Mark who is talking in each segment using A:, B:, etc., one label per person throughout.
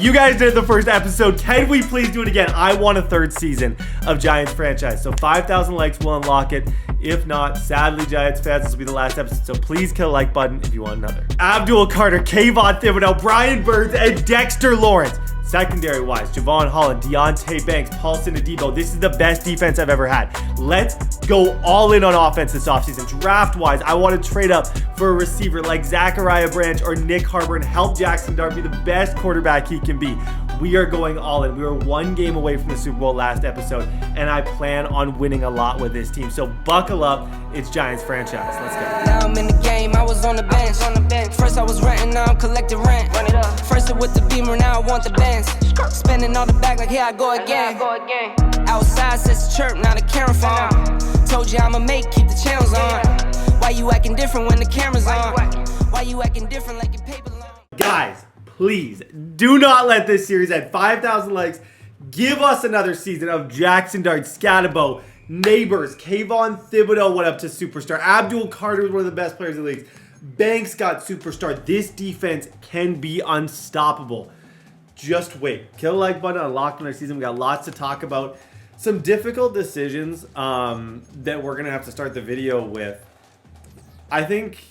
A: You guys did the first episode. Can we please do it again? I want a third season of Giants franchise. So 5,000 likes will unlock it. If not, sadly, Giants fans, this will be the last episode. So please kill the like button if you want another. Abdul Carter, Javon Thibodeau, Brian Burns, and Dexter Lawrence. Secondary wise, Javon Holland, Deontay Banks, Paulson Adebo. This is the best defense I've ever had. Let's go all in on offense this offseason. Draft wise, I want to trade up for a receiver like Zachariah Branch or Nick Harbor and help Jaxson Dart be the best quarterback he can be. We are going all in. We were one game away from the Super Bowl last episode, and I plan on winning a lot with this team. So buckle up. It's Giants franchise. Let's go.
B: Now I'm in the game. I was on the bench. First I was renting, now I'm collecting rent. Run it up. First with the Beamer, now I want the Benz. Spending all the back like here I go again. Outside says the chirp, now the camera phone. Told you I'ma keep the channels on. Why you acting different when the camera's on? Why you acting different like your paper long?
A: Guys, please do not let this series at 5,000 likes. Give us another season of Jaxson Dart, Skattebo, Neighbors, Javon Thibodeau went up to superstar. Abdul Carter was one of the best players in the league. Banks got superstar. This defense can be unstoppable. Just wait. Kill the like button, unlock another season. We got lots to talk about. Some difficult decisions that we're going to have to start the video with. I think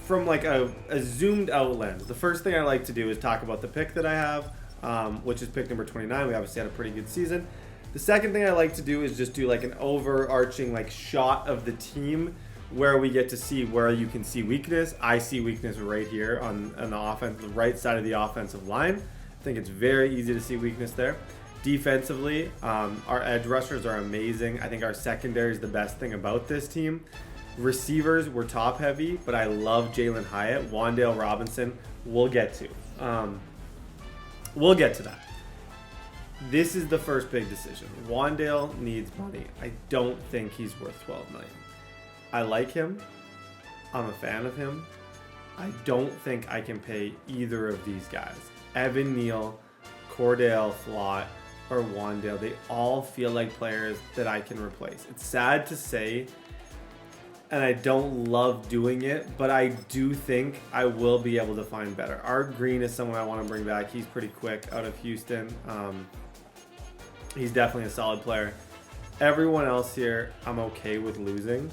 A: from like a zoomed out lens, the first thing I like to do is talk about the pick that I have, which is pick number 29. We obviously had a pretty good season. The second thing I like to do is just do like an overarching like shot of the team where we get to see where you can see weakness. I see weakness right here on the offense, the right side of the offensive line. I think it's very easy to see weakness there. Defensively, our edge rushers are amazing. I think our secondary is the best thing about this team. Receivers, we're top heavy, but I love Jalen Hyatt, Wan'Dale Robinson. We'll get to that. This is the first big decision. Wan'Dale needs money. I don't think he's worth $12 million. I like him. I'm a fan of him. I don't think I can pay either of these guys. Evan Neal, Cordell Flott, or Wan'Dale. They all feel like players that I can replace. It's sad to say, and I don't love doing it, but I do think I will be able to find better. Art Green is someone I want to bring back. He's pretty quick out of Houston. He's definitely a solid player. Everyone else here, I'm okay with losing.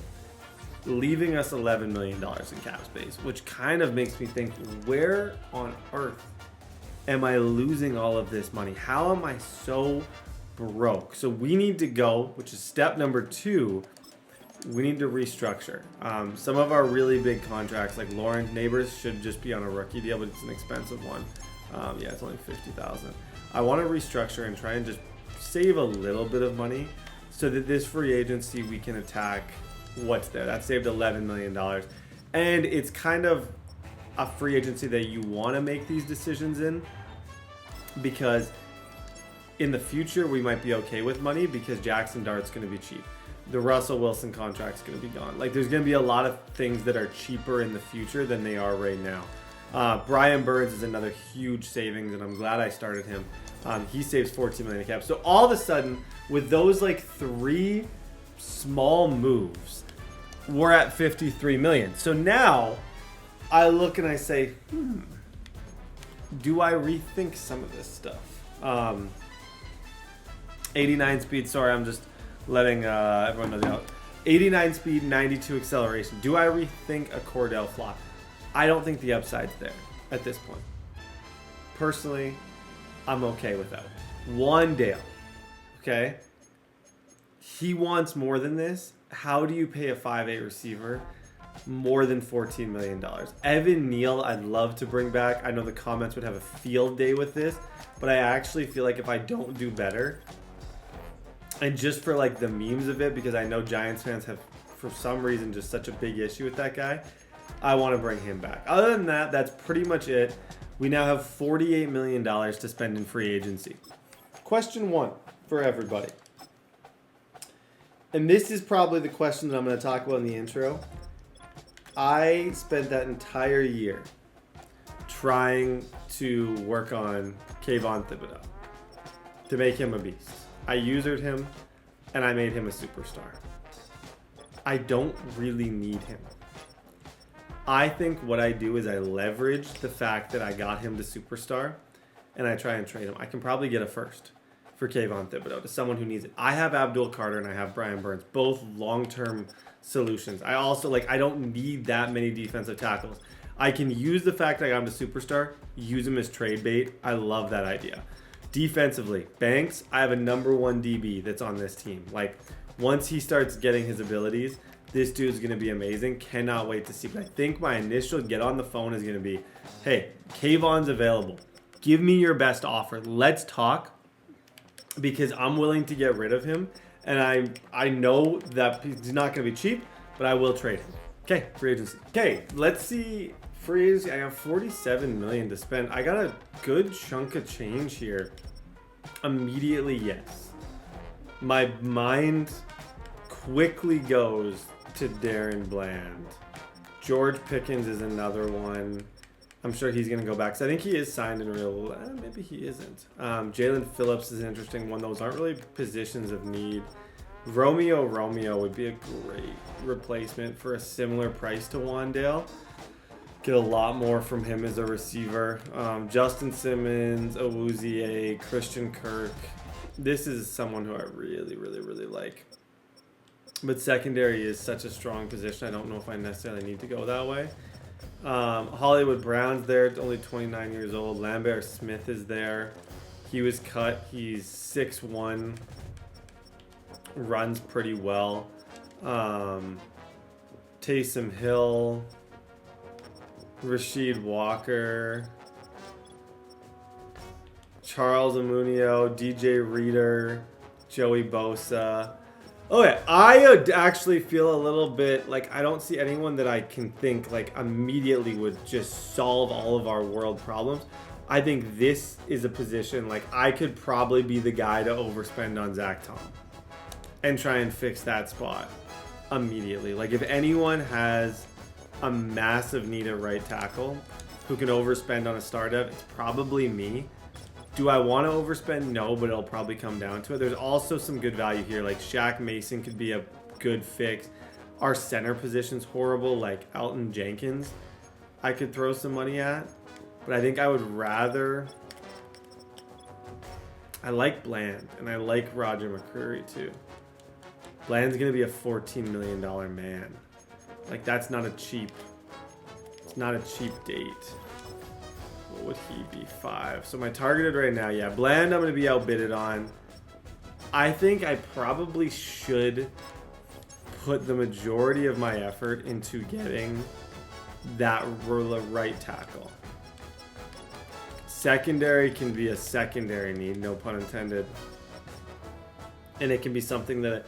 A: Leaving us $11 million in cap space, which kind of makes me think, where on earth am I losing all of this money? How am I so broke? So we need to go, which is step number 2, we need to restructure. Some of our really big contracts, like Lauren Neighbors, should just be on a rookie deal, but it's an expensive one. Yeah, it's only $50,000. I want to restructure and try and just save a little bit of money so that this free agency we can attack what's there. That saved $11 million. And it's kind of a free agency that you want to make these decisions in, because in the future we might be okay with money because Jaxson Dart's going to be cheap. The Russell Wilson contract's going to be gone. Like, there's going to be a lot of things that are cheaper in the future than they are right now. Brian Burns is another huge savings, and I'm glad I started him. He saves $14 million in cap. So all of a sudden, with those like 3 small moves, we're at $53 million. So now I look and I say, do I rethink some of this stuff? 89 speed, sorry, I'm just letting everyone know that. 89 speed, 92 acceleration. Do I rethink a Cordell Flott? I don't think the upside's there at this point. Personally, I'm okay with that. Wan'Dale, okay? He wants more than this. How do you pay a 5'8 receiver more than $14 million? Evan Neal, I'd love to bring back. I know the comments would have a field day with this, but I actually feel like if I don't do better, and just for like the memes of it, because I know Giants fans have, for some reason, just such a big issue with that guy, I want to bring him back. Other than that, that's pretty much it. We now have $48 million to spend in free agency. Question 1 for everybody. And this is probably the question that I'm going to talk about in the intro. I spent that entire year trying to work on Javon Thibodeau to make him a beast. I usered him, and I made him a superstar. I don't really need him. I think what I do is I leverage the fact that I got him to superstar, and I try and trade him, I can probably get a first for Kayvon Thibodeau to someone who needs it. I have Abdul Carter and I have Brian Burns, both long-term solutions. I also, I don't need that many defensive tackles. I can use the fact that I got him to superstar, use him as trade bait. I love that idea. Defensively, Banks, I have a number 1 DB that's on this team. Once he starts getting his abilities, this dude's going to be amazing. Cannot wait to see. But I think my initial get on the phone is going to be, hey, Kayvon's available. Give me your best offer. Let's talk, because I'm willing to get rid of him. And I know that he's not going to be cheap, but I will trade him. Okay, free agency. Okay, let's see. Free agency. I have $47 million to spend. I got a good chunk of change here. Immediately, yes. My mind quickly goes to Darren Bland. George Pickens is another one. I'm sure he's going to go back. So I think he is signed in real. Maybe he isn't. Jalen Phillips is an interesting one. Those aren't really positions of need. Romeo would be a great replacement for a similar price to Wandale. Get a lot more from him as a receiver. Justin Simmons, Awuzie, Christian Kirk. This is someone who I really, really, really like. But secondary is such a strong position. I don't know if I necessarily need to go that way. Hollywood Brown's there, only 29 years old. Lambert Smith is there. He was cut. He's 6'1". Runs pretty well. Taysom Hill. Rasheed Walker. Charles Amunio. DJ Reader. Joey Bosa. Oh yeah, I actually feel a little bit I don't see anyone that I can think immediately would just solve all of our world problems. I think this is a position I could probably be the guy to overspend on Zach Tom and try and fix that spot immediately. If anyone has a massive need at right tackle who can overspend on a startup, it's probably me. Do I want to overspend? No, but it'll probably come down to it. There's also some good value here. Shaq Mason could be a good fix. Our center position's horrible, Elton Jenkins. I could throw some money at, but I think I would rather. I like Bland, and I like Roger McCreary too. Bland's gonna be a $14 million man. That's not a cheap. It's not a cheap date. What would he be? 5. So my targeted right now, yeah, Bland I'm going to be outbidded on. I think I probably should put the majority of my effort into getting that right tackle. Secondary can be a secondary need, no pun intended. And it can be something that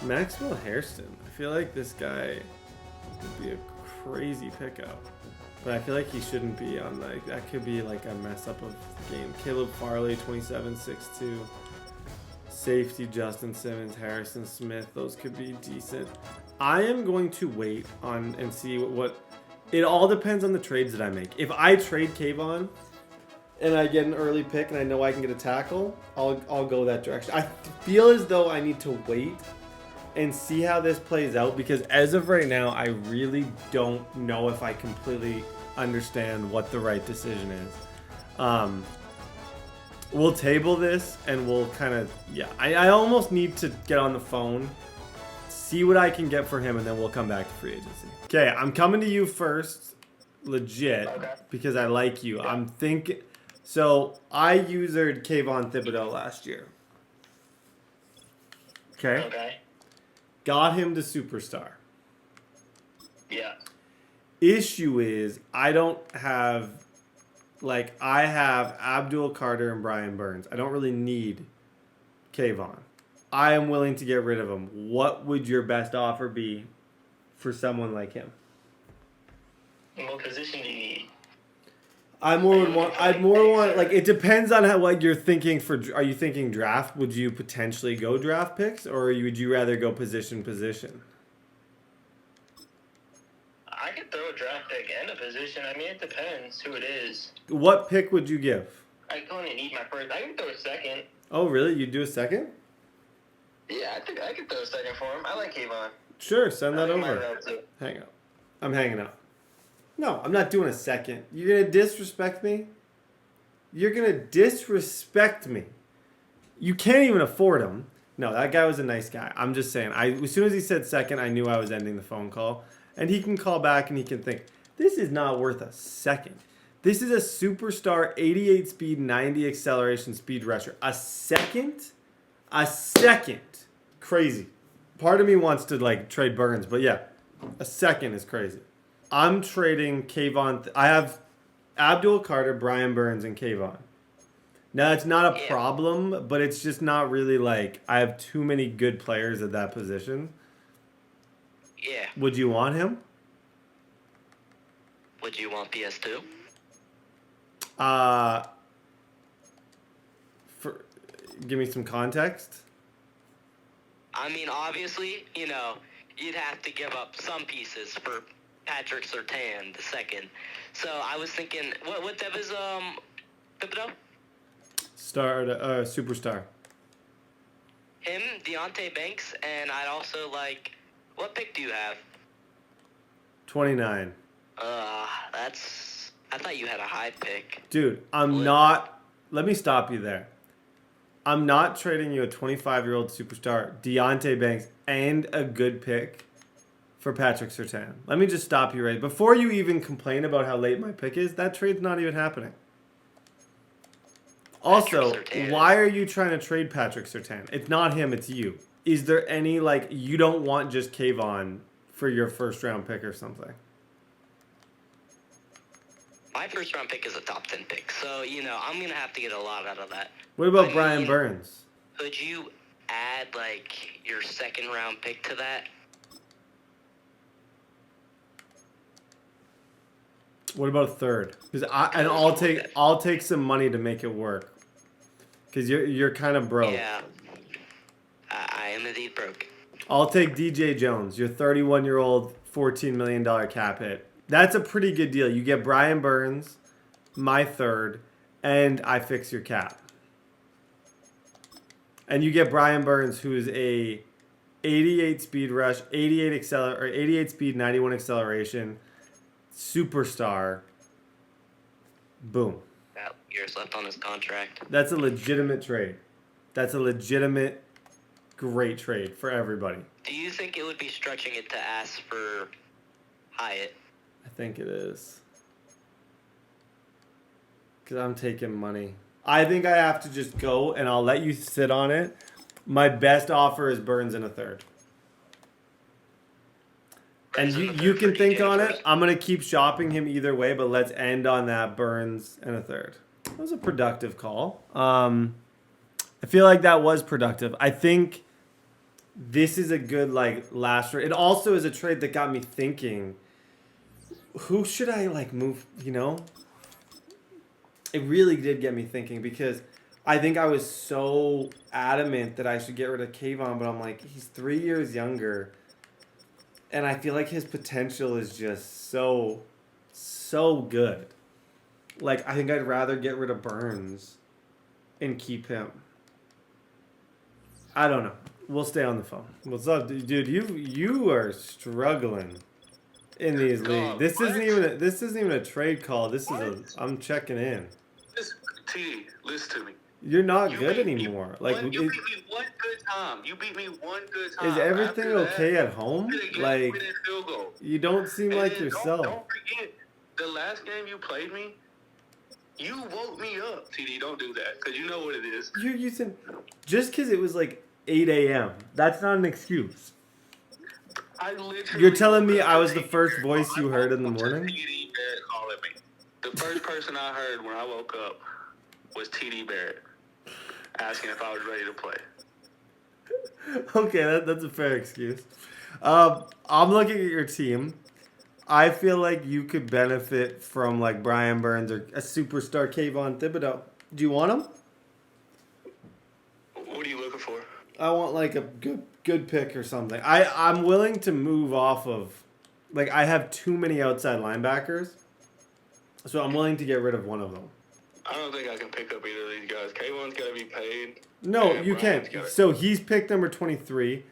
A: Maxwell Hairston, I feel like this guy would be a crazy pickup. But I feel like he shouldn't be on that could be a mess up of the game. Caleb Farley, 27, 6'2". Safety, Justin Simmons, Harrison Smith. Those could be decent. I am going to wait on and see what it all depends on the trades that I make. If I trade Kayvon and I get an early pick and I know I can get a tackle, I'll go that direction. I feel as though I need to wait and see how this plays out, because as of right now, I really don't know if I completely understand what the right decision is. We'll table this and we'll kind of, I almost need to get on the phone, see what I can get for him, and then we'll come back to free agency. Okay, I'm coming to you first, legit, because I like you. I'm thinking, so I usered Kayvon Thibodeau last year. Okay. Got him to superstar.
C: Yeah.
A: Issue is, I don't have, I have Abdul Carter and Brian Burns. I don't really need Kayvon. I am willing to get rid of him. What would your best offer be for someone like him?
C: What position do you need?
A: I'd more want, it depends on what you're thinking for. Are you thinking draft? Would you potentially go draft picks, or would you rather go position?
C: I could throw a draft pick and a position. I mean, it depends who it is.
A: What pick would you give?
C: I only need my first. I can throw a second.
A: Oh, really? You'd do a second?
C: Yeah, I think I could throw a second for him. I like Kayvon.
A: Sure, send that over. Hang up. I'm hanging up. No, I'm not doing a second. You're going to disrespect me? You're going to disrespect me. You can't even afford him. No, that guy was a nice guy. I'm just saying. As soon as he said second, I knew I was ending the phone call. And he can call back and he can think, this is not worth a second. This is a superstar 88 speed, 90 acceleration speed rusher. A second? A second. Crazy. Part of me wants to like trade Burns, but yeah, a second is crazy. I'm trading Kayvon. I have Abdul Carter, Brian Burns, and Kayvon. Now, that's not a problem, but it's just not really like I have too many good players at that position.
D: Yeah.
A: Would you want him?
D: Would you want PS2?
A: Give me some context.
D: I mean, obviously, you know, you'd have to give up some pieces for Patrick Surtain the second. So I was thinking, what depth is Thibodeau?
A: Superstar.
D: Him, Deontay Banks, and I'd also like. What pick do you have?
A: 29.
D: I thought you had a high pick.
A: Dude, I'm not. Let me stop you there. I'm not trading you a 25-year-old superstar, Deontay Banks, and a good pick for Patrick Surtain. Let me just stop you right before you even complain about how late my pick is. That trade's not even happening. Also, why are you trying to trade Patrick Surtain? It's not him, it's you. Is there any, like, you don't want just Kayvon for your first-round pick or something?
D: My first-round pick is a top 10 pick, so, you know, I'm going to have to get a lot out of that.
A: What about Brian Burns?
D: Could you add, like, your second-round pick to that?
A: What about a third? Because I'll take some money to make it work. Because you're kind of broke.
D: Yeah, I am indeed broke.
A: I'll take DJ Jones, your 31-year-old, $14 million cap hit. That's a pretty good deal. You get Brian Burns, my third, and I fix your cap. And you get Brian Burns, who is a 88 speed rush, 88 speed, 91 acceleration, superstar. Boom.
D: Got years left on his contract.
A: That's a legitimate trade. That's a legitimate, great trade for everybody.
D: Do you think it would be stretching it to ask for Hyatt?
A: I think it is. Because I'm taking money. I think I have to just go, and I'll let you sit on it. My best offer is Burns in a third. And you can think on it. I'm going to keep shopping him either way, but let's end on that Burns and a third. That was a productive call. I feel like that was productive. I think this is a good last trade. It also is a trade that got me thinking, who should I move, It really did get me thinking because I think I was so adamant that I should get rid of Kayvon, but I'm like, he's 3 years younger. And I feel like his potential is just so good. I think I'd rather get rid of Burns and keep him. I don't know. We'll stay on the phone. What's up, dude? You are struggling in these leagues. This isn't even a trade call. I'm checking in.
E: T, listen to me.
A: You're not good anymore.
E: You beat me one good time.
A: Is everything okay at home? You don't seem like yourself.
E: Don't forget, the last game you played me, you woke me up. TD, don't do that, because you know what it is.
A: You're using just because it was 8 a.m. That's not an excuse. You're telling me I was the first voice you heard in the morning?
E: TDBarrett calling me. The first person I heard when I woke up was TDBarrett asking if I was ready to play.
A: Okay, that's a fair excuse. I'm looking at your team. I feel like you could benefit from Brian Burns or a superstar Kayvon Thibodeau. Do you want him?
E: What are you looking for?
A: I want a good pick or something. I'm willing to move off of I have too many outside linebackers, so I'm willing to get rid of one of them.
E: I don't think I can pick up either of these guys. Kayvon's got to be paid.
A: No, you can't. So he's pick number 23.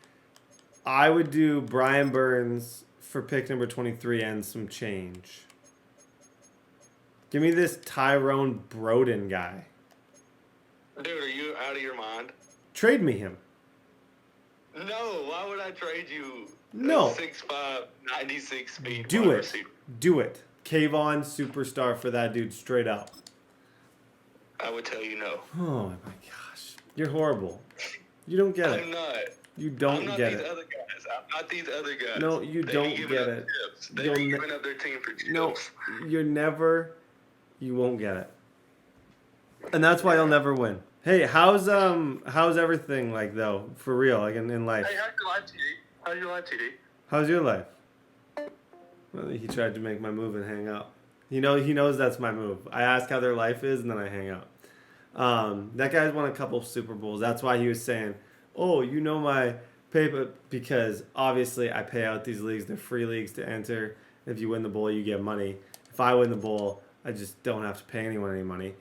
A: I would do Brian Burns for pick number 23 and some change. Give me this Tyrone Broden guy.
E: Dude, are you out of your mind?
A: Trade me him.
E: No, why would I trade you?
A: No.
E: 6'5", 96 speed.
A: Do
E: wide
A: it.
E: receiver?
A: Do it. Kayvon superstar for that dude straight up.
E: I would tell you no.
A: Oh my gosh. You're horrible. You don't get it.
E: I'm not.
A: You don't
E: I'm not
A: get
E: these
A: it.
E: other guys. I'm not these other guys.
A: No, you
E: They
A: don't
E: be giving
A: get
E: up
A: it.
E: chips. They
A: You'll
E: be
A: ne-
E: giving up their team for chips.
A: No, you won't get it. And that's why you'll never win. Hey, how's everything like though, for real, like in life?
E: Hey, how's your life, TD? How's your life, TD?
A: How's your life? Well, he tried to make my move and hang up. He knows that's my move. I ask how their life is and then I hang up. That guy's won a couple Super Bowls. That's why he was saying, "Oh, you know my paper," because obviously I pay out these leagues. They're free leagues to enter. If you win the bowl, you get money. If I win the bowl, I just don't have to pay anyone any money.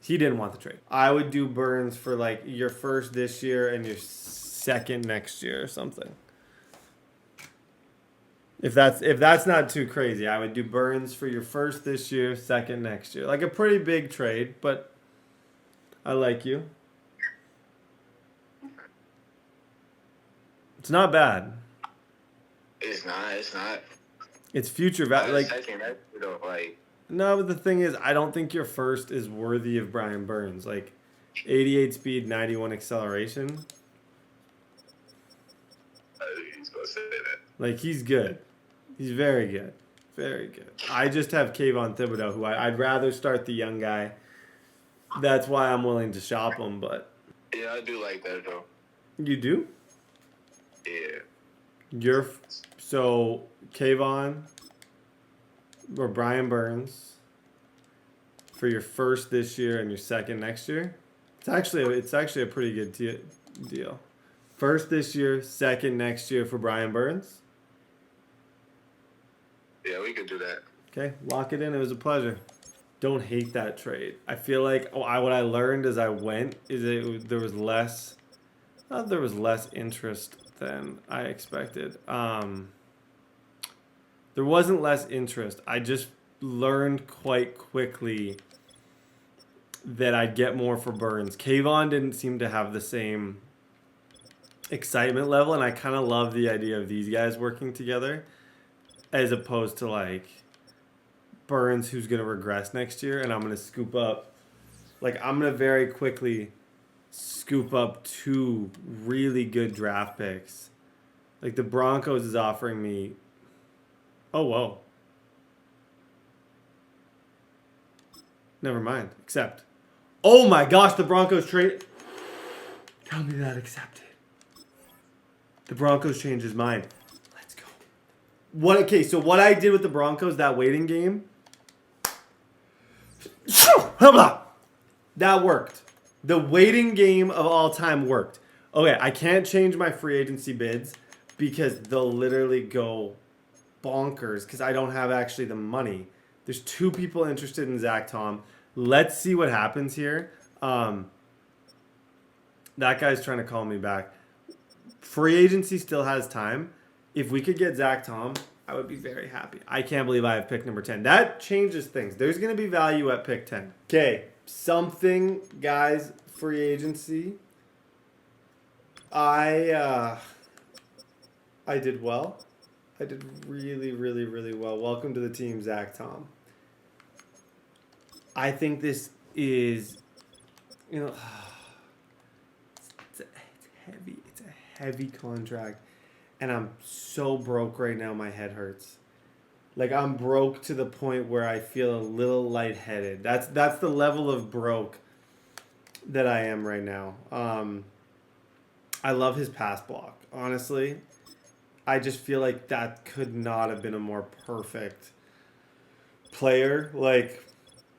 A: He didn't want the trade. I would do Burns for like your first this year and your second next year or something. If that's not too crazy, I would do Burns for your first this year, second next year. Like a pretty big trade, but I like you. It's not bad.
E: It's not.
A: It's future value. Like,
E: Second, that's, like,
A: no, but the thing is, I don't think your first is worthy of Brian Burns. Like, 88 speed, 91 acceleration.
E: he's supposed to say that.
A: Like, he's good. He's very good. Very good. I just have Kayvon Thibodeau, who I'd rather start the young guy. That's why I'm willing to shop him, but...
E: Yeah, I do like that, though.
A: You do?
E: Yeah.
A: So, Kayvon or Brian Burns for your first this year and your second next year? It's actually a pretty good deal. First this year, second next year for Brian Burns.
E: Yeah, we could do that.
A: Okay, lock it in. It was a pleasure. Don't hate that trade. I feel like what I learned as I went is there was less interest than I expected. There wasn't less interest. I just learned quite quickly that I'd get more for Burns. Kayvon didn't seem to have the same excitement level, and I kind of love the idea of these guys working together as opposed to like Burns, who's going to regress next year, and I'm going to scoop up. Like, I'm going to very quickly scoop up 2 really good draft picks. Like, the Broncos is offering me... Oh, whoa. Never mind. Accept. Oh, my gosh, the Broncos trade... Tell me that accepted. The Broncos changed his mind. Let's go. Okay, so what I did with the Broncos, that waiting game... That worked. The waiting game of all time worked. Okay, I can't change my free agency bids because they'll literally go bonkers because I don't have actually the money. There's 2 people interested in Zach Tom. Let's see what happens here. That guy's trying to call me back. Free agency still has time. If we could get Zach Tom, I would be very happy. I can't believe I have pick number 10. That changes things. There's going to be value at pick 10. Okay, something, guys, free agency. I did well. I did really, really, really well. Welcome to the team, Zach Tom. I think this is, it's heavy. It's a heavy contract. And I'm so broke right now, my head hurts. Like, I'm broke to the point where I feel a little lightheaded. That's the level of broke that I am right now. I love his pass block, honestly. I just feel like that could not have been a more perfect player. Like,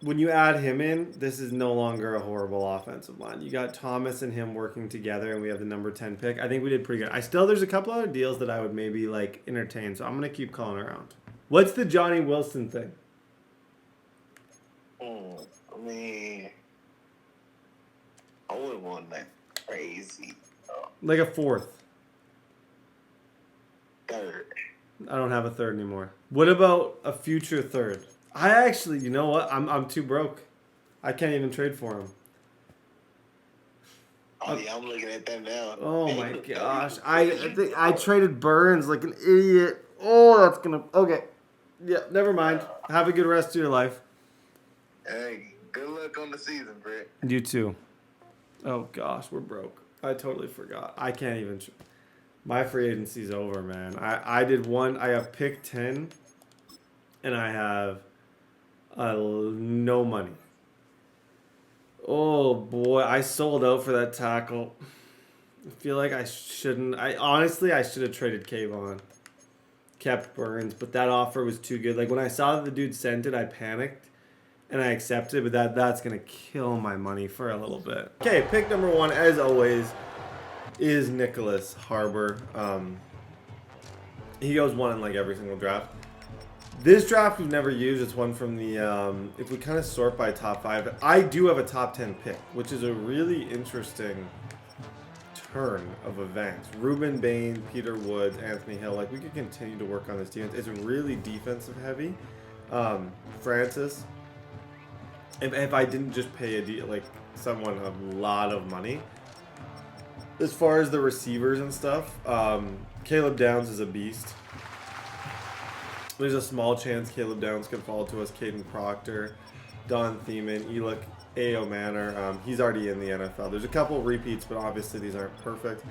A: when you add him in, this is no longer a horrible offensive line. You got Thomas and him working together, and we have the number 10 pick. I think we did pretty good. There's a couple other deals that I would maybe, like, entertain, so I'm going to keep calling around. What's the Johnny Wilson thing?
E: I would want that crazy.
A: Like a 4th.
E: 3rd.
A: I don't have a 3rd anymore. What about a future 3rd? I actually, you know what? I'm too broke. I can't even trade for him.
F: Oh yeah, I'm looking at that now.
A: Oh my gosh. I traded Burns like an idiot. Oh, that's gonna. Okay. Yeah, never mind. Have a good rest of your life.
F: Hey, good luck on the season, Brett.
A: You too. Oh gosh, we're broke. I totally forgot. I can't even. My free agency's over, man. I did one. I have pick 10, and I have no money. Oh boy, I sold out for that tackle. I feel like I shouldn't. I should have traded Kayvon. Kept Burns, but that offer was too good. Like when I saw that the dude sent it, I panicked and I accepted, but that's gonna kill my money for a little bit. Okay, pick number 1, as always, is Nicholas Harbor. He goes 1 in like every single draft. This draft we've never used. It's one from the, if we kind of sort by top 5, I do have a top 10 pick, which is a really interesting turn of events. Ruben Bain, Peter Woods, Anthony Hill. Like, we could continue to work on this defense. It's really defensive heavy. Francis, if I didn't just pay someone a lot of money. As far as the receivers and stuff, Caleb Downs is a beast. There's a small chance Caleb Downs could fall to us. Caden Proctor, Don Thiemann, Elick A.O. Manor. He's already in the NFL. There's a couple repeats, but obviously these aren't perfect.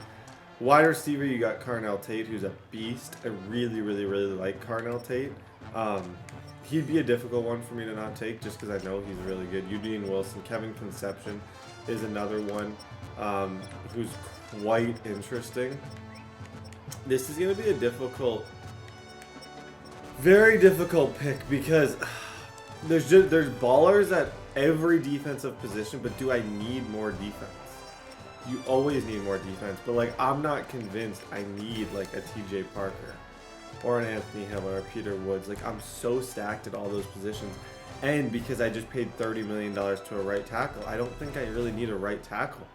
A: Wide receiver, you got Carnell Tate, who's a beast. I really, really, really like Carnell Tate. He'd be a difficult one for me to not take just because I know he's really good. Eugene Wilson, Kevin Conception is another one who's quite interesting. This is going to be a very difficult pick because there's ballers at every defensive position, but do I need more defense? You always need more defense, but like I'm not convinced I need like a TJ Parker or an Anthony Hill or a Peter Woods. Like I'm so stacked at all those positions, and because I just paid $30 million to a right tackle, I don't think I really need a right tackle.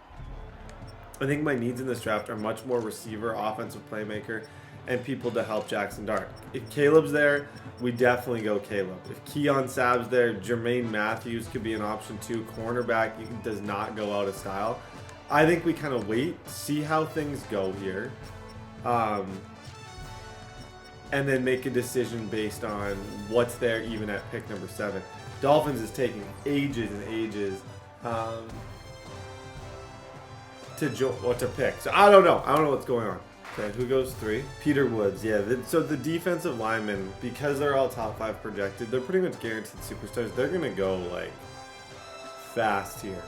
A: I think my needs in this draft are much more receiver, offensive playmaker, and people to help Jaxson Dart. If Caleb's there, we definitely go Caleb. If Keon Sabb's there, Jermaine Matthews could be an option too. Cornerback does not go out of style. I think we kind of wait, see how things go here, and then make a decision based on what's there even at pick number 7. Dolphins is taking ages and ages to pick. So I don't know. I don't know what's going on. Okay, who goes 3? Peter Woods. Yeah, so the defensive linemen, because they're all top 5 projected, they're pretty much guaranteed superstars. They're going to go, like, fast here.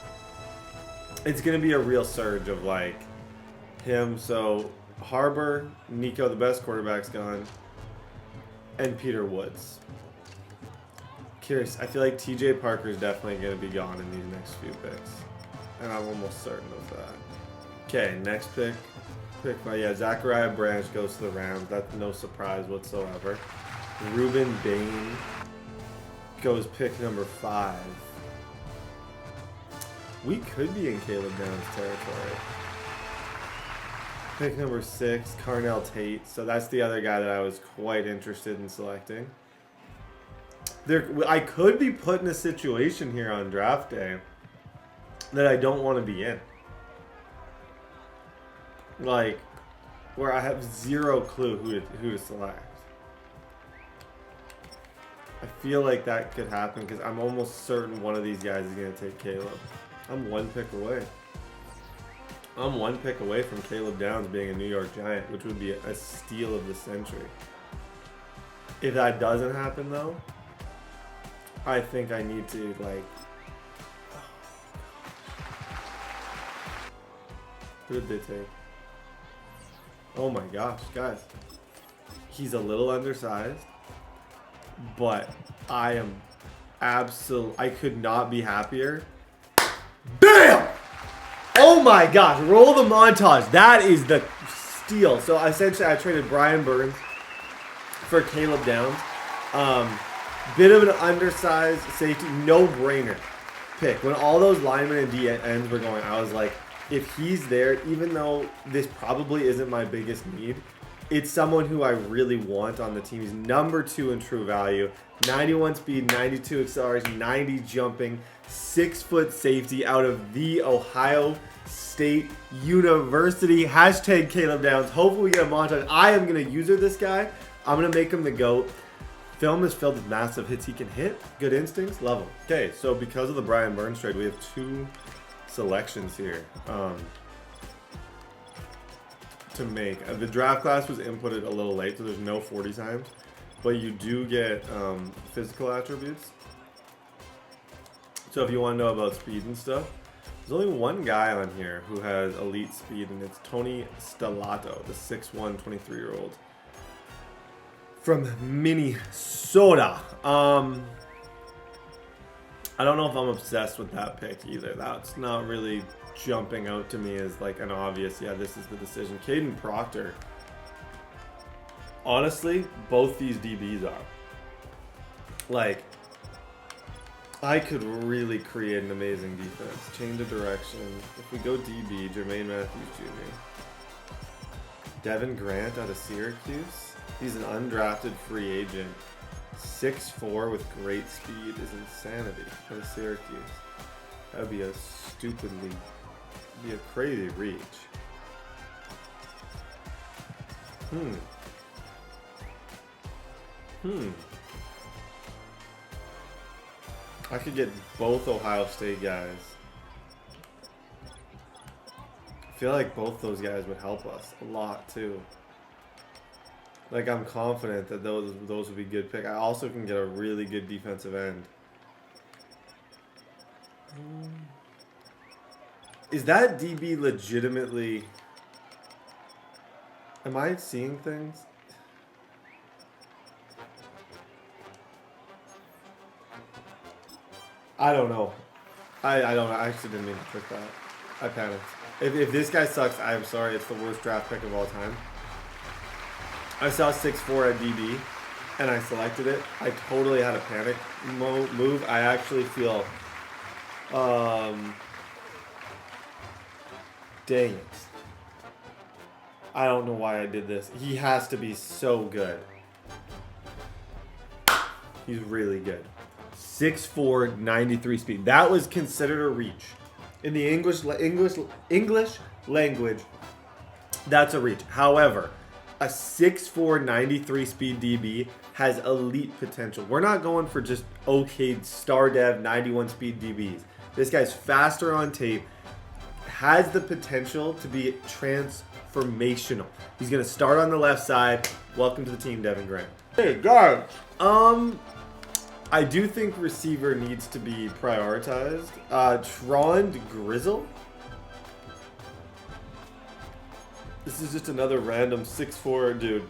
A: It's going to be a real surge of, like, him. So, Harbor, Nico, the best quarterback's gone, and Peter Woods. Curious. I feel like TJ Parker's definitely going to be gone in these next few picks. And I'm almost certain of that. Okay, next pick. Zachariah Branch goes to the Rams. That's no surprise whatsoever. Ruben Bain goes pick number 5. We could be in Caleb Downs territory. Pick number 6, Carnell Tate. So that's the other guy that I was quite interested in selecting. I could be put in a situation here on draft day that I don't want to be in. Like, where I have zero clue who to select. I feel like that could happen because I'm almost certain one of these guys is going to take Caleb. I'm one pick away. I'm one pick away from Caleb Downs being a New York Giant, which would be a steal of the century. If that doesn't happen, though, I think I need to, like... Who did they take? Oh my gosh, guys. He's a little undersized, but I am I could not be happier. BAM! Oh my gosh, roll the montage. That is the steal. So essentially I traded Brian Burns for Caleb Downs. Bit of an undersized safety, no-brainer pick. When all those linemen and D ends were going, I was like, if he's there, even though this probably isn't my biggest need, it's someone who I really want on the team. He's number 2 in true value. 91 speed, 92 acceleration, 90 jumping, 6-foot safety out of the Ohio State University. Hashtag Caleb Downs. Hopefully we get a montage. I am going to user this guy. I'm going to make him the GOAT. Film is filled with massive hits he can hit. Good instincts. Love him. Okay, so because of the Brian Burns trade, we have 2 selections here to make. The draft class was inputted a little late, so there's no 40 times. But you do get physical attributes. So if you want to know about speed and stuff, there's only one guy on here who has elite speed, and it's Tony Stellato, the 6'1", 23-year-old from Minnesota. I don't know if I'm obsessed with that pick either. That's not really jumping out to me as like an obvious, yeah, this is the decision. Caden Proctor. Honestly, both these DBs are. Like, I could really create an amazing defense. Change of direction. If we go DB, Jermaine Matthews Jr. Devin Grant out of Syracuse. He's an undrafted free agent. 6'4" with great speed is insanity out of Syracuse. That would be a crazy reach. I could get both Ohio State guys. I feel like both those guys would help us a lot too. Like, I'm confident that those would be good pick. I also can get a really good defensive end. Is that DB legitimately... Am I seeing things? I don't know. I don't know. I actually didn't mean to click that. I panicked. If this guy sucks, I'm sorry. It's the worst draft pick of all time. I saw 6'4" at DB, and I selected it. I totally had a panic move. I actually feel... dang it. I don't know why I did this. He has to be so good. He's really good. 6'4", 93 speed. That was considered a reach. In the English language, that's a reach. However, a 6'4", 93 speed DB has elite potential. We're not going for just okay star dev 91 speed DBs. This guy's faster on tape, has the potential to be transformational. He's going to start on the left side. Welcome to the team, Devin Grant. Hey, guys. I do think receiver needs to be prioritized. Trond Grizzle. This is just another random 6'4" dude.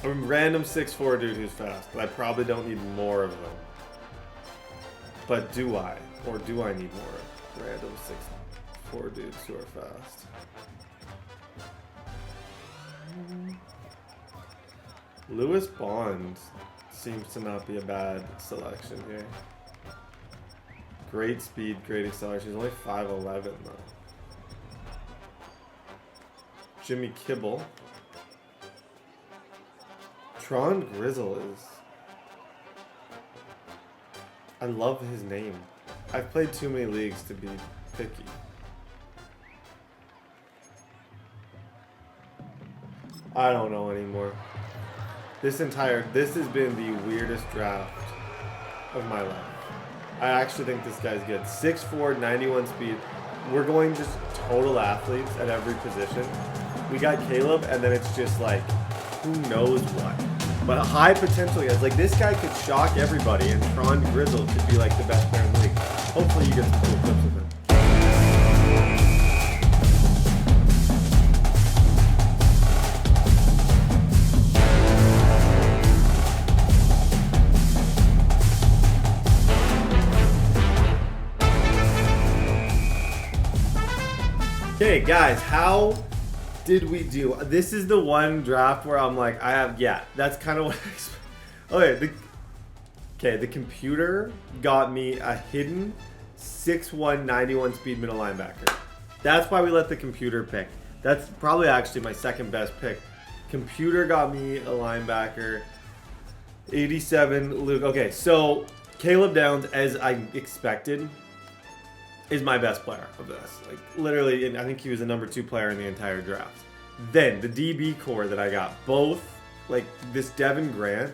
A: A random 6'4" dude who's fast. But I probably don't need more of them. But do I? Or do I need more random 6'4" dudes who are fast? Lewis Bond seems to not be a bad selection here. Great speed, great acceleration. He's only 5'11" though. Jimmy Kibble. Tron Grizzle is... I love his name. I've played too many leagues to be picky. I don't know anymore. This has been the weirdest draft of my life. I actually think this guy's good. 6'4", 91 speed. We're going just total athletes at every position. We got Caleb, and then it's just like, who knows what. But a high potential guys. Like, this guy could shock everybody, and Tron Grizzle could be like the best player in the league. Hopefully you get some cool clips of him. Okay, guys, how did we do? This is the one draft where I'm like, that's kind of what I expect. Okay, the computer got me a hidden 6'1", 91 speed middle linebacker. That's why we let the computer pick. That's probably actually my second best pick. Computer got me a linebacker. 87, Luke. Okay, so Caleb Downs, as I expected, is my best player of this. Like, literally, and I think he was the number 2 player in the entire draft. Then, the DB core that I got, both, like, this Devin Grant,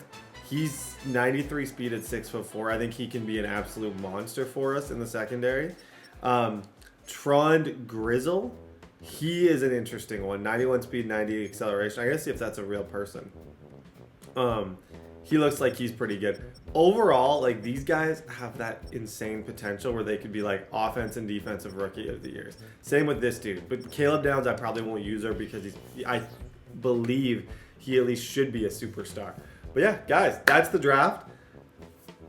A: he's 93 speed at 6'4". I think he can be an absolute monster for us in the secondary. Trond Grizzle, he is an interesting one. 91 speed, 90 acceleration. I gotta see if that's a real person. He looks like he's pretty good. Overall, like, these guys have that insane potential where they could be like offense and defensive rookie of the years. Same with this dude. But Caleb Downs, I probably won't use her because I believe he at least should be a superstar. But yeah, guys, that's the draft.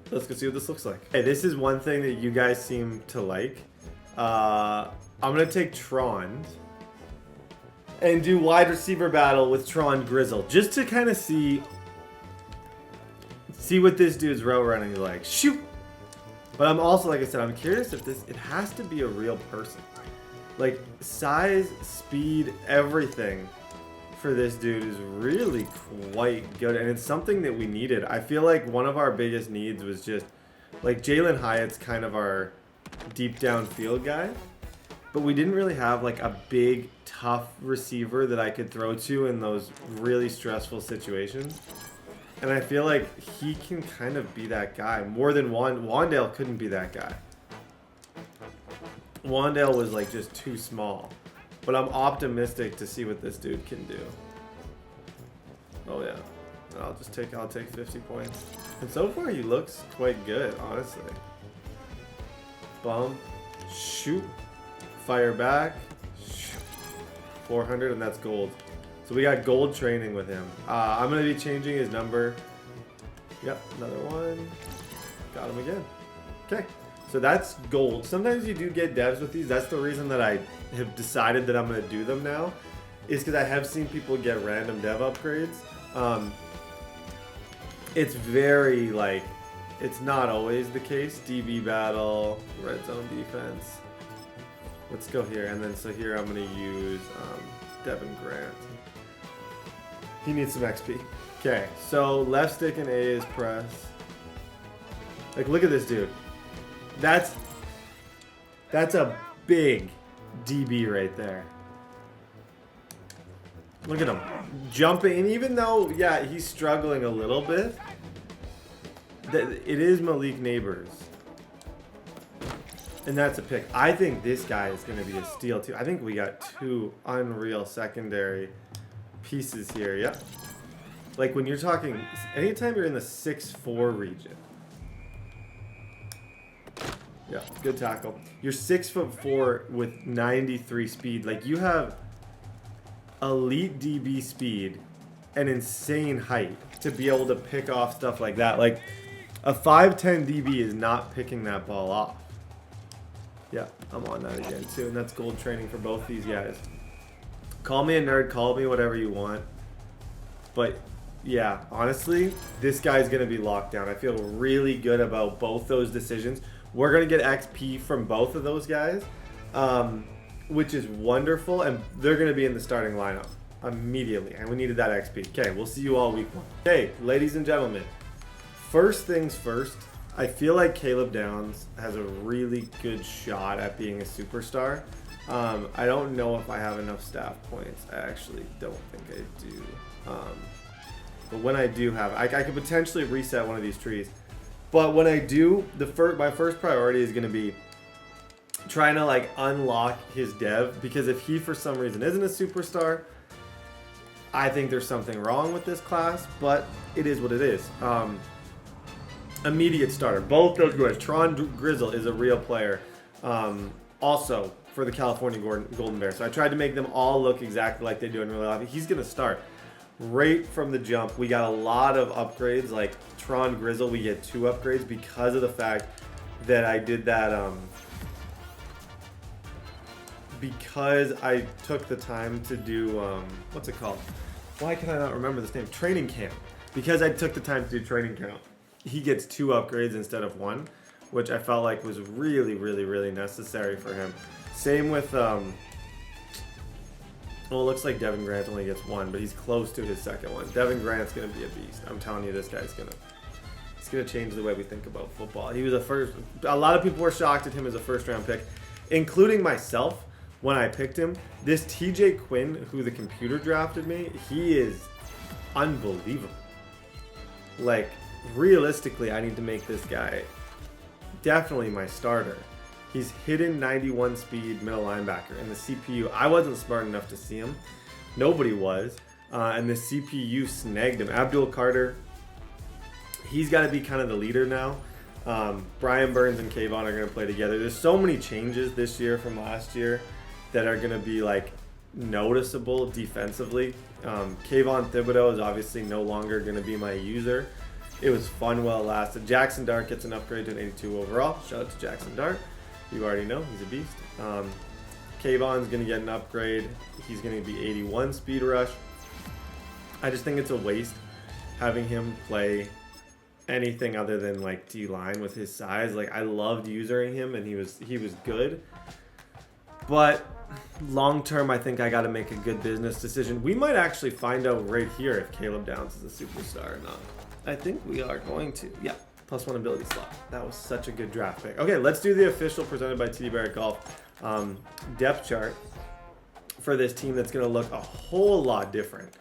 A: Let's go see what this looks like. Hey, this is one thing that you guys seem to like. I'm going to take Trond and do wide receiver battle with Trond Grizzle just to kind of see what this dude's route running is like. Shoot! But I'm also, like I said, I'm curious if it has to be a real person. Like, size, speed, everything for this dude is really quite good. And it's something that we needed. I feel like one of our biggest needs was just, like, Jalen Hyatt's kind of our deep downfield guy. But we didn't really have, like, a big, tough receiver that I could throw to in those really stressful situations. And I feel like he can kind of be that guy more than Wandale couldn't be that guy. Wandale was like just too small, but I'm optimistic to see what this dude can do. Oh yeah, I'll take 50 points. And so far he looks quite good, honestly. Bump, shoot, fire back, shoot. 400, and that's gold. So we got gold training with him. I'm going to be changing his number. Yep, another one. Got him again. Okay, so that's gold. Sometimes you do get devs with these. That's the reason that I have decided that I'm going to do them now, is because I have seen people get random dev upgrades. It's very, like, it's not always the case. DB battle, red zone defense. Let's go here. And then so here I'm going to use Devin Grant. He needs some XP. Okay, so left stick and A is press. Like, look at this dude. That's a big DB right there. Look at him jumping, and even though, yeah, he's struggling a little bit, it is Malik Neighbors. And that's a pick. I think this guy is going to be a steal too. I think we got 2 unreal secondary pieces here. Yep. Like, when you're talking, anytime you're in the 6'4" region. Yeah, good tackle. You're 6'4" with 93 speed. Like, you have elite DB speed and insane height to be able to pick off stuff like that. Like, a 5'10" DB is not picking that ball off. Yeah, I'm on that again too, and that's gold training for both these guys. Call me a nerd, call me whatever you want. But yeah, honestly, this guy's going to be locked down. I feel really good about both those decisions. We're going to get XP from both of those guys, which is wonderful, and they're going to be in the starting lineup immediately, and we needed that XP. Okay, we'll see you all week 1. Okay, ladies and gentlemen, first things first, I feel like Caleb Downs has a really good shot at being a superstar. I don't know if I have enough staff points. I actually don't think I do. But when I do have, I could potentially reset one of these trees. But when I do, my first priority is going to be trying to, like, unlock his dev, because if he for some reason isn't a superstar, I think there's something wrong with this class. But it is what it is. Immediate starter. Both those guys. Trond Grizzle is a real player. Also for the California Golden Bears. So I tried to make them all look exactly like they do in real life. He's going to start right from the jump. We got a lot of upgrades. Like Trond Grizzle, we get 2 upgrades because of the fact that I did that. Because I took the time to do, what's it called? Why can I not remember this name? Training camp. Because I took the time to do training camp, he gets 2 upgrades instead of 1, which I felt like was really, really, really necessary for him. Same with Well, it looks like Devin Grant only gets one, but he's close to his second one. Devin Grant's going to be a beast. I'm telling you, this guy's going to change the way we think about football. He was a lot of people were shocked at him as a first-round pick, including myself when I picked him. This TJ Quinn, who the computer drafted me, he is unbelievable. Like, realistically, I need to make this guy definitely my starter. He's hidden 91 speed middle linebacker. And the CPU, I wasn't smart enough to see him. Nobody was. And the CPU snagged him. Abdul Carter, he's got to be kind of the leader now. Brian Burns and Kayvon are going to play together. There's so many changes this year from last year that are going to be like noticeable defensively. Kayvon Thibodeau is obviously no longer going to be my user. It was fun while it lasted. Jaxson Dart gets an upgrade to an 82 overall. Shout out to Jaxson Dart. You already know he's a beast. Kayvon's going to get an upgrade. He's going to be 81 speed rush. I just think it's a waste having him play anything other than like D-line with his size. Like, I loved using him and he was good. But long term, I think I got to make a good business decision. We might actually find out right here if Caleb Downs is a superstar or not. I think we are going to. Yeah. +1 ability slot. That was such a good draft pick. Okay, let's do the official presented by TDBarrett Golf depth chart for this team that's going to look a whole lot different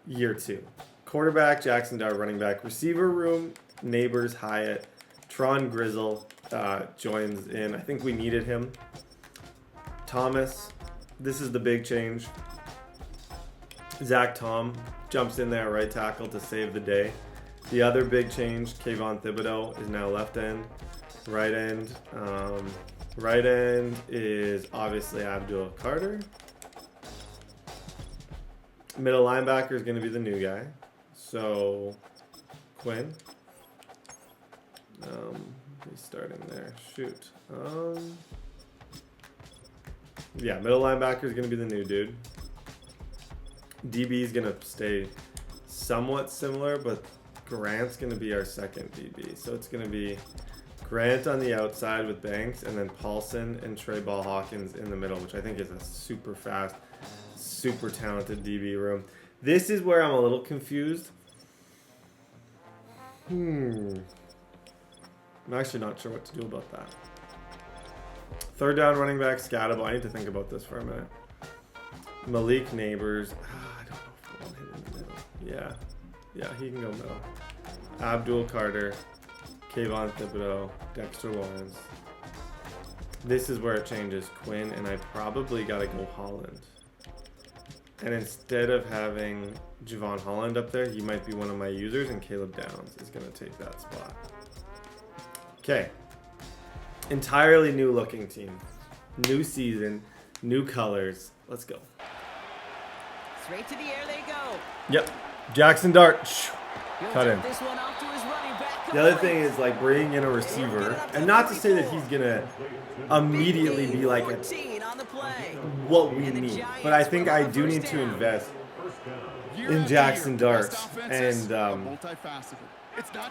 A: year 2. Quarterback, Jaxson Dart, running back. Receiver room, Neighbors, Hyatt. Tron Grizzle joins in. I think we needed him. Thomas, this is the big change. Zach Tom jumps in there, right tackle, to save the day. The other big change, Kayvon Thibodeau is now left end. Right end. Right end is obviously Abdul Carter. Middle linebacker is going to be the new guy. So, Quinn. He's starting there. Shoot. Yeah, middle linebacker is going to be the new dude. DB is going to stay somewhat similar, but Grant's going to be our second DB. So it's going to be Grant on the outside with Banks, and then Paulson and Trey Ball Hawkins in the middle, which I think is a super fast, super talented DB room. This is where I'm a little confused. I'm actually not sure what to do about that. Third down running back, Skattebo. I need to think about this for a minute. Malik Neighbors. I don't know if I want him in the middle. Yeah, he can go middle. Abdul Carter, Kayvon Thibodeau, Dexter Lawrence. This is where it changes. Quinn, and I probably got to go Holland. And instead of having Javon Holland up there, he might be one of my users, and Caleb Downs is going to take that spot. Okay. Entirely new looking team. New season, new colors. Let's go.
B: Straight to the air they go.
A: Yep. Jaxson Dart. Cut in.
B: This one off to his running back.
A: The other thing is like bringing in a receiver, and not to say that he's gonna immediately be like what we need, but I think I do need to invest in Jaxson Dart and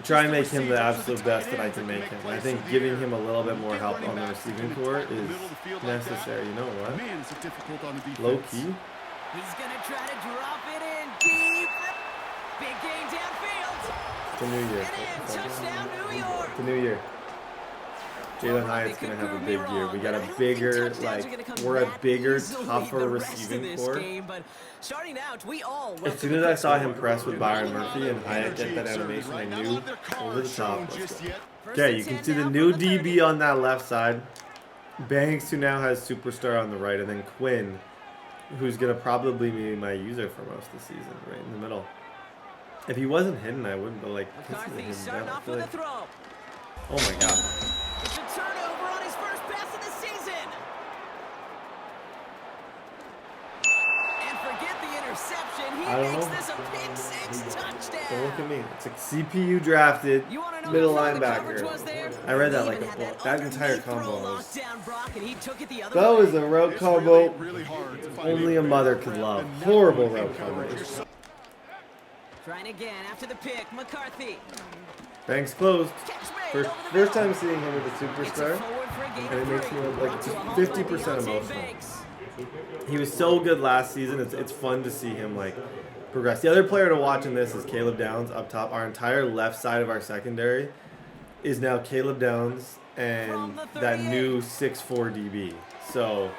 A: try and make him the absolute best that I can make him. I think giving him a little bit more help on the receiving core is necessary. You know what? Low key.
B: He's gonna try to drop it in deep. Big game downfield.
A: It's a new year.
B: Touchdown, New York.
A: It's a new year. Jalen Hyatt's going to have a big year. We got a bigger, we're a bigger, tougher receiving core. As soon as I saw him press with Byron Murphy and Hyatt get that animation, I knew over the top. Let's go. Okay, you can see the new DB on that left side. Banks, who now has Superstar on the right, and then Quinn, who's going to probably be my user for most of the season, right in the middle. If he wasn't hidden, I wouldn't, but like, this is him down. Oh my god.
B: It's a turnover on his first pass of the season. And forget the interception. He makes this a pick-6 touchdown.
A: Don't look at me. It's a CPU drafted middle linebacker. I read that like a book. That entire combo was... That was a route combo only a mother could love. Horrible route combo.
B: Trying again after the pick, McCarthy.
A: Banks closed. First time seeing him with a superstar, and it makes me like 50% emotional. He was so good last season. It's fun to see him like progress. The other player to watch in this is Caleb Downs up top. Our entire left side of our secondary is now Caleb Downs and that new 6'4" DB. So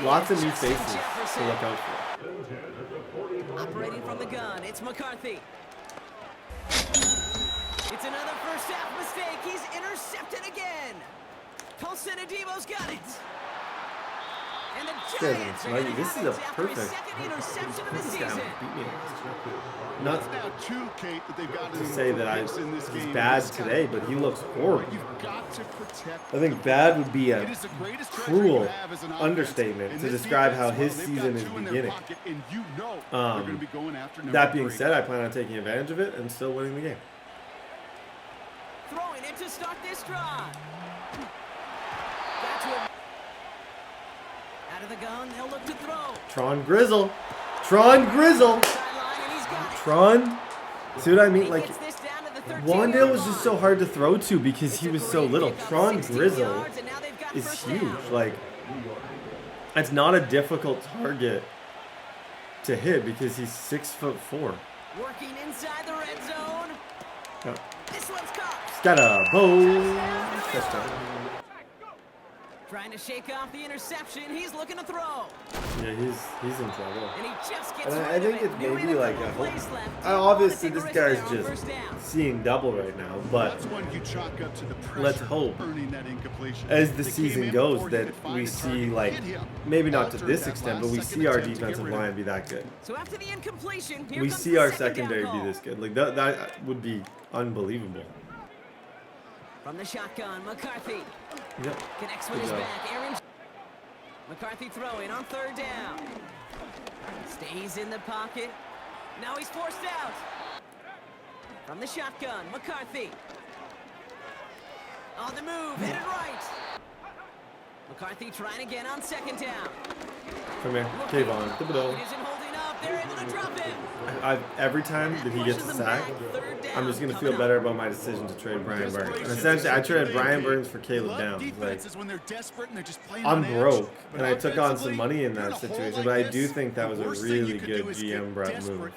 A: lots of new faces to look out for.
B: Operating from the gun, it's McCarthy. It's another first half mistake. He's intercepted again. Paulson Adebo's got it. And the Giants are gonna
A: this is
B: have
A: a
B: it after his
A: perfect.
B: second interception of the
A: This guy
B: season.
A: beat me. Not
G: Now two, Kate, that they've got
A: to say that
G: this
A: he's
G: game.
A: bad
G: This
A: today,
G: guy-
A: but he looks horrible.
G: You've got to protect.
A: I think bad would be
G: It
A: a
G: is the greatest treasure
A: cruel
G: you have as an offense.
A: understatement
G: And
A: to
G: this
A: describe
G: defense,
A: how his
G: well, they've
A: season
G: got
A: is
G: two in their
A: beginning.
G: pocket, and you know they're going to be going after number
A: That being
G: 3.
A: said, I plan on taking advantage of it and still winning the game.
B: Throwing it to start this drive. Got to him. Out of the gun, they'll look to throw.
A: Tron Grizzle. Tron Grizzle.
B: Sideline, and he's got it.
A: Tron. See what I mean?
B: He
A: Like,
B: gets this down to the 13-yard
A: Wandale was just so
B: line.
A: hard to throw to because he
B: It's a
A: was so
B: great
A: little.
B: pickup,
A: Tron
B: 16
A: Grizzle
B: yards, and now they've got
A: is
B: first
A: huge.
B: down.
A: Like, it's not a difficult target to hit because he's 6'4".
B: Working inside the red zone.
A: Yeah.
B: This one's caught.
A: Skattebo. Touchdown.
B: Trying to shake off the interception. He's looking to throw.
A: Yeah, he's in trouble.
B: And he just gets
A: And
B: rid
A: I
B: of
A: think
B: it.
A: it's
B: New
A: maybe
B: in a
A: like
B: couple
A: a
B: plays left.
A: obviously
B: Take a
A: this
B: risk
A: guy's
B: there on
A: just
B: first down.
A: seeing double right now, but
G: That's one you chalk up to the pressure
A: let's hope
G: earning that incompletion.
A: as the
G: They came
A: season
G: in
A: goes
G: before he
A: that
G: could find
A: we
G: a
A: see
G: target,
A: like
G: hit him.
A: maybe not to
G: Altered
A: this
G: that
A: extent, but
G: last
A: we
G: second
A: see our
G: attempt to get
A: defensive
G: rid of
A: line
G: it.
A: be that good.
B: So after the incompletion, here
A: We
B: comes
A: see
B: the
A: our
B: second down
A: secondary
B: call.
A: be this good. Like that would be unbelievable.
B: From the shotgun, McCarthy
A: Yep.
B: connects with
A: Good
B: his
A: job.
B: back. Aaron McCarthy throwing on third down. Stays in the pocket. Now he's forced out. From the shotgun, McCarthy. On the move, headed right. McCarthy trying again on second down.
A: Come here, Javon. Thibodeau.
B: It isn't holding up. They're able to drop him.
A: Every time that he gets a sack, I'm just gonna feel better about my decision to trade Brian Burns. And essentially, I traded Brian Burns for Caleb Downs. Like, I'm broke, and I took on some money in that situation, but I do think that was a really good GM Brett move.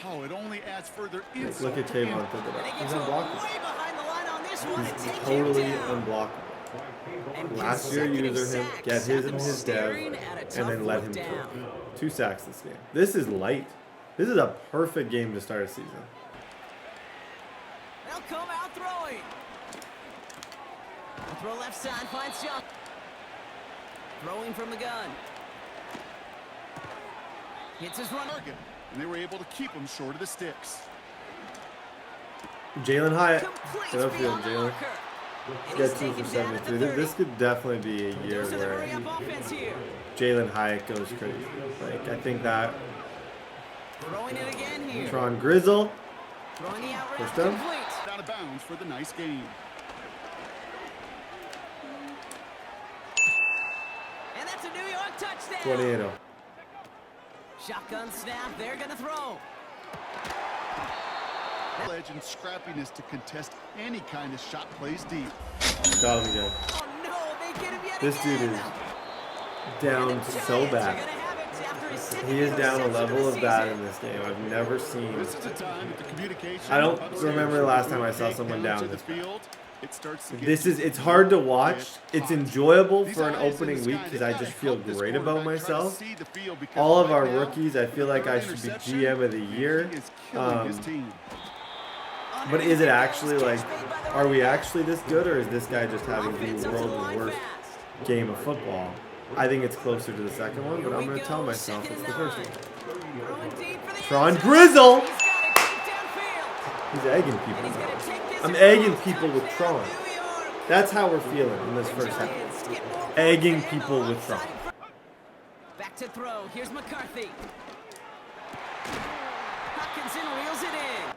G: Oh, it only adds further
A: Like, look at Javon Thibodeau. He's unblockable.
B: Way behind the line on this one and
A: He's
B: take him
A: totally
B: down.
A: unblockable.
B: And
A: Last year,
B: consecutive
A: user him,
B: sacks
A: get his
B: have
A: and
B: them
A: his dev,
B: staring at a
A: and
B: tough
A: then let
B: look
A: him
B: down.
A: cook. 2 sacks this game. This is light. This is a perfect game to start a season.
B: They'll come out throwing. The throw left side finds John. Throwing from the gun. Hits his run.
G: Target, and they were able to keep him short of the sticks.
A: Jalen Hyatt.
B: Completes
A: Get upfield,
B: beyond the
A: Jalen.
B: marker. And
A: Get
B: he's
A: 2
B: taken
A: for
B: down at the
A: 73.
B: 30.
A: This could definitely be a year
B: Goes to the
A: where
B: hurry-up offense here.
A: Jalen Hyatt goes crazy. Like, I think that
B: Throwing it again here.
A: Tron Grizzle.
B: Throwing the out route
A: First down.
B: complete.
G: Out of bounds for the nice game.
B: And that's a New York touchdown.
A: 28.
B: Shotgun snap. They're going to throw.
G: Edge and scrappiness to contest any kind of shot plays deep.
A: Got him again.
B: Oh, no. They get him yet
A: This dude
B: again.
A: is down
B: And the
A: so
B: Giants are
A: bad.
B: gonna have it after his second
A: He is down a
B: interception
A: level
B: of
A: of
B: the
A: bad
B: season.
A: in this game. I've never seen.
G: This is the time that the communication.
A: I don't
G: upstairs
A: remember the last time I
G: will
A: saw
G: take
A: someone
G: down
A: down
G: to the
A: this bad.
G: field. It starts to get
A: This is, it's hard to watch. It's enjoyable for an opening week because I just feel great about myself. All of our rookies, I feel like I should be GM of the year. But is it actually like, are we actually this good, or is this guy just having the world's worst game of football? I think it's closer to the second one, but I'm going to tell myself it's the first one. Tron Grizzle! He's egging people now. I'm egging people with Tron. That's how we're feeling in this first half. Egging people with Tron.
B: Back to throw. Here's McCarthy. Hopkinson reels it in.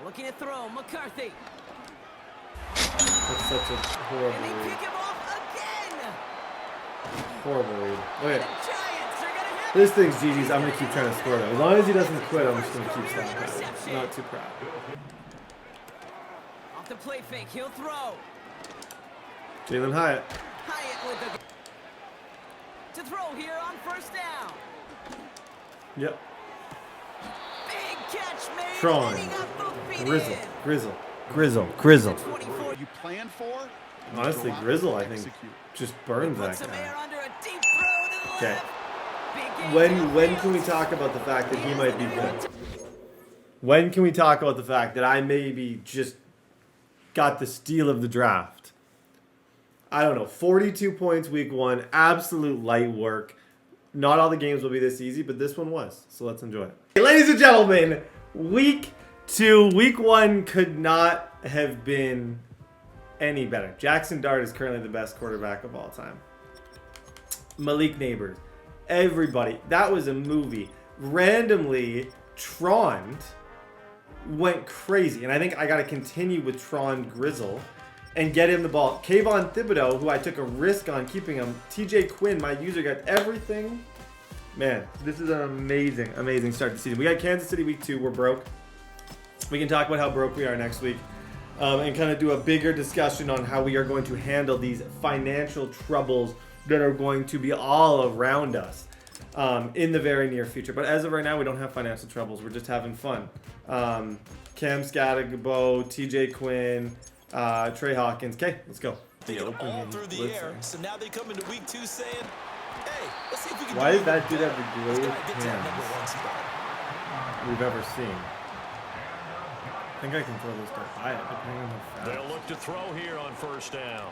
B: Looking to throw. McCarthy.
A: That's such a horrible
B: And they
A: read.
B: pick him off again.
A: Horrible read.
B: The
A: Okay.
B: Giants are going to have
A: This thing's GG's. I'm going to keep trying to score though. As long as he doesn't quit, I'm just going to keep stepping back. I'm not too proud.
B: off the play fake. He'll throw.
A: Jalen Hyatt.
B: Hyatt with the to throw here on first down.
A: Yep.
B: Big catch made.
A: Tron.
B: And he got both feet
A: Grizzle.
B: in.
A: Grizzle.
B: 24.
G: You plan for?
A: Honestly, Grizzle, I think, just burns that
B: Puts some air
A: guy.
B: under a deep throw to the
A: Okay.
B: left. Big game
A: When
B: downfield.
A: can we talk about the fact that he might be good? When can we talk about the fact that I maybe just got the steal of the draft? I don't know. 42 points week 1. Absolute light work. Not all the games will be this easy, but this one was. So let's enjoy it. Hey, ladies and gentlemen, week 2, week 1 could not have been any better. Jaxson Dart is currently the best quarterback of all time. Malik Neighbors. Everybody. That was a movie. Randomly, Tron went crazy. And I think I got to continue with Tron Grizzle and get him the ball. Kayvon Thibodeau, who I took a risk on keeping him. TJ Quinn, my user, got everything. Man, this is an amazing, amazing start to the season. We got Kansas City week 2. We're broke. We can talk about how broke we are next week. And kind of do a bigger discussion on how we are going to handle these financial troubles that are going to be all around us in the very near future. But as of right now, we don't have financial troubles. We're just having fun. Cam Skattebo, TJ Quinn, Trey Hawkins. Okay, let's go.
H: They go all through the air, so now they come into week 2 saying, hey, let's see if we can
A: Why
H: do
A: does that dude have the
H: Let's
A: greatest
H: get to that number 1
A: hands
H: spot.
A: we've ever seen? I think I can throw this guy high, depending on how
I: They'll
A: fast.
I: look to throw here on first down.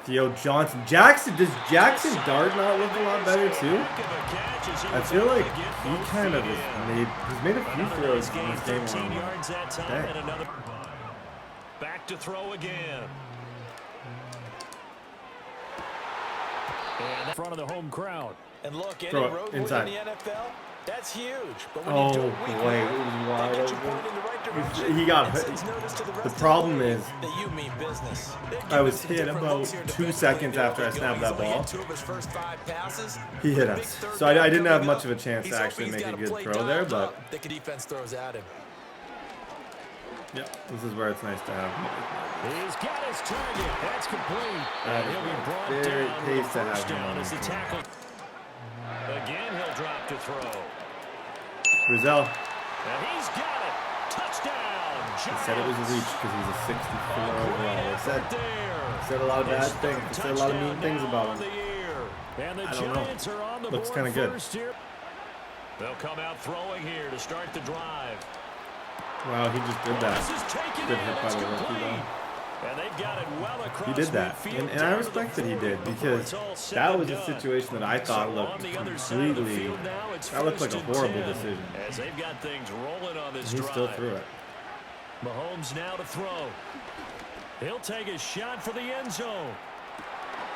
A: Theo Johnson. Does Jaxson Dart not look a lot better too? I feel like he kind of he's made a few throws in this game.
I: 13 yards that time
A: Dang.
I: and another back to throw again. And in front of the home crowd.
H: And look, any
A: Throw it
H: road
A: inside.
H: win in the NFL, that's huge. But when
A: Oh
H: you do it week
A: boy, it
H: one,
A: was
H: they
A: wide
H: get you
A: open.
H: pointed in the right direction.
A: He got
H: and
A: hit.
H: sends notice to the rest
A: The
H: of
A: problem
H: league
A: is
H: that you mean business.
A: I was hit about 2 seconds after I snapped that ball. He hit us. So I didn't have much of a chance to actually make a good throw there, but
H: the defense throws at him.
A: yeah, this is where it's nice to have him.
I: He's got his target. That's complete.
A: That
I: And
A: is
I: he'll be brought
A: very
I: down
A: pace
I: with
A: to have
I: first
A: him
I: down
A: on
I: as the
A: the
I: tackle. Again, he'll drop to throw.
A: Brazil.
I: And he's got it. Touchdown.
A: They said it was a reach because he's a 64 overall. They said
I: There.
A: a lot of bad
I: His
A: things.
I: third
A: They said a lot of mean
I: touchdown
A: things
I: now
A: about
I: on
A: him.
I: the year. And the
A: I don't know.
I: Giants are on the
A: Looks
I: board
A: kinda good.
I: first here. They'll come out throwing here to start the drive.
A: Wow, he just did that.
I: This is taken
A: Good
I: in.
A: hit by
I: It's
A: the rookie
I: complete.
A: though.
I: And they've got it well across
A: He did that,
I: midfield
A: and I
I: down to
A: respect
I: the
A: that he
I: 40
A: did
I: before
A: because
I: it's all said
A: that
I: and
A: was a
I: done.
A: situation that I thought
I: So
A: looked
I: on the other side of the
A: completely.
I: field now, it's
A: That looked like a
I: first and
A: horrible
I: 10,
A: decision.
I: As they've got things rolling on this
A: He
I: drive.
A: still threw it.
I: Mahomes now to throw. He'll take a shot for the end zone.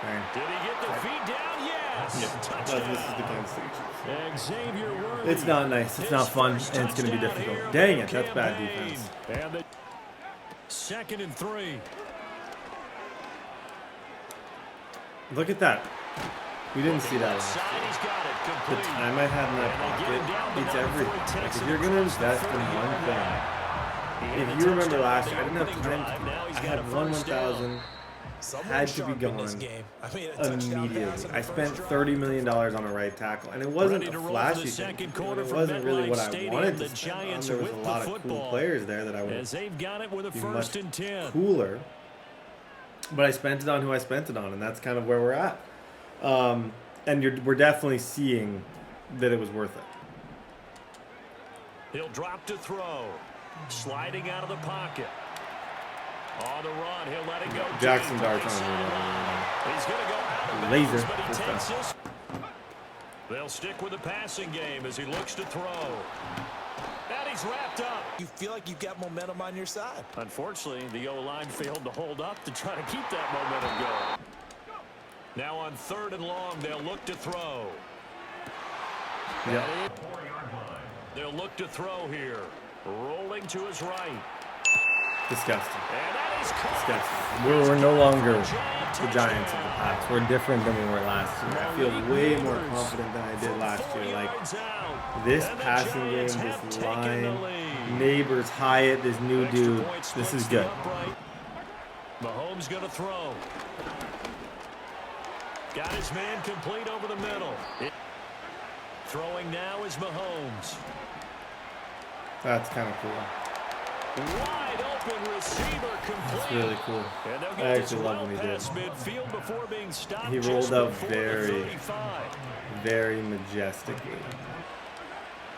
A: Dang.
I: Did he get the feet down? Yes.
A: Yeah, this
I: Touchdown.
A: is the Kansas City Chiefs.
I: Xavier Worthy.
A: It's not nice. It's not fun, and
I: His
A: it's going to be
I: touchdown
A: difficult.
I: here
A: Dang
I: for
A: it, that's bad
I: campaign.
A: defense.
I: And the 2nd and 3.
A: Look at that. We didn't see that last
I: Side,
A: year.
I: he's got it.
A: The
I: Complete.
A: time I had in that
I: And they get him down
A: pocket,
I: the
A: it's
I: line
A: everything.
I: before he
A: Like,
I: takes
A: if
I: it
A: you're going to
I: first
A: invest in
I: down.
A: one thing,
I: He had
A: if
I: the
A: you remember
I: touchdown
A: last
I: on
A: year, I
I: the
A: didn't have
I: opening
A: time
I: drive.
A: to.
I: Now he's
A: I
I: got
A: had
I: a
A: one
I: first down.
A: 1,000. Had to be gone immediately. I spent $30 million on a right tackle, and it wasn't
I: Ready
A: a
I: to roll for
A: flashy
I: the
A: thing.
I: second
A: It
I: quarter from
A: wasn't really what
I: MetLife
A: I
I: Stadium.
A: wanted
I: The
A: to spend on.
I: Giants
A: There
I: are
A: was a
I: with
A: lot
I: the
A: of cool
I: football
A: players there that I would
I: as they've got it with a
A: be
I: first
A: much
I: and 10.
A: cooler. But I spent it on who I spent it on, and that's kind of where we're at. And we're definitely seeing that it was worth it.
I: He'll drop to throw. Sliding out of the pocket. On the run, he'll let it go.
A: Jaxson
I: deep.
A: Dart's on the
I: He's going to go out of
A: Laser.
I: bounds, but he
A: Good
I: takes
A: stuff.
I: this. They'll stick with the passing game as he looks to throw. And he's wrapped up.
H: You feel like you've got momentum on your side.
I: Unfortunately, the O-line failed to hold up to try to keep that momentum going. Now on 3rd and long, they'll look to throw.
A: Yeah.
I: They'll look to throw here. Rolling to his right.
A: Disgusting.
I: And that is caught.
A: Disgusting. We're no longer the Giants of the past. We're different than we were last year. I feel way more confident than I did last year. Like, this passing game, this line, Neighbors, Hyatt, this new dude, this is good.
I: Mahomes going to throw. Got his man complete over the middle. Throwing now is Mahomes.
A: That's kind of cool.
I: Wide open receiver complete.
A: That's really cool. I actually love when he did.
I: Midfield before being stopped.
A: He rolled out very majestically.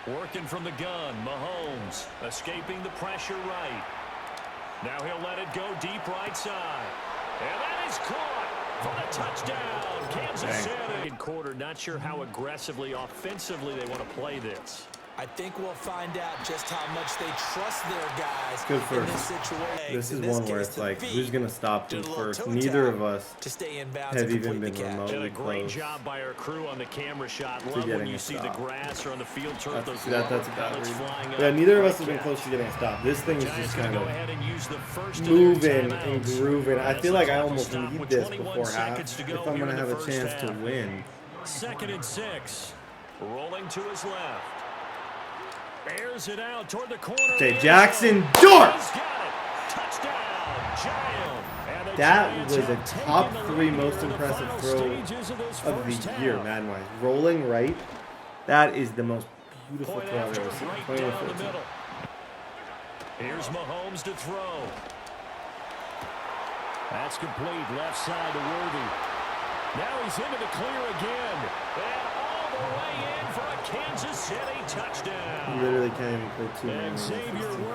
I: Working from the gun, Mahomes escaping the pressure right. Now he'll let it go deep right side. And that is caught for the touchdown. Kansas City. Quarter, not sure how aggressively, offensively they want to play this.
H: I think we'll find out just how much they trust their guys
A: Good
H: in
A: first.
H: this situation.
A: This is one where it's like, who's going to stop him first? Neither of us have even been remotely
I: great
A: close
I: job by our crew on the camera shot.
A: to
I: Love when
A: getting
I: you
A: a
I: see the
A: stop.
I: grass or on the field turf.
A: That's a bad read. Yeah, neither of us have been close to getting a stop. This thing is just kind of moving and grooving. I feel like I almost need this before half if I'm going to have a chance to win.
I: 2nd and 6. Rolling to his left. Airs it out toward the corner.
A: Okay, Jaxson Dart.
I: Touchdown,
A: that was a top 3 most impressive throw of the year, Madden-wise. Rolling right. That is the most beautiful throw I've ever seen. 21-14.
I: Here's Mahomes to throw. That's complete. Left side to Worthy. Now he's into the clear again. And all the way in for a Kansas City touchdown.
A: You literally can't even play 2-man.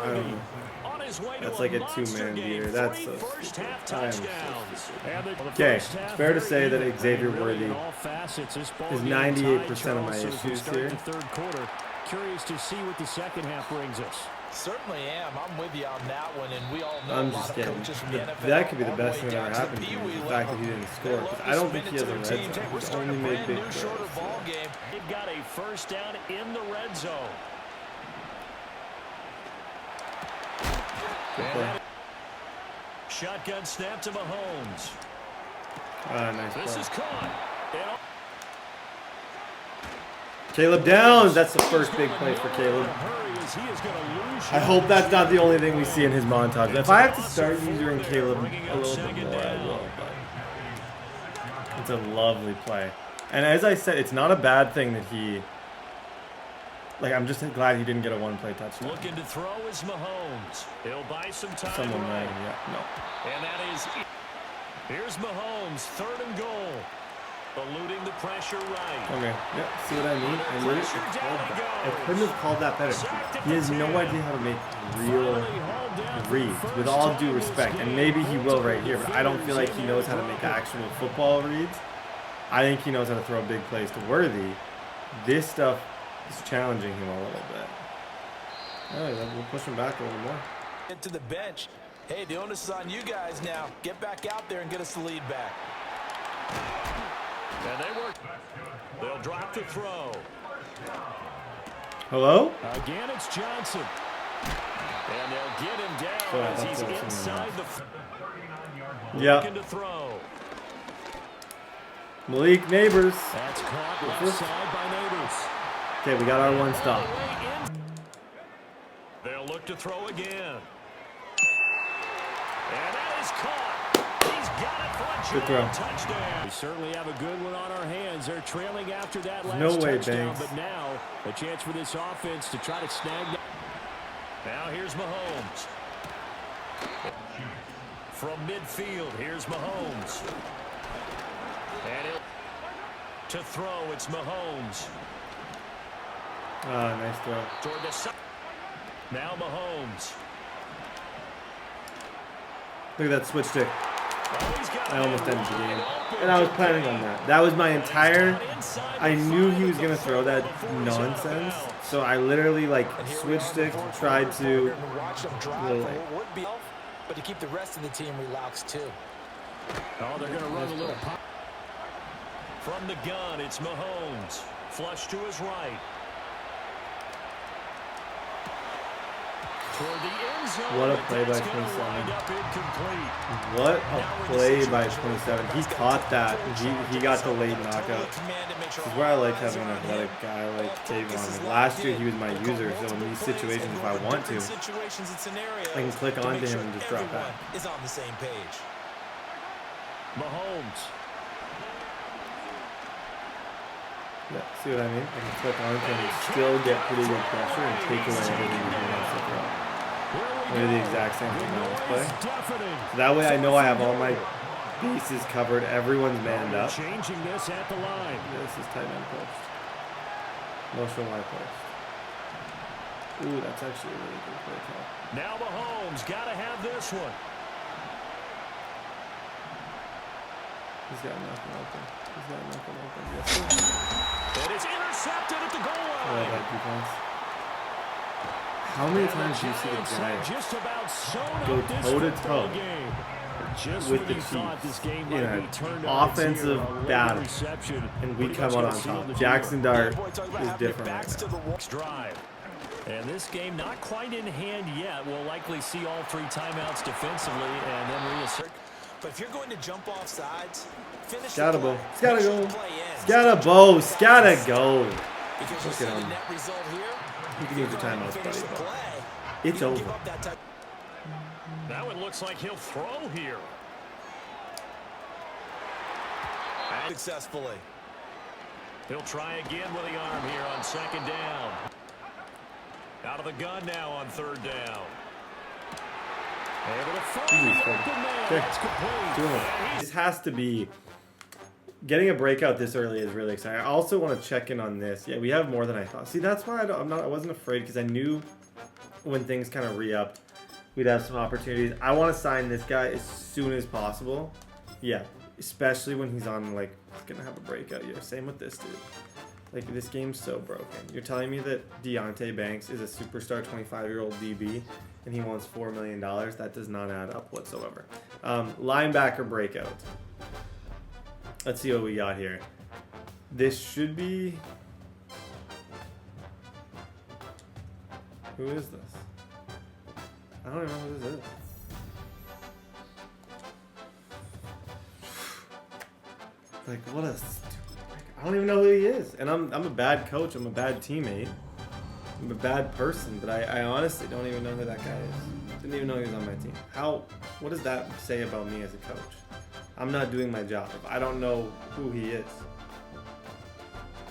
A: I don't know. That's like a 2-man beater. That's so stupid. Okay, it's fair to say that Xavier Worthy is 98% of my issues here.
I: Curious to see what the second half brings us.
H: Certainly am. I'm with you on that one, and we all know
A: I'm just kidding. That could be the best thing that ever happened to me, the fact that he didn't score. Because I don't think he has a red zone. He's only made big throws.
I: They've got a first down in the red zone. Shotgun snap to Mahomes.
A: Nice
I: This
A: play.
I: is caught.
A: Caleb Downs. That's the first big play for Caleb. I hope that's not the only thing we see in his montage. If I have to start using Caleb a little bit more, I will. But it's a lovely play. And as I said, it's not a bad thing that he... Like, I'm just glad he didn't get a one-play touchdown.
I: Looking to throw is Mahomes. He'll buy some time.
A: Someone ran, yeah. No.
I: And that is... Here's Mahomes, 3rd and goal. Eluding the pressure right.
A: Okay, yep, see what I mean? I couldn't have called that better. He has no idea how to make real reads, with all due respect. And maybe he will right here, but I don't feel like he knows how to make actual football reads. I think he knows how to throw big plays to Worthy. This stuff is challenging him a little bit. All right, we'll push him back a little more.
H: Get to the bench. Hey, the onus is on you guys now. Get back out there and get us the lead back.
I: And they work. They'll drop the throw.
A: Hello?
I: Again, it's Johnson. And they'll get him down as he's inside the... Looking to throw.
A: Malik Neighbors.
I: That's caught left side by Neighbors.
A: Okay, we got our one stop.
I: They'll look to throw again. And that is caught. He's got it for a touchdown. We certainly have a good one on our hands. They're trailing after that last touchdown, but now a chance for this offense to try to snag that. Now here's Mahomes. From midfield, here's Mahomes. And to throw, it's Mahomes.
A: Nice throw.
I: Toward the side. Now Mahomes.
A: Look at that switch stick. I almost ended the game. And I was planning on that. That was my entire... I knew he was going to throw that nonsense. So I literally, like, switch stick, tried to...
H: But to keep the rest of the team relaxed, too.
I: Oh, they're going to run a little pop. From the gun, it's Mahomes. Flush to his right.
A: What a play by 27. What a play by 27. He caught that. He got the late knockout. This is where I like having an athletic guy like Javon. Last year he was my user, so in these situations, if I want to, I can click onto him and just drop back.
H: Is on the same page.
I: Mahomes.
A: Yeah, see what I mean? I can click on it and still get pretty good pressure and take away everything you do else to throw. I do the exact same thing on this play. So that way I know I have all my bases covered. Everyone's manned up.
I: Changing this at the line.
A: This is tight end post. Motion Y post. Ooh, that's actually a really good play call.
I: Now Mahomes got to have this one.
A: He's got nothing open. He's got nothing open. Yes, sir.
I: And it's intercepted at the goal
A: I love
I: line.
A: that defense. How many times do you see the Giants
I: just about
A: go toe-to-toe with the Chiefs in an offensive battle, and we come out on top? Jaxson Dart is different right now.
I: Drive. And this game not quite in hand yet. We'll likely see all 3 timeouts defensively and then reassert.
H: But if you're going to jump off sides, finish
A: Skattebo. Skattebo. Skattebo. Skattebo.
H: Because
A: Look at him.
H: net result here.
A: You can use the timeouts, buddy. It's over.
I: That one looks like he'll throw here.
H: Successfully.
I: He'll try again with the arm here on 2nd down. Out of the gun now on 3rd down. Able to find the open man. That's complete.
A: This has to be. Getting a breakout this early is really exciting. I also want to check in on this. Yeah, we have more than I thought. See, that's why I wasn't afraid, because I knew when things kind of re-upped, we'd have some opportunities. I want to sign this guy as soon as possible. Yeah, especially when he's on, like, he's going to have a breakout year. Same with this dude. Like, this game's so broken. You're telling me that Deonte Banks is a superstar 25-year-old DB and he wants $4 million? That does not add up whatsoever. Linebacker breakout. Let's see what we got here. This should be... Who is this? I don't even know who this is. Like, what a stupid... I don't even know who he is. And I'm a bad coach. I'm a bad teammate. I'm a bad person. But I honestly don't even know who that guy is. Didn't even know he was on my team. What does that say about me as a coach? I'm not doing my job if I don't know who he is.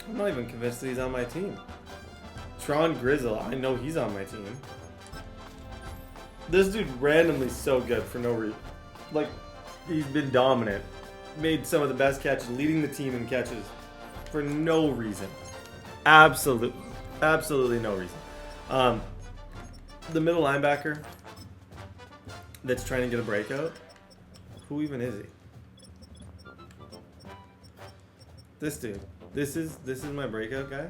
A: I'm not even convinced that he's on my team. Tron Grizzle, I know he's on my team. This dude randomly so good for no reason. Like, he's been dominant. Made some of the best catches, leading the team in catches for no reason. Absolutely no reason. The middle linebacker that's trying to get a breakout, who even is he? This dude. This is my breakout guy.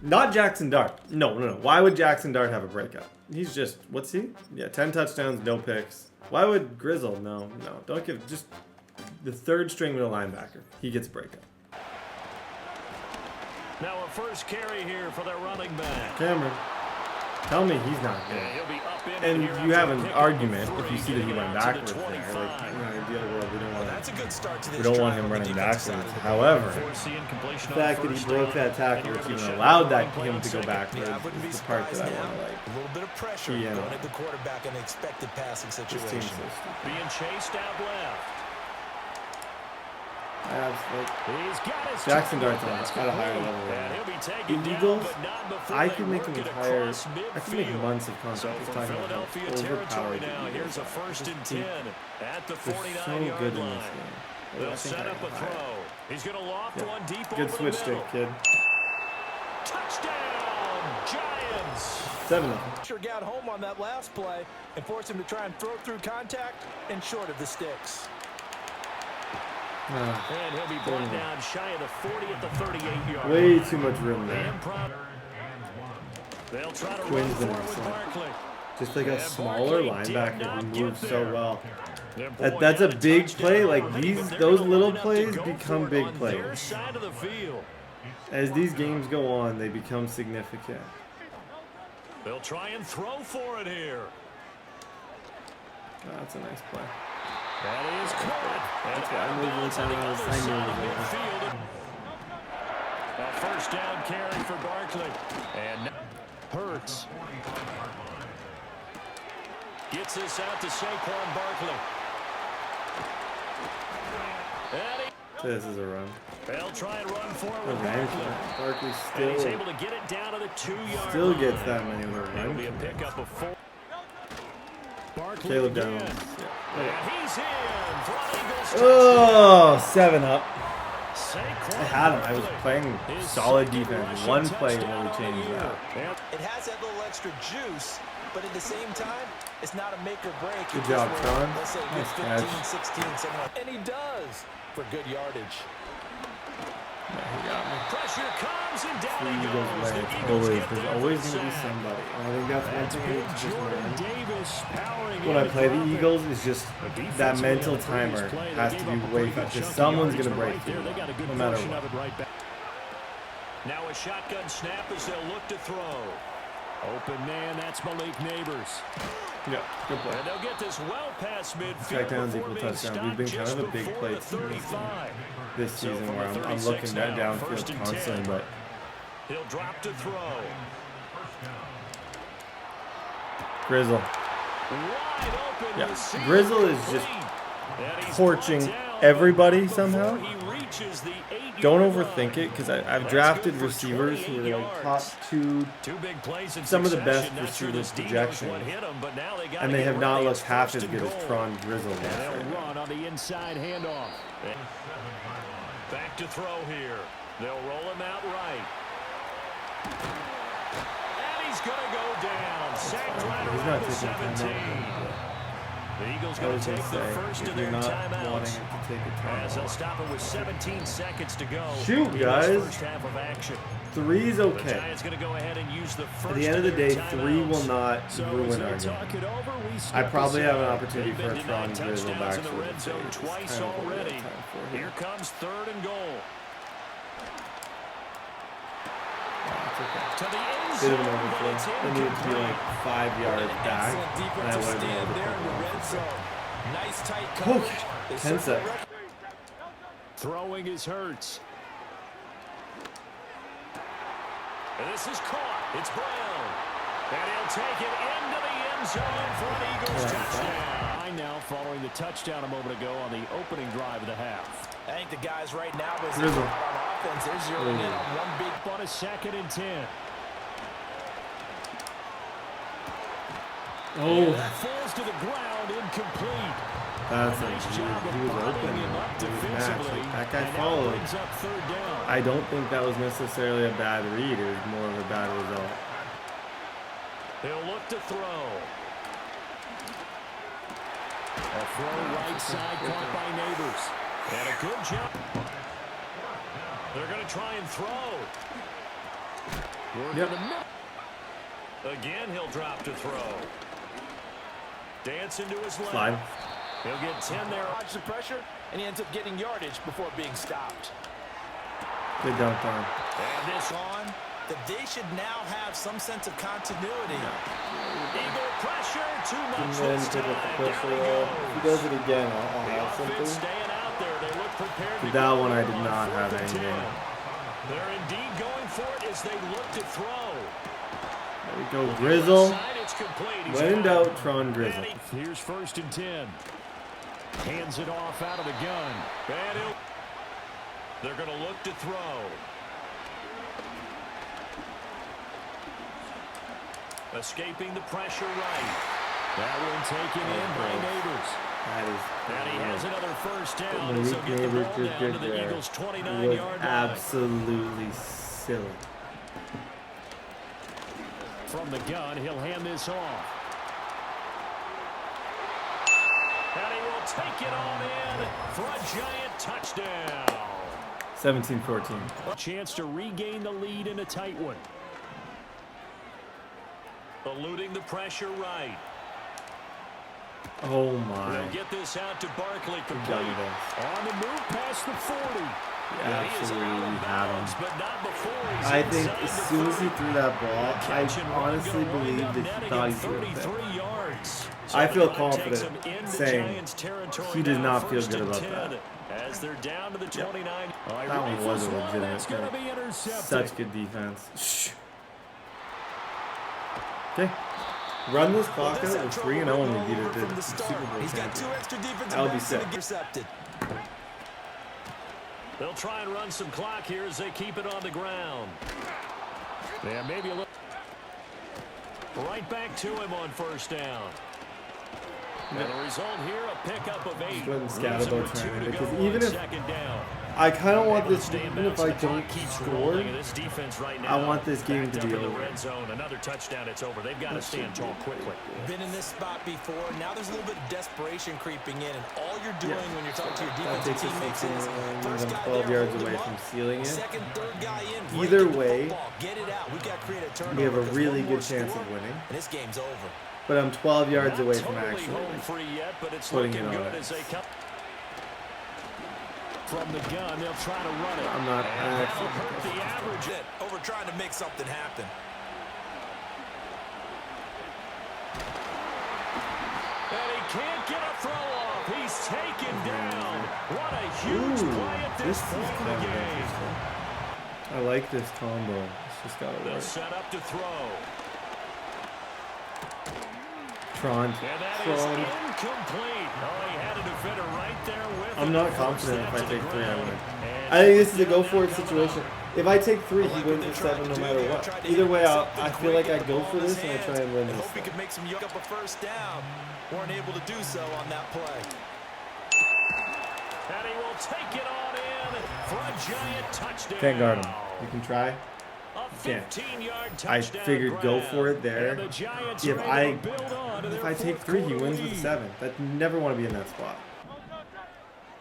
A: Not Jaxson Dart. No. Why would Jaxson Dart have a breakout? He's just, what's he? Yeah, 10 touchdowns, no picks. Why would Grizzle? No. Don't give, just the 3rd string middle linebacker. He gets a breakout.
I: Now a first carry here for their running back.
A: Cameron, tell me he's not good. And you have an argument if you see that he went backwards there. Like, in an ideal world, we don't want him running backwards. However, the fact that he broke that tackle, which even allowed him to go backwards, is the part that I want to like.
H: A little bit of pressure going at the quarterback in an expected passing situation.
I: Being chased out left.
A: Jaxson Dart's at a higher level. The Eagles, I could make them entire. I could make months of content just talking about how overpowered the
I: Here's a 1st and 10 at the 49-yard line. They'll set up a throw. He's going to loft one deep.
A: Good switch stick, kid.
I: Touchdown, Giants.
A: 7.
H: Sure got home on that last play and forced him to try and throw through contact and short of the sticks.
I: And he'll be brought down shy of the 40 at the 38-yard.
A: Way too much room there.
I: They'll try to
A: Quinn's been excellent. Just like a smaller linebacker who moves so well. That's a big play. Like those little plays become big plays. As these games go on, they become significant.
I: They'll try and throw for it here.
A: That's a nice play.
I: That is caught.
A: That's why I moved inside when I knew it was
I: there. A first down carry for Barkley. And Hurts gets this out to Saquon Barkley.
A: This is a run.
I: They'll try and run forward with
A: Barkley
I: Barkley. And he's able to get it down to the 2-yard
A: still
I: line.
A: gets that many with a
I: It'll
A: run.
I: be a pickup of 4. Barkley
A: Caleb
I: again.
A: Downs.
I: And he's in. Front Eagles
A: Oh, 7 up.
I: Saquon
A: I had him. I was playing solid defense. One play really changed that.
H: It has that little extra juice, but at the same time, it's not a make or break.
A: Good job, Tron.
H: Let's say
A: Nice
H: 15,
A: catch.
H: 16, something like that. And he does for good yardage.
A: He got me.
I: Pressure comes and down he
A: Eagles
I: goes.
A: way.
I: The Eagles get
A: There's
I: their
A: always
I: first
A: going to be
I: sack.
A: somebody. And I think that's one
I: That's
A: thing
I: big
A: I just
I: Jordan
A: learned.
I: Davis powering
A: When I
I: in
A: play the
I: front.
A: Eagles, it's just that mental timer has to be way fast. Because someone's going to break through,
I: They got a good
A: no matter
I: portion
A: what.
I: of it right back. Now a shotgun snap as they'll look to throw. Open man, that's Malik Neighbors.
A: Yeah, good play.
I: And they'll get this well past midfield.
A: Checkdowns
I: before
A: equal
I: being
A: touchdown. We've been kind
I: stopped
A: of a big
I: just
A: play
I: before the
A: team
I: 35.
A: this
I: So
A: season
I: from
A: where
I: the
A: I'm
I: 36
A: looking at
I: now,
A: downfield
I: first and
A: constantly,
I: 10.
A: but
I: He'll drop to throw.
A: Grizzle.
I: Wide open
A: Yeah,
I: receiver
A: Grizzle is just
I: complete. And he's
A: torching
I: brought down
A: everybody
I: before
A: somehow.
I: he reaches the 8-yard
A: Don't
I: line.
A: overthink it, because I've
I: That's
A: drafted
I: good for
A: receivers who
I: 28
A: are like top
I: yards.
A: 2,
I: Two big plays in
A: some of the best
I: succession. Not sure
A: receivers
I: this D knows
A: projections,
I: what hit 'em, but now they gotta
A: and they
I: get
A: have not
I: ready.
A: looked
I: It's
A: half
I: first
A: as
I: and
A: good as
I: goal.
A: Tron Grizzle
I: And
A: does
I: they'll
A: right now.
I: run on the inside handoff. Back to throw here. They'll roll him out right. And he's going to go down. Sacked right
A: He's
I: around
A: not
I: the
A: taking time
I: 17. The Eagles
A: I
I: going
A: was
I: to
A: going
I: take
A: to
I: the
A: say,
I: first
A: if
I: of
A: you're
I: their
A: not
I: timeouts.
A: wanting it to take a
I: As they'll
A: timeout.
I: stop it with 17 seconds to go.
A: Shoot,
I: in this
A: guys.
I: First half of action.
A: 3's
I: The
A: okay.
I: Giants going to go ahead and use the first
A: At the end of the
I: their
A: day, 3 will
I: timeouts.
A: not
I: So as
A: ruin
I: they
A: our game.
I: talk it over, we
A: I
I: step
A: probably have an
I: aside.
A: opportunity
I: They've
A: for a
I: been
A: Tron
I: denied
A: Grizzle
I: touchdowns in the
A: backfield
I: red zone
A: save. It's
I: twice
A: kind of what we have
I: already.
A: time for
I: Here comes 3rd and goal.
A: It's okay.
I: To the end
A: Bit
I: zone,
A: of an
I: but
A: overflow.
I: it's
A: They needed to be like 5 yards back,
H: Excellent
A: and I
H: defensive
A: would have been
H: stand
A: able to
H: there in the
A: pick
H: red
A: it
H: zone. Nice tight
A: off.
H: coverage.
A: Okay,
H: They
A: 10
H: certainly
A: seconds.
I: Throwing is Hurts. And this is caught. It's Brown. And he'll take it into the end zone for an Eagles touchdown. Now following the touchdown a moment ago on the opening drive of the half.
H: I think the guys right now, as
A: Grizzle.
H: they're out on offense, they're zeroing in on one big
I: On a 2nd and 10.
A: Oh,
I: That falls to the ground, incomplete.
A: that's
I: Nice
A: a
I: job of
A: he was
I: bottling
A: open.
I: him up
A: It was matched.
I: defensively.
A: Like, that guy
I: And now
A: followed.
I: brings up 3rd down.
A: I don't think that was necessarily a bad read. It was more of a bad result.
I: They'll look to throw. A throw right side caught by Neighbors. And a good job. They're going to try and throw.
A: Yep.
I: Again, he'll drop to throw. Dance into his left.
A: Slide.
I: He'll get 10 there.
H: dodge the pressure, and he ends up getting yardage before being stopped.
A: Good dunk on.
I: And this
H: On that they should now have some sense of continuity.
I: Eagle pressure. Too much
A: And then
I: this
A: pick
I: time.
A: up the
I: Down
A: pressure.
I: he
A: If he
I: goes.
A: does it again, I'll
I: The
A: have
I: offense
A: something.
I: staying out there. They look prepared to
A: But that
I: go
A: one I did
I: on
A: not
I: 4th
A: have
I: and 10.
A: anything.
I: They're indeed going for it as they look to throw.
A: There we go, Grizzle.
I: Side, it's complete. He's
A: When in
I: got it.
A: doubt, Tron Grizzle.
I: Here's 1st and 10. Hands it off out of the gun. And they're going to look to throw. Escaping the pressure right. That one taken in by Neighbors.
A: That is.
I: And he has another 1st down as
A: Malik
I: they'll get the
A: Neighbors
I: ball
A: did
I: down
A: good
I: to the
A: there.
I: Eagles'
A: It
I: 29-yard
A: was
I: line.
A: absolutely silly.
I: From the gun, he'll hand this off. And he will take it on in for a giant touchdown.
A: 17-14.
I: A chance to regain the lead in a tight one. Eluding the pressure right.
A: Oh my.
I: They'll get this out to Barkley
A: Done
I: complete.
A: this.
I: On the move past the 40.
A: He
I: Yeah, he is out
A: absolutely
I: of
A: had
I: bounds,
A: him.
I: but not before he's
A: I think
I: inside
A: as
I: the
A: soon as he
I: 30.
A: threw that ball, I
I: Catch and run
A: honestly
I: gonna wind
A: believe
I: up
A: that
I: netting
A: he thought he
I: him
A: threw it.
I: 33 yards. So
A: I
I: the
A: feel
I: clock takes
A: confident
I: him into
A: saying
I: Giants territory
A: he does
I: now,
A: not feel
I: 1st
A: good
I: and
A: about
I: 10,
A: that.
I: As they're down to the 29.
A: That one was a legitimate
I: That's going to be
A: thing.
I: intercepted.
A: Such good defense. Shh. Okay. Run this clock out with 3-0 and we beat it to the Super Bowl champion. That'll be sick.
I: They'll try and run some clock here as they keep it on the ground. Yeah, maybe a little. Right back to him on first down. And the result here, a pickup of 8.
A: Skattebo trying because even if I kind of want this, even if I don't score, I want this game to be over.
I: Another touchdown, it's over. They've got to stand tall quickly.
H: Been in this spot before. Now there's a little bit of desperation creeping in, and all you're doing when you're talking to your defensive teammates is first guy
A: 12
H: there,
A: yards away from sealing it.
H: second, third guy in.
A: Either way,
H: Get it out. We've got to create a turnover.
A: we have a
H: because
A: really
H: one more
A: good chance
H: score,
A: of winning.
H: and this game's over.
A: But I'm 12 yards away from
I: Totally
A: actually
I: home free yet, but it's
A: putting
I: looking
A: it on
I: good
A: it.
I: as they come from the gun. They'll try to run it.
A: I'm not
I: That'll
A: actually.
I: hurt the average.
H: Over trying to make something happen.
I: And he can't get a throw off. He's taken down. What a huge play at this point in the game.
A: I like this combo. It's just got to
I: They'll
A: work.
I: set up to throw.
A: Tron.
I: And that is incomplete. Oh, he had a defender right there with him.
A: I'm not confident if I take 3, I win. I think this is a go-for-it situation. If I take 3, he wins the 7 no matter what. Either way, I feel like I go for this and I try and win this.
H: Hope he could make some yuck up a first down. Weren't able to do so on that play.
I: And he will take it on in for a giant touchdown.
A: Can't guard him. You can try.
I: A
A: Yeah.
I: 15-yard
A: I
I: touchdown
A: figured go for it there.
I: And the Giants
A: If
I: are
A: I
I: able to build on to their
A: take
I: fourth
A: 3, he
I: quarter
A: wins with
I: lead.
A: 7. That never want to be in that spot.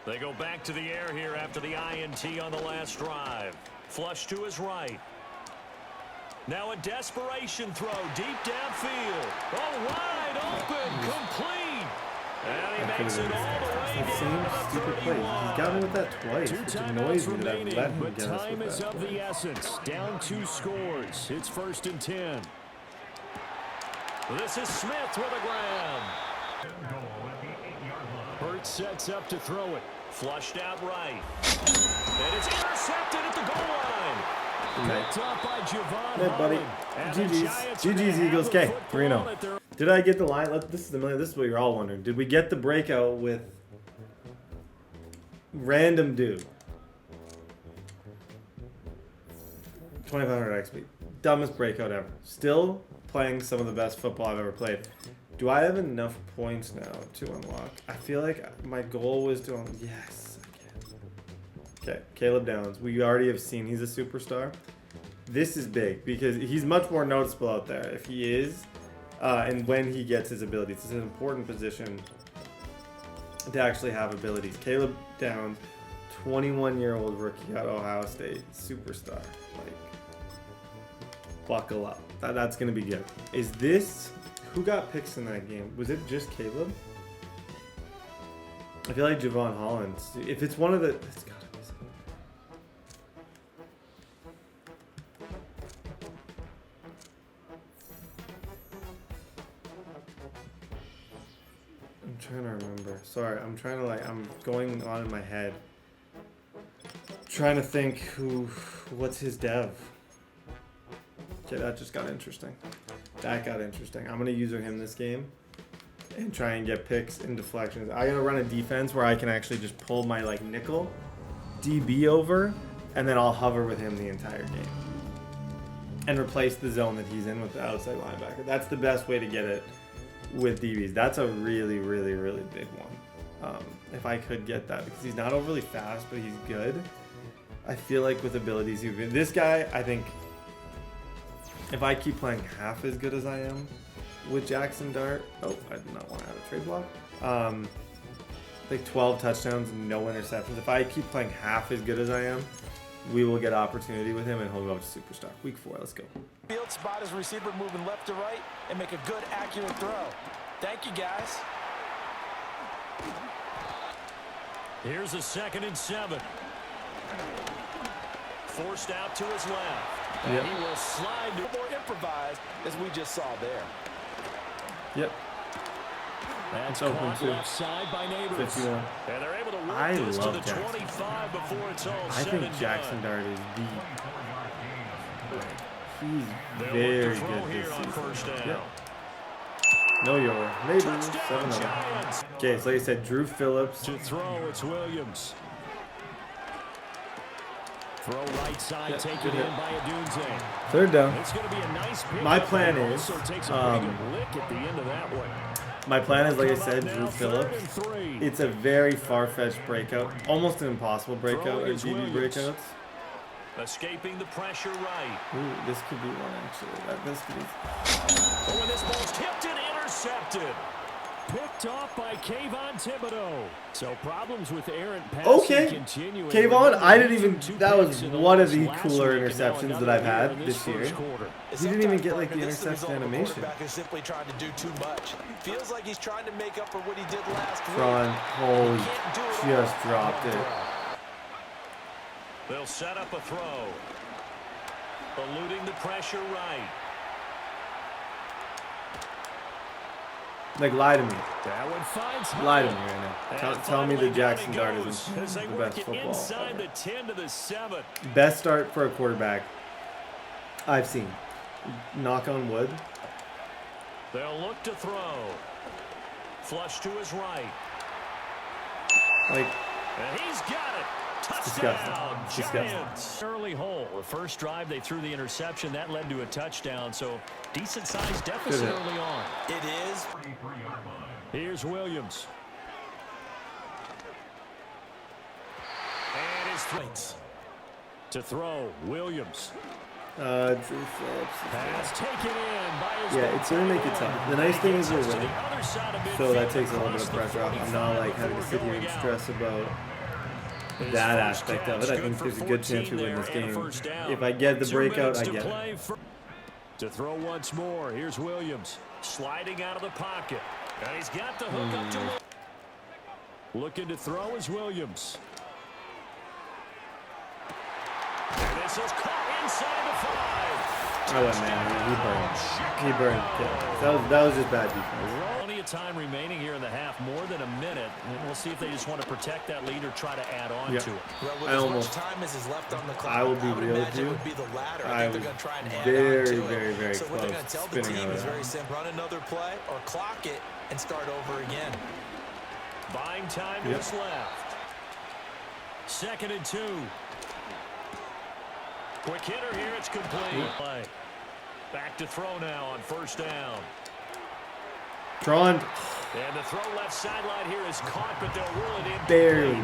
I: They go back to the air here after the INT on the last drive. Flush to his right. Now a desperation throw deep downfield. Oh, wide open, complete. And he makes it all the way
A: That same
I: down to
A: stupid
I: the
A: play.
I: 31.
A: He's got me with that twice,
I: Two
A: which
I: timeouts
A: annoys me that I've
I: remaining,
A: let him
I: but
A: get us
I: time
A: with
I: is
A: that.
I: of the essence. Down 2 scores. It's 1st and 10. This is Smith with a grab. Hurt sets up to throw it. Flushed out right. And it's intercepted at the goal line. Picked up by Javon
A: Hey, buddy.
I: Holland. And the
A: GG's.
I: Giants are
A: GG's
I: gonna have
A: Eagles.
I: the
A: Okay,
I: football
A: 3-0.
I: at their-
A: Did I get the line? This is what you're all wondering. Did we get the breakout with random dude? 2500 XP. Dumbest breakout ever. Still playing some of the best football I've ever played. Do I have enough points now to unlock? I feel like my goal was to yes, I can. Okay, Caleb Downs. We already have seen he's a superstar. This is big because he's much more noticeable out there if he is, and when he gets his abilities. It's an important position to actually have abilities. Caleb Downs, 21-year-old rookie at Ohio State, superstar. Like, buckle up. That's gonna be good. Is this? Who got picks in that game? Was it just Caleb? I feel like Javon Holland. If it's one of the, it's gotta be. I'm trying to remember. Sorry, I'm trying to I'm going on in my head. Trying to think what's his dev. Okay, that just got interesting. That got interesting. I'm going to use him this game and try and get picks and deflections. I got to run a defense where I can actually just pull my nickel DB over and then I'll hover with him the entire game. And replace the zone that he's in with the outside linebacker. That's the best way to get it with DBs. That's a really, really, really big one. If I could get that, because he's not overly fast, but he's good. I feel like with abilities, this guy, I think, if I keep playing half as good as I am with Jaxson Dart, oh, I did not want to have a trade block. Like 12 touchdowns, no interceptions. If I keep playing half as good as I am, we will get opportunity with him and he'll go to superstar. Week 4, let's go.
H: Field spot his receiver moving left to right and make a good, accurate throw. Thank you, guys.
I: Here's a 2nd and 7. Forced out to his left.
A: Yep.
I: And he will slide to
H: More improvised, as we just saw there.
A: Yep.
I: That's
A: open
I: caught
A: too.
I: left side by Neighbors.
A: 51.
I: And they're able to work
A: I
I: this to
A: love
I: the
A: Jaxson.
I: 25 before it's all
A: I
I: said
A: think
I: and
A: Jaxson
I: done.
A: Dart is the. He's
I: They'll
A: very
I: look to throw
A: good
I: here
A: this
I: on
A: season.
I: first down.
A: Yep. No, you're maybe 7-0. Okay, so like I said, Drew Phillips.
I: To throw, it's Williams. Throw right side, taken in by Adunze.
A: Third down.
I: It's going to be a nice
A: my plan is, my plan is, like I said, Drew Phillips. It's a very far-fetched breakout, almost an impossible breakout at DB breakouts.
I: Escaping the pressure right.
A: Ooh, this could be one actually. This could be.
I: Oh, and this ball's tipped and intercepted. Picked off by Kayvon Thibodeau. So problems with errant passing continuing.
A: Kayvon, I didn't even. That was one of the cooler interceptions that I've had this year. He didn't even get like the interception animation.
H: Is simply trying to do too much. Feels like he's trying to make up for what he did last week.
A: Holy, just dropped it.
I: They'll set up a throw. Eluding the pressure right.
A: Like, lie to me.
I: That one finds
A: lie to me right now. Tell me that Jaxson Dart isn't the best football.
I: Inside the 10 to the 7.
A: Best start for a quarterback I've seen. Knock on wood.
I: They'll look to throw. Flush to his right.
A: Like,
I: and he's got it. Touchdown, Giants. Early hole. The first drive, they threw the interception. That led to a touchdown, so decent-sized deficit early on.
H: It is.
I: Here's Williams. And his throws. To throw, Williams. Pass taken in by his
A: it's going to make it tough. The nice thing is we're winning, so that takes a little bit of pressure off. I'm not like having to sit here and stress about that aspect of it. I think there's a good chance we win this game. If I get the breakout, I get it.
I: To throw once more, here's Williams sliding out of the pocket, and he's got the hook up to looking to throw is Williams. And this is caught inside the 5.
A: Oh man, he burned. That was just bad defense.
I: Plenty of time remaining here in the half, more than a minute, and we'll see if they just want to protect that lead or try to add on to it.
H: Well, with as much time as is left on the clock,
A: I will be real with you. I was very
H: so
A: close.
H: What they're going to tell the team is very simple: run another play or clock it and start over again.
I: Buying time is left. 2nd and 2. Quick hitter here, it's complete. Back to throw now on 1st down.
A: Tron.
I: And the throw left sideline here is caught, but they'll rule it in.
A: Barely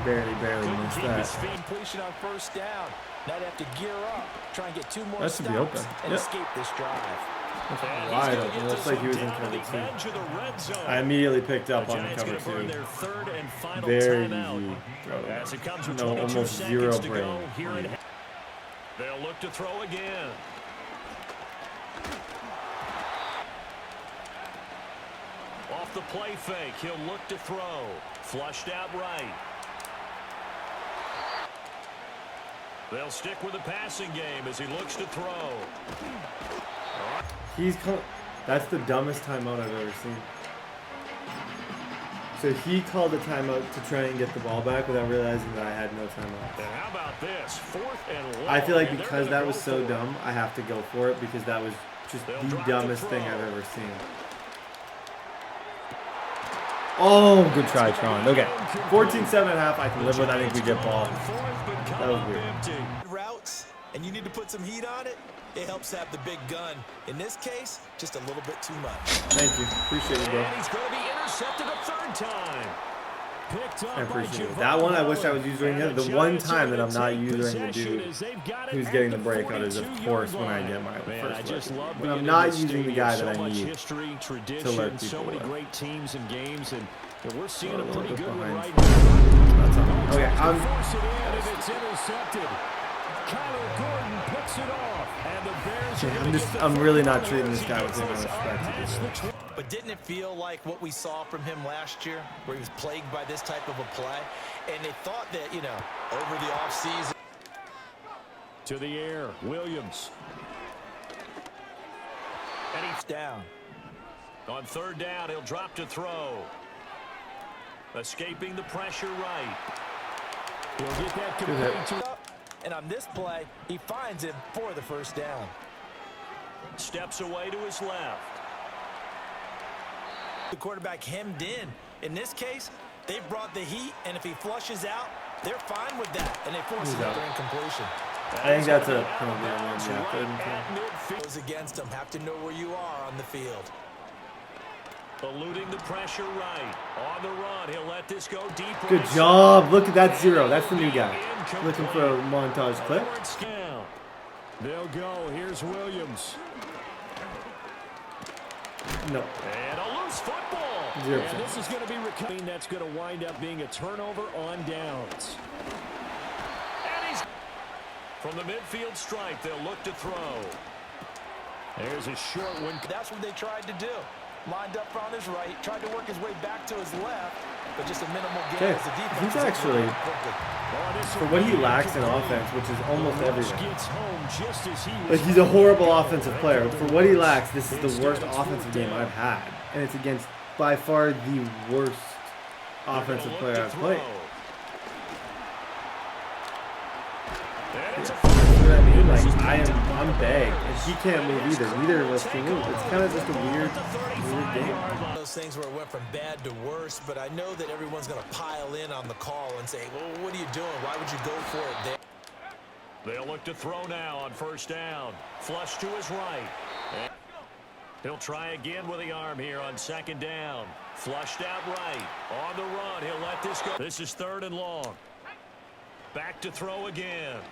A: missed that.
H: Completion on 1st down. Now they have to gear up, try and get 2 more
A: that should be open.
H: and escape this drive.
A: That's wide open. It looks like he was in cover 2. I immediately picked up on the cover 2. Very easy throw. No, almost 0 brain.
I: They'll look to throw again. Off the play fake, he'll look to throw. Flushed out right. They'll stick with the passing game as he looks to throw.
A: That's the dumbest timeout I've ever seen. So he called a timeout to try and get the ball back without realizing that I had no timeout.
I: And how about this? 4th and long.
A: I feel like because that was so dumb, I have to go for it because that was just the dumbest thing I've ever seen. Oh, good try, Tron. Okay, 14-7.5. I can live with. I think we get ball. That was weird.
H: Routes, and you need to put some heat on it. It helps have the big gun. In this case, just a little bit too much.
A: Thank you. Appreciate it, bro.
I: And he's going to be intercepted a 3rd time.
A: I appreciate it. That one I wish I was using it. The one time that I'm not using the dude who's getting the breakout is, of course, when I get my first look. But I'm not using the guy that I need to let people
I: so many great teams and games, and we're seeing a pretty good one right
A: now. Okay,
I: it's intercepted. Kyler Gordon picks it off, and the Bears
A: I'm really not treating this guy with any respect.
H: But didn't it feel like what we saw from him last year, where he was plagued by this type of a play? And they thought that, over the offseason.
I: To the air, Williams.
H: And he's down.
I: On 3rd down, he'll drop to throw. Escaping the pressure right. He'll get that complete.
H: And on this play, he finds him for the 1st down.
I: Steps away to his left.
H: The quarterback hemmed in. In this case, they brought the heat, and if he flushes out, they're fine with that, and they force another incompletion.
A: I think that's a penalty.
H: Goes against them. Have to know where you are on the field.
I: Eluding the pressure right. On the run, he'll let this go deep.
A: Good job. Look at that 0. That's the new guy. Looking for a montage clip.
I: They'll go. Here's Williams.
A: No.
I: And a loose football.
A: 0%.
I: And this is going to be recovering. That's going to wind up being a turnover on downs. And he's from the midfield stripe. They'll look to throw. There's a short one.
H: That's what they tried to do. Lined up on his right, tried to work his way back to his left, but just a minimal gain as the defense.
A: He's actually, for what he lacks in offense, which is almost everything. Like, he's a horrible offensive player. For what he lacks, this is the worst offensive game I've had. And it's against, by far, the worst offensive player I've played. That's what I mean. Like, I'm big, and he can't move either. Neither of us can move. It's kind of just a weird game.
H: One of those things where it went from bad to worse, but I know that everyone's going to pile in on the call and say, well, what are you doing? Why would you go for it there?
I: They'll look to throw now on first down. Flush to his right. And he'll try again with the arm here on second down. Flushed out right. On the run, he'll let this go. This is 3rd and long. Back to throw again.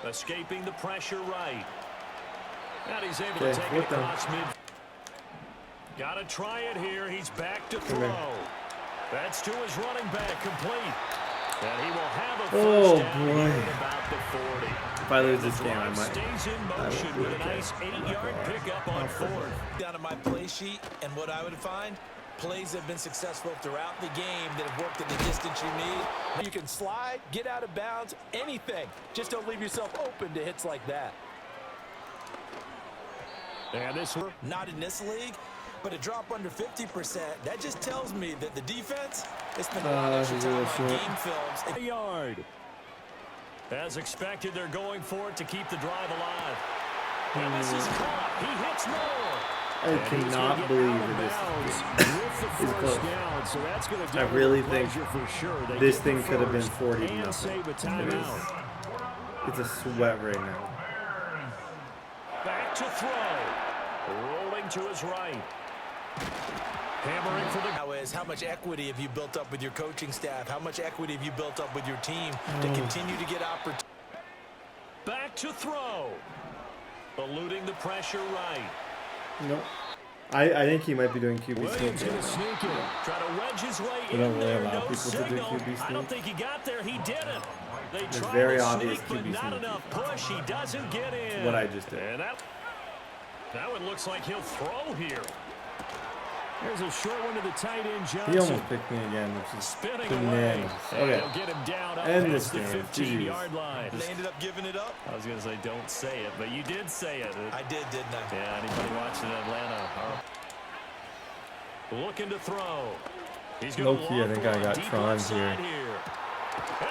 I: Escaping the pressure right. And he's able to take it across mid. Got to try it here. He's back to throw. That's to his running back, complete. And he will have a first down at about the 40.
A: If I lose this game, I might.
I: Stays in motion with a nice 8-yard pickup on 4th.
H: Down to my play sheet, and what I would find, plays have been successful throughout the game that have worked at the distance you need. You can slide, get out of bounds, anything. Just don't leave yourself open to hits like that.
I: And this one,
H: not in this league, but a drop under 50%. That just tells me that the defense has spent a lot of extra time on game films.
I: A yard. As expected, they're going for it to keep the drive alive. And this is caught. He hits more.
A: I cannot believe that this is close. I really think this thing could have been 40-0. It's a sweat right now.
I: Back to throw. Rolling to his right. Hammering for the...
H: Now is how much equity have you built up with your coaching staff? How much equity have you built up with your team to continue to get opportunities?
I: Back to throw. Eluding the pressure right.
A: Nope. I think he might be doing QB sneak.
I: Try to wedge his way
A: We don't
I: in
A: really
I: there.
A: allow
I: No
A: people
I: signal.
A: to do QB sneak.
I: I don't think he got there. He didn't. They
A: It's
I: tried
A: very
I: to
A: obvious
I: sneak, but
A: QB
I: not
A: sneak.
I: enough push. He doesn't get in.
A: What I just did.
I: And now it looks like he'll throw here. There's a short one to the tight end, Johnson.
A: He almost picked me again, which is bananas. Okay.
I: Get him down
A: End this
I: the
A: game.
I: 15-yard line.
H: They ended up giving it up.
I: I was going to say don't say it, but you did say it.
H: I did, didn't I?
I: Yeah, anybody watching Atlanta? Looking to throw. He's going
A: Low key, I think I got Tron's here.
I: And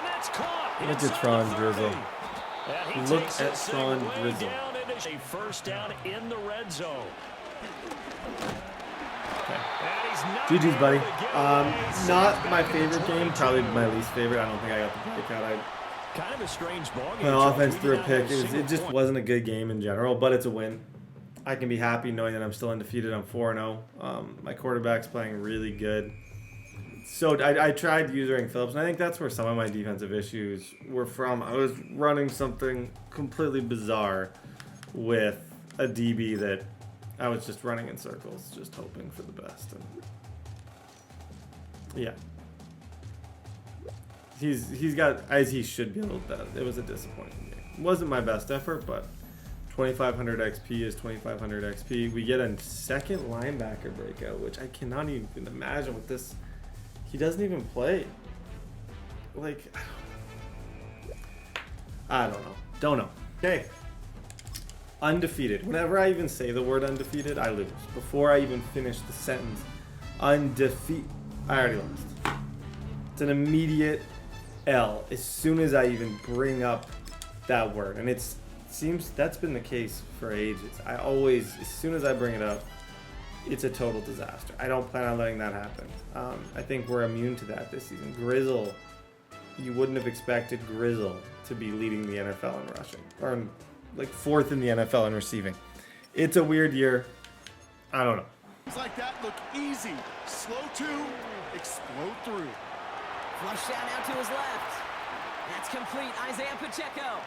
I: that's caught.
A: Look at Tron's drizzle. Look at Tron's drizzle.
I: A first down in the red zone.
A: GG's, buddy. Not my favorite game. Probably my least favorite. I don't think I got the breakout.
I: Kind of a strange ball game.
A: My offense threw a pick. It just wasn't a good game in general, but it's a win. I can be happy knowing that I'm still undefeated. I'm 4-0. My quarterback's playing really good. So I tried using Phillips, and I think that's where some of my defensive issues were from. I was running something completely bizarre with a DB that I was just running in circles, just hoping for the best. And yeah. He's got, as he should be able to. It was a disappointing game. It wasn't my best effort, but 2,500 XP is 2,500 XP. We get a second linebacker breakout, which I cannot even imagine with this. He doesn't even play. Like, I don't know. Don't know. Okay. Undefeated. Whenever I even say the word undefeated, I lose. Before I even finish the sentence, undefeated. I already lost. It's an immediate L as soon as I even bring up that word. And it seems that's been the case for ages. I always, as soon as I bring it up, it's a total disaster. I don't plan on letting that happen. I think we're immune to that this season. Grizzle, you wouldn't have expected Grizzle to be leading the NFL in rushing, or like 4th in the NFL in receiving. It's a weird year. I don't know.
G: Things like that look easy. Slow to explode through.
B: Flush down out to his left. That's complete. Isaiah Pacheco.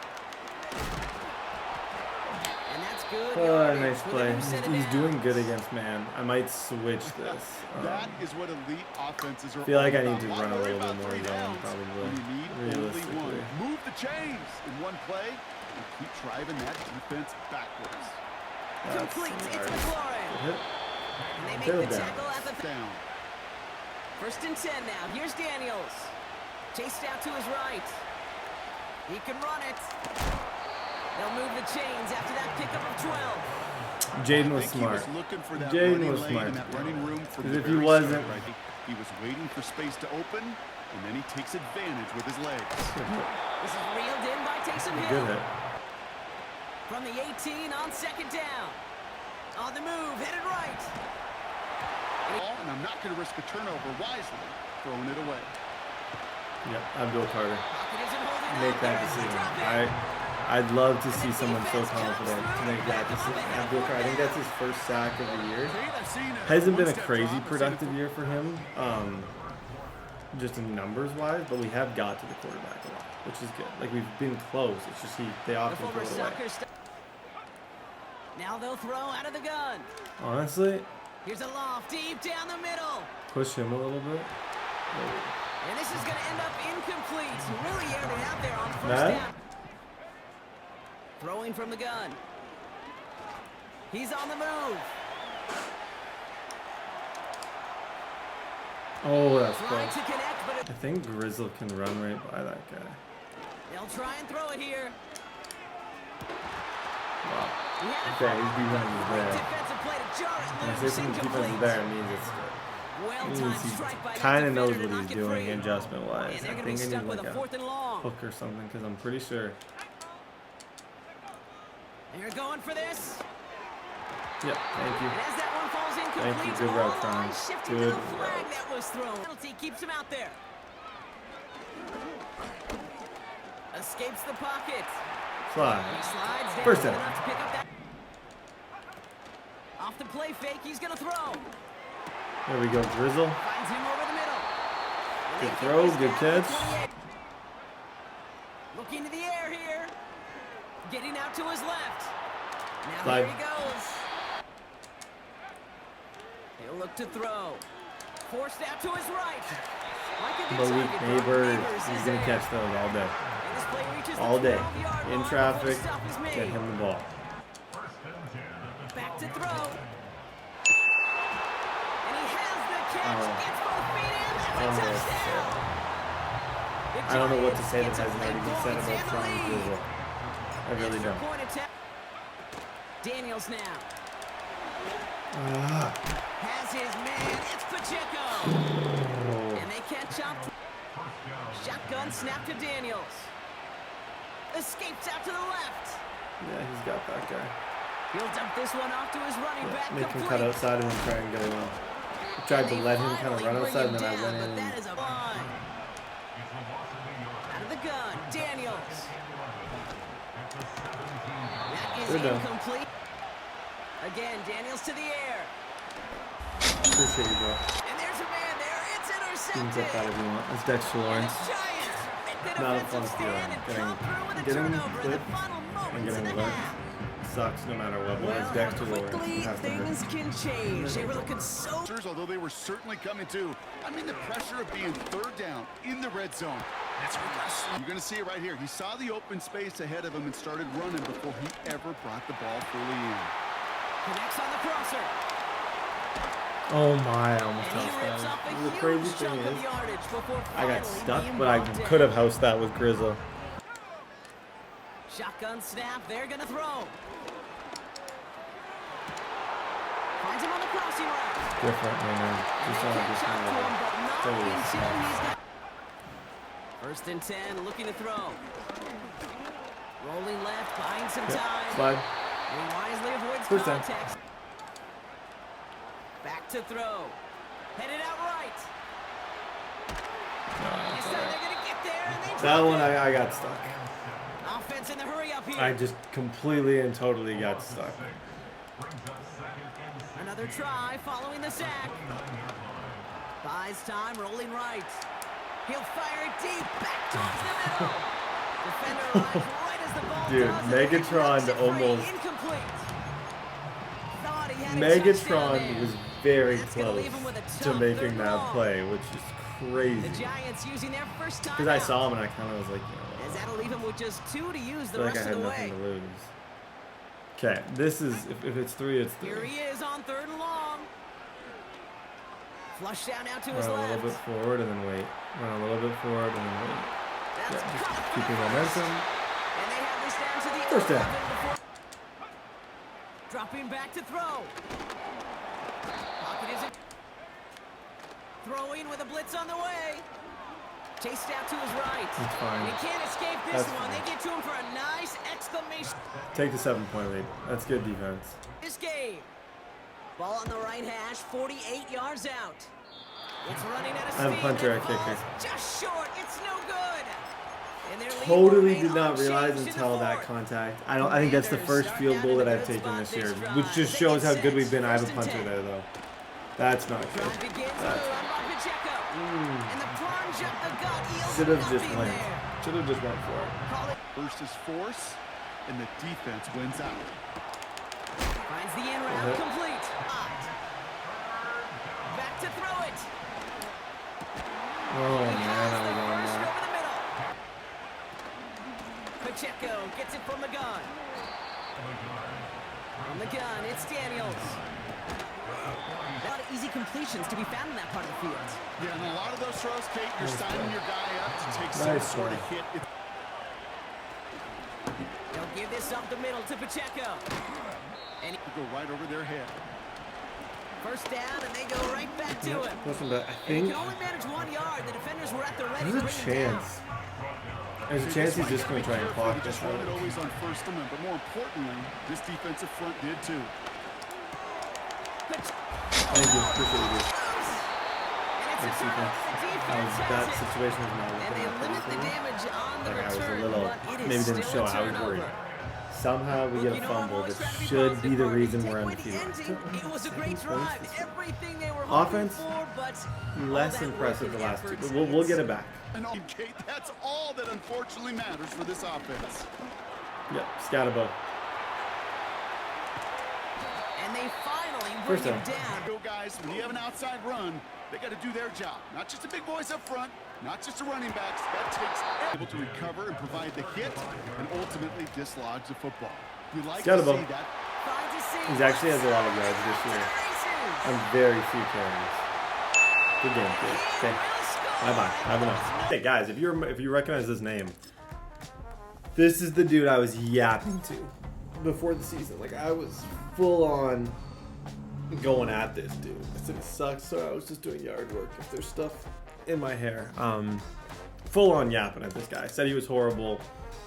B: And that's good.
A: Oh, nice play. He's doing good against man. I might switch this.
G: That is what elite offenses are.
A: I feel like I
G: all
A: need to
G: about.
A: run a
G: Why worry
A: little bit
G: about
A: more
G: 3
A: zone,
G: downs
A: probably.
G: when you need only
A: Realistically.
G: one. Move the chains in one play and keep driving that defense backwards.
B: Complete. It's McLaurin.
A: Hit.
B: And they make
A: Third
B: the
A: down.
B: tackle at the
G: Down.
B: 1st and 10 now. Here's Daniels. Chased out to his right. He can run it. They'll move the chains after that pickup of 12.
A: Jaden was
G: I think
A: smart.
G: He was looking for that
A: Jaden
G: running
A: was
G: lane
A: smart.
G: and that running room from
A: Because
G: the
A: if he
G: very
A: wasn't-
G: start, right? He was waiting for space to open, and then he takes advantage with his legs.
B: This is reeled in by Taysom
A: Good
B: Hill.
A: hit.
B: From the 18 on 2nd down. On the move, headed right.
G: And I'm not going to risk a turnover wisely, throwing it away.
A: Yeah, Abdul Carter.
B: Pocket isn't holding
A: Make
B: up.
A: that
B: There's the
A: decision.
B: drop in.
A: I'd love to see someone so confident to make that decision. Abdul Carter, I think that's his first sack of the year. Hasn't been a crazy productive year for him, just in numbers wise, but we have got to the quarterback a lot, which is good. Like, we've been close. It's just they
B: The
A: often
B: former
A: throw it away.
B: soccer star. Now they'll throw out of the gun.
A: Honestly,
B: Here's a loft deep down the middle.
A: push him a little bit.
B: And this is going to end up incomplete. Really aired it out there on 1st
A: Matt?
B: down. Throwing from the gun. He's on the move.
A: Oh, that's
B: Trying
A: close.
B: to connect, but
A: I think Grizzle can run right by that guy.
B: they'll try and throw it here.
A: Wow.
B: He had it
A: Okay,
B: for
A: his defense is
B: great
A: there.
B: defensive play to jar it
A: When I say
B: loose.
A: some defense is
B: Incomplete.
A: there, it means it's good. It means
B: Well-timed
A: he
B: strike by that
A: kind of knows
B: defender to
A: what
B: knock
A: he's
B: it
A: doing
B: free.
A: adjustment-wise.
B: And they're
A: I
B: going to be
A: think I
B: stuck
A: need
B: with
A: like
B: a
A: a
B: 4th and long.
A: hook or something, because I'm pretty sure.
B: They're going for this.
A: Yeah, thank you.
B: And as that one falls incomplete,
A: Thank you. Good route,
B: all
A: Franz.
B: eyes shifting
A: Good
B: to the flag
A: route.
B: that was thrown. Penalty keeps him out there. Escapes the pocket. He
A: Slide.
B: slides down
A: First down.
B: enough to pick up that. Off the play fake, he's going to throw.
A: There we go, Grizzle.
B: Finds him over the middle. And
A: Good
B: they
A: throw,
B: get this
A: good
B: down to
A: catch.
B: 28. Looking to the air here. Getting out to his left. Now
A: Slide.
B: here he goes. He'll look to throw. Forced out to his right. Like a good
A: Malik
B: target.
A: Neighbors.
B: Neighbors
A: He's
B: is
A: going to
B: there.
A: catch those all day.
B: And this play reaches the
A: All day.
B: 12-yard
A: In
B: line
A: traffic,
B: before the stop is made.
A: get him the ball.
B: Back to throw. And he has the catch.
A: Oh.
B: Gets both feet in. That's a
A: Almost.
B: touchdown. The
A: I don't know what to
B: Giants
A: say that
B: get
A: hasn't already been said
B: points
A: about
B: and the
A: Franz
B: lead.
A: Grizzle. I really
B: Extra
A: don't.
B: point attempt. Daniels now.
A: Ah.
B: Has his man. It's Pacheco.
A: Oh.
B: And they catch up. Shotgun snap to Daniels. Escapes out to the left.
A: Yeah, he's got that guy.
B: He'll dump this one off to his running back.
A: Make him
B: Complete.
A: cut outside and then try and get him on. I tried to
B: They
A: let him kind of
B: finally
A: run
B: bring
A: outside,
B: him
A: and then I
B: down,
A: went
B: but
A: in.
B: that is a line. Out of the gun, Daniels. That is
A: Good done.
B: incomplete. Again, Daniels to the air.
A: Appreciate you, bro.
B: And there's a man there. It's
A: You can
B: intercepted.
A: take that if you want. It's Dexter Lawrence.
B: The Giants make the
A: Not a
B: defensive
A: fun
B: stand and come through with a
A: getting
B: turnover in the
A: clipped
B: final
A: and
B: moments of
A: getting
B: the
A: licked
B: half.
A: sucks no matter what. But
B: Well,
A: it's
B: how
A: Dexter Lawrence.
B: quickly
A: It has to hurt.
B: things can change. They were looking so
G: Although they were certainly coming to, I mean, the pressure of being 3rd down in the red zone. That's what you're going to see it right here. He saw the open space ahead of him and started running before he ever brought the ball fully in.
B: connects on the crosser.
A: Oh my, I almost
B: And he
A: housed
B: rips
A: that.
B: up a
A: The crazy
B: huge
A: thing
B: chunk of
A: is,
B: yardage before
A: I got
B: finally
A: stuck,
B: being
A: but I
B: brought
A: could have
B: down.
A: housed that with Grizzle.
B: Shotgun snap, they're gonna throw. Finds him on the crossing route.
A: Different, man.
B: And
A: Just
B: they
A: on a
B: catch up
A: different
B: to him,
A: level.
B: but not
A: Totally
B: until
A: smart.
B: he's got. 1st and 10, looking to throw. Rolling left, buying some
A: Yeah,
B: time.
A: slide.
B: He wisely avoids
A: First down.
B: contact. back to throw. Headed out right. This time they're going to get there, and they
A: That one I got stuck.
B: offense in the hurry up here.
A: I just completely and totally got stuck.
B: Another try following the sack. Buys time, rolling right. He'll fire it deep, back towards the middle. Defender arrives right as the ball
A: Dude,
B: does, and
A: Megatron
B: knocks it free,
A: almost...
B: incomplete. Thought he had a
A: Megatron
B: touchdown
A: was
B: there.
A: very
B: That's gonna
A: close
B: leave him with a
A: to
B: tough
A: making
B: third
A: that
B: long.
A: play, which is crazy.
B: The Giants using their first time
A: Because I
B: out.
A: saw him and I kind of was like,
B: As that'll leave him with just 2 to use
A: I
B: the
A: feel like I
B: rest
A: had
B: of the
A: nothing
B: way.
A: to lose. Okay, this is, if it's 3, it's 3.
B: Here he is on 3rd and long. Flush down out to his
A: Run a
B: left.
A: little bit forward and then wait. Run a little bit forward and then wait.
B: That's
A: Yeah, just
B: caught for
A: keeping
B: the first.
A: momentum.
B: And they have this down to the
A: First down.
B: 11 before- Dropping back to throw. Pocket isn't. Throwing with a blitz on the way. Chased out to his right.
A: It's fine.
B: And he can't escape this
A: That's
B: one.
A: fine.
B: They get to him for a nice exclamation.
A: Take the 7-point lead. That's good defense.
B: This game. Ball on the right hash, 48 yards out. It's running at a speed.
A: I have a punter
B: that
A: at kicker.
B: falls just short. It's no good. And their lead will
A: Totally
B: remain
A: did not realize
B: unchanged in the
A: until that
B: fourth.
A: contact. I think that's the first field goal that I've taken this year, which just shows how good we've been. I have a punter there though. That's not good.
B: Drive begins
A: That's
B: run by Pacheco. And the plunge up the gut yields
A: should have just
B: nothing
A: went.
B: there.
A: Should have just went for it.
B: Call it.
G: First is force, and the defense wins out.
B: Finds the in route
A: Uh-huh.
B: complete. Back to throw it.
A: Oh man, I was on
B: First
A: that.
B: over the middle. Pacheco gets it from the gun. From the gun, it's Daniels. A lot of easy completions to be found in that part of the field.
G: Yeah, and a lot of those throws, Kate, you're signing your guy up to take some
A: Nice
G: sort of
A: play.
G: hit.
B: They'll give this up the middle to Pacheco. And he
G: Go right over their head.
B: first down, and they go right back to him.
A: Listen, but I
B: And he
A: think
B: can only manage 1 yard. The defenders were at the ready
A: there's
B: to
A: a
B: bring him down.
A: chance. There's a chance he's just going to try and clock
G: They
A: this
G: just run it
A: one.
G: always on first and, but more importantly, this defensive front did too.
A: Thank you. Appreciate you.
B: And it's a
A: Thanks,
B: turnover.
A: defense.
B: The defense
A: That
B: has it.
A: situation was not
B: And
A: looking
B: they
A: that
B: limit the
A: good for me.
B: damage on the
A: Like I was a
B: return,
A: little,
B: but it
A: maybe
B: is
A: didn't
B: still
A: show.
B: a
A: I was worried.
B: turnover.
A: Somehow we
B: Look,
A: get a
B: you know, I'm
A: fumble
B: always
A: that
B: trying to be
A: should
B: positive,
A: be the
B: Marty.
A: reason
B: Take
A: we're
B: away the
A: undefeated.
B: ending. It was a great
A: 7 points
B: drive.
A: this season.
B: Everything they were hoping
A: Offense,
B: for, but
A: less
B: all that
A: impressive
B: work
A: the
B: and
A: last two,
B: effort
A: but we'll get it
B: stands.
A: back.
G: And Kate, that's all that unfortunately matters for this offense.
A: Yep, Skattebo.
B: And they finally bring
A: First
B: him
A: down.
B: down.
G: Go guys, when you have an outside run, they got to do their job. Not just the big boys up front, not just the running backs. That takes able to recover and provide the hit and ultimately dislodge the football. We like to
A: Skattebo.
G: see that.
B: Finds a seam.
A: He actually has a lot of yards this
B: To
A: year
B: the races.
A: on very few carries. Good game, kid. Okay, bye-bye. Have enough. Hey guys, if you recognize this name, this is the dude I was yapping to before the season. Like I was full on going at this dude. I said it sucks, so I was just doing yard work. If there's stuff in my hair, full on yapping at this guy. Said he was horrible.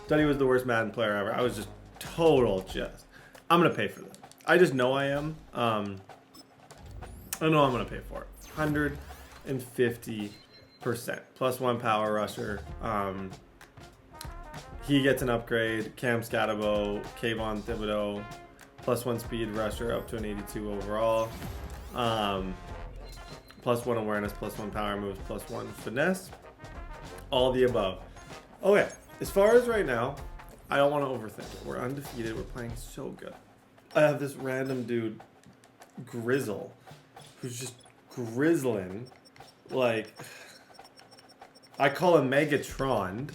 A: Said he was the worst Madden player ever. I was just total just. I'm gonna pay for this. I just know I am. I know I'm gonna pay for it. 150%. +1 power rusher. He gets an upgrade. Cam Skattebo, Kayvon Thibodeau, +1 speed rusher up to an 82 overall. +1 awareness, +1 power moves, +1 finesse. All the above. Okay, as far as right now, I don't want to overthink it. We're undefeated. We're playing so good. I have this random dude, Grizzle, who's just grizzling. Like, I call him Megatron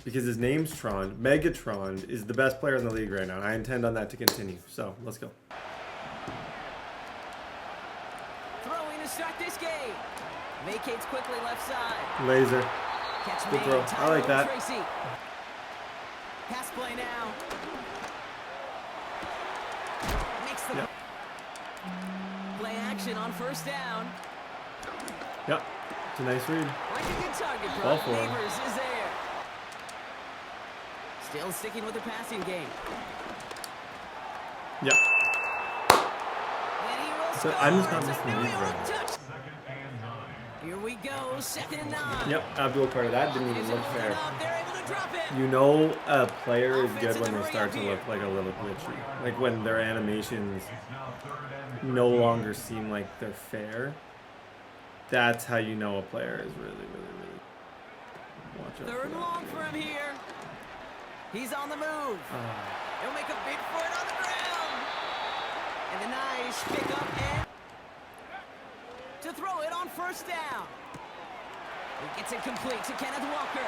A: because his name's Tron. Megatron is the best player in the league right now, and I intend on that to continue. So, let's go.
B: Throwing to start this game. Vacates quickly left side.
A: Laser.
B: Catch
A: Good
B: made.
A: throw. I like
B: Tyrone
A: that.
B: Tracy. Pass play now. Makes the
A: Yep.
B: play action on first down.
A: Yep. It's a nice read.
B: Like a good target, bro.
A: Ball for him.
B: Neighbors is there. Still sticking with the passing game.
A: Yep.
B: And he will
A: So I'm just not missing the reads right now.
B: Here we go, 2nd and 9.
A: Yep, Abdul Carter. That didn't even look fair. You know a player is good when they start to look like a little glitchy. Like when their animations no longer seem like they're fair. That's how you know a player is really watch out.
B: 3rd and long for him here. He's on the move. He'll make a big for it on the ground. And a nice pick up and to throw it on 1st down. He gets it complete to Kenneth Walker.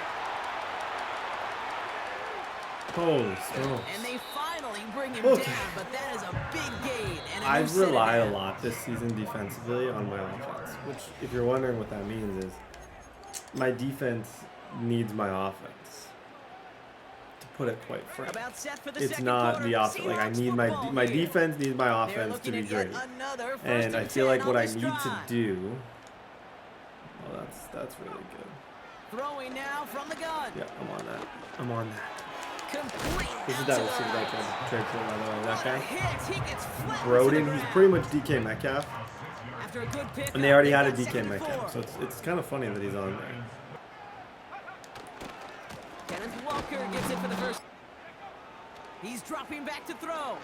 A: Holy smokes.
B: And they finally bring him down, but that is a big gain. And
A: I rely a lot this season defensively on my offense, which, if you're wondering what that means, is my defense needs my offense. To put it quite frank, it's not the offense. Like I need my defense needs my offense to be great, and I feel like what I need to do. Oh, that's really good.
B: Throwing now from the gun.
A: Yeah, I'm on that. I'm on that.
B: Complete.
A: This is that receiver that can trade for that guy.
B: He gets
A: Broden, he's pretty much DK Metcalf.
B: After a good pick,
A: And they already had a DK Metcalf, so it's kind of funny that he's on there.
B: Kenneth Walker gets it for the first. He's dropping back to throw.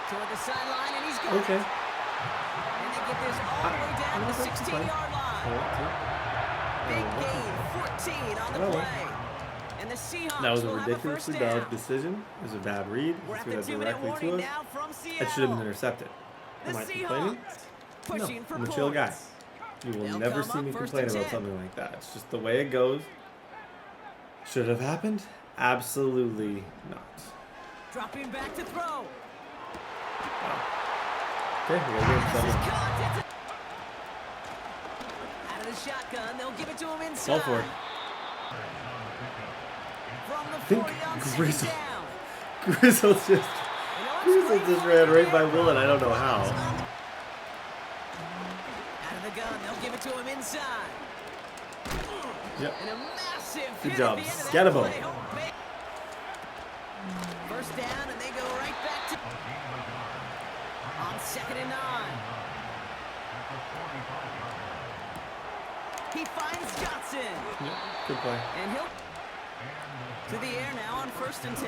B: Toward the sideline, and he's got
A: Okay.
B: it. And they get this all the way down to the 16-yard line. Big gain, 14 on the play. And the Seahawks
A: That was a
B: will have
A: ridiculously
B: first down.
A: bad decision. It was a bad read. He threw that directly to us.
B: Now from
A: It
B: Seattle.
A: should have been intercepted. Am I complaining? No, I'm a chill guy. You will never see me complain about something like that. It's just the way it goes. Should have happened? Absolutely not.
B: Dropping back to throw.
A: Okay, we're going to
B: Out of the shotgun, they'll give it to him inside.
A: Go for it.
B: From the
A: I think
B: 40 on
A: Grizzle.
B: second down.
A: Grizzle just ran right by Willen. I don't know how.
B: Out of the gun, they'll give it to him inside.
A: Yep.
B: And a massive
A: Good
B: hit
A: job,
B: at the end of that
A: Skattebo.
B: play. First down, and they go right back to on 2nd and 9. He finds Jaxson.
A: Yep. Good play.
B: And he'll to the air now on 1st and 10.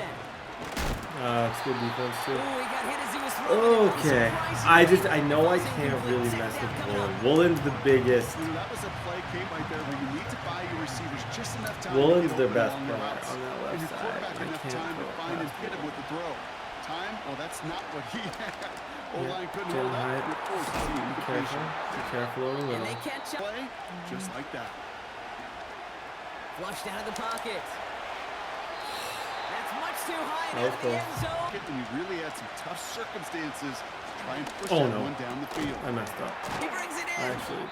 A: It's good defense too.
B: Ooh, he got hit as he was throwing.
A: Okay. I know I can't really mess with Woolen. Woolen's the biggest.
G: That was a play came right there where you need to buy your receivers just enough time.
A: Woolen's
G: to
A: their
G: get
A: best
G: open
A: player
G: along the routes.
A: on that
G: And
A: left
G: your
A: side.
G: quarterback
A: I
G: enough
A: can't
G: time to
A: throw
G: find and
A: past
G: hit him with the throw. Time? Well, that's not what he had. O-line couldn't
A: Jim
G: hold up.
A: Hyde.
G: You're forced to see
A: Be careful. Be careful over the
B: And
A: middle.
B: they catch up.
G: play just like that.
B: Flushed out of the pocket. That's much too high
A: That was
B: into the
A: cool.
B: end zone.
G: And you really had some tough circumstances to try and push
A: Oh,
G: that
A: no.
G: one down the field.
A: I messed up.
B: He brings it in.
A: Actually,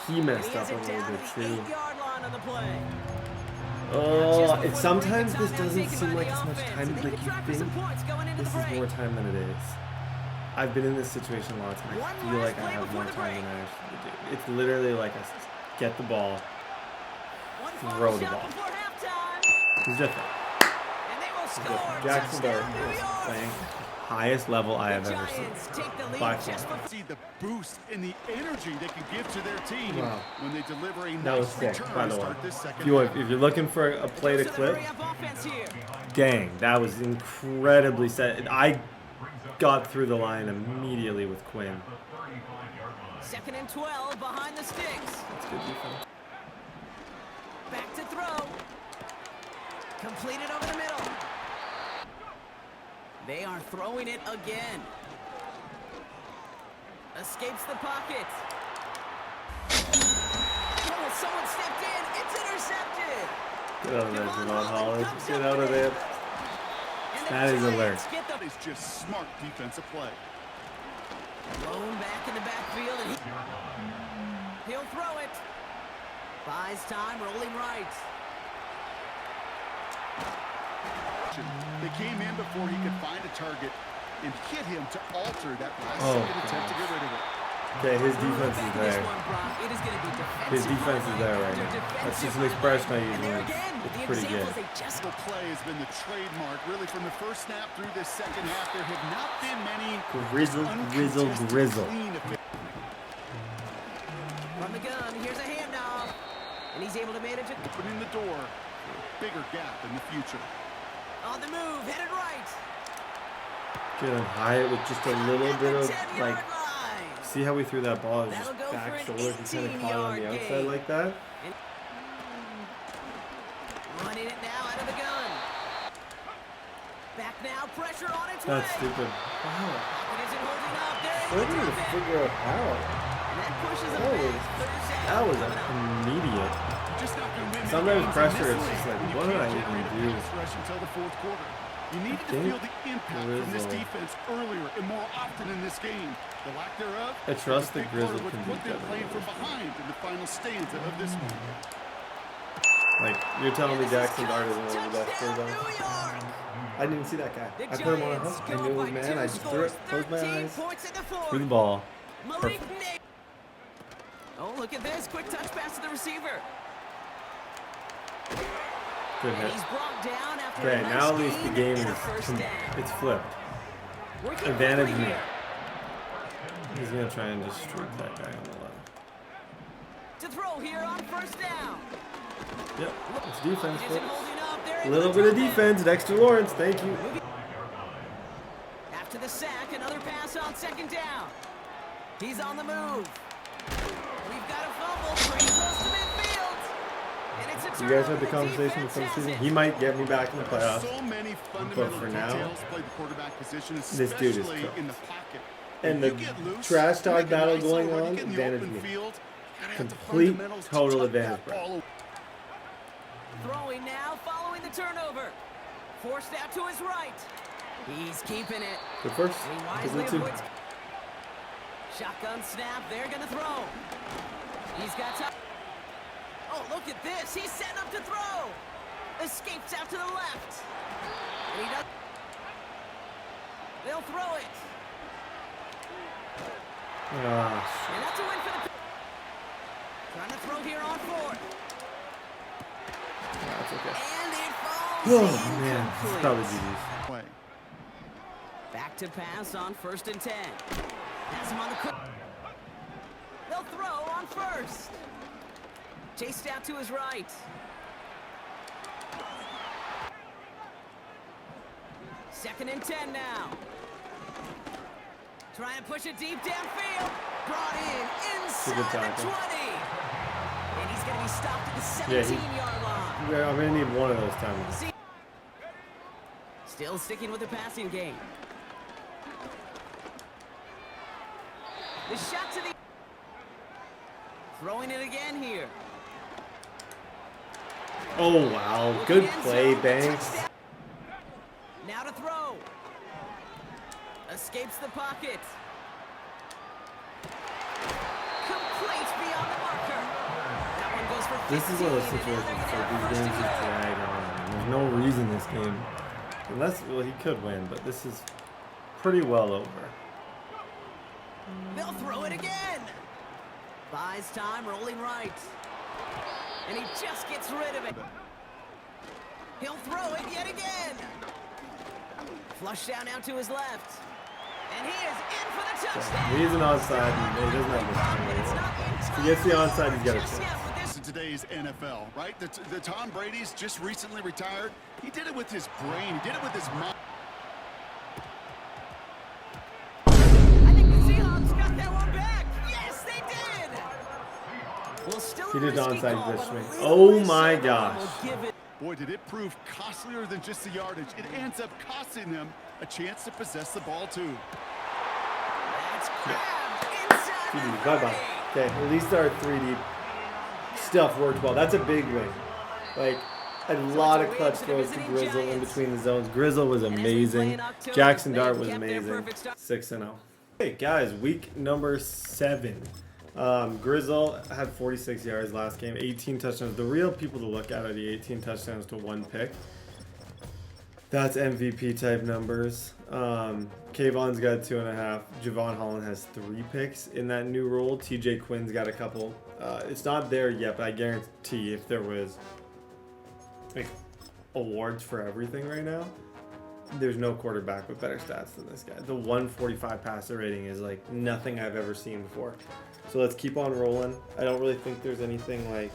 A: he
B: And
A: messed
B: he has
A: up a
B: it
A: little
B: down
A: bit
B: to the
A: too.
B: 8-yard line on the play.
A: Oh, sometimes this doesn't seem like as much time like you think. This is more time than it is. I've been in this situation a lot of times. I feel like I have more time than I actually do. It's literally like I get the ball, throw the ball. It's different. Jaxson Dart is playing highest level I have ever seen. By far.
G: See the boost and the energy they can give to their team
A: Wow.
G: when they deliver a
A: That was
G: nice
A: sick,
G: return
A: by
G: to
A: the way.
G: start this second
A: If
G: half.
A: you're looking for a play to clip, dang, that was incredibly set. I got through the line immediately with Quinn.
B: 2nd and 12 behind the sticks.
A: That's good defense.
B: Back to throw. Completed over the middle. They are throwing it again. Escapes the pocket. Oh, someone stepped in. It's intercepted.
A: Get out of there, Javon Holland. Get out of there. That is alert.
G: That is just smart defensive play.
B: Blown back in the backfield, and he'll throw it. Buys time, rolling right.
G: They came in before he could find a target and hit him to alter that last
A: Oh,
G: second attempt to get rid of it.
A: Okay, his defense is there. His defense is there right now. That's just an expression I use. It's pretty good.
G: The play has been the trademark, really, from the first snap through this second half. There have not been many
A: grizzle.
B: From the gun, here's a handoff. And he's able to manage it.
G: Opening the door. Bigger gap in the future.
B: On the move, headed right.
A: Getting high with just a little bit of, like, see how we threw that ball? It was just back shoulder. He kind of caught it on the outside like that.
B: Running it now out of the gun. Back now, pressure on its
A: That's
B: way.
A: stupid. Wow.
B: It isn't holding up. There
A: I didn't even figure out how.
B: that pushes him
A: That was immediate. Sometimes pressure, it's just like, what did I even do?
G: Until the fourth quarter. You needed to feel the impact from this defense earlier and more often in this game. The lack thereof.
A: I trust the Grizzlies can
G: put
A: beat
G: them playing from behind in the final stanza of this one.
A: Like, you're telling me Jaxson Dart isn't one of the best players on? I didn't even see that guy. I put him on a hook. I knew it was man. I just threw it, closed my eyes, threw the ball. Perfect.
B: Oh, look at this. Quick touch pass to the receiver.
A: Good hit.
B: He's brought down after
A: Okay,
B: a nice
A: now at least the
B: gain
A: game
B: and a
A: is,
B: first down.
A: it's flipped.
B: Working
A: Advantage
B: quickly
A: me.
B: here.
A: He's going to try and just streak that guy on the left.
B: To throw here on first down.
A: Yep, it's defense.
B: Isn't holding up. They're
A: A
B: able
A: little
B: to
A: bit of
B: drop it.
A: defense. Dexter Lawrence, thank you.
B: After the sack, another pass on second down. He's on the move. We've got a fumble. Pretty close to midfield. And it's a
A: You guys
B: turnover.
A: had the conversation before the season. He might get me back in the playoffs.
G: So many
A: But
G: fundamental
A: for now,
G: details play the quarterback position,
A: this dude is
G: especially
A: cooked.
G: in the pocket.
A: And
G: When
A: the
G: you get loose,
A: trash talk
G: make a
A: battle
G: nice
A: going
G: over, you
A: on,
G: get in the
A: advantage
G: open
A: me.
G: field, gotta have the
A: Complete,
G: fundamentals to
A: total
G: tuck
A: advantage,
G: that
A: bro.
G: ball away.
B: Throwing now, following the turnover. Forced out to his right. He's keeping it.
A: Good first.
B: He
A: Good
B: wisely
A: two.
B: avoids. Shotgun snap. They're going to throw. He's got time. Oh, look at this. He's setting up to throw. Escapes out to the left. And he does. They'll throw it.
A: Ah,
B: And that's a win for the. Trying to throw here on fourth.
A: that's okay.
B: And it falls.
A: Oh, man. It's
B: incomplete.
A: probably GG's.
G: Play.
B: Back to pass on 1st and 10. Pass him on the quick. They'll throw on first. Chased out to his right. Second and 10 now. Trying to push it deep downfield. Brought in inside the 20. And he's going to be stopped at the 17-yard line.
A: Yeah, I'm going to need one of those times.
B: Still sticking with the passing game. The shot to the... Throwing it again here.
A: Oh, wow. Good play, Banks.
B: Now to throw. Escapes the pocket. Complete beyond the marker. That one goes for 15.
A: This is one of those situations where these games just drag on. There's no reason this game, unless, well, he could win, but this is pretty well over.
B: They'll throw it again. Buys time, rolling right. And he just gets rid of it. He'll throw it yet again. Flush down now to his left. And he is in for the touchdown.
A: He's an onside, and he doesn't have much time. If he gets the onside, he's got a chance.
G: In today's NFL, right? The Tom Brady's just recently retired. He did it with his brain. He did it with his mind.
B: I think the Seahawks got that one back. Yes, they did. Well, still
A: He
B: a
A: did
B: risky
A: onside
B: call,
A: this
B: but a
A: week.
B: little
A: Oh
B: bit
A: my
B: safer,
A: gosh.
B: we'll give it.
G: Boy, did it prove costlier than just the yardage. It ends up costing them a chance to possess the ball, too.
B: That's grabbed inside the
A: Bye-bye.
B: 30.
A: Okay, at least our 3D stuff worked well. That's a big win. Like, a lot of clutch throws to Grizzle in between the zones. Grizzle was amazing. Jaxson Dart was amazing. 6-0. Hey, guys, week number 7. Grizzle had 46 yards last game, 18 touchdowns. The real people to look at are the 18 touchdowns to 1 pick. That's MVP type numbers. Kayvon's got 2.5. Javon Holland has 3 picks in that new role. TJ Quinn's got a couple. It's not there yet, but I guarantee if there was like awards for everything right now, there's no quarterback with better stats than this guy. The 145 passer rating is like nothing I've ever seen before. So let's keep on rolling. I don't really think there's anything like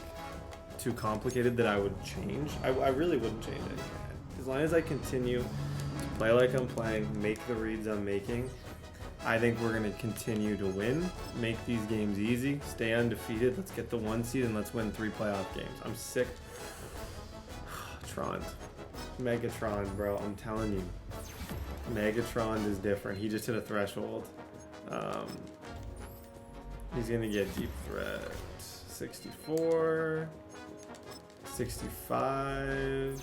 A: too complicated that I would change. I really wouldn't change anything. As long as I continue to play like I'm playing, make the reads I'm making, I think we're going to continue to win, make these games easy, stay undefeated. Let's get the 1 seed and let's win 3 playoff games. I'm sick. Tron. Megatron, bro. I'm telling you. Megatron is different. He just hit a threshold. He's going to get deep threat. 64. 65.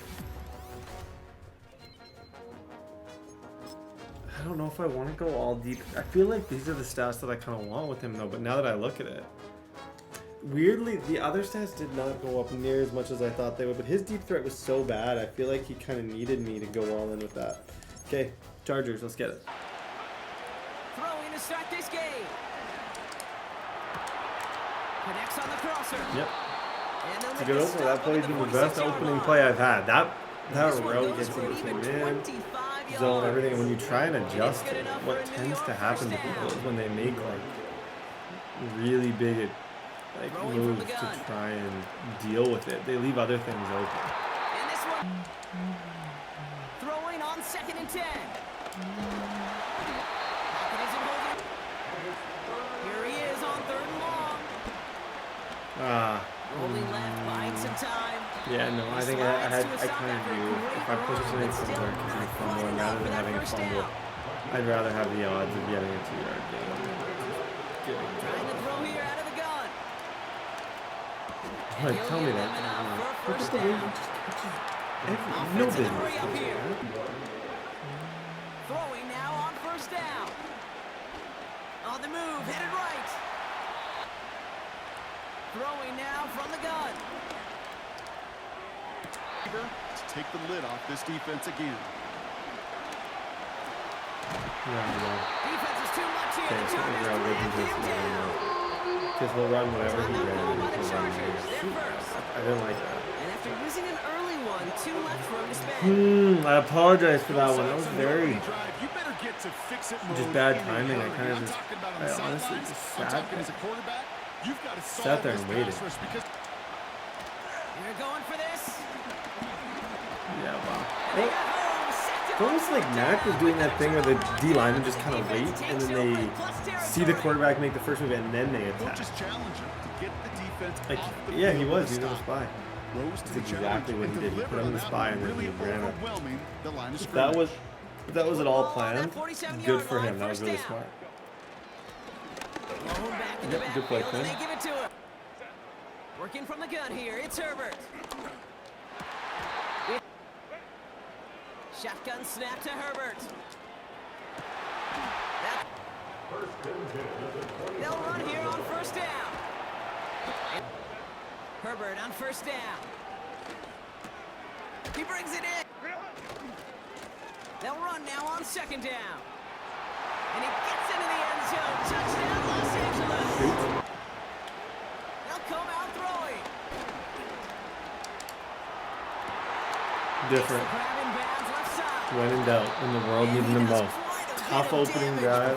A: I don't know if I want to go all deep. I feel like these are the stats that I kind of want with him, though. But now that I look at it, weirdly, the other stats did not go up near as much as I thought they would. But his deep threat was so bad, I feel like he kind of needed me to go all in with that. Okay, Chargers, let's get it.
B: Throwing to start this game. Connects on the crosser.
A: Yep. It's a good opener. That play's been the best opening play I've had. That row gets into man, zone, everything. When you try and adjust it, what tends to happen to people is when they make like really big moves to try and deal with it, they leave other things open.
B: And this one. Throwing on 2nd and 10. Here he is on 3rd and long. Rolling left, buying some time.
A: Yeah, no, I think I kind of do. If I push it in somewhere because I fumble, and rather than having a fumble, I'd rather have the odds of getting a 2-yard gain.
B: Trying to throw here out of the gun.
A: Like, tell me that. Look at the way he just catches every, no business.
B: Throwing now on 1st down. On the move, headed right. Throwing now from the gun.
G: To take the lid off this defense again.
B: Defense is too much here.
A: Okay, so we're out with this because we'll run whatever he ran. I didn't like that.
B: And after using an early one, 2 left for him to spend.
A: I apologize for that one. That was very
G: You better get to fix it
A: just bad timing. I kind of just, I honestly just sat there and waited.
B: You're going for this.
A: Yeah, wow. It's almost like Mac was doing that thing where the D linemen just kind of wait and then they see the quarterback make the first move and then they attack. Like, yeah, he was on the spy. That's exactly what he did. He put him in the spy and then he ran up. If that was at all planned, good for him. That was really smart. Yep, good play, Quinn.
B: Working from the gun here, it's Herbert. Shotgun snap to Herbert. They'll run here on 1st down. Herbert on 1st down. He brings it in. They'll run now on 2nd down. And he gets into the end zone. Touchdown, Los Angeles. They'll come out throwing.
A: Different. When in doubt, when the world needed them most. Tough opening drive.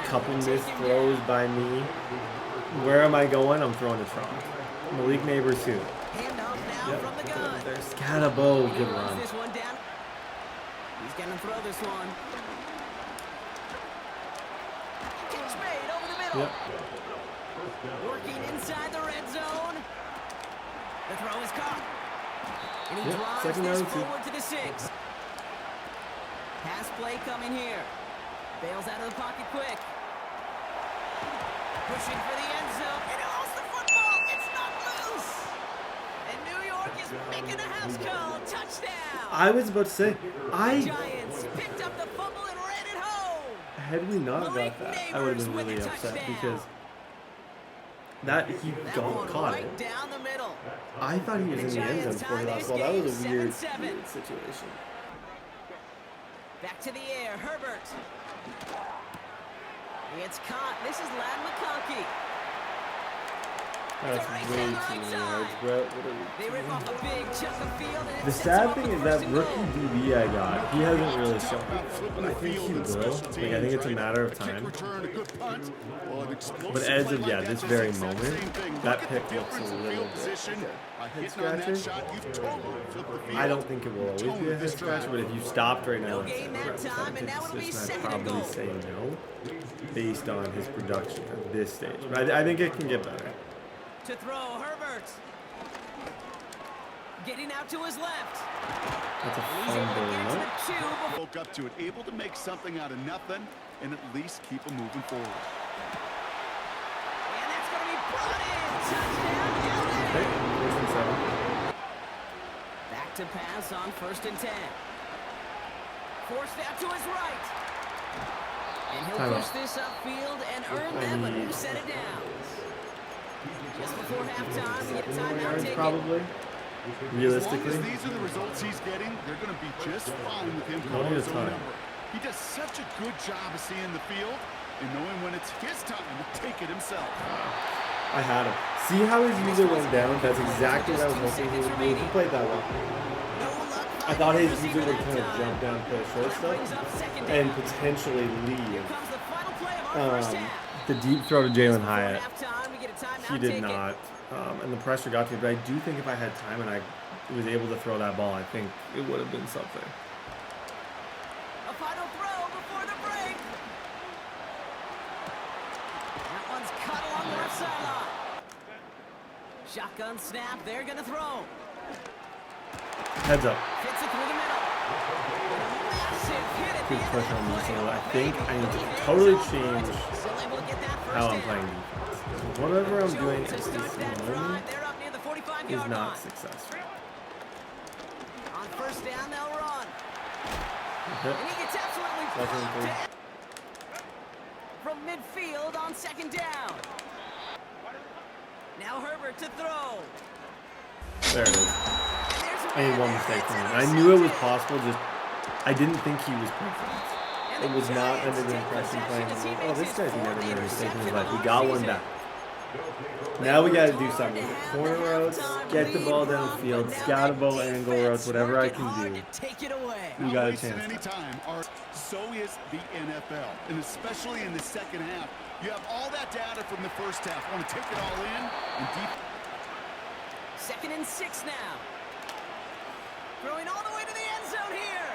A: Couple missed throws by me. Where am I going? I'm throwing to Tron. Malik Neighbors too. Yep. There's Skattebo. Good run.
B: He's gonna throw this one. Catch made over the middle.
A: Yep.
B: Working inside the red zone. The throw is caught. And he drives
A: 2nd
B: this
A: down,
B: forward to the 6. Pass play coming here. Bails out of the pocket quick. Pushing for the end zone. And he lost the football. It's not loose. And New York is making a house call. Touchdown.
A: I was about to say,
B: Giants picked up the fumble and ran it home.
A: had we not got that, I would have been really upset because that he caught it. I thought he was in the end zone before he lost the ball. That was a weird situation.
B: Back to the air, Herbert. It's caught. This is Lad McConkey.
A: That's way too large, bro.
B: They rip off a big chunk of field.
A: The sad thing is that rookie DB I got, he hasn't really shown it, but I think he will. Like, I think it's a matter of time. But as of, this very moment, that pick looks a little bit a head scratcher. I don't think it will always be a head scratcher, but if you stopped right now and I'd probably say no, based on his production at this stage. But I think it can get better.
B: To throw, Herbert. Getting out to his left.
A: That's a fumble.
G: Woke up to it, able to make something out of nothing, and at least keep him moving forward.
B: And that's going to be brought in. Touchdown.
A: Okay, 1st and 7.
B: Back to pass on 1st and 10. Forced out to his right. And he'll push this upfield and earn them a new set of downs. Just before halftime, we get a timeout taken.
A: Probably. Realistically.
G: These are the results he's getting. They're going to be just fine with him calling his own number. He does such a good job of seeing the field and knowing when it's his time to take it himself.
A: I had him. See how his user went down? That's exactly what I was hoping he would do. He played that well. I thought his user would kind of jump down for the short stuff and potentially leave. The deep throw to Jalen Hyatt, he did not. And the pressure got to me. But I do think if I had time and I was able to throw that ball, I think it would have been something.
B: A final throw before the break. That one's cut along the left sideline. Shotgun snap. They're going to throw.
A: Heads up.
B: Fits it through the middle. Massive hit at
A: Good push on me. So I think I need to totally change how I'm playing defense. Whatever I'm doing at this moment is not successful.
B: On 1st down, they'll run.
A: Okay.
B: And he gets absolutely popped from midfield on 2nd down. Now Herbert to throw.
A: There it is. I made one mistake from him. I knew it was possible, just I didn't think he was perfect. It was not under the impression playing. Oh, this guy's never made a mistake in his life. We got one back. Now we got to do something. Corner routes, get the ball downfield, Skattebo, angle routes, whatever I can do. We got a chance.
G: So is the NFL, and especially in the second half. You have all that data from the first half. Want to take it all in and deep.
B: 2nd and 6 now. Throwing all the way to the end zone here.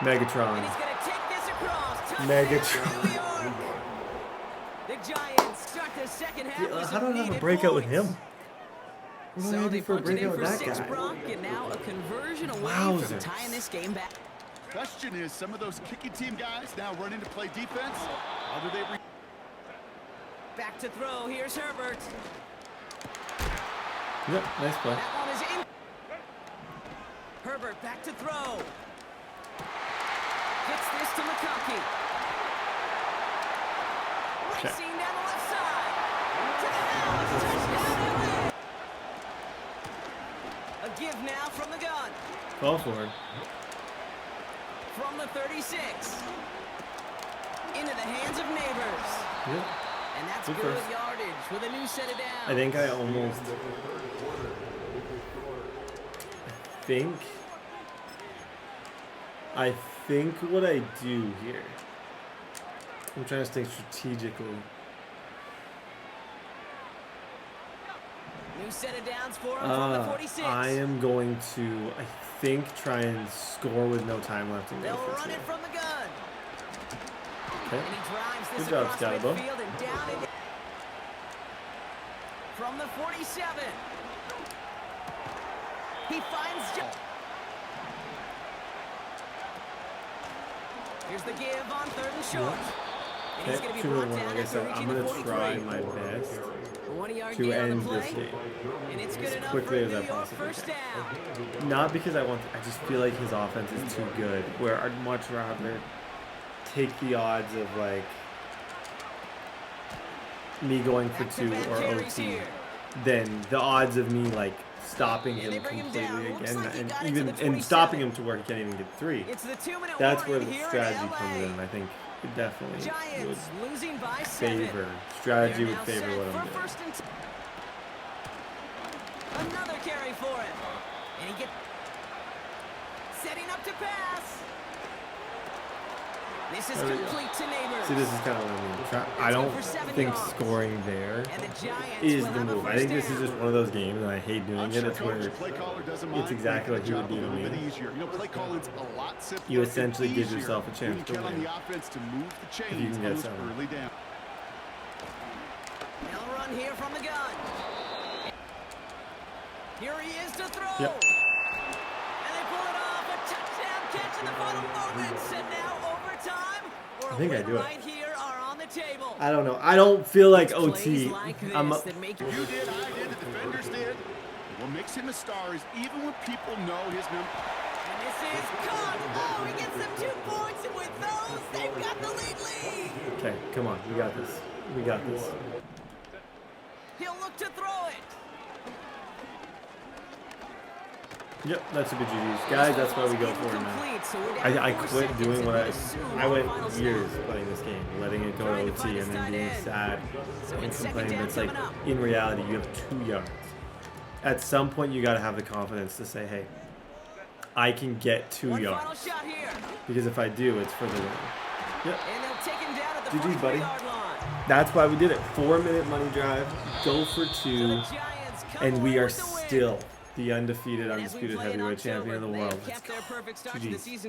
A: Megatron.
B: And he's going to take this across.
A: Megatron.
B: The Giants start the second half.
A: How do I have a breakout with him? What do I do for a breakout with that guy?
B: Brock, and now a conversion away from tying this game back.
G: Question is, some of those kicking team guys now running to play defense. How do they
B: back to throw. Here's Herbert.
A: Yep, nice play.
B: That one is in. Herbert back to throw. Gets this to McConkey. Racing down the left side. To the house. Touchdown, LA. A give now from the gun.
A: Call for it.
B: From the 36. Into the hands of Neighbors.
A: Yep.
B: And that's
A: good
B: good yardage with a new set of downs.
A: I think I think what I do here, I'm trying to think strategically.
B: New set of downs for him from the 46.
A: I am going to, I think, try and score with no time left in the
B: They'll run it from the gun.
A: Okay.
B: And he drives this
A: Good job,
B: across
A: Skattebo.
B: midfield and down in from the 47. He finds here's the give on 3rd and short. And he's going to be brought down.
A: Like I said, I'm going to try my best to end this game as quickly as I possibly can. Not because I just feel like his offense is too good, where I'd much rather take the odds of like me going for 2 or OT than the odds of me like stopping him completely again, and stopping him to where he can't even get 3. That's where the strategy comes in. I think it definitely would favor. Strategy would favor what I'm doing.
B: Another carry for him. And he gets setting up to pass. This is complete to Neighbors.
A: See, this is kind of what I don't think scoring there is the move. I think this is just one of those games, and I hate doing it. It's where it's exactly like you would do to me. You essentially give yourself a chance to win if you can get something.
B: They'll run here from the gun. Here he is to throw.
A: Yep.
B: And they pull it off. A touchdown catch in the final moments. And now overtime.
A: I think I do it.
B: Right here are on the table.
A: I don't know. I don't feel like OT.
B: Like
G: you did, I did, the defenders did. What makes him a star is even when people know his number.
B: And this is caught. Oh, he gets them 2 points. And with those, they've got the lead.
A: Okay, come on. We got this. We got this.
B: He'll look to throw it.
A: Yep, that's a good GG's. Guys, that's why we go for it now. I quit doing what I went years playing this game, letting it go to OT and then being sad and complaining. It's like, in reality, you have 2 yards. At some point, you got to have the confidence to say, hey, I can get 2 yards. Because if I do, it's for the win. Yep. GG's, buddy. That's why we did it. 4-minute money drive, go for 2, and we are still the undisputed heavyweight champion of the world.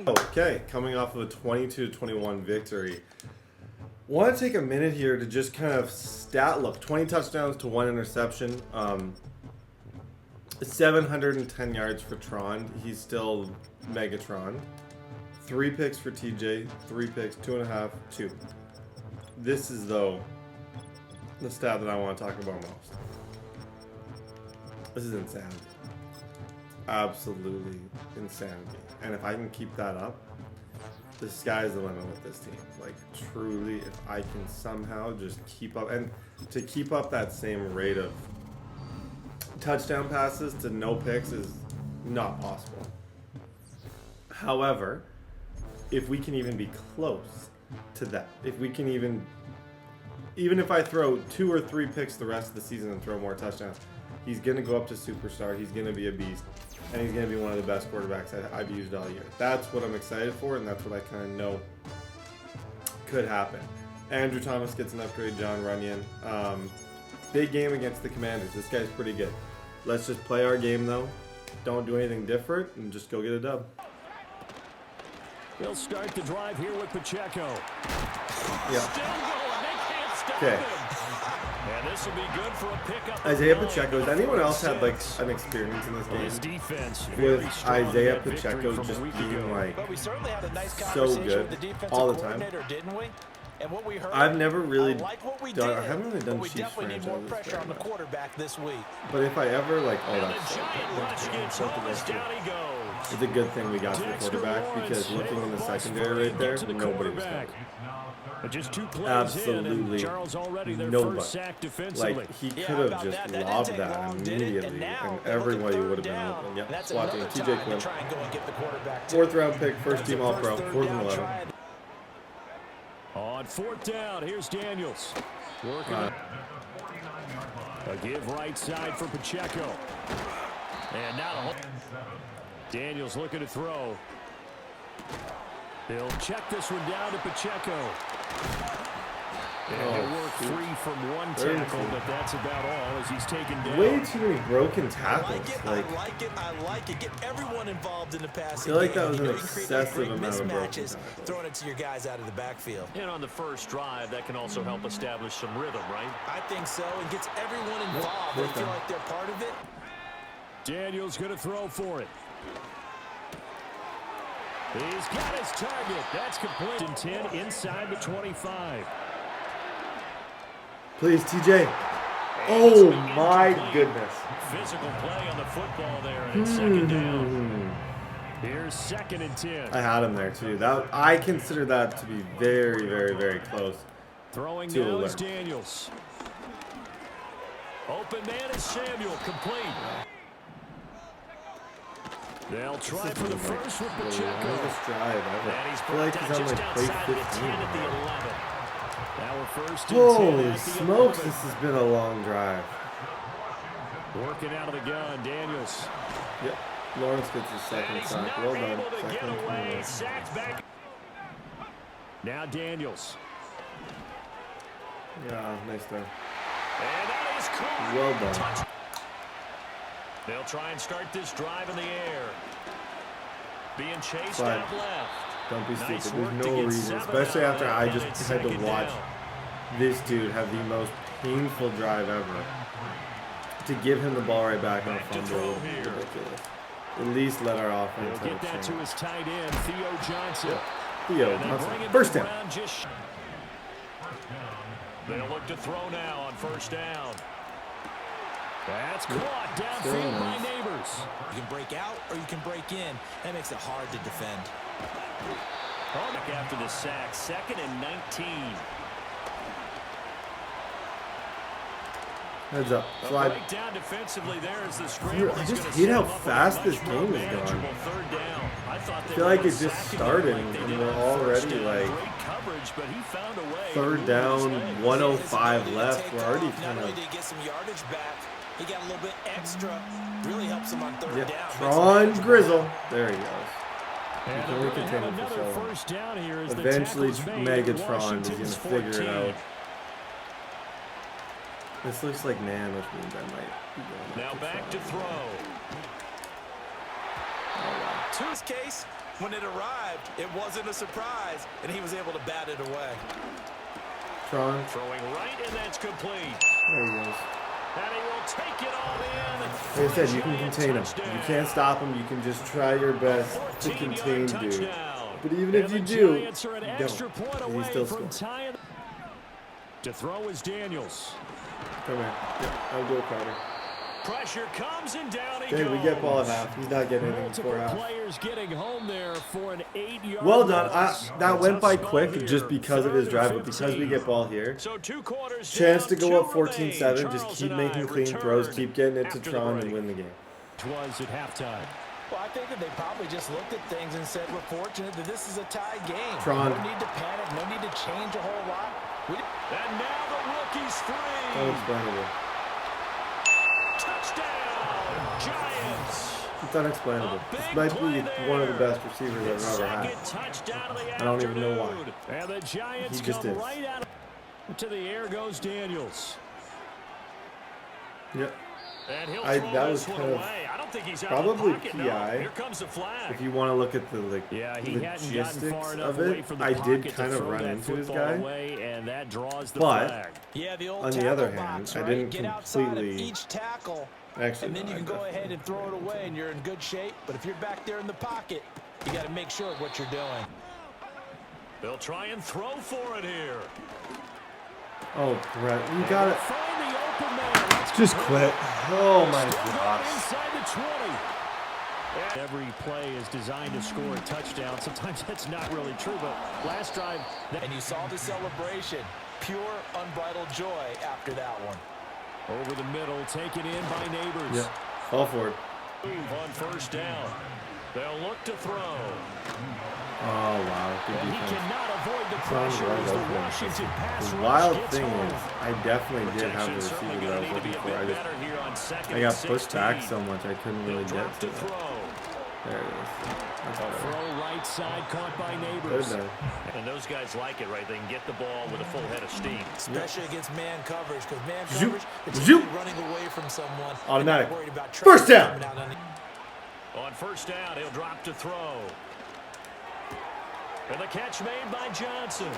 A: Okay, coming off of a 22-21 victory. Want to take a minute here to just kind of stat look. 20 touchdowns to 1 interception. 710 yards for Tron. He's still Megatron. 3 picks for TJ. 3 picks, 2.5, 2. This is, though, the stat that I want to talk about most. This is insanity. Absolutely insanity. And if I can keep that up, the sky's the limit with this team. Like, truly, if I can somehow just keep up, and to keep up that same rate of touchdown passes to no picks is not possible. However, if we can even be close to that, if we can even if I throw 2 or 3 picks the rest of the season and throw more touchdowns, he's going to go up to superstar. He's going to be a beast. And he's going to be one of the best quarterbacks I've used all year. That's what I'm excited for, and that's what I kind of know could happen. Andrew Thomas gets an upgrade. John Runyon. Big game against the Commanders. This guy's pretty good. Let's just play our game, though. Don't do anything different, and just go get a dub.
I: They'll start the drive here with Pacheco.
A: Yeah.
I: Still going. They can't stop
A: Okay.
I: him. And this will be good for a pickup.
A: Isaiah Pacheco. Has anyone else had like an experience in this game with Isaiah Pacheco just being like so good all the time?
H: And what we heard,
A: I've never really done. I
H: I
A: haven't really done
H: we
A: Chiefs
H: definitely need more
A: franchises
H: pressure on the
A: very much.
H: quarterback this week.
A: But if I ever like, oh,
I: And
A: that's
I: the
A: so
I: giant
A: good.
I: rush gets home as down he goes.
A: It's a good thing we got to the quarterback because looking in the secondary right there, nobody was covered.
I: Just 2 plays
A: Absolutely
I: in, and Charles already their
A: nobody.
I: first sack defensively.
A: Like, he could have just lobbed that immediately, and everybody would have been open. Yep, watching TJ Quinn. 4th round pick, first team All-Pro, 4th and 11.
I: On 4th down, here's Daniels. Working a give right side for Pacheco. And now Daniels looking to throw. They'll check this one down to Pacheco. And he'll work free from 1 tackle, but that's about all as he's taken down.
A: Way too many broken tackles.
H: I like it. Get everyone involved in the passing.
A: I feel like that
H: game.
A: was an
H: You create
A: excessive
H: great
A: amount of broken
H: mismatches,
A: tackles.
H: throwing it to your guys out of the backfield.
I: And on the first drive, that can also help establish some rhythm, right?
H: I think so. It gets everyone involved. They feel like they're part of it.
I: Daniels going to throw for it. He's got his target. That's complete. And 10 inside the 25.
A: Please, TJ. Oh my goodness.
I: Physical play on the football there, and it's 2nd down. Here's 2nd and 10.
A: I had him there too. I consider that to be very, very, very close.
I: Throwing
A: to
I: now
A: a
I: is Daniels. Open man is Samuel, complete. They'll try for the first with Pacheco.
A: Longest drive ever.
I: And he's
A: I feel like he's on
I: just
A: like play
I: outside
A: 15.
I: the 10 at the 11. Now we're first and 10
A: Holy
I: at the
A: smokes,
I: 11.
A: this has been a long drive.
I: Working out of the gun, Daniels.
A: Yep. Lawrence gets his second
I: And he's
A: sack.
I: not
A: Well done.
I: able to get
A: Second
I: away.
A: corner.
I: Sacks back. Now Daniels.
A: Yeah, nice throw.
I: And that is caught.
A: Well done.
I: Touch. They'll try and start this drive in the air. Being chased
A: Slide.
I: out left.
A: Don't be
I: Nice
A: stupid.
I: work
A: There's
I: to
A: no
I: get
A: reason,
I: 7
A: especially
I: out
A: after
I: of
A: I
I: that,
A: just
I: and it's
A: had to
I: second
A: watch
I: down.
A: this dude have the most painful drive ever. To give him the ball right back on a
I: Back to
A: fumble
I: throw
A: would be
I: here.
A: ridiculous. At least let our offense
I: He'll
A: have
I: get
A: a
I: that to
A: chance.
I: his tight end, Theo Johnson.
A: Theo
I: And they
A: Johnson.
I: bring it
A: First
I: to the
A: down.
I: ground just. They'll look to throw now on first down. That's caught downfield by Neighbors.
H: You can break out or you can break in. That makes it hard to defend.
I: Back after the sack, 2nd and 19.
A: Heads up.
I: A
A: Slide.
I: breakdown defensively there as the
A: Dude,
I: scramble
A: I
I: is
A: just
I: gonna
A: hate
I: set
A: how
I: them up with a
A: fast this
I: much more
A: game is going.
I: manageable third down. I thought
A: I
I: they
A: feel
I: were
A: like
I: gonna
A: it just
I: sack him
A: started
I: like they
A: and
I: did
A: we're
I: on first
A: already
I: down.
A: like
I: Great coverage, but he found a way.
A: third down, 105 left. We're already
H: Not
A: kind
H: only
A: of.
H: did he get some yardage back, he got a little bit extra. Really helps him on third
A: Yeah,
H: down.
A: Tron Grizzle. There he goes.
I: And
A: Can we
I: they're gonna
A: continue
I: have
A: for
I: another
A: so long?
I: first down here as the
A: Eventually,
I: tackle's made at
A: Megatron is going to
I: Washington's
A: figure it
I: 14.
A: out. This looks like Nan, which means I might be going
I: Now
A: up
I: back to
A: Tron.
I: throw.
H: To his case, when it arrived, it wasn't a surprise, and he was able to bat it away.
A: Tron.
I: Throwing right, and that's complete.
A: There he goes.
I: And he will take it all in.
A: Like I said, you can contain him. If you can't stop him, you can just try your best to contain dude. But even if you do, you don't. He still scores.
I: To throw is Daniels.
A: Come here. Yep, Abdul Carter.
I: Pressure comes and down he
A: Okay,
I: goes.
A: we get ball at half. He's not getting anything
I: Multiple
A: before half.
I: players getting home there for an 8-yard
A: Well done.
I: loss.
A: That went by
I: Tough
A: quick
I: spot
A: just
I: here.
A: because of his
I: 3rd
A: drive,
I: and
A: but because we
I: 15.
A: get ball here.
I: So 2 quarters
A: Chance to
I: down,
A: go up
I: 2 remain.
A: 14-7. Just
I: Charles
A: keep
I: and I
A: making clean throws.
I: return
A: Keep getting it to
I: after the
A: Tron and
I: break.
A: win the game.
I: Was at halftime.
H: Well, I think that they probably just looked at things and said, we're fortunate that this is a tie game.
A: Tron.
H: No need to panic, no need to change a whole lot.
I: And now the rookie's free.
A: Unexplainable.
I: Touchdown, Giants.
A: It's unexplainable. This might be one of the best receivers I've ever had.
I: Touchdown of the
A: I don't even know why.
I: afternoon. And the Giants
A: He just
I: come
A: is.
I: right out to the air goes Daniels.
A: Yep.
I: And he'll
A: That
I: throw
A: was
I: this one
A: kind of
I: away. I don't think he's out
A: probably
I: of the pocket. No.
A: PI.
I: Here comes the flag.
A: If you want to look at the
I: Yeah, he hadn't gotten
A: logistics
I: far enough
A: of
I: away
A: it,
I: from the
A: I
I: pocket
A: did
I: to
A: kind of
I: throw
A: run
I: that
A: into his
I: football
A: guy.
I: away, and that draws the
A: But
I: flag.
H: Yeah, the old
A: on the
H: tackle
A: other
H: box,
A: hand, I
H: right?
A: didn't
H: Get outside of
A: completely-
H: each tackle,
A: Actually,
H: and then
A: no,
H: you
A: I
H: can go
A: definitely
H: ahead and throw it away, and you're in good shape. But if you're back there in the pocket, you got to make sure of what you're doing.
I: They'll try and throw for it here.
A: Oh, Brett, you got it.
I: Find the open man. Let's
A: Just
I: go.
A: quit. Oh my
I: Still going
A: gosh.
I: inside the 20. Every play is designed to score a touchdown. Sometimes that's not really true, but last drive.
H: And you saw the celebration. Pure, unbridled joy after that one.
I: Over the middle, taken in by Neighbors.
A: Yeah, fall forward.
I: Move on first down. They'll look to throw.
A: Oh wow, good
I: And he
A: defense.
I: cannot avoid the
A: Trying to
I: pressure
A: run
I: as the
A: open.
I: Washington pass
A: The
I: rush
A: wild
I: gets
A: thing
I: home.
A: is, I definitely did have the
I: Protection's certainly
A: receiver that I
I: gonna
A: was
I: need to be
A: looking
I: a
A: for.
I: bit better here on 2nd
A: I got
I: and
A: pushed back
I: 16.
A: so much I couldn't
I: They'll
A: really
I: drop
A: get
I: to
A: to it.
I: throw.
A: There it is. That's
I: A
A: better.
I: throw right side caught by
A: Good
I: Neighbors.
A: though.
I: And those guys like it, right? They can get the ball with a full head of steam.
H: Especially against man coverage, because man
A: Zoop.
H: coverage, it's
A: Zoop.
H: usually running away from someone.
A: Automatic.
H: And not worried about
A: First down.
H: coming out on the-
I: On first down, he'll drop to throw. And the catch made by Johnson.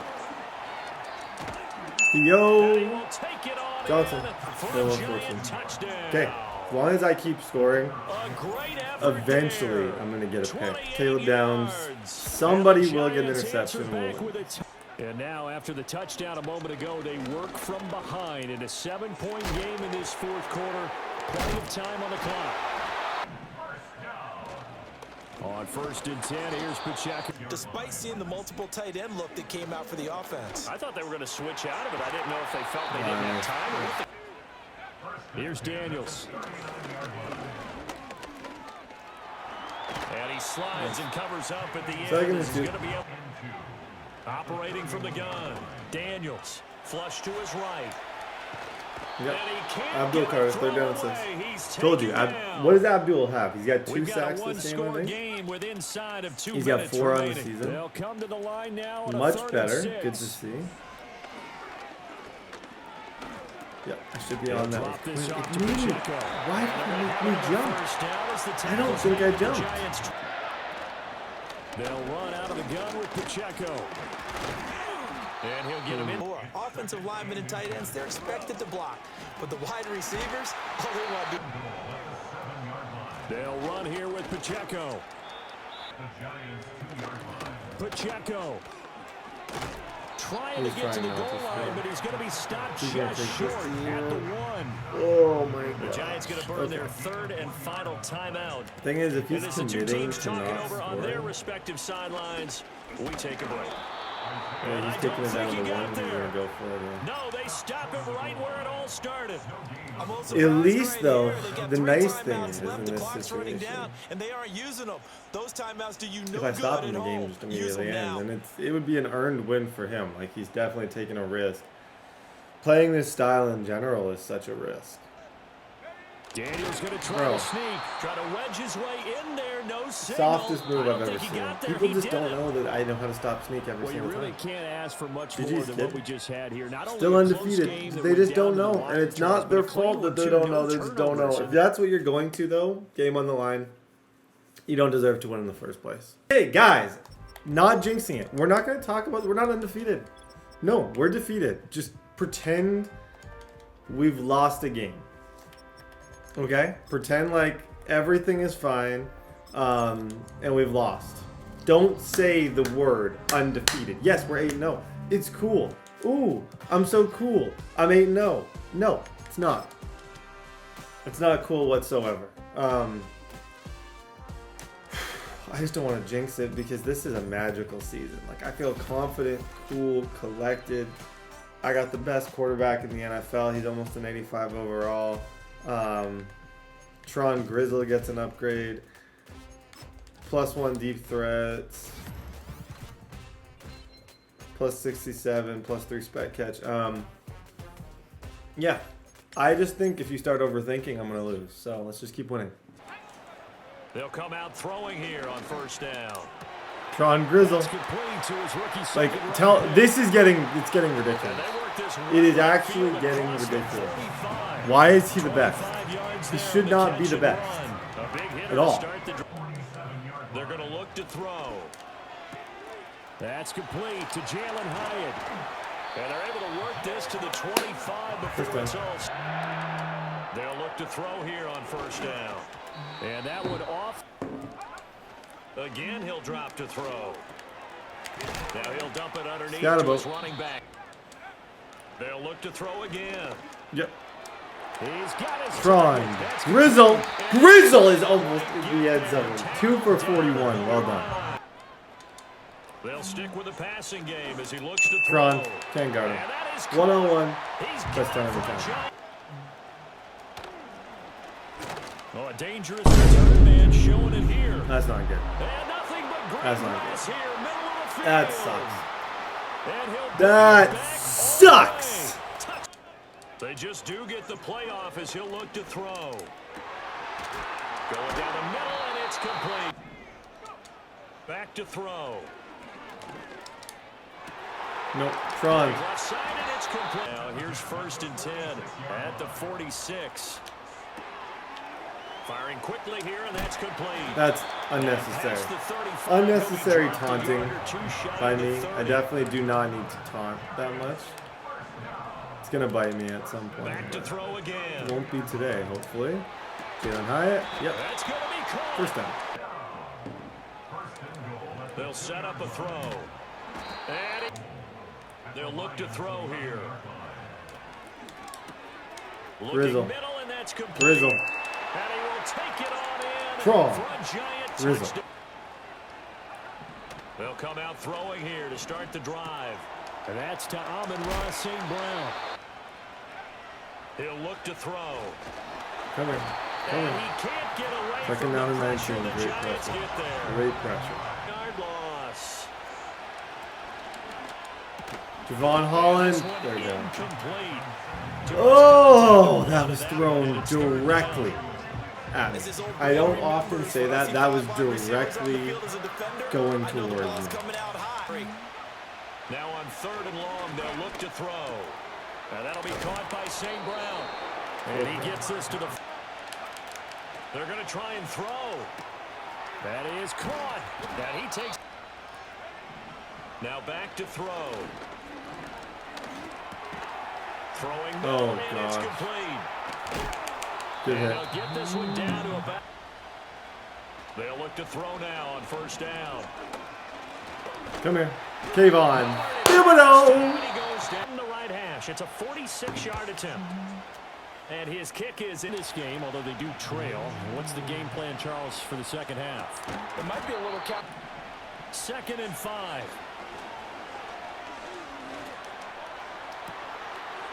I: And he
A: Yo.
I: will take it on
A: Johnson.
I: in for
A: Still
I: a
A: unfortunate.
I: giant touchdown.
A: Okay, as long as I keep scoring,
I: A great effort
A: eventually
I: there.
A: I'm going to get a pick.
I: 28
A: Caleb Downs,
I: yards.
A: somebody
I: And the
A: will get an
I: Giants
A: interception.
I: answer
A: We'll
I: back
A: win.
I: with a And now, after the touchdown a moment ago, they work from behind in a 7-point game in this fourth quarter. Plenty of time on the clock. On 1st and 10, here's Pacheco.
H: Despite seeing the multiple tight end look that came out for the offense.
I: I thought they were going to switch out of it. I didn't know if they felt they didn't have time or what. Here's Daniels. slides and covers up at the end.
A: Second and
I: This is
A: 2.
I: going to be operating from the gun. Daniels, flush to his right.
A: Yep. Abdul Carter, 3rd down and 6. Told you. What does Abdul have? He's got 2 sacks this game, I think. He's got 4 on the season.
I: They'll come to the line now on
A: Much
I: a 3rd
A: better.
I: and 6.
A: Good to see. Yep, I should be on that. Why did you make me jump? I don't think I jumped.
I: They'll run out of the gun with Pacheco. And he'll get him in.
H: More offensive linemen and tight ends, they're expected to block. But the wide receivers, all they want to do.
I: They'll run here with Pacheco. Pacheco. Trying to get to the goal line, but he's going to be stopped just short at the 1.
A: Oh my god.
I: The Giants going to burn their 3rd and final timeout.
A: Thing is, if he's
I: And as the 2
A: committing
I: teams
A: to
I: talking
A: not
I: over on
A: score,
I: their respective sidelines, we take a break.
A: yeah, he's taking it down to 1 and he's going to go for it.
I: No, they stop him right where it all started.
A: At least, though, the nice thing is in this situation,
H: and they aren't using them. Those timeouts do you
A: if I stop him, the game just immediately ends, and it would be an earned win for him. Like, he's definitely taking a risk. Playing this style in general is such a risk.
I: Daniel's going to try to sneak, try to wedge his way in there. No signal.
A: Softest move I've ever seen. People just don't know that I know how to stop sneak every single time.
I: You really can't ask for much more than what we just had here. Not
A: Still undefeated. They just don't know, and it's not their fault that they don't know. They just don't know. If that's what you're going to, though, game on the line, you don't deserve to win in the first place. Hey, guys, not jinxing it. We're not going to talk about. We're not undefeated. No, we're defeated. Just pretend we've lost a game. Okay? Pretend like everything is fine, and we've lost. Don't say the word undefeated. Yes, we're 8-0. It's cool. Ooh, I'm so cool. I'm 8-0. No, it's not. It's not cool whatsoever. I just don't want to jinx it because this is a magical season. Like, I feel confident, cool, collected. I got the best quarterback in the NFL. He's almost an 85 overall. Tron Grizzle gets an upgrade. +1 deep threats. +67, +3 spec catch. Yeah. I just think if you start overthinking, I'm going to lose. So let's just keep winning.
I: They'll come out throwing here on 1st down.
A: Tron Grizzle. Like, this is getting ridiculous. It is actually getting ridiculous. Why is he the best? He should not be the best at all.
I: They're going to look to throw. That's complete to Jalen Hyatt. And they're able to work this to the 25 before it's all. They'll look to throw here on 1st down. And that one off. Again, he'll drop to throw. Now he'll dump it underneath to his running back. They'll look to throw again.
A: Yep.
I: He's got his
A: Tron. Grizzle. Grizzle is almost in the end zone. 2 for 41. Well done.
I: They'll stick with the passing game as he looks to throw.
A: Tron. Can't guard him. 1-on-1. Touchdown every time.
I: Oh, a dangerous return man showing it here.
A: That's not good.
I: And nothing but
A: That's not good.
I: here, middle of the field.
A: That sucks.
I: And he'll
A: That sucks.
I: They just do get the playoff as he'll look to throw. Going down the middle, and it's complete. Back to throw.
A: Nope. Tron.
I: Left side, and it's complete. Now here's 1st and 10 at the 46. Firing quickly here, and that's complete.
A: That's unnecessary. Unnecessary taunting by me. I definitely do not need to taunt that much. It's going to bite me at some point.
I: Back to throw again.
A: It won't be today, hopefully. Jalen Hyatt. Yep.
I: That's going to be caught.
A: 1st down.
I: They'll set up a throw. And they'll look to throw here. Looking
A: Grizzle.
I: middle, and that's complete.
A: Grizzle.
I: And he will take it on in.
A: Tron.
I: For a giant
A: Grizzle.
I: touchdown. They'll come out throwing here to start the drive. And that's to Amon-Ra St. Brown. He'll look to throw.
A: Come here.
I: And he can't get away
A: Second
I: from
A: down
I: the
A: and 19.
I: pressure. The
A: Great
I: Giants
A: pressure.
I: get there.
A: Great pressure.
I: Yard loss.
A: Javon Holland.
I: This one
A: There we go.
I: incomplete.
A: Oh, that was thrown directly at me. I don't often say that. That was directly going towards me.
I: Now on 3rd and long, they'll look to throw. And that'll be caught by St. Brown. And he gets this to the... They're going to try and throw. That is caught. That he takes... Now back to throw. Throwing
A: Oh,
I: and it's
A: gosh.
I: complete.
A: Good
I: And
A: hit.
I: they'll get this one down to about... They'll look to throw now on 1st down.
A: Come here. Javon. Thibodeau.
I: He goes down the right hash. It's a 46-yard attempt. And his kick is in this game, although they do trail. What's the game plan, Charles, for the second half?
H: It might be a little cap.
I: 2nd and 5.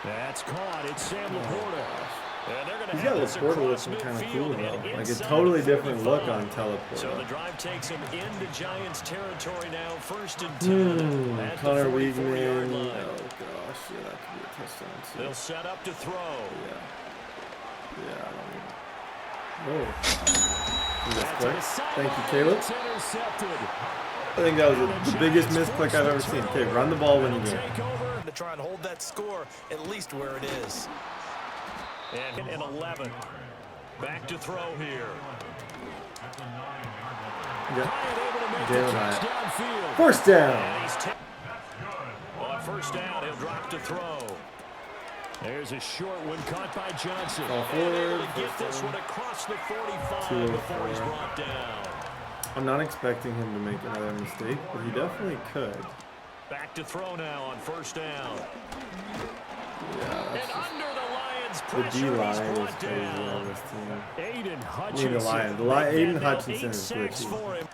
I: That's caught. It's Sam Laporta. And they're going to
A: He's
I: have
A: got
I: this
A: Laporta
I: across
A: looking kind of cool
I: midfield
A: though.
I: and
A: Like a
I: inside
A: totally
I: the
A: different look
I: 35.
A: on Teleporta.
I: So the drive takes him into Giants territory now. 1st and 10. At
A: Connor
I: the 44-yard
A: Weigman.
I: line.
A: Oh gosh, yeah, that could be a touchdown too.
I: They'll set up to throw.
A: Yeah, I don't even. Oh. Thank you, Caleb.
I: It's intercepted.
A: I think that was the biggest misclick I've ever seen. Okay, run the ball when you can.
H: Take over to try and hold that score at least where it is.
I: And 11. Back to throw here.
A: Yeah. Damn right.
I: Downfield.
A: First down.
I: And he's on 1st down, he'll drop to throw. There's a short one caught by Johnson.
A: Ball forward.
I: And get this one across the 45
A: 204.
I: before he's brought down.
A: I'm not expecting him to make another mistake, but he definitely could.
I: Back to throw now on 1st down.
A: Yeah,
I: And
A: that's just,
I: under the Lions'
A: the
I: pressure,
A: D-line
I: he's
A: is
I: brought
A: crazy
I: down.
A: on this team.
I: Aiden
A: I
I: Hutchinson.
A: mean, the Lion.
I: They've
A: Aiden
I: got now
A: Hutchinson
I: 8
A: is
I: sacks
A: glitchy.
I: for him.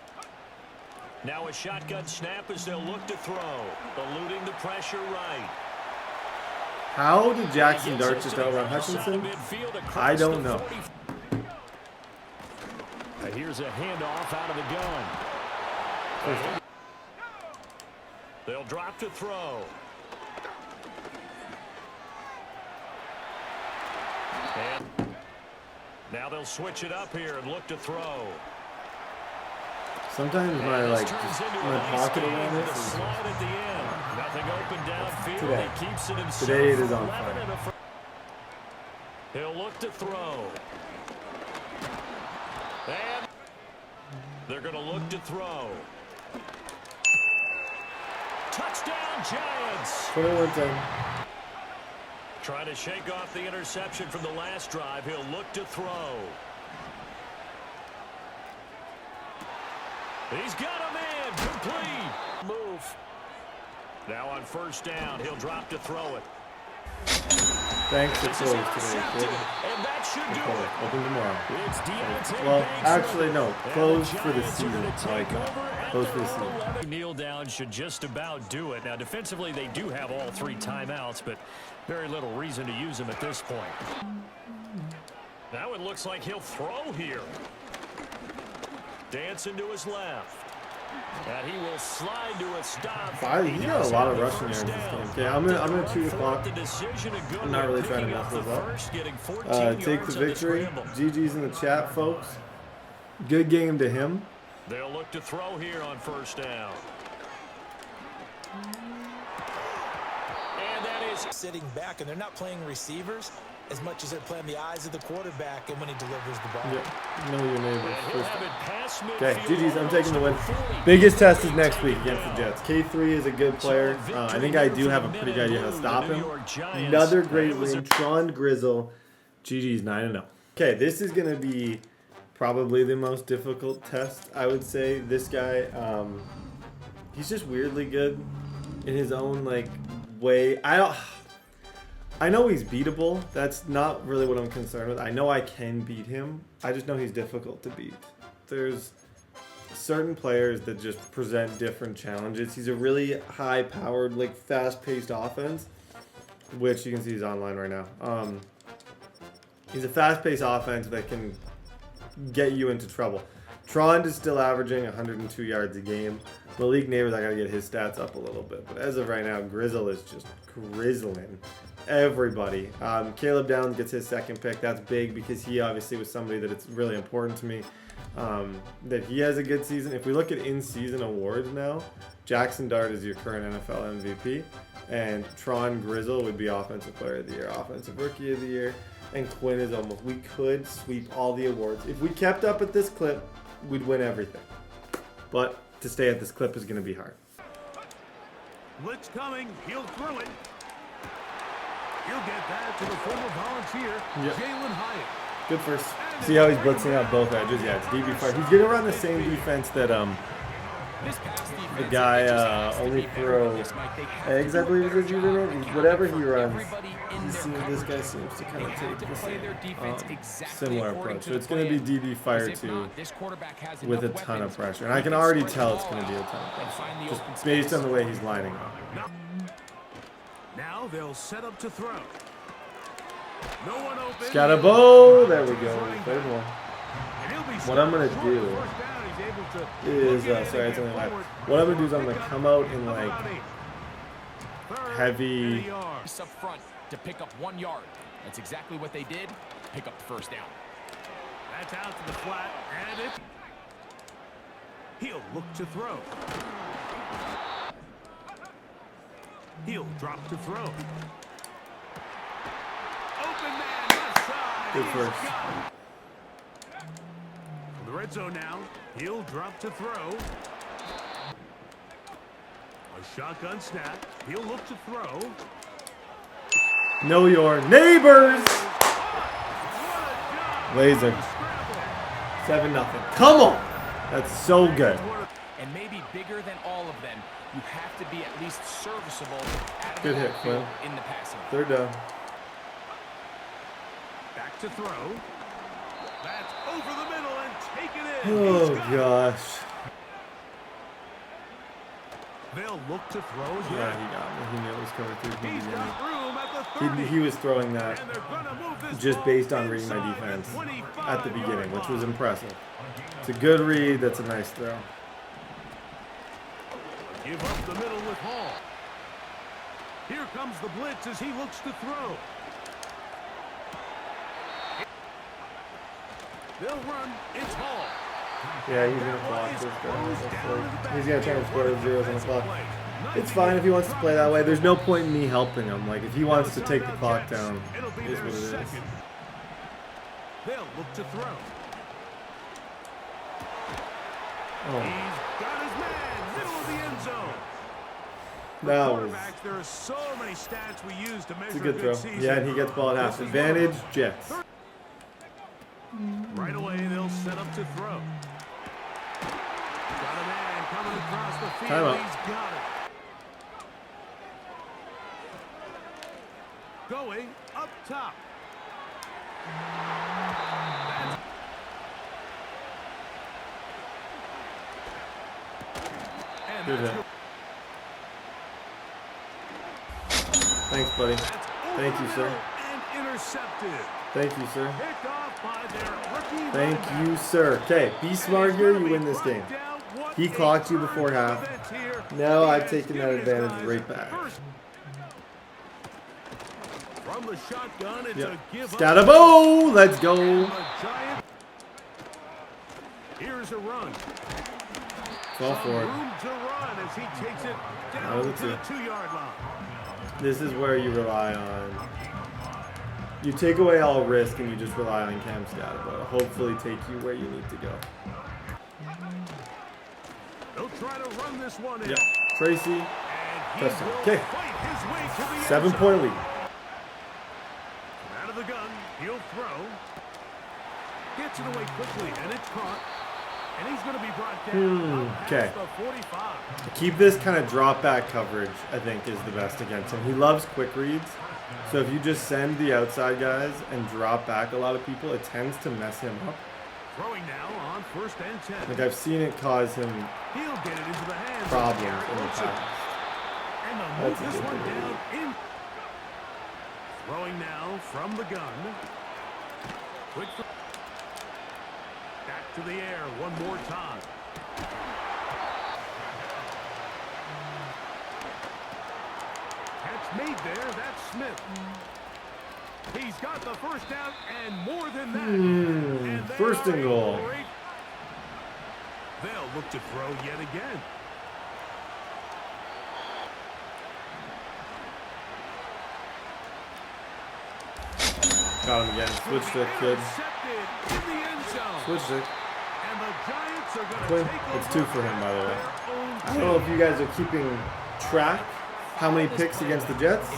I: Now a shotgun snap as they'll look to throw. Eluding the pressure right.
A: How did Jaxson Dart just outrun Hutchinson? I don't know.
I: Here's a handoff out of the gun. They'll drop to throw. And now they'll switch it up here and look to throw.
A: Sometimes my pocket awareness is
I: slide at the end. Nothing open downfield.
A: Today.
I: He keeps it himself.
A: Today it is on
I: 11
A: fire.
I: and a He'll look to throw. And they're going to look to throw. Touchdown, Giants!
A: 21-10.
I: Trying to shake off the interception from the last drive. He'll look to throw. He's got a man. Complete. Move. Now on 1st down, he'll drop to throw it.
A: Thanks for close today, kid.
I: And that should do it.
A: Open tomorrow.
I: It's Deontay
A: Well,
I: Banks.
A: actually, no. Close
I: And the
A: for the
I: Giants are
A: season.
I: gonna
A: I like
I: take
A: that.
I: over at
A: Close for the
I: their own
A: season.
I: 11. Kneel down should just about do it. Now, defensively, they do have all 3 timeouts, but very little reason to use them at this point. Now it looks like he'll throw here. Dancing to his left. And he will slide to a stop.
A: He got a lot of rushing yards this game. Okay, I'm gonna 2 o'clock. I'm not really trying to mess those up. Take the victory. GG's in the chat, folks. Good game to him.
I: They'll look to throw here on 1st down. And that is
H: Sitting back, and they're not playing receivers as much as they're playing the eyes of the quarterback and when he delivers the ball.
A: Yeah, know your neighbors.
I: he'll have it past
A: Okay,
I: midfield.
A: GG's. I'm taking the win. Biggest test is next week against the Jets. K3 is a good player. I think I do have a pretty good idea how to stop him. Another great win. Tron Grizzle. GG's 9-0. Okay, this is going to be probably the most difficult test, I would say. This guy, he's just weirdly good in his own way. I know he's beatable. That's not really what I'm concerned with. I know I can beat him. I just know he's difficult to beat. There's certain players that just present different challenges. He's a really high-powered, fast-paced offense, which you can see he's online right now. He's a fast-paced offense that can get you into trouble. Trond is still averaging 102 yards a game. Malik Neighbors, I got to get his stats up a little bit. But as of right now, Grizzle is just grizzling everybody. Caleb Downs gets his second pick. That's big because he obviously was somebody that it's really important to me that he has a good season. If we look at in-season awards now, Jaxson Dart is your current NFL MVP. And Tron Grizzle would be Offensive Player of the Year, Offensive Rookie of the Year. And Quinn is almost, we could sweep all the awards. If we kept up at this clip, we'd win everything. But to stay at this clip is going to be hard.
J: Blitz coming. He'll throw it. He'll get that to the former volunteer, Jalen Hyatt.
A: Good first. See how he's blitzing out both edges? Yeah, it's DB5. He's going to run the same defense that the guy only throw eggs, I believe is his username. Whatever he runs, this guy seems to kind of take the same similar approach. So it's going to be DB Fire 2 with a ton of pressure. And I can already tell it's going to be a ton of pressure, just based on the way he's lining up.
J: Now they'll set up to throw. No one open.
A: Skattebo! There we go. Third one. What I'm going to do is, sorry, it's only live. What I'm going to do is I'm going to come out in like heavy.
K: Up front to pick up 1 yard. That's exactly what they did. Pick up the first down.
J: That's out to the flat, and it. He'll look to throw. He'll drop to throw. Open man left side.
A: Good first.
J: The red zone now. He'll drop to throw. A shotgun snap. He'll look to throw.
A: Know your neighbors. Laser. 7-0. Come on. That's so good.
K: And maybe bigger than all of them, you have to be at least serviceable out of
A: Good
K: the
A: hit,
K: backfield
A: Quinn.
K: in the passing.
A: Third down.
J: Back to throw. That's over the middle and take it in.
A: Oh gosh.
J: They'll look to throw again.
A: Yeah, he got me. He knew it was coming through.
J: He's got room at the 30.
A: He was throwing that
J: And they're gonna move this
A: just
J: ball
A: based on reading my
J: inside
A: defense
J: the 25
A: at the beginning,
J: yard
A: which was
J: line.
A: impressive. It's a good read. That's a nice throw.
J: Give up the middle with Hall. Here comes the blitz as he looks to throw. They'll run. It's Hall.
A: Yeah, he's going to block this guy. He's going to try to score zeros on the clock. It's fine if he wants to play that way. There's no point in me helping him. Like, if he wants to take the clock down, it is what it is.
J: They'll look to throw.
A: Oh.
J: He's got his man, middle of the end zone.
A: That was...
J: There are so many stats we use to measure
A: It's a good throw.
J: season.
A: Yeah, and he gets ball at half. Advantage, Jets.
J: Right away, they'll set up to throw. Got a man coming across the field.
A: Time out.
J: He's got it. Going up top. And
A: Good hit. Thanks, buddy. Thank you, sir.
J: And intercepted.
A: Thank you, sir.
J: Picked off by their rookie
A: Thank
J: running
A: you,
J: back.
A: sir. Okay, be smart here. You win this game. He clocked you before half. Now I've taken that advantage right back.
J: From the shotgun, it's a give up.
A: Skattebo! Let's go.
J: Here's a run.
A: It's all for it.
J: Room to run as he takes it
A: Out
J: down
A: of
J: to
A: the
J: the
A: two.
J: 2-yard line.
A: This is where you rely on. You take away all risk and you just rely on Cam Skattebo. Hopefully take you where you need to go.
J: They'll try to run this one in.
A: Yeah. Tracy.
J: And he
A: Touchdown.
J: will
A: Okay.
J: fight his way to the end
A: 7-point
J: zone.
A: lead.
J: Out of the gun, he'll throw. Gets it away quickly, and it's caught. And he's going to be brought down.
A: Okay.
J: Past the 45.
A: Keep this kind of drop back coverage, I think, is the best against him. He loves quick reads. So if you just send the outside guys and drop back a lot of people, it tends to mess him up.
J: Throwing now on 1st and 10.
A: Like I've seen it cause him
J: He'll get it into the hands
A: problems
J: of
A: in the
J: Garrett
A: past.
J: And they'll move
A: That's a
J: this
A: good
J: one
A: thing.
J: down in. Throwing now from the gun. Quick throw. Back to the air one more time. Catch made there. That's Smith. He's got the first down and more than that. And
A: First and goal.
J: They'll look to throw yet again.
A: Got him again. Switch stick, kid. Switch stick. Quinn, it's 2 for him, by the way. I don't know if you guys are keeping track how many picks against the Jets.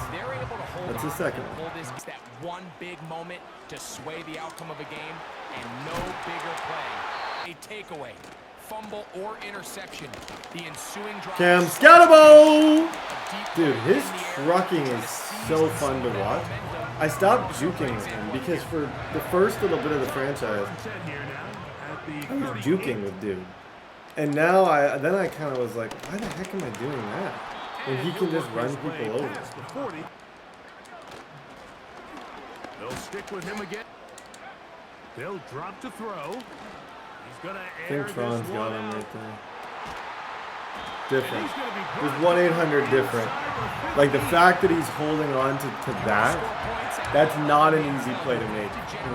A: That's the second one.
K: That one big moment to sway the outcome of a game, and no bigger play. A takeaway, fumble, or interception. The ensuing drive.
A: Cam Skattebo! Dude, his trucking is so fun to watch. I stopped juking with him because for the first little bit of the franchise, I was juking with dude. And now I kind of was like, why the heck am I doing that? When he can just run people over.
J: They'll stick with him again. They'll drop to throw. He's gonna
A: I think Tron's got him right there. Different. There's 1-800 different. Like the fact that he's holding on to that, that's not an easy play to make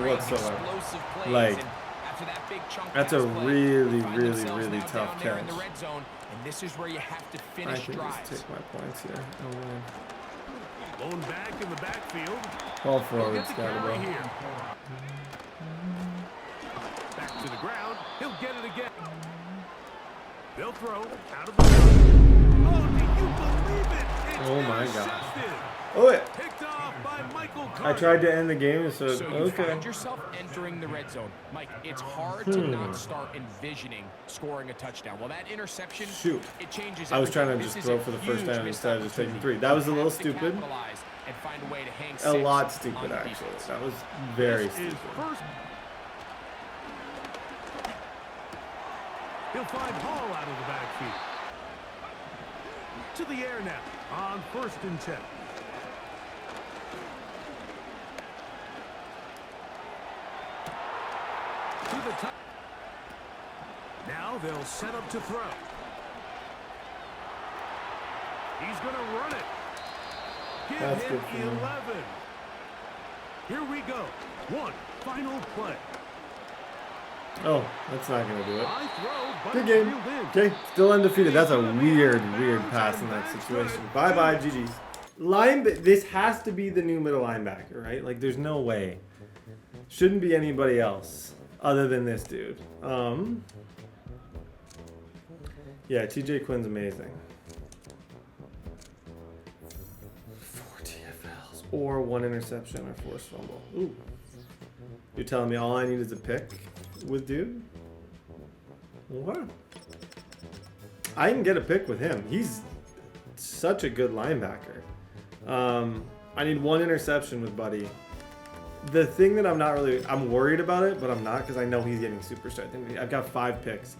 A: whatsoever. Like, that's a really, really, really tough catch.
K: And this is where you have to
A: I
K: finish
A: can
K: drives.
A: just take my points here. Oh, man.
J: Blown back in the backfield.
A: Ball forward, Skattebo.
J: Back to the ground. He'll get it again. They'll throw out of the Oh, do you believe it? It's
A: Oh my gosh.
J: Oh,
A: it.
J: Picked off by Michael Carter.
A: I tried to end the game, so
K: you
A: okay.
K: find yourself entering the red zone. Mike, it's hard to not start envisioning scoring a touchdown. Well, that interception,
A: Shoot.
K: it changes
A: I was trying to
K: everything.
A: just
K: This
A: throw
K: is
A: for the
K: a
A: first
K: huge
A: time instead of just taking
K: missed
A: 3. That was a little
K: opportunity. You have to
A: stupid.
K: capitalize and find a way to hang
A: A
K: six
A: lot stupid,
K: on
A: actually.
K: defense.
A: That was very
J: This is
A: stupid.
J: first. He'll find Hall out of the backfield. To the air now on 1st and 10. To the top. Now they'll set up to throw. He's going to run it. Give
A: That's
J: him
A: good for him.
J: 11. Here we go. One final play.
A: Oh, that's not going to do it.
J: High throw, but
A: Good game.
J: reeled in.
A: Okay, still undefeated. That's a weird, weird pass in that situation. Bye-bye, GG's. This has to be the new middle linebacker, right? Like, there's no way. Shouldn't be anybody else other than this dude. Yeah, TJ Quinn's amazing. 4 TFLs or 1 interception or forced fumble. Ooh. You're telling me all I need is a pick with dude? Wow. I can get a pick with him. He's such a good linebacker. I need 1 interception with Buddy. The thing that I'm worried about it, but I'm not because I know he's getting superstar. I've got 5 picks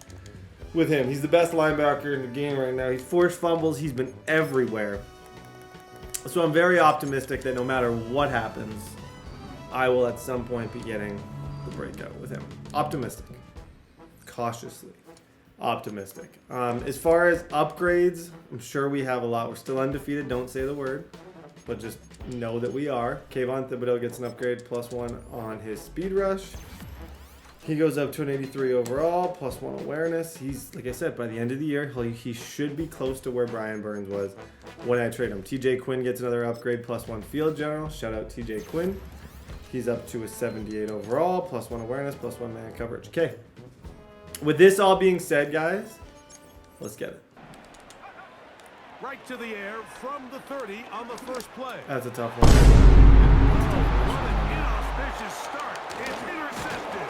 A: with him. He's the best linebacker in the game right now. He's forced fumbles. He's been everywhere. So I'm very optimistic that no matter what happens, I will at some point be getting the breakout with him. Optimistic. Cautiously optimistic. As far as upgrades, I'm sure we have a lot. We're still undefeated. Don't say the word, but just know that we are. Kayvon Thibodeau gets an upgrade, +1 on his speed rush. He goes up to an 83 overall, +1 awareness. He's, like I said, by the end of the year, he should be close to where Brian Burns was when I trade him. TJ Quinn gets another upgrade, +1 field general. Shout out TJ Quinn. He's up to a 78 overall, +1 awareness, +1 man coverage. Okay. With this all being said, guys, let's get it.
J: Right to the air from the 30 on the first play.
A: That's a tough one.
J: What an inauspicious start. It's intercepted.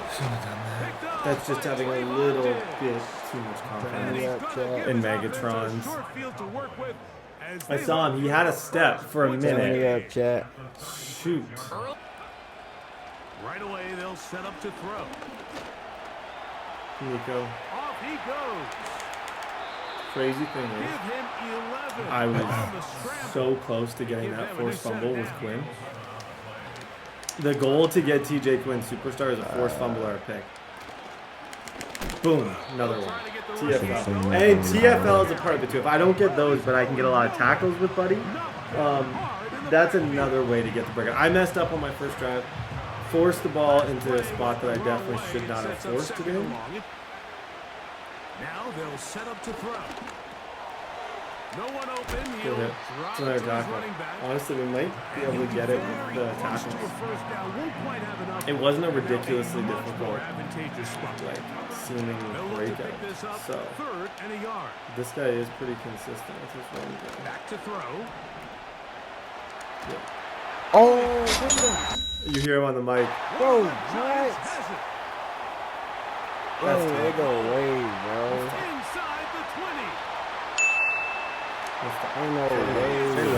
J: Picked up
A: That's just
J: by
A: having a
J: Javon
A: little
J: Holland.
A: bit too much
J: And he's
A: confidence.
J: gonna give
A: In
J: his offense a
A: Megatron's.
J: short field to work with as
A: I
J: they
A: saw him.
J: look
A: He
J: for
A: had a
J: the
A: step
J: first
A: for a
J: points of the
A: minute.
J: game.
A: Shoot.
J: Right away, they'll set up to throw.
A: Nico.
J: Off he goes.
A: Crazy thing
J: Give
A: is,
J: him 11.
A: I
J: On the
A: was
J: scramble.
A: so close to getting
J: Give
A: that
J: them a new
A: forced
J: set
A: fumble with
J: down.
A: Quinn. The goal to get TJ Quinn superstar is a forced fumble or a pick. Boom, another one. TFL. And TFL is a part of it too. If I don't get those, but I can get a lot of tackles with Buddy, that's another way to get the break. I messed up on my first drive. Forced the ball into a spot that I definitely should not have forced it in.
J: Now they'll set up to throw. No one open.
A: Good hit. It's another tackle. Honestly, we might be able to get it with the tackles. It wasn't a ridiculously difficult, like, seeming breakout. So, this guy is pretty consistent with his run game.
J: Back to throw.
A: Yeah. Oh, you hear him on the mic.
L: Bro, what? Bro, they go away, bro.
J: Inside the 20.
L: Ain't no way, bro.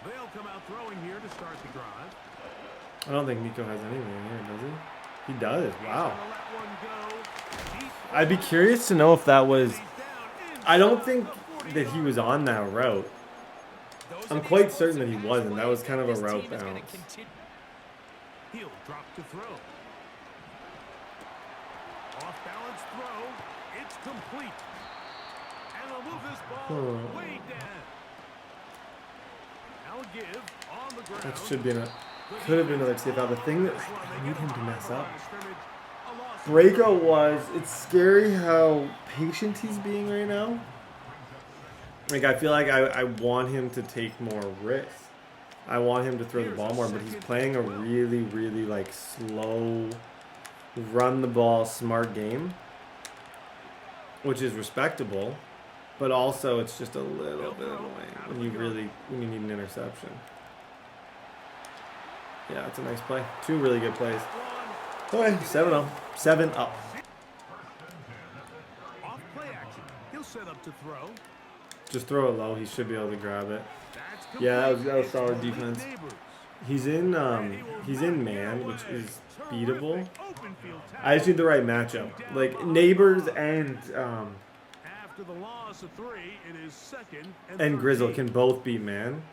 J: They'll come out throwing here to start the drive.
A: I don't think Nico has anything here, does he? He does. Wow. I'd be curious to know if that was... I don't think that he was on that route. I'm quite certain that he wasn't. That was kind of a route bounce.
J: He'll drop to throw. Off balance throw. It's complete. And they'll move this ball way down. Now give on the ground.
A: That should be could have been another TFL. The thing that I need him to mess up. Breakout was, it's scary how patient he's being right now. Like, I feel like I want him to take more risks. I want him to throw the ball more, but he's playing a really, really, like, slow, run the ball, smart game, which is respectable, but also it's just a little bit annoying when you need an interception. Yeah, it's a nice play. Two really good plays. Okay, 7-0. 7 up.
J: Off play action. He'll set up to throw.
A: Just throw it low. He should be able to grab it. Yeah, that was solid defense. He's in man, which is beatable. I just need the right matchup. Like Neighbors and
J: After the loss of 3, it is second
A: and Grizzle can both beat man.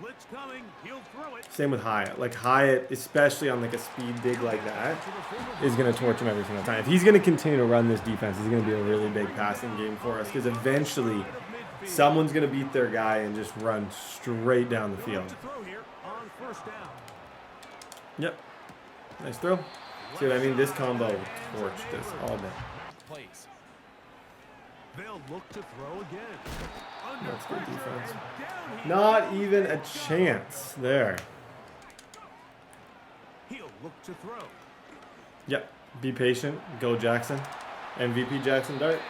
J: Blitz coming, he'll throw it.
A: Same with Hyatt. Like Hyatt, especially on like a speed dig like that, is going to torch him every single time. If he's going to continue to run this defense, it's going to be a really big passing game for us because eventually someone's going to beat their guy and just run straight down the field. Yep. Nice throw. See what I mean? This combo torched this all day.
J: They'll look to throw again.
A: That's good defense. Not even a chance there.
J: He'll look to throw.
A: Yep. Be patient. Go Jaxson. MVP Jaxson Dart.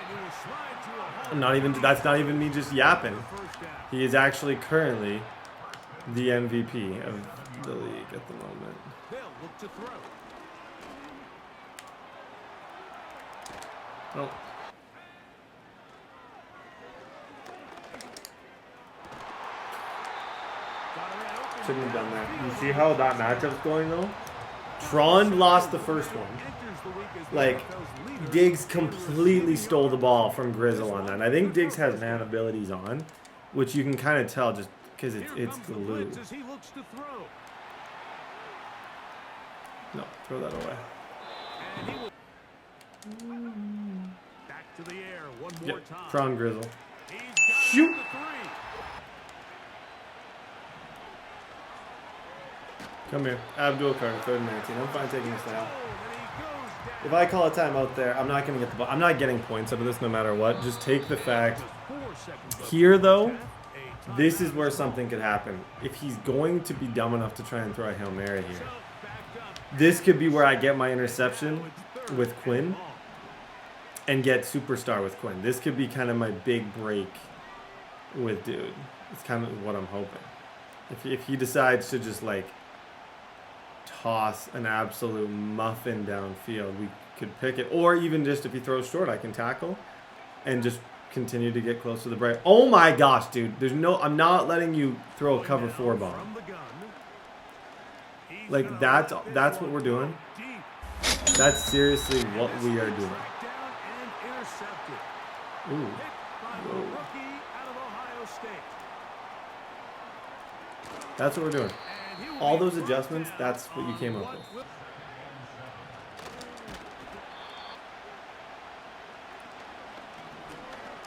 A: That's not even me just yapping. He is actually currently the MVP of the league at the moment.
J: They'll look to throw.
A: Oh. Shouldn't have done that. You see how that matchup's going though? Tron lost the first one. Like, Diggs completely stole the ball from Grizzle on that. And I think Diggs has man abilities on, which you can kind of tell just because it's glue. No, throw that away.
J: Back to the air one more time.
A: Tron Grizzle. Shoot! Come here. Abdul Carter, 3rd and 19. I'm fine taking this now. If I call a timeout there, I'm not going to get the ball. I'm not getting points out of this no matter what. Just take the fact. Here, though, this is where something could happen. If he's going to be dumb enough to try and throw a Hail Mary here, this could be where I get my interception with Quinn and get superstar with Quinn. This could be kind of my big break with Dude. It's kind of what I'm hoping. If he decides to just, like, toss an absolute muffin downfield, we could pick it. Or even just if he throws short, I can tackle and just continue to get close to the break. Oh my gosh, dude. I'm not letting you throw a cover 4 bomb. Like, that's what we're doing. That's seriously what we are doing. Ooh. Whoa. That's what we're doing. All those adjustments, that's what you came up with.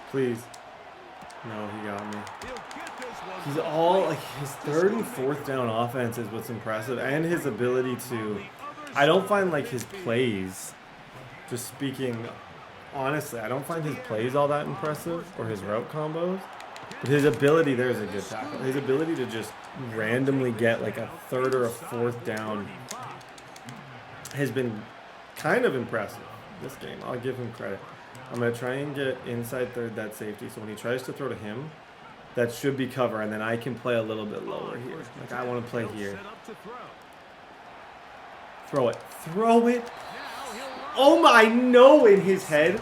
A: Please. No, he got me. He's all like his 3rd and 4th down offense is what's impressive, and his ability to. I don't find like his plays. Just speaking honestly, I don't find his plays all that impressive or his route combos. But his ability there is a good tackle. His ability to just randomly get like a 3rd or a 4th down has been kind of impressive this game. I'll give him credit. I'm going to try and get inside 3rd that safety. So when he tries to throw to him, that should be cover. And then I can play a little bit lower here. Like I want to play here. Throw it. Throw it. Oh my, no, in his head.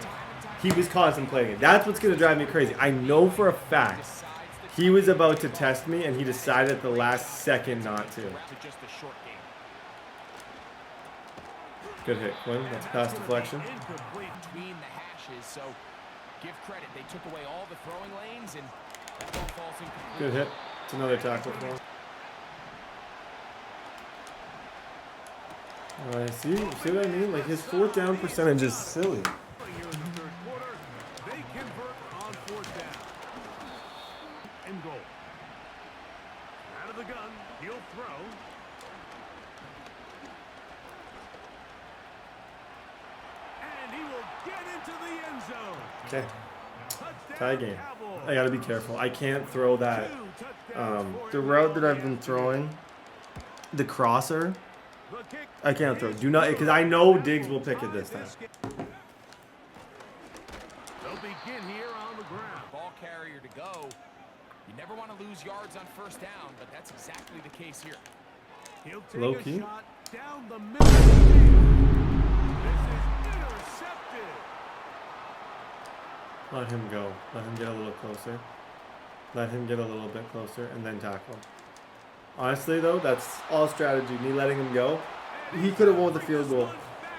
A: He was contemplating it. That's what's going to drive me crazy. I know for a fact he was about to test me, and he decided at the last second not to. Good hit, Quinn. That's pass deflection.
K: So give credit. They took away all the throwing lanes, and that ball falls incomplete.
A: Good hit. It's another tackle for him. See what I mean? Like his 4th down percentage is silly.
J: They convert on 4th down. Mbow. Out of the gun, he'll throw. And he will get into the end zone.
A: Okay. Tie game. I gotta be careful. I can't throw that. The route that I've been throwing, the crosser, I can't throw. Do not, because I know Diggs will pick it this time.
J: They'll begin here on the ground.
K: Ball carrier to go. You never want to lose yards on 1st down, but that's exactly the case here.
J: He'll take
A: Low
J: a
A: key.
J: shot down the middle of the field. This is intercepted.
A: Let him go. Let him get a little closer. Let him get a little bit closer and then tackle. Honestly, though, that's all strategy. Me letting him go. He could have won the field goal.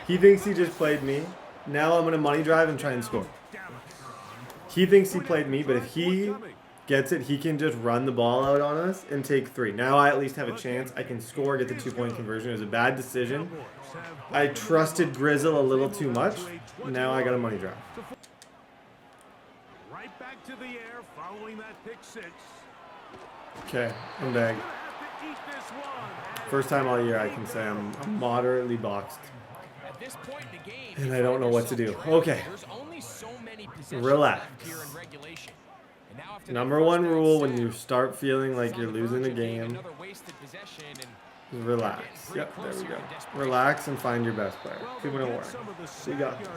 A: He thinks he just played me. Now I'm going to money drive and try and score. He thinks he played me, but if he gets it, he can just run the ball out on us and take 3. Now I at least have a chance. I can score, get the 2-point conversion. It was a bad decision. I trusted Grizzle a little too much. Now I got a money drive.
J: Right back to the air following that pick 6.
A: Okay, I'm back. First time all year I can say I'm moderately boxed. And I don't know what to do. Okay. Relax. Number 1 rule when you start feeling like you're losing a game, relax. Yep, there we go. Relax and find your best player. People don't worry. You got this.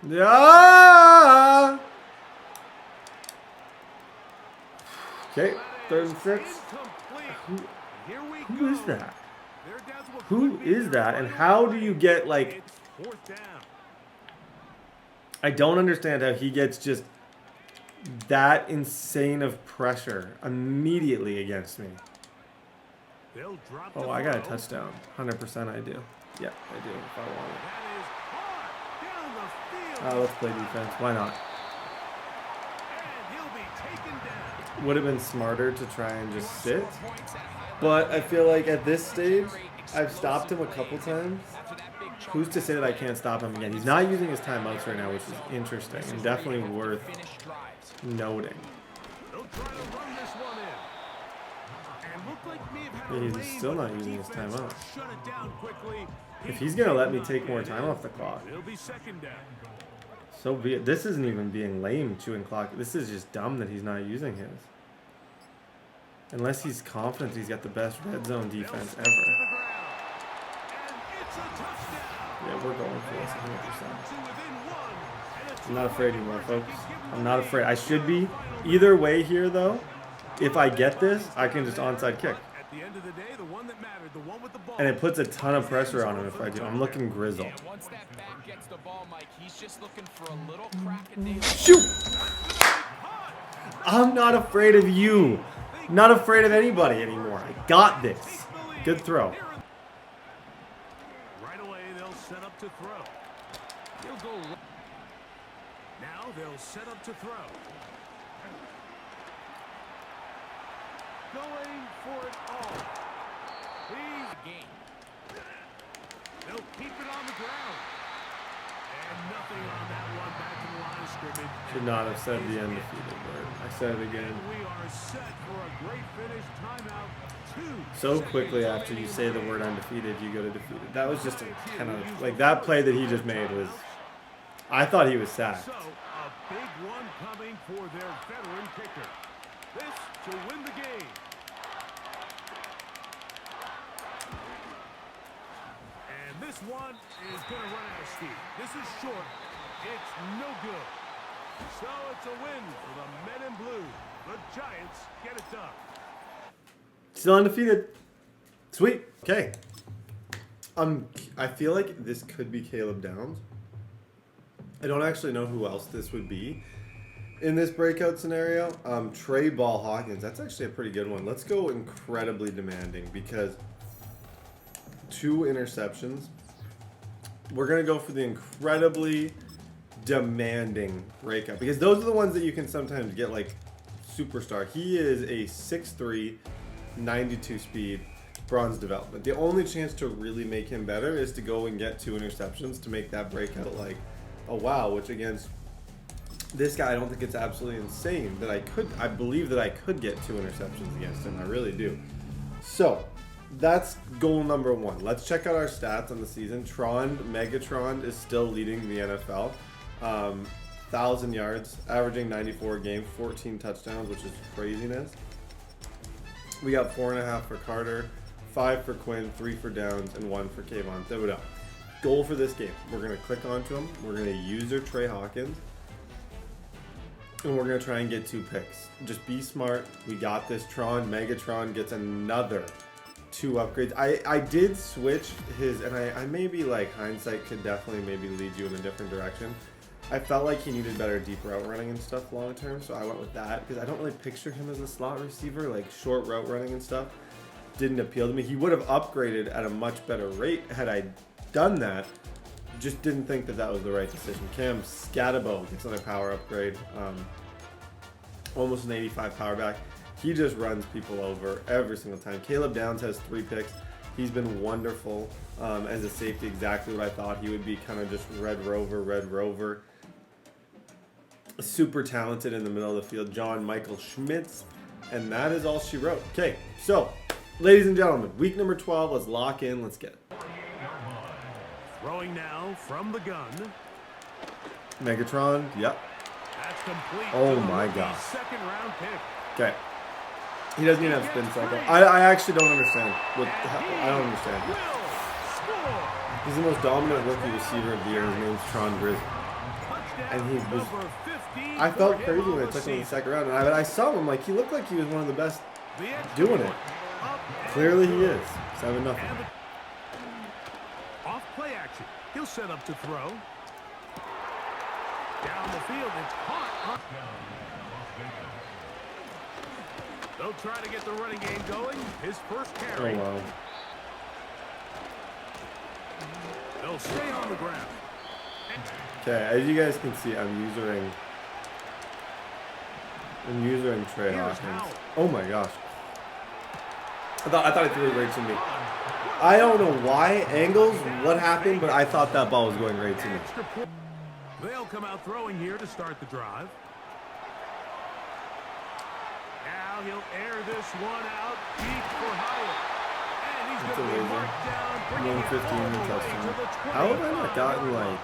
A: Yeah! Okay, 3rd and 6. Who is that? Who is that? And how do you get, like... I don't understand how he gets just that insane of pressure immediately against me. Oh, I got a touchdown. 100% I do. Yeah, I do if I want it. Let's play defense. Why not? Would have been smarter to try and just sit. But I feel like at this stage, I've stopped him a couple times. Who's to say that I can't stop him again? He's not using his timeouts right now, which is interesting and definitely worth noting. Yeah, he's still not using his timeout. If he's going to let me take more time off the clock, so be it. This isn't even being lame chewing clock. This is just dumb that he's not using his. Unless he's confident he's got the best red zone defense ever. Yeah, we're going for this 100%. I'm not afraid anymore, folks. I'm not afraid. I should be. Either way here, though, if I get this, I can just onside kick. And it puts a ton of pressure on him if I do. I'm looking Grizzle. Shoot! I'm not afraid of you. Not afraid of anybody anymore. I got this. Good throw.
J: Right away, they'll set up to throw. He'll go. Now they'll set up to throw. going for it all. He's
K: game.
J: They'll keep it on the ground. And nothing on that one back to the line of scrimmage.
A: Should not have said the undefeated word. I said it again.
J: And we are set for a great finish. Timeout.
A: So quickly after you say the word undefeated, you go to defeated. That was just a 10 out of, like, that play that he just made was, I thought he was sacked.
J: So, a big one coming for their veteran kicker. This to win the game. And this one is going to run out of steam. This is short. It's no good. So it's a win for the men in blue. The Giants get it done.
A: Still undefeated. Sweet. Okay. I feel like this could be Caleb Downs. I don't actually know who else this would be in this breakout scenario. Trey Ball Hawkins. That's actually a pretty good one. Let's go incredibly demanding because 2 interceptions. We're going to go for the incredibly demanding breakout because those are the ones that you can sometimes get like superstar. He is a 6'3", 92 speed, bronze development. The only chance to really make him better is to go and get 2 interceptions to make that breakout like a wow, which against this guy I don't think it's absolutely insane that I believe that I could get 2 interceptions against him. I really do. So that's goal number 1. Let's check out our stats on the season. Megatron is still leading the NFL. 1,000 yards, averaging 94 a game, 14 touchdowns, which is craziness. We got 4.5 for Carter, 5 for Quinn, 3 for Downs, and 1 for Kayvon Thibodeau. Goal for this game. We're going to click onto him. We're going to use our Trey Hawkins. And we're going to try and get 2 picks. Just be smart. We got this. Megatron gets another 2 upgrades. I did switch his, and I maybe like hindsight could definitely maybe lead you in a different direction. I felt like he needed better deep route running and stuff long term, so I went with that because I don't really picture him as a slot receiver. Like short route running and stuff didn't appeal to me. He would have upgraded at a much better rate had I done that. Just didn't think that that was the right decision. Skattebo gets another power upgrade. Almost an 85 power back. He just runs people over every single time. Caleb Downs has 3 picks. He's been wonderful as a safety, exactly what I thought he would be, kind of just Red Rover. Super talented in the middle of the field, John Michael Schmitz, and that is all she wrote. Okay, so, ladies and gentlemen, week number 12, let's lock in, let's get it.
J: Throwing now from the gun.
A: Megatron, yep.
J: That's complete.
A: Oh my gosh.
J: Second round pick.
A: Okay. He doesn't even have spin cycle. I actually don't understand. I don't understand. He's the most dominant rookie receiver of the year. His name's Tron Grizz. And he was... I felt crazy when I took him in the second round. And I saw him, like, he looked like he was one of the best doing it. Clearly he is. 7-0.
J: Off play action. He'll set up to throw. Down the field, it's caught. They'll try to get the running game going. His first carry.
A: Oh, wow.
J: They'll stay on the ground.
A: Okay, as you guys can see, I'm using Trey Hawkins. Oh my gosh. I thought I threw it right to me. I don't know why, angles, what happened, but I thought that ball was going right to me.
J: They'll come out throwing here to start the drive. Now he'll air this one out deep for Howard. And he's going to be marked down, bringing it all the way to the 20.
A: How have I not gotten, like...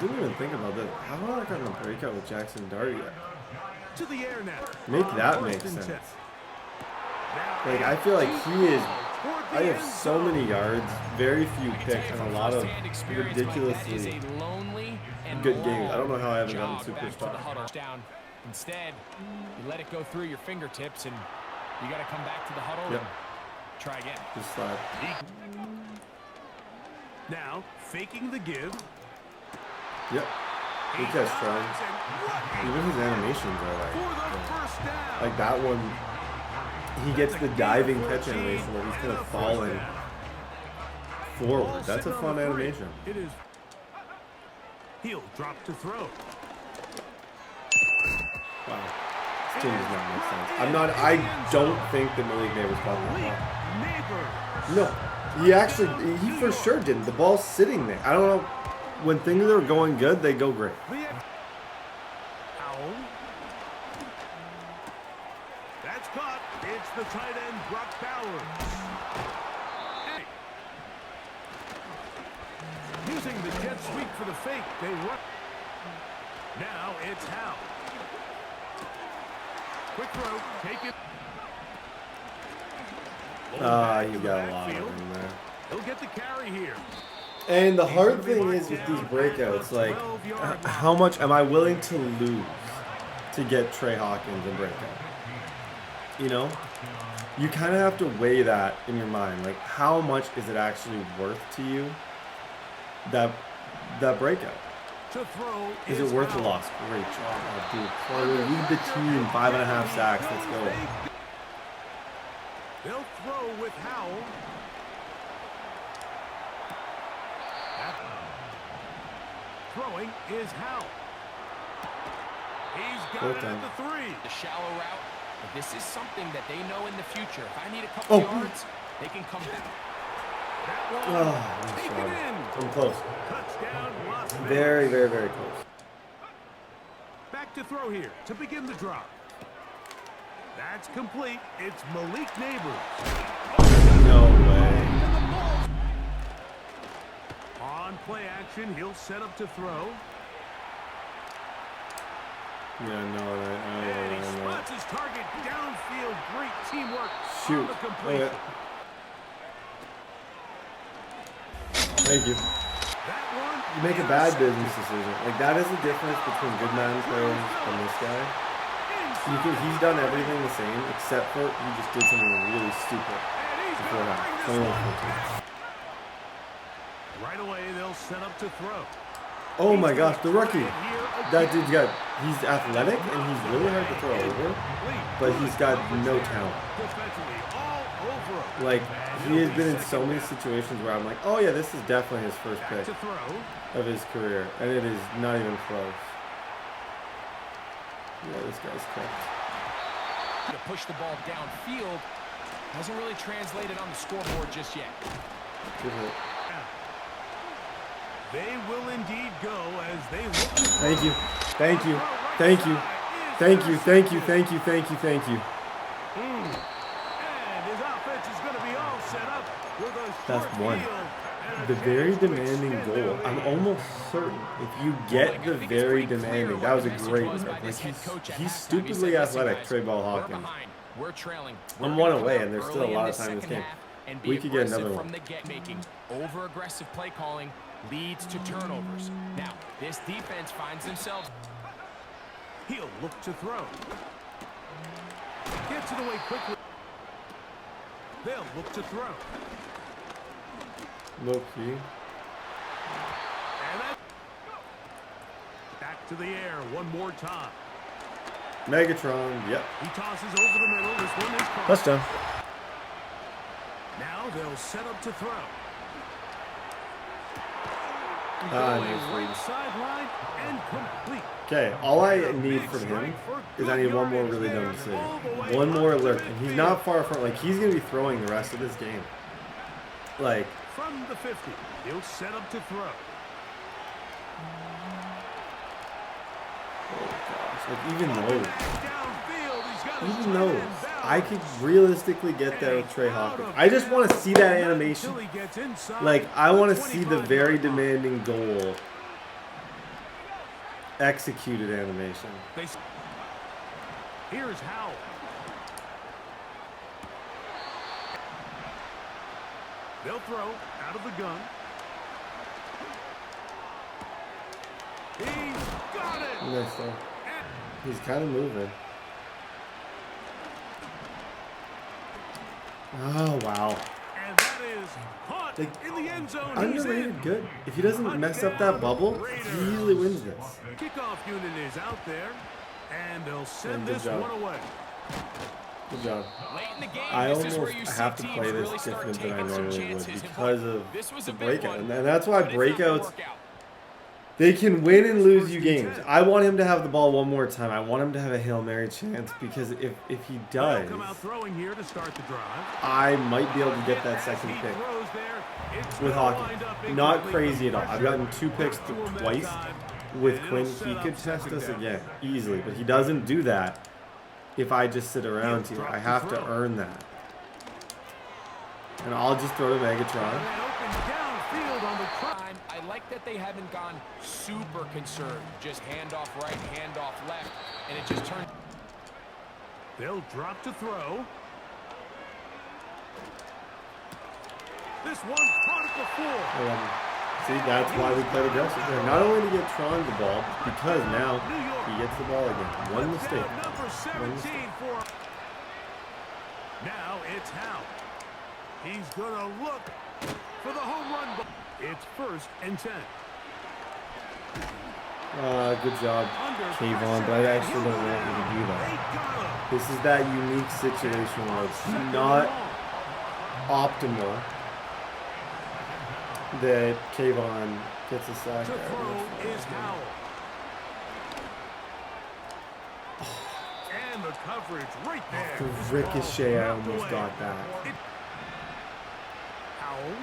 A: Didn't even think about this. How have I not gotten a breakout with Jaxson Dart yet?
J: To the air now.
A: Make that make sense. Like, I feel like he is... I have so many yards, very few picks, and a lot of ridiculously good games. I don't know how I haven't gotten superstar.
K: Instead, you let it go through your fingertips, and you got to come back to the huddle and try again.
A: Just slide.
J: Now, faking the give.
A: Yep. Good catch, Tron. Even his animations are like that one. He gets the diving catch animation where he's kind of falling forward. That's a fun animation.
J: It is. He'll drop to throw.
A: Wow. team does not make sense. I don't think that Malik Neighbors caught that ball. No. He for sure didn't. The ball's sitting there. I don't know. When things are going good, they go great.
J: That's caught. It's the tight end, Brock Bowers. Using the jet sweep for the fake, they run. Now it's Howe. Quick throw, take it.
A: You got a lot of them there.
J: He'll get the carry here.
A: And the hard thing is with these breakouts, like, how much am I willing to lose to get Trey Hawkins and breakout? You know? You kind of have to weigh that in your mind. Like, how much is it actually worth to you, that breakout? Is it worth the loss? Great job, Abdul Carter. Lead the team, 5.5 sacks. Let's go.
J: They'll throw with Howell. Throwing is Howell. He's got it at the 3.
K: The shallow route. But this is something that they know in the future. If I need a couple yards, they can come back.
A: I'm close. Very, very, very close.
J: Back to throw here to begin the drive. That's complete. It's Malik Neighbors.
A: No way.
J: On play action, he'll set up to throw.
A: Yeah, no,
J: And he spots his target downfield. Great teamwork.
A: Shoot. Okay. Thank you. You make a bad business decision. Like, that is the difference between good Madden players and this guy. He's done everything the same, except for he just did something really stupid before that. 21-14.
J: Right away, they'll set up to throw.
A: Oh my gosh, the rookie. That dude's he's athletic and he's really hard to throw over, but he's got no talent. Like, he has been in so many situations where I'm like, oh yeah, this is definitely his first pick of his career, and it is not even close. Yeah, this guy's cooked.
K: To push the ball downfield hasn't really translated on the scoreboard just yet.
A: Good hit.
J: They will indeed go as they look.
A: Thank you. Thank you. Thank you. Thank you. Thank you. Thank you. Thank you. Thank you.
J: And his offense is going to be all set up with a
A: That's one. The very demanding goal. I'm almost certain if you get the very demanding, that was a great move. Like, he's stupidly athletic, Trey Ball Hawkins. I'm one away, and there's still a lot of time in this game. We could get another one.
K: Over aggressive play calling leads to turnovers. Now, this defense finds themselves.
J: He'll look to throw. Gets it away quickly. They'll look to throw.
A: Low key.
J: And back to the air one more time.
A: Megatron, yep.
J: He tosses over the middle. This one is caught.
A: Touchdown.
J: Now they'll set up to throw.
A: Right
J: sideline and complete.
A: Okay, all I need from him is I need one more really dumb decision. One more alert. And he's not far from, like, he's going to be throwing the rest of this game. Like,
J: from the 50, he'll set up to throw.
A: Oh gosh, like, even those, I could realistically get there with Trey Hawkins. I just want to see that animation. Like, I want to see the very demanding goal executed animation.
J: Here's Howell. They'll throw out of the gun. He's got it.
A: Nice though. He's kind of moving. Oh, wow.
J: And that is caught in the end zone.
A: Underrated good. If he doesn't mess up that bubble, he usually wins this.
J: Kickoff unit is out there, and they'll send this one away.
A: Good job. I almost have to play this different than I normally would because of the breakout. And that's why breakouts, They can win and lose you games. I want him to have the ball one more time. I want him to have a Hail Mary chance because if he does, I might be able to get that second pick with hockey. Not crazy at all. I've gotten 2 picks twice with Quinn. He could test us again easily, but he doesn't do that if I just sit around here. I have to earn that. And I'll just throw to Megatron.
K: I like that they haven't gone super concerned. Just handoff right, handoff left, and it just turned.
J: They'll drop to throw. This one caught at the floor.
A: See, that's why we played aggressive there. Not only to get Tron the ball, because now he gets the ball again. One mistake. One mistake.
J: Now it's Howe. He's going to look for the home run ball. It's 1st and 10.
A: Good job, Javon, but I actually don't want you to do that. This is that unique situation where it's not optimal that Javon gets a sack there.
J: Is Howe. And the coverage right there.
A: The ricochet, I almost got that.
J: Howell.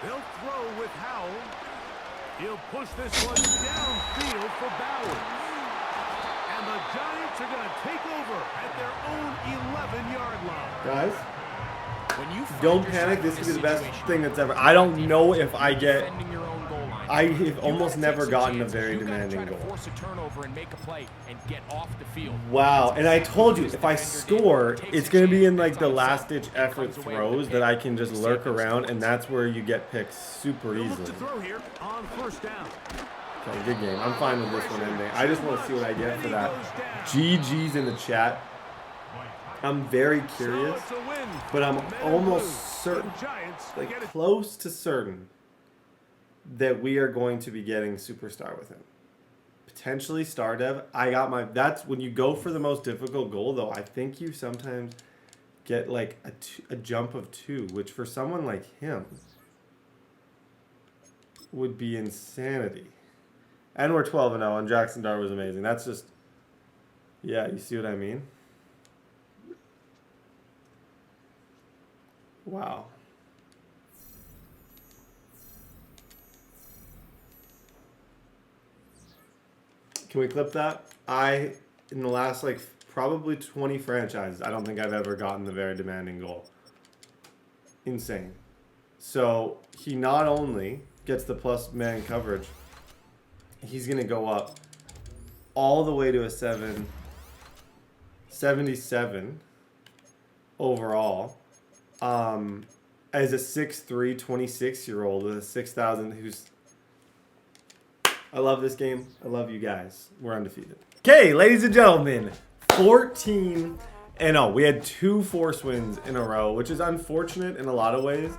J: They'll throw with Howell. He'll push this one downfield for Bowers. And the Giants are going to take over at their own 11-yard line.
A: Guys, don't panic. This could be the best thing that's ever. I don't know if I get. I have almost never gotten a very demanding goal. Wow, and I told you, if I score, it's going to be in like the last-ditch effort throws that I can just lurk around, and that's where you get picks super easily. Okay, good game. I'm fine with this one ending. I just want to see what I get for that. GG's in the chat. I'm very curious, but I'm almost certain, like close to certain, that we are going to be getting Superstar with him. Potentially Star Dev. I got my, that's when you go for the most difficult goal, though, I think you sometimes get like a jump of 2, which for someone like him would be insanity. And we're 12-0, and Jaxson Dart was amazing. That's just, yeah, you see what I mean? Wow. Can we clip that? In the last, like, probably 20 franchises, I don't think I've ever gotten the very demanding goal. Insane. So, he not only gets the plus man coverage, he's going to go up all the way to a 77 overall. As a 6'3", 26-year-old with a 6,000 who's... I love this game. I love you guys. We're undefeated. Okay, ladies and gentlemen, 14-0. We had 2 force wins in a row, which is unfortunate in a lot of ways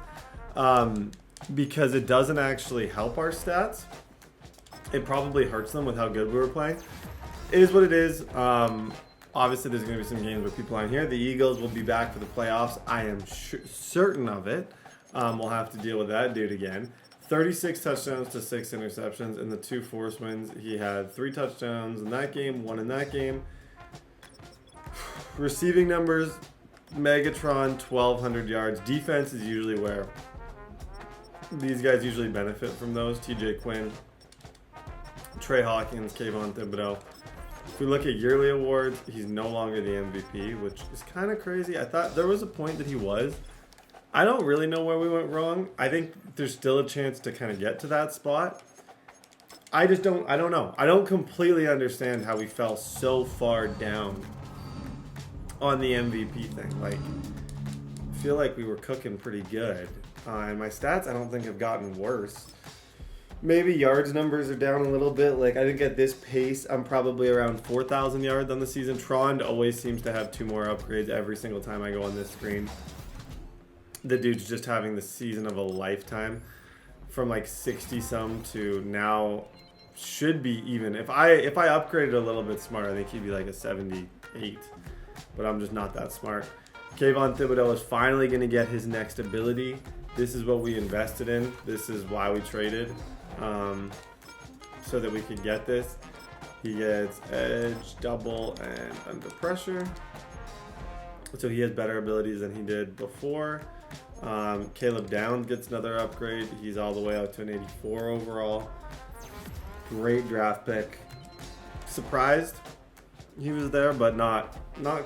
A: because it doesn't actually help our stats. It probably hurts them with how good we were playing. It is what it is. Obviously, there's going to be some games where people aren't here. The Eagles will be back for the playoffs. I am certain of it. We'll have to deal with that dude again. 36 touchdowns to 6 interceptions in the 2 force wins. He had 3 touchdowns in that game, 1 in that game. Receiving numbers, Megatron, 1,200 yards. Defense is usually where these guys usually benefit from those. TJ Quinn, Trey Hawkins, Javon Thibodeau. If we look at yearly awards, he's no longer the MVP, which is kind of crazy. I thought there was a point that he was. I don't really know where we went wrong. I think there's still a chance to kind of get to that spot. I don't know. I don't completely understand how we fell so far down on the MVP thing. Like, I feel like we were cooking pretty good. And my stats, I don't think have gotten worse. Maybe yards numbers are down a little bit. Like, I think at this pace, I'm probably around 4,000 yards on the season. Tron always seems to have 2 more upgrades every single time I go on this screen. The dude's just having the season of a lifetime from like 60-some to now should be even. If I upgraded a little bit smarter, I think he'd be like a 78. But I'm just not that smart. Javon Thibodeau is finally going to get his next ability This is what we invested in. This is why we traded, so that we could get this. He gets edge, double, and under pressure. So he has better abilities than he did before. Caleb Downs gets another upgrade. He's all the way up to an 84 overall. Great draft pick. Surprised he was there, but not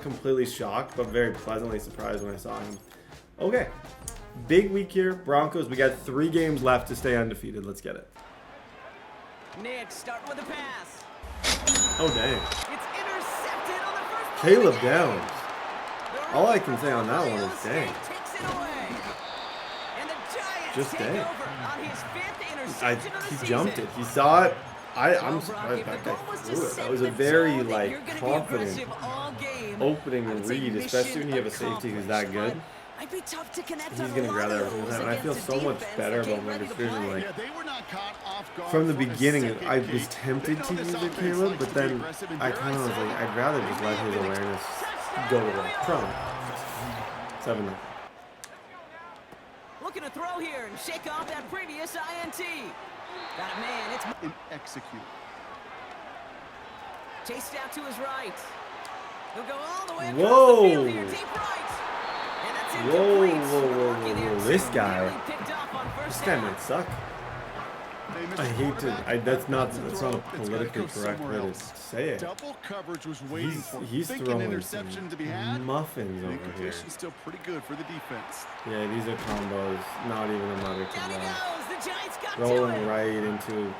A: completely shocked, but very pleasantly surprised when I saw him. Okay, big week here. Broncos, we got 3 games left to stay undefeated. Let's get it.
B: Nick, start with a pass.
A: Oh, dang.
B: It's intercepted on the first play
A: Caleb
B: of the game.
A: Downs. All I can say on that one is dang.
B: Takes it away. And the Giants
A: Just
B: take
A: dang.
B: over on his 5th interception of the
A: He
B: season.
A: jumped it. He saw it. I'm surprised that guy threw it. That was a very confident opening read, especially when you have a safety who's that good.
B: Might be tough to connect.
A: He's gonna grab that every time, and I feel so much better about my decision. Like from the beginning, I was tempted to use it, Caleb, but then I kind of was like, I'd rather just let his awareness go away. Probably 7-0.
B: Looking to throw here and shake off that previous INT. Got it, man. It's
G: And execute.
B: chased out to his right. He'll go all the way across
A: Whoa.
B: the field here, deep right. And that's
A: Whoa,
B: incomplete.
A: whoa. This guy.
B: Nearly picked off on first
A: This guy
B: down.
A: might suck. I hate to. That's not a politically correct way to say it.
G: Double coverage was waiting for him.
A: He's
G: Thinking
A: throwing
G: interception to be had.
A: some muffins
G: The
A: over here.
G: incompletion's still pretty good for the defense.
A: Yeah, these are combos. Not even a mother
B: Down
A: can
B: he
A: run.
B: goes. The Giants got to
A: Rolling
B: it.
A: right into.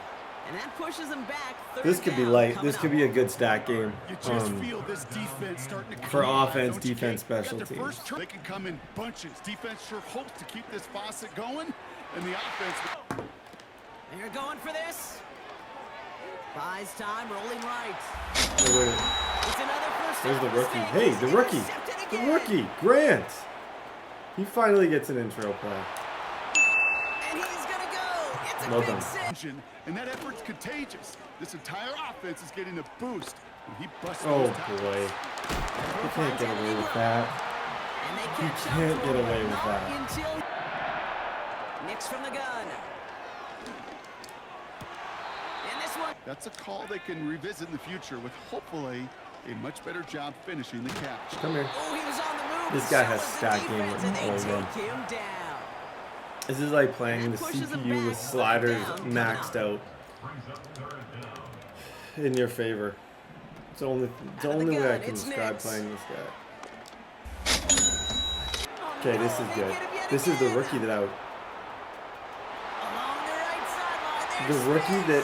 B: And that pushes him back.
A: This could be light. This could be a good stat game.
G: You just feel this defense starting to
A: For
G: come on,
A: offense,
G: don't you,
A: defense,
G: Kate? You got
A: special
G: the
A: teams.
G: first turn. They can come in bunches. Defense sure hopes to keep this faucet going, and the offense.
B: They're going for this. Buys time, rolling right.
A: Oh, wait.
B: It's another first
A: There's the
B: down
A: rookie.
B: mistake.
A: Hey,
B: He's
A: the rookie.
B: intercepted
A: The
B: again.
A: rookie. Grant. He finally gets an intro play.
B: And he's gonna go. It's a
A: Well
B: big
A: done.
B: six.
G: And that effort's contagious. This entire offense is getting a boost. And he busts
A: Oh
G: those tackles.
A: boy. You can't get away with that.
B: And they
A: You
B: catch up
A: can't
B: to
A: get
B: him,
A: away
B: but
A: with
B: not
A: that.
B: Until Nick's from the gun. And this one.
G: That's a call they can revisit in the future with hopefully a much better job finishing the catch.
A: Come here.
B: Oh, he was on the move.
A: This guy has
B: So was the
A: stat game
B: defense, and they
A: written all over
B: take him down.
A: This is like playing the
B: Pushes him
A: CPU with
B: back,
A: sliders
B: down,
A: maxed out in your favor. It's the only way I can
B: it's
A: describe
B: Knicks.
A: playing this guy. Okay, this is good. This is the rookie that
B: Along the right sideline,
A: the
B: there's
A: rookie that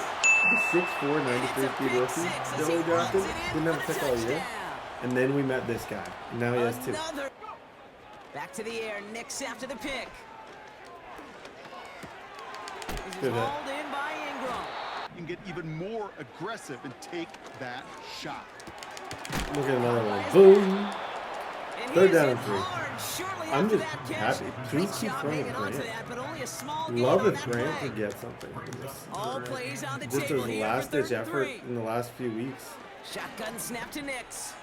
B: Smith.
A: the 6'4", 93 speed rookie that we drafted didn't have a pick all year, and then we met this guy. And now he has 2.
B: Another. Back to the air. Nick's after the pick. This is
A: Good hit.
B: hauled in by Ingram.
G: You can get even more aggressive and take that shot.
A: Look at another one. Boom.
B: And
A: Third
B: he's
A: down
B: hit
A: and 3.
B: hard shortly
A: I'm
B: after
A: just
B: that catch.
A: happy. Please
B: Great
A: keep
B: job
A: throwing
B: hanging on to
A: Grant.
B: that, but only a small gain
A: Love
B: on
A: if
B: that
A: Grant
B: play.
A: could get something out of this.
B: All plays on the
A: Just
B: table
A: his
B: here for
A: last ditch
B: 3rd and
A: effort
B: 3.
A: in the last few weeks.
B: Shotgun snap to Nicks.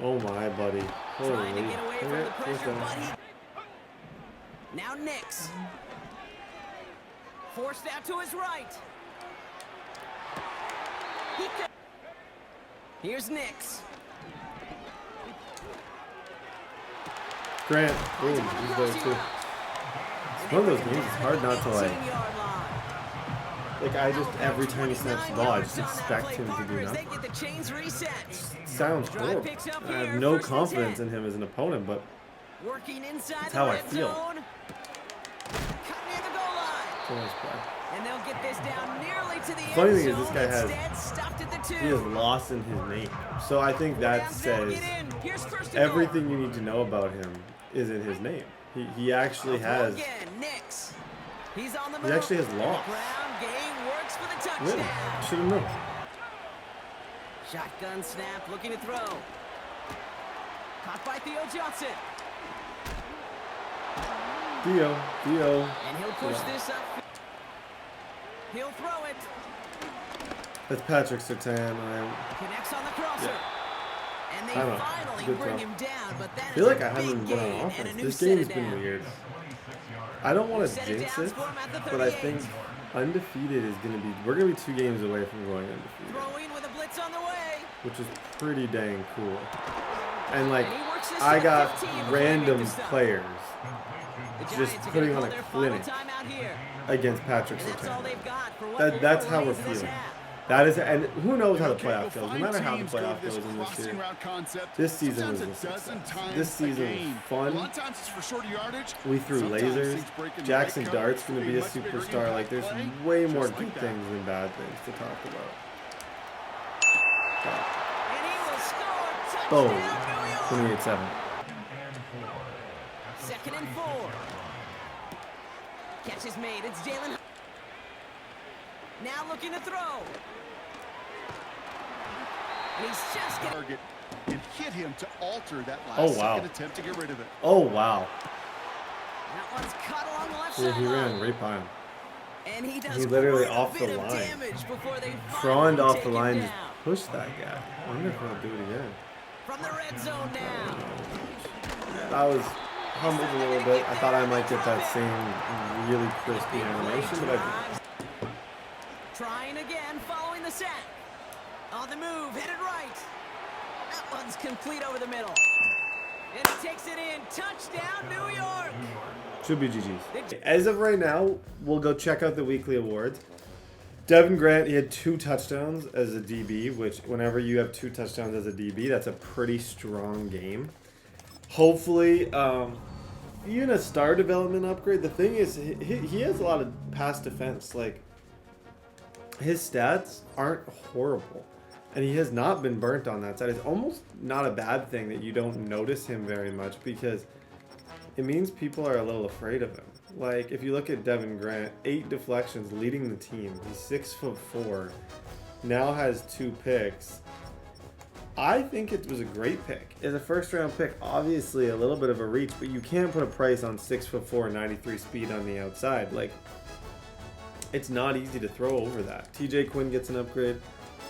A: Oh my buddy. Holy.
B: Trying to get away from the
A: Okay,
B: pressure,
A: fourth down.
B: but he... Now Nicks. Forced out to his right. Here's Nicks.
A: Grant, boom, he's there too. It's one of those games, it's hard not to like I just, every time he snaps the ball, I just expect him to do nothing. It sounds horrible. I have no confidence in him as an opponent, but that's how I feel. So nice play.
B: And they'll get this down nearly to the
A: Funny
B: end
A: thing is,
B: zone.
A: this guy has,
B: Instead, stopped at the 2.
A: he has loss in his name. So I think that says everything you need to know about him is in his name. He actually has,
B: He's on the move.
A: he actually has loss.
B: Ground game works for the touchdown.
A: Really? Should have known.
B: Shotgun snap, looking to throw. Caught by Theo Johnson.
A: Theo.
B: And he'll push this up. He'll throw it.
A: That's Patrick Surtain.
B: Connects on the crosser.
A: Yeah.
B: And they
A: I don't know.
B: finally
A: Good
B: bring
A: throw.
B: him down, but that
A: I feel
B: is
A: like
B: a
A: I haven't
B: big
A: been
B: gain
A: on
B: and a
A: offense.
B: new
A: This
B: set
A: game
B: of
A: has been
B: downs.
A: weird. I don't want to jinx it, but I think undefeated is going to be, we're going to be 2 games away from going undefeated, which is pretty dang cool. And like, I got random players just putting on a clinic against Patrick Surtain. That's how we're feeling. That is, and who knows how the playoff goes. No matter how the playoff goes in this series, this season was a success. This season was fun. We threw lasers. Jaxson Dart's going to be a superstar. Like, there's way more good things than bad things to talk about. Boom. 28-7.
B: 2nd and 4. Catch is made. It's Jalen. Now looking to throw. And he's just getting
G: target and hit him to alter that last second attempt to get rid of it.
A: Oh, wow.
B: That one's cut along the left
A: Yeah, he
B: sideline.
A: ran right by him.
B: And
A: he literally off the line. Frond off the line just pushed that guy. I wonder if he'll do it again.
B: From the red zone now.
A: I was humbled a little bit. I thought I might get that same really crispy animation, but I didn't.
B: Trying again, following the set. On the move, headed right. That one's complete over the middle. And he takes it in. Touchdown, New York.
A: Should be GG's. As of right now, we'll go check out the weekly awards. Devin Grant, he had 2 touchdowns as a DB, which whenever you have 2 touchdowns as a DB, that's a pretty strong game. Hopefully, even a star development upgrade. The thing is, he has a lot of pass defense. Like, his stats aren't horrible. And he has not been burnt on that side. It's almost not a bad thing that you don't notice him very much, because it means people are a little afraid of him. Like, if you look at Devin Grant, 8 deflections, leading the team. He's 6'4", now has 2 picks. I think it was a great pick. As a first-round pick, obviously a little bit of a reach, but you can't put a price on 6'4", 93 speed on the outside. Like, it's not easy to throw over that. TJ Quinn gets an upgrade.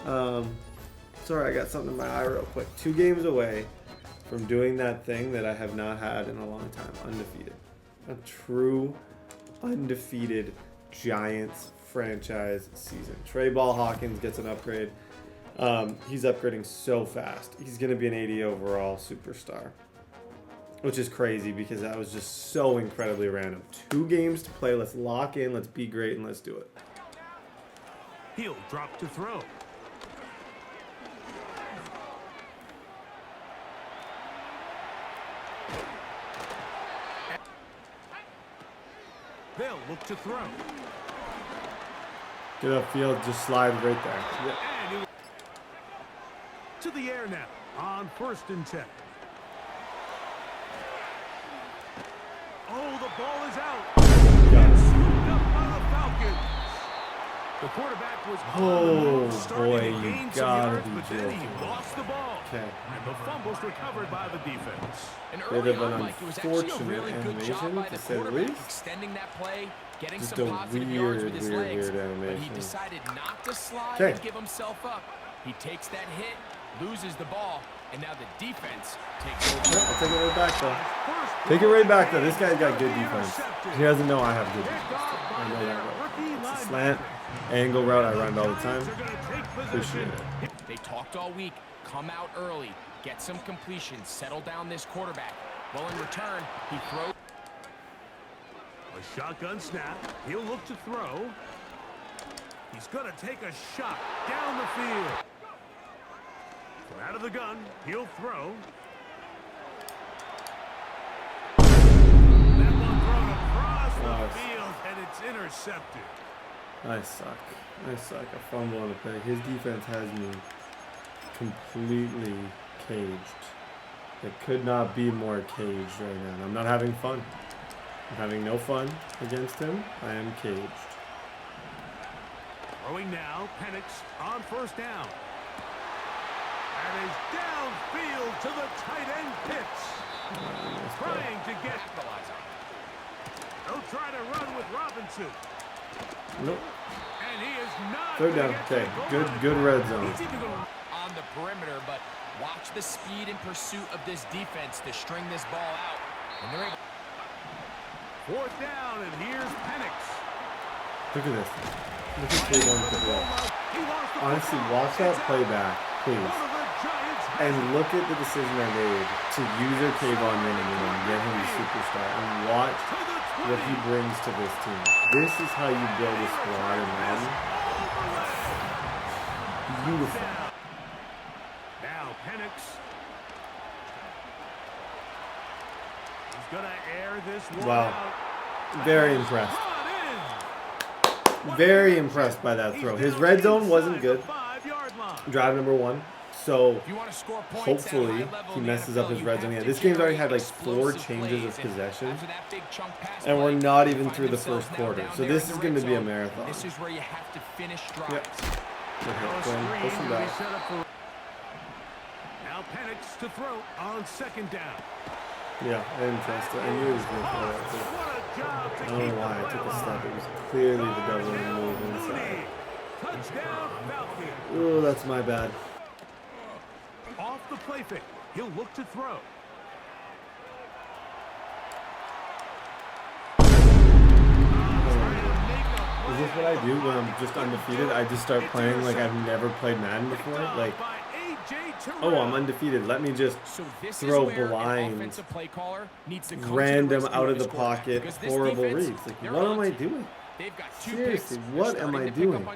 A: Sorry, I got something in my eye real quick. 2 games away from doing that thing that I have not had in a long time. Undefeated. A true undefeated Giants franchise season. Trey Ball Hawkins gets an upgrade. He's upgrading so fast. He's going to be an 80 overall superstar, which is crazy because that was just so incredibly random. 2 games to play. Let's lock in. Let's be great, and let's do it.
J: He'll drop to throw. They'll look to throw.
A: Get upfield, just slide right there. Yep.
J: And to the air now on 1st and 10. Oh, the ball is out.
A: Got
J: Scooped up by the Falcons. The quarterback was
A: boy, you gotta be
J: but then he
A: joking.
J: lost the ball.
A: Okay.
J: And the fumble's recovered by the defense.
K: And
A: Bit
K: early
A: of an
K: on, Mike, it was actually a
A: unfortunate
K: really good job
A: animation,
K: by
A: to
K: the
A: say the
K: quarterback,
A: least.
K: extending that play, getting
A: Just
K: some
A: a
K: positive yards
A: weird,
K: with his
A: weird,
K: legs.
A: weird
K: But he
A: animation.
K: decided not to slide
A: Okay.
K: and give himself up. He takes that hit, loses the ball, and now the defense takes over.
A: Yep, I'll take it right back, though. Take it right back, though. This guy's got good defense. He doesn't know I have good defense. I know that route. It's a slant, angle route I run all the time. Appreciate it.
K: They talked all week. Come out early, get some completions, settle down this quarterback. Well, in return, he throws.
J: A shotgun snap. He'll look to throw. He's going to take a shot down the field. From out of the gun, he'll throw. That one thrown across the field, and it's intercepted.
A: I suck. I suck. A fumble on a pick. His defense has me completely caged. It could not be more caged right now. And I'm not having fun. I'm having no fun against him. I am caged.
J: Throwing now, Penix on 1st down. And is downfield to the tight end Pitts. Trying to get. They'll try to run with Robinson.
A: Nope.
J: And he is not.
A: 3rd down. Okay. Good red zone.
K: On the perimeter, but watch the speed and pursuit of this defense to string this ball out. And they're able.
J: 4th down, and here's Penix.
A: Look at this. Look at Fidone II. Honestly, watch that play back, please. And look at the decision I made to use a Javon Holland and get him to superstar. And watch what he brings to this team. This is how you build a squad in Madden. Beautiful.
J: Now Penix. He's going to air this one
A: Wow.
J: out.
A: Very impressed. Very impressed by that throw. His red zone wasn't good. Drive number 1. So hopefully he messes up his red zone. Yeah, this game's already had like 4 changes of possession. And we're not even through the first quarter. So this is going to be a marathon.
K: This is where you have to finish drives.
A: Yep. Push him back.
J: Now Penix to throw on 2nd down.
A: Yeah, I didn't trust it. I knew he was going to throw that too. I don't know why I took a step. It was clearly the devil in the move inside.
J: Touchdown, Falcons.
A: Oh, that's my bad.
J: Off the play fake. He'll look to throw.
A: Is this what I do when I'm just undefeated? I just start playing like I've never played Madden before? Like, oh, I'm undefeated. Let me just throw blind, random, out of the pocket, horrible reads. Like, what am I doing? Seriously, what am I doing?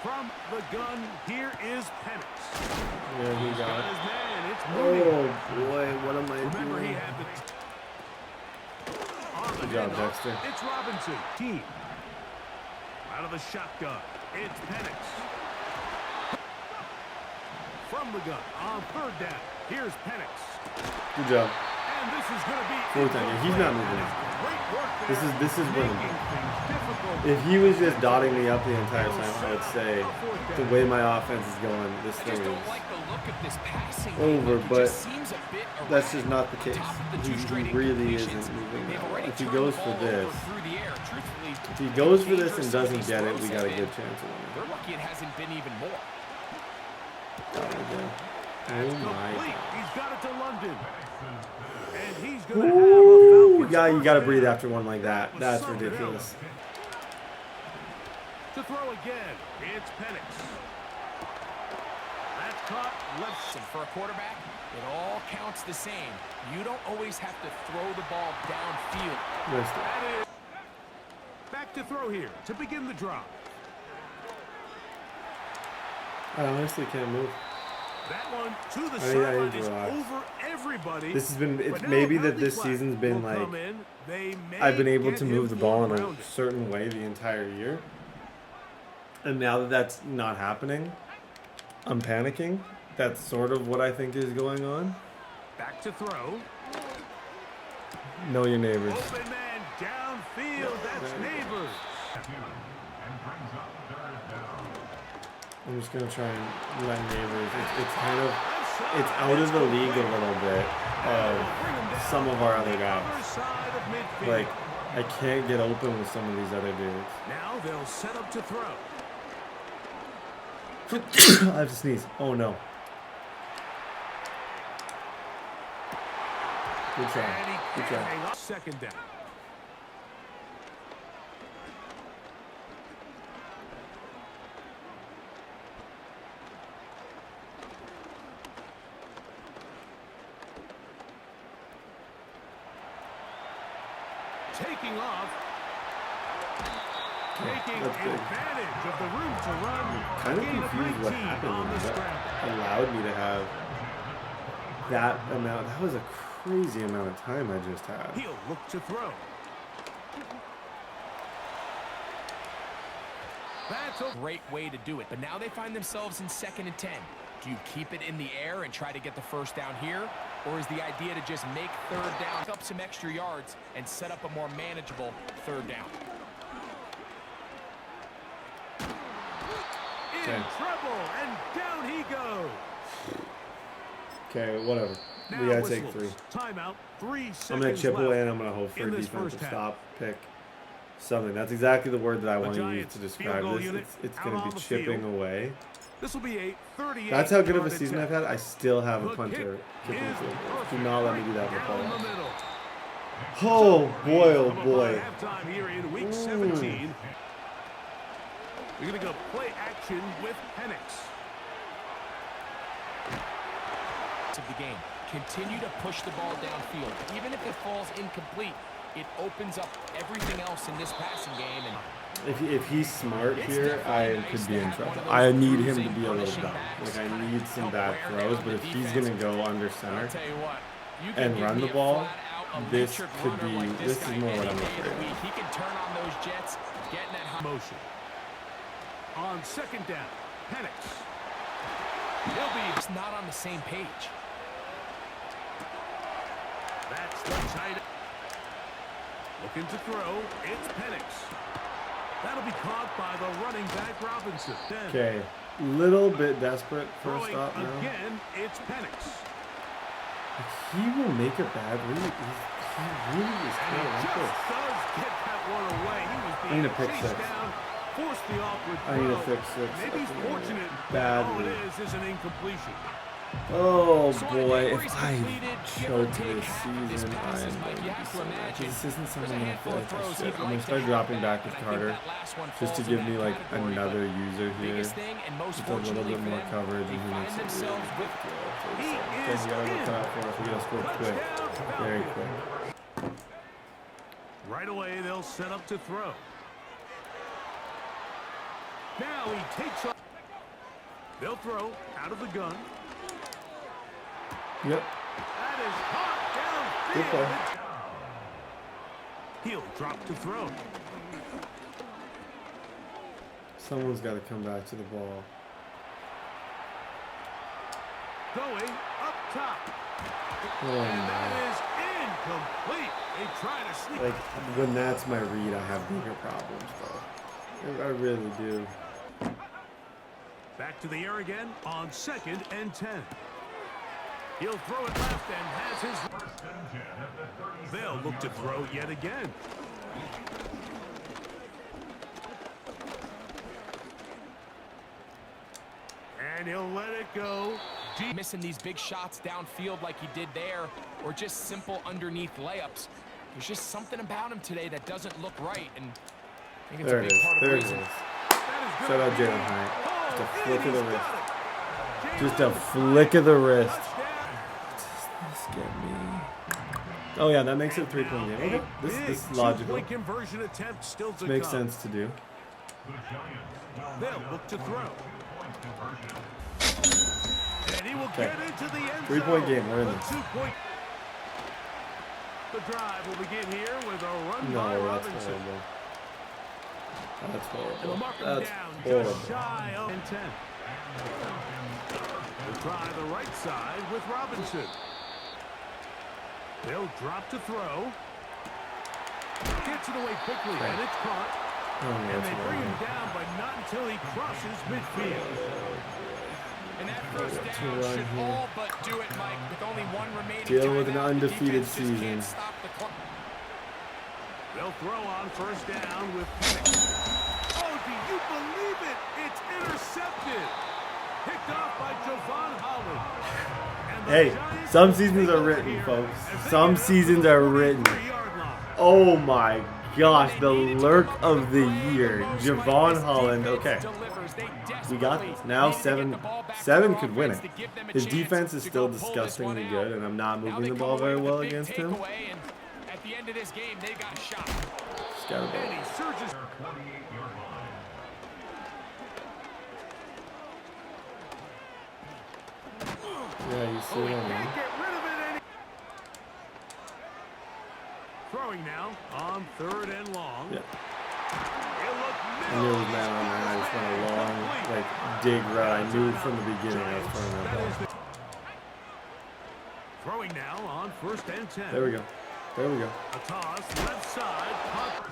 J: From the gun, here is Penix.
A: Yeah, he got it.
J: His man, it's
A: Oh boy, what am I doing? Good job, Dexter.
J: It's Robinson. Team. Out of the shotgun. It's Penix. From the gun on 3rd down. Here's Penix.
A: Good job.
J: And this is going to be
A: 4th down. Yeah, he's not moving. This is winning. If he was just dotting me up the entire time, I would say the way my offense is going, this thing is over. But that's just not the case. He really isn't moving now. If he goes for this, and doesn't get it, we got a good chance of winning.
K: They're lucky it hasn't been even more.
A: Oh my God.
J: He's got it to London. And he's going to have a Falcons.
A: You got to breathe after one like that. That's ridiculous.
J: To throw again, it's Penix. That's caught left.
K: And for a quarterback, it all counts the same. You don't always have to throw the ball downfield.
J: Back to throw here to begin the drop.
A: I honestly can't move.
J: That one to the sideline is
A: relax.
J: over everybody.
A: This has been, it's maybe that this season's been like, I've been able to move the ball in a certain way the entire year. And now that that's not happening, I'm panicking. That's sort of what I think is going on.
J: Back to throw.
A: Know your neighbors.
J: Open man downfield. That's Neighbors.
A: I'm just going to try and let neighbors. It's kind of, it's out of the league a little bit of some of our other guys. Like, I can't get open with some of these other dudes.
J: Now they'll set up to throw.
A: I have to sneeze. Oh no. Good try. Good try.
J: 2nd down. Taking off. Taking advantage of the room to run.
A: Kind of confused what happened when that allowed me to have that amount. That was a crazy amount of time I just had.
J: He'll look to throw. That's a
K: great way to do it. But now they find themselves in 2nd and 10. Do you keep it in the air and try to get the 1st down here? Or is the idea to just make 3rd down, up some extra yards, and set up a more manageable 3rd down?
J: In trouble, and down he goes.
A: Okay, whatever. We gotta take 3.
J: Timeout. 3 seconds
A: I'm gonna chip
J: left
A: away and I'm gonna hope for a defensive stop, pick, something. That's exactly the word that I want to use to describe this. It's gonna be chipping away.
J: This will be a 38.
A: That's how good of a season I've had. I still have a punter kicking field goals. Do not let me do that in the playoffs. Oh boy, oh boy.
J: Halftime here in week 17. We're going to go play action with Penix.
K: Of the game. Continue to push the ball downfield. Even if it falls incomplete, it opens up everything else in this passing game. And
A: if he's smart here, I could be in trouble. I need him to be a little dumb. Like, I need some bad throws, but if he's going to go under center and run the ball, this could be, this is more what I'm afraid of.
K: He can turn on those jets, get in that high
J: motion. On second down, Penix. He'll be
K: just not on the same page.
J: That's the tight. Looking to throw. It's Penix. That'll be caught by the running back Robinson.
A: Okay, little bit desperate first stop now.
J: Again, it's Penix.
A: He will make a bad read. He really is
J: kind of like this. Does get that one away. He was
A: I need a pick six.
J: Force the awkward throw.
A: I need a fix six.
J: Maybe he's fortunate.
A: Bad
J: All
A: read.
J: it is an incompletion.
A: Oh boy, if I choke this season, I am going to be so mad. This isn't something I feel like I should. I'm going to start dropping back with Carter just to give me like another user here. With a little bit more coverage and he makes it really difficult. Okay, you gotta look out for us. We gotta score quick. Very quick.
J: Right away, they'll set up to throw. Now he takes off. They'll throw out of the gun.
A: Yep.
J: That is hot
A: Good play.
J: downfield. He'll drop to throw.
A: Someone's got to come back to the ball.
J: Going up top.
A: Oh,
J: and
A: no.
J: that is incomplete. They try to sneak.
A: Like, when that's my read, I have bigger problems, though. I really do.
J: Back to the air again on 2nd and 10. He'll throw it left and has his. They'll look to throw yet again. And he'll let it go.
K: Missing these big shots downfield like he did there, or just simple underneath layups. There's just something about him today that doesn't look right, and I think it's
A: There
K: a
A: it
K: big
A: is.
K: part of
A: There
K: the
A: it
K: reason.
A: is. Shout out Jalen Hyatt. Just a flick of the wrist. Just a flick of the wrist. This get me. Oh yeah, that makes it a 3-point game. Okay, this is logical.
J: Conversion attempt still to
A: Makes
J: come.
A: sense to do.
J: They'll look to throw. And he will
A: Okay.
J: get into the end
A: 3-point
J: zone.
A: game. We're in
J: The
A: this.
J: 2-point. The drive will begin here with a run
A: No,
J: by
A: that's
J: Robinson.
A: horrible. That's
J: And they'll
A: horrible.
J: mark him
A: That's
J: down
A: horrible.
J: just shy of 10. They'll try the right side with Robinson. They'll drop to throw. Gets it away quickly, and it's caught.
A: Oh,
J: And
A: that's
J: they bring him
A: horrible.
J: down, but not until he crosses midfield.
K: And that first
A: To
K: down
A: run
K: should
A: here.
K: all but do it, Mike, with only one remaining
A: Dealing with an
K: timeout. The
A: undefeated
K: defense just
A: season.
K: can't stop the clock.
J: They'll throw on first down with Penix. Oh, do you believe it? It's intercepted. Picked off by Javon Holland. And the
A: Hey,
J: Giants
A: some seasons
J: take
A: are
J: over
A: written,
J: here
A: folks.
J: as they
A: Some
J: get up
A: seasons
J: to the
A: are written.
J: 43-yard line.
A: Oh my gosh, the lurk of the year. Javon Holland. Okay. We got this. Now 7 could win it. His defense is still disgustingly good, and I'm not moving the ball very well against him.
K: At the end of this game, they got a shot.
A: Skattebo.
J: And he surges.
A: Yeah, you see what I mean?
J: Can't get rid of it any. Throwing now on 3rd and long.
A: Yeah.
J: He'll look
A: I knew it was man on man. I just went a long, like, dig route. I knew from the beginning I was throwing that ball.
J: Throwing now on 1st and 10.
A: There we go. There we go.
J: A toss, left side, pop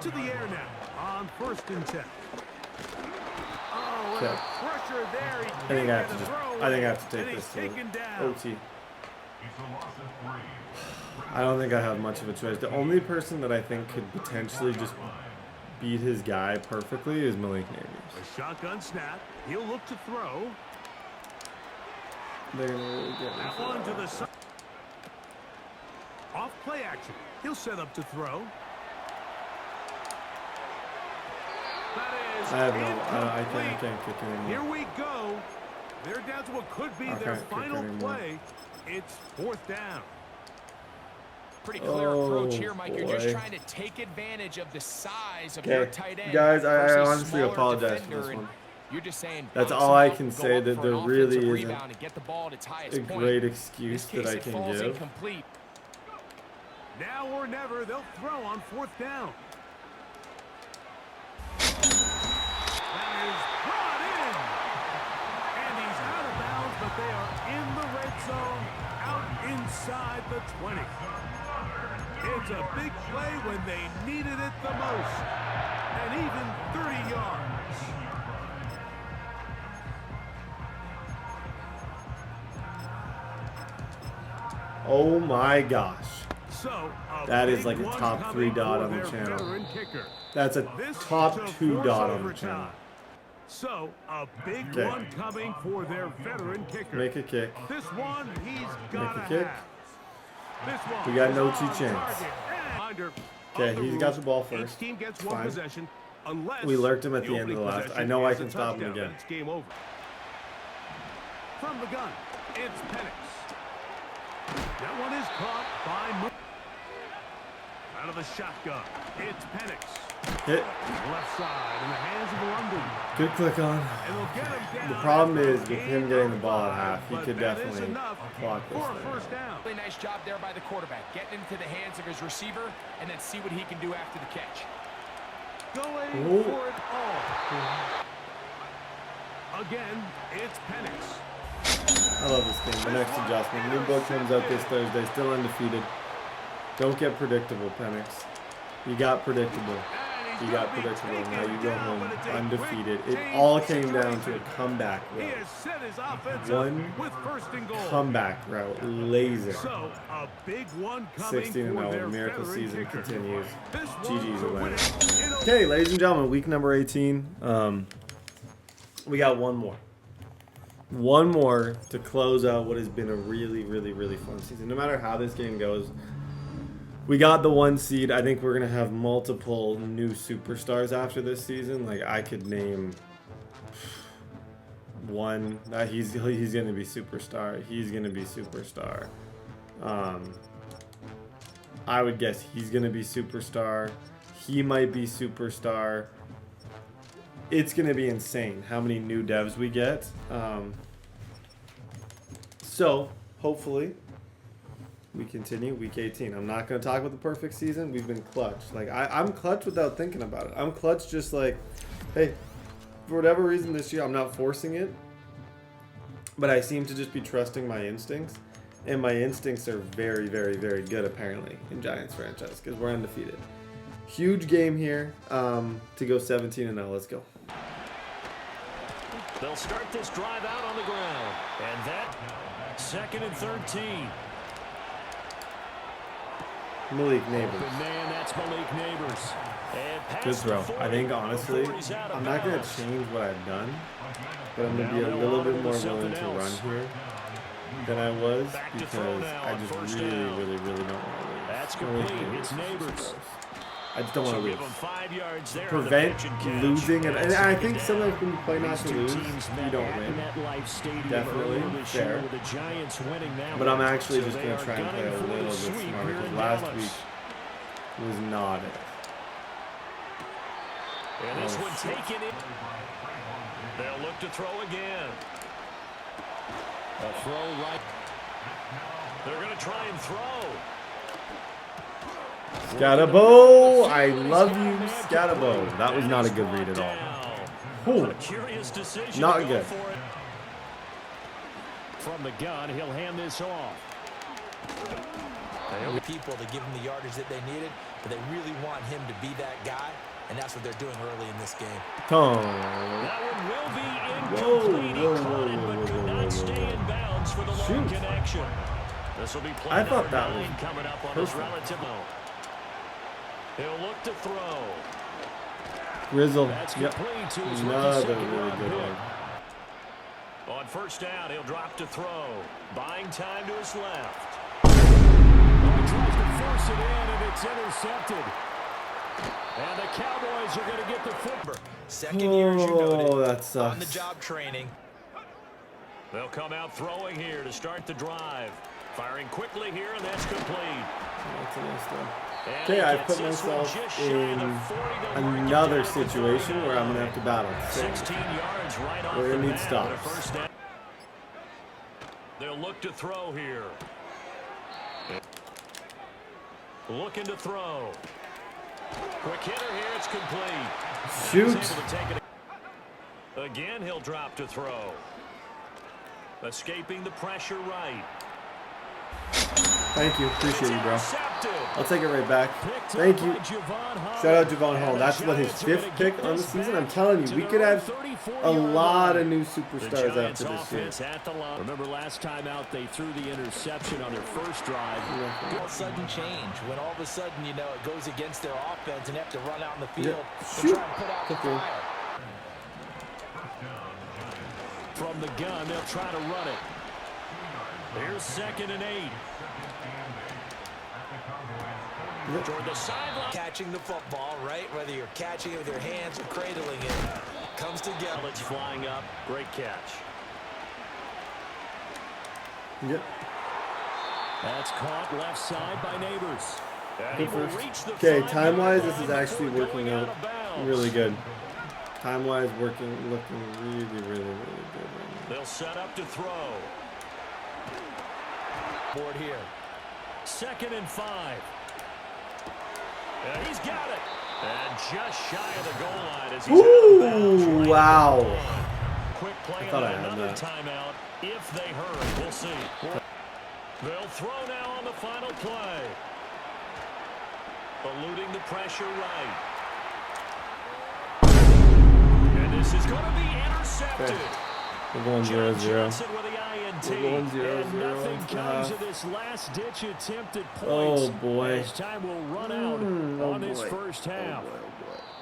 J: to the air now on 1st and 10. Oh, and
A: Okay.
J: a pressure there. He
A: I think I have to just. I think I have to
J: and
A: take
J: he's
A: this to
J: taken down.
A: OT. I don't think I have much of a choice. The only person that I think could potentially just beat his guy perfectly is Malik Nabers.
J: A shotgun snap. He'll look to throw.
A: They're gonna really get me.
J: That one to the side. Off play action. He'll set up to throw. That is
A: I have no. I can't kick anymore.
J: Here we go. They're down to what could be their final play. It's 4th down.
K: Pretty clear approach here, Mike. You're just trying to take advantage of the size of your tight end.
A: Guys, I honestly apologize for this one.
K: You're just saying
A: that's all I can say, that there really isn't a great excuse that I can give.
J: Now or never, they'll throw on 4th down. That is brought in. And he's out of bounds, but they are in the red zone, out inside the 20. It's a big play when they needed it the most. And even 30 yards.
A: Oh my gosh.
J: So,
A: that is like a top 3 dot on the channel. That's a top 2 dot on the channel.
J: So, a big one coming for their veteran kicker.
A: Make a kick.
J: This one, he's got
A: Make a kick.
J: This one,
A: we got no 2 chance. Okay, he's got the ball first.
J: Team gets one possession unless
A: we lurked him at the end of the last. I know I can stop him again.
J: It's game over. From the gun, it's Penix. That one is caught by out of the shotgun. It's Penix.
A: Hit.
J: Left side in the hands of London.
A: Good click on. The problem is with him getting the ball at half, he could definitely clock this thing.
K: Really nice job there by the quarterback, getting into the hands of his receiver, and then see what he can do after the catch.
J: Going for it all. Again, it's Penix.
A: I love this game. The next adjustment. Mbow comes out this Thursday, still undefeated. Don't get predictable, Penix. You got predictable. You got predictable. Now you go home undefeated. It all came down to a comeback route. One comeback route. Laser. 16-0. Miracle season continues. GG's Atlanta. Okay, ladies and gentlemen, week number 18. We got one more. One more to close out what has been a really, really, really fun season. No matter how this game goes, we got the 1 seed. I think we're going to have multiple new superstars after this season. Like, I could name one. He's going to be superstar. He's going to be superstar. I would guess he's going to be superstar. He might be superstar. It's going to be insane how many new devs we get. So, hopefully, we continue week 18. I'm not going to talk about the perfect season. We've been clutch. Like, I'm clutch without thinking about it. I'm clutch just like, hey, for whatever reason this year, I'm not forcing it. But I seem to just be trusting my instincts. And my instincts are very, very, very good, apparently, in Giants franchise, because we're undefeated. Huge game here to go 17-0. Let's go.
I: They'll start this drive out on the ground. And that, 2nd and 13.
A: Malik Neighbors.
I: Man, that's Malik Neighbors.
A: Good throw. I think, honestly, I'm not going to change what I've done, but I'm going to be a little bit more willing to run here than I was, because I just really, really, really don't want to lose.
I: That's complete. It's Neighbors.
A: I just don't want to lose. Prevent losing, and I think sometimes when you play not to lose, you don't win. Definitely, fair. But I'm actually just going to try and play a little bit smarter, because last week was not it.
I: And this one taken in. They'll look to throw again. A throw right. They're going to try and throw.
A: Skattebo, I love you, Skattebo. That was not a good read at all. Ooh, not good.
I: From the gun, he'll hand this off.
H: People to give him the yardage that they needed, but they really want him to be that guy, and that's what they're doing early in this game.
I: That one will be incomplete. He caught it, but could not stay in bounds for the long connection. This will be play
A: I thought that was
I: coming up on his relative. He'll look to throw.
A: Grizzle.
I: Yep.
A: Another really good one.
I: On 1st down, he'll drop to throw. Buying time to his left. Oh, he tries to
H: Second year, as you noted,
A: Oh, that sucks.
H: on the job training.
I: They'll come out throwing here to start the drive. Firing quickly here, and that's complete.
A: That's a nice throw. Okay, I put myself in another situation where I'm going to have to battle.
I: 16 yards right off
A: We're going to
I: the
A: need
I: bat
A: stops.
I: with a first down. They'll look to throw here. Looking to throw. Quick hitter here, it's complete.
A: Shoot.
I: He's able to take it. Again, he'll drop to throw. Escaping the pressure right.
A: Thank you. Appreciate you, bro. I'll take it right back. Thank you. Shout out Javon Holland. That's what his 5th pick on the season. I'm telling you, we could have a lot of new superstars after this year.
I: Remember last time out, they threw the interception on their first drive.
H: All sudden change. When all of a sudden, you know, it goes against their offense and have to run out in the field and try and put out the fire.
I: From the gun, they'll try to run it. Here's 2nd and 8. Toward the sideline.
H: Catching the football, right? Whether you're catching it with your hands or cradling it, comes together.
I: It's flying up. Great catch.
A: Yep.
I: That's caught left side by Neighbors.
A: Okay, time-wise, this is actually working out really good. Time-wise, looking really, really, really good right now.
I: They'll set up to throw.
H: Board here.
I: 2nd and 5. And he's got it. And just shy of the goal line as he's out of bounds.
A: Ooh, wow.
I: Quick play
A: I thought I
I: and
A: had
I: another
A: that.
I: timeout if they hurry. We'll see. They'll throw now on the final play. Eluding the pressure right. And this is going to be intercepted.
A: Okay. We're going 0-0.
I: With the INT.
A: We're going 0-0.
I: And nothing comes of this last-ditch attempt at points.
A: Oh, boy.
I: As time will run out on this first half.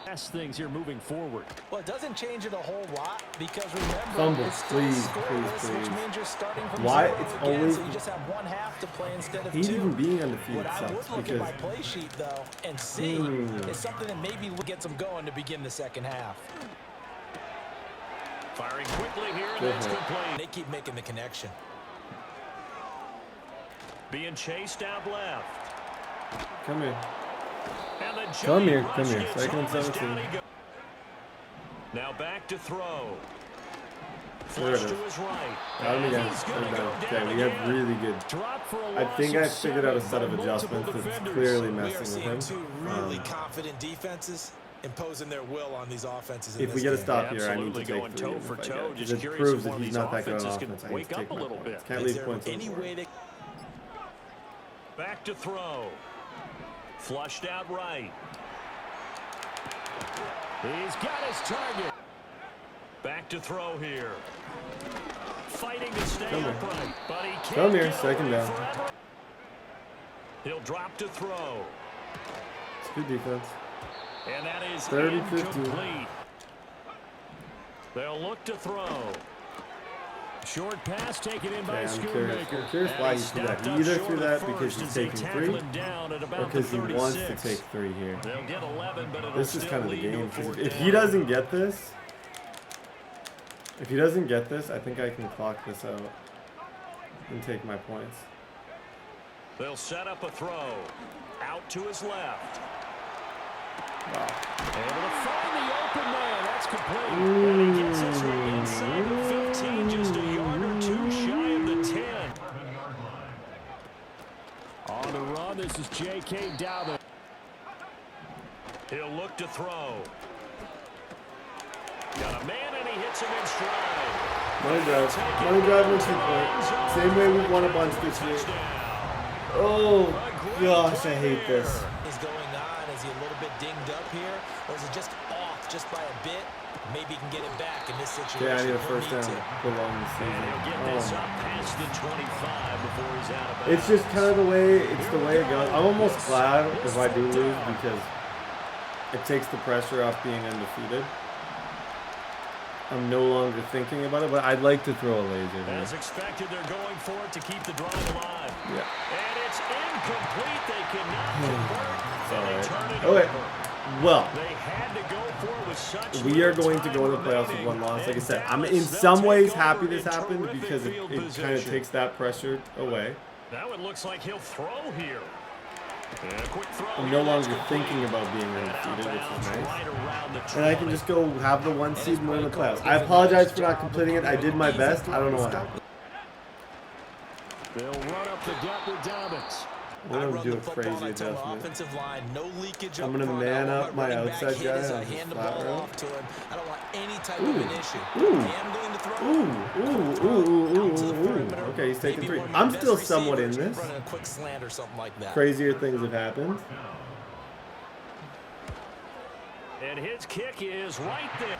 I: Best things here moving forward.
H: Well, it doesn't change it a whole lot because remember,
A: Fumble,
H: it's still
A: please,
H: scoreless,
A: please.
H: which means you're starting from
A: Why?
H: 0
A: It's
H: again,
A: always-
H: so you just have one half to play instead of
A: He's
H: 2.
A: even being undefeated
H: What I
A: sucks
H: would look
A: because
H: at my play sheet though and see is something that maybe will get them going to begin the second half.
I: Firing quickly here, and that's complete.
H: They keep making the connection.
I: Being chased out left.
A: Come here.
I: And the
A: Come here.
I: rush
A: Come here.
I: gets
A: 2nd and
I: home as down
A: 17.
I: he goes. Now back to throw.
A: There it
I: Flush
A: is.
I: to his right.
A: Got him again.
I: He's gonna go down
A: Okay, we have
I: again.
A: really good.
I: Drop for a
A: I
I: loss
A: think
I: of
A: I figured out a
I: 7
A: set of
I: by multiple
A: adjustments that's
I: defenders.
A: clearly
H: We are
A: messing
H: seeing
A: with
H: two
A: him.
H: really confident defenses imposing their will on these offenses. In
A: If we
H: this
A: get a
H: game.
A: stop here, I need to
I: Absolutely
A: take
I: going
A: 3.
I: toe
A: If
I: for
A: I
I: toe.
A: get it.
I: Just
A: It
I: curious
A: proves
I: if
A: that
I: one of
A: he's
I: these
A: not that good on
I: offenses can
A: offense. I need
I: wake
A: to
I: up
A: take
I: a
A: my
I: little
A: points.
I: bit.
A: Can't
H: Is
A: leave
H: there
A: points on the
H: any
A: board.
H: way they
I: Back to throw. Flushed out right. He's got his target. Back to throw here. Fighting to stay upright, but he can't
A: Come here,
I: get
A: 2nd
I: away
A: down.
I: forever. He'll drop to throw.
A: It's good defense.
I: And that is
A: 30-15.
I: incomplete. They'll look to throw. Short pass taken in by
A: Okay, I'm
I: Schoonmaker.
A: curious why he threw that. He either threw that because he's taking 3 or because he wants to take 3 here.
I: They'll get 11, but it'll
A: This is
I: still
A: kind of the
I: lead to a
A: game. 'Cause
I: fourth
A: if
I: down.
A: he doesn't get this, I think I can clock this out and take my points.
I: They'll set up a throw. Out to his left.
A: Wow.
I: Able to find the open man. That's complete. And he gets it to the inside the 15, just a yard or 2 shy of the 10. On the run, this is J.K. Dobbin. He'll look to throw. Got a man, and he hits him in stride.
A: Money drive with 2 points. Same way we won a bunch this year. Oh gosh, I hate this.
H: is going on? Is he a little bit dinged up here, or is it just off just by a bit? Maybe he can get it back in this situation.
A: Yeah, I need a
H: He'll
A: first down.
H: to.
A: Good long
I: And
A: season.
I: he'll get this up past the 25 before he's out of bounds.
A: It's just kind of the way it goes. I'm almost glad if I do lose because it takes the pressure off being undefeated. I'm no longer thinking about it, but I'd like to throw a laser here.
I: As expected, they're going for it to keep the drive alive.
A: Yeah.
I: And it's incomplete. They cannot convert.
A: It's
I: And they
A: alright.
I: turn it
A: Okay.
I: over.
A: Well,
I: They had to go for it with such
A: we are going to go to the playoffs with one loss. Like I said, I'm in some ways happy this happened because it kind of takes that pressure away.
I: Now it looks like he'll throw here. Quick throw.
A: I'm no longer thinking about being undefeated, which is nice. And I can just go have the 1 seed and win the playoffs. I apologize for not completing it. I did my best. I don't know what happened.
I: They'll run up the gut with Dobbins.
A: We're going to do a crazy adjustment. I'm going to man up my outside guy on the flat route.
H: I don't want any type of an issue.
A: Ooh. Okay, he's taking 3. I'm still somewhat in this. Crazier things have happened.
I: And his kick is right there.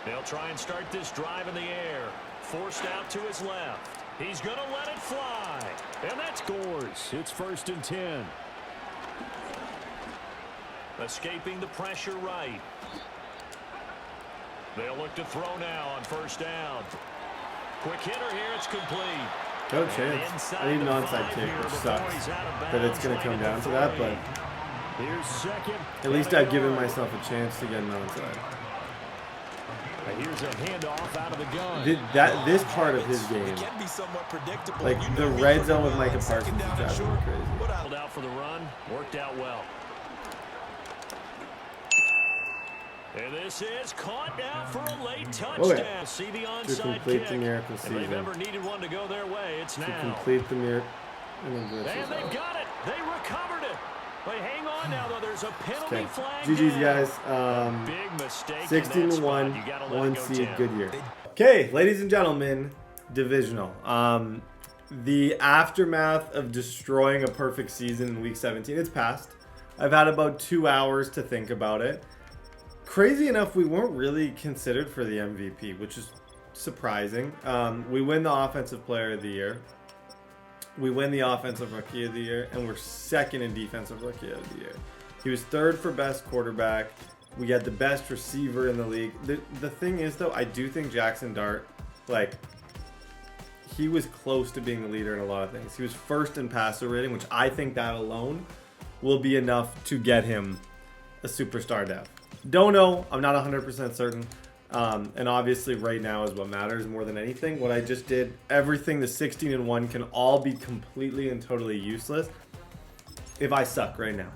I: They'll try and start this drive in the air. Forced out to his left. He's going to let it fly. And that scores. It's 1st and 10. Escaping the pressure right. They'll look to throw now on 1st down. Quick hitter here. It's complete.
A: No chance. I need an onside kick, which sucks that it's going to come down to that, but at least I've given myself a chance to get an onside.
I: Here's a handoff out of the gun.
A: This part of his game, like the red zone with Micah Parsons, is driving me crazy.
I: Pulled out for the run, worked out well. And this is caught now for a late touchdown. See the onside
A: to complete
I: kick.
A: the miracle
I: If
A: season.
I: they've ever needed one to go their way, it's now.
A: To complete the miracle.
I: And they've got it. They recovered it. But hang on now, though. There's a penalty flag.
A: GG's, guys. 16-1, 1 seed, good year. Okay, ladies and gentlemen, divisional. The aftermath of destroying a perfect season in week 17, it's passed. I've had about 2 hours to think about it. Crazy enough, we weren't really considered for the MVP, which is surprising. We win the Offensive Player of the Year. We win the Offensive Rookie of the Year, and we're 2nd in Defensive Rookie of the Year. He was 3rd for best quarterback. We got the best receiver in the league. The thing is, though, I do think Jaxson Dart, like, he was close to being the leader in a lot of things. He was 1st in passer rating, which I think that alone will be enough to get him a superstar depth. Don't know. I'm not 100% certain. And obviously right now is what matters more than anything. What I just did, everything, the 16-1 can all be completely and totally useless if I suck right now.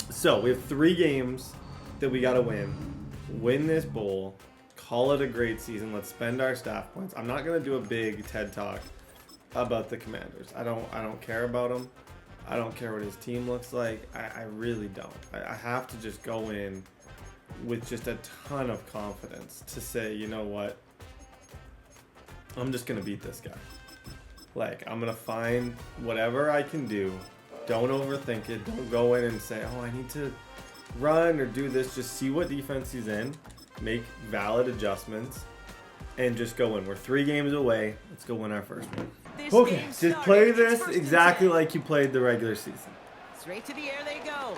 A: So we have 3 games that we got to win this bowl, call it a great season. Let's spend our staff points. I'm not going to do a big TED talk about the Commanders. I don't care about him. I don't care what his team looks like. I really don't. I have to just go in with just a ton of confidence to say, you know what, I'm just going to beat this guy. Like, I'm going to find whatever I can do. Don't overthink it. Don't go in and say, oh, I need to run or do this. Just see what defense he's in, make valid adjustments, and just go in. We're 3 games away. Let's go win our first one. Okay, just play this exactly like you played the regular season.
M: Straight to the air they go.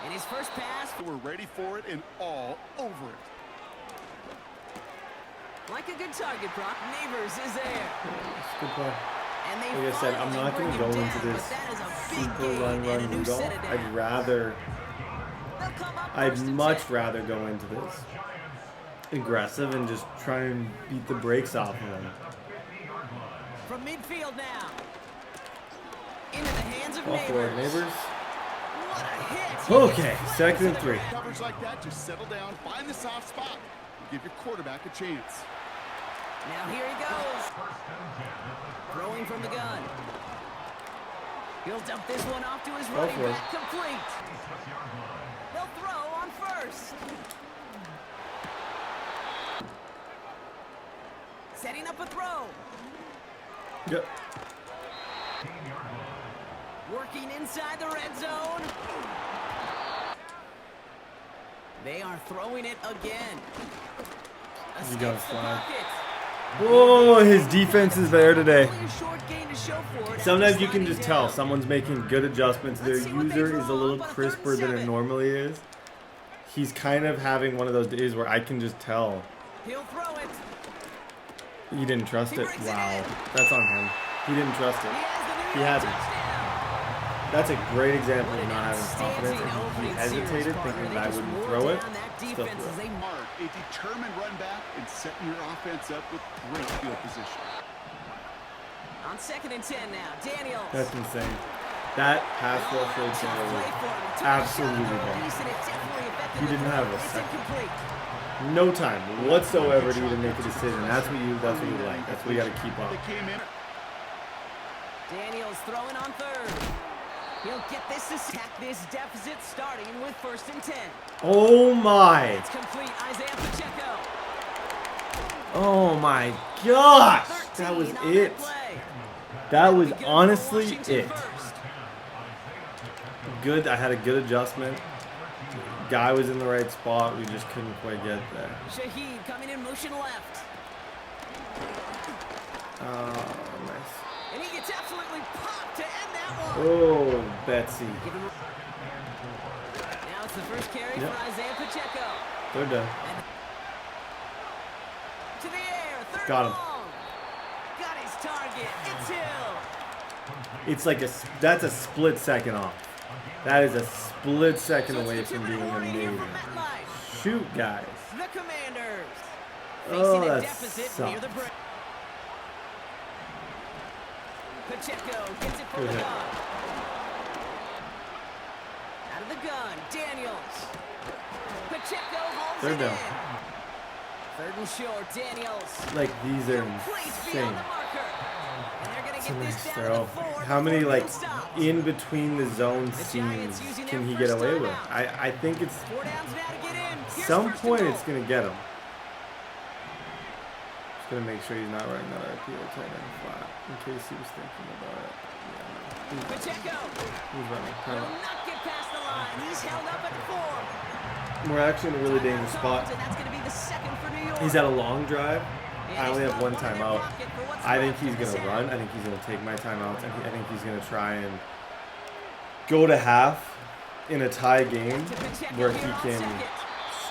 M: And his first pass.
G: We're ready for it and all over it.
M: Like a good target, Brock. Neighbors is there.
A: Good play.
M: And they
A: like I said, I'm not going to go into this super run Rudolph. I'd much rather go into this aggressive and just try and beat the brakes off of him.
M: From midfield now. Into the hands of
A: Ball forward, Neighbors.
M: What a hit.
A: Okay, 2nd and 3.
G: Coverage like that, just settle down, find the soft spot, and give your quarterback a chance.
M: Now here he goes. Throwing from the gun. He'll dump this one off to his running back. Complete. They'll throw on 1st. Setting up a throw.
A: Yep.
M: Working inside the red zone. They are throwing it again.
A: You got a flag. Oh, his defense is there today. Sometimes you can just tell someone's making good adjustments. Their user is a little crisper than it normally is. He's kind of having one of those days where I can just tell.
M: He'll throw it.
A: He didn't trust it. Wow. That's on him. He didn't trust it. He hasn't. That's a great example of not having confidence. And he hesitated, thinking that I wouldn't throw it. Still threw it.
G: A determined run back and setting your offense up with great field position.
M: On 2nd and 10 now, Daniels.
A: That's insane. That pass rush right there was absolutely bad. He didn't have a second. No time whatsoever to even make a decision. That's what you like. That's what you got to keep up.
M: Daniels throwing on 3rd. He'll get this to sack this deficit starting with 1st and 10.
A: Oh my.
M: It's complete. Isaiah Pacheco.
A: Oh my gosh. That was it. That was honestly it. Good. I had a good adjustment. Guy was in the right spot. We just couldn't quite get there.
M: Shaheed coming in motion left.
A: Oh, nice.
M: And he gets absolutely popped to end that one.
A: Oh, Betsy.
M: Now it's the first carry for Isaiah Pacheco.
A: They're done.
M: To the air. 3rd
A: Got him.
M: long. Got his target. It's Hill.
A: It's like that's a split second off. That is a split second away from being amazing. Shoot, guys.
M: The Commanders.
A: Oh,
M: Facing a
A: that
M: deficit near the
A: sucks.
M: break. Pacheco gets it from the gun. Out of the gun, Daniels. Pacheco holds
A: They're
M: it
A: down.
M: in. 3rd and short, Daniels.
A: Like, these are insane. It's a nice throw. How many, like, in between the zone seams can he get away with? I think it's some point it's going to get him. Just going to make sure he's not running another RPO tight end flat in case he was thinking about it. Yeah, no. He's running.
M: Will not get past the line. He's held up at 4.
A: We're actually in a really dangerous spot.
M: And that's going to be the 2nd for New York.
A: He's at a long drive. I only have one timeout. I think he's going to run. I think he's going to take my timeouts. I think he's going to try and go to half in a tie game where he can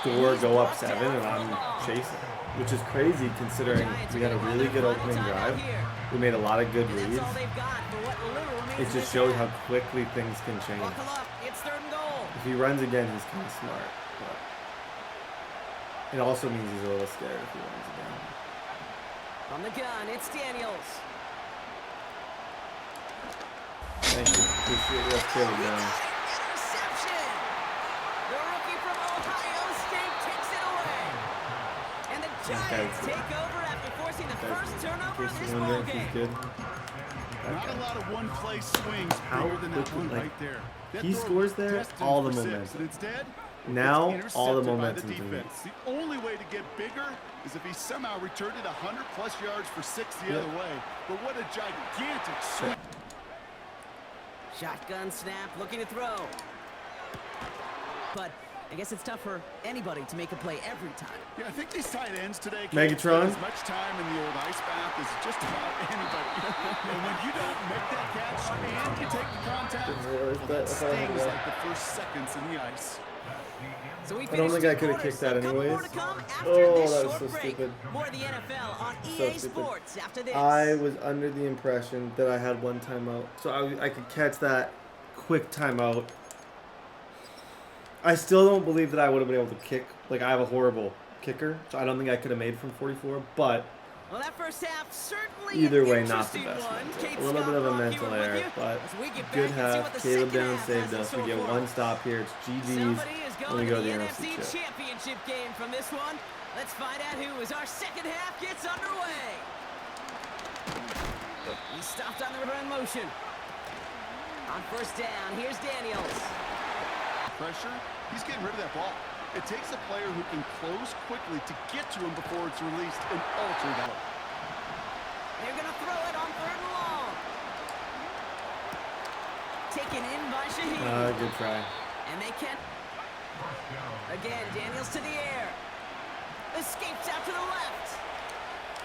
A: score, go up 7, and I'm chasing. Which is crazy considering we had a really good opening drive. We made a lot of good reads. It just shows how quickly things can change. If he runs again, he's kind of smart. But it also means he's a little scared if he runs again.
M: On the gun, it's Daniels.
A: Thank you. Appreciate it. Let's kill him down.
M: Interception! The rookie from Ohio State takes it away. And the Giants take over after forcing the first turnover of this ball game.
A: He's good.
G: Not a lot of one-play swings bigger than that one right there.
A: He scores there, all the momentum. Now, all the momentum to me.
G: The only way to get bigger is if he somehow returned it 100-plus yards for 6 the other way. But what a gigantic swing.
M: Shotgun snap, looking to throw. But I guess it's tough for anybody to make a play every time.
G: Yeah, I think these tight ends today
A: Megatron.
G: as much time in the old ice bath as just about anybody. And when you don't make that catch and you take the contact, that stings like the first seconds in the ice.
M: So
A: I don't think I could have kicked that anyways. Oh, that was so stupid.
M: More of the NFL on
A: So
M: EA
A: stupid.
M: Sports after this.
A: I was under the impression that I had one timeout. So I could catch that quick timeout. I still don't believe that I would have been able to kick. Like, I have a horrible kicker, so I don't think I could have made from 44. But
M: well, that first half certainly
A: either way, not the best mental. A little bit of a mental error, but good half. Caleb down saved us. We get one stop here. It's GG's when we go to the NFC
M: Championship game from this one. Let's find out who as our second half gets underway. He stopped on the run motion. On first down, here's Daniels.
G: Pressure, he's getting rid of that ball. It takes a player who can close quickly to get to him before it's released and alter that.
M: They're going to throw it on 3rd and long. Taken in by Shaheed.
A: Good try.
M: And they can. Again, Daniels to the air. Escapes out to the left.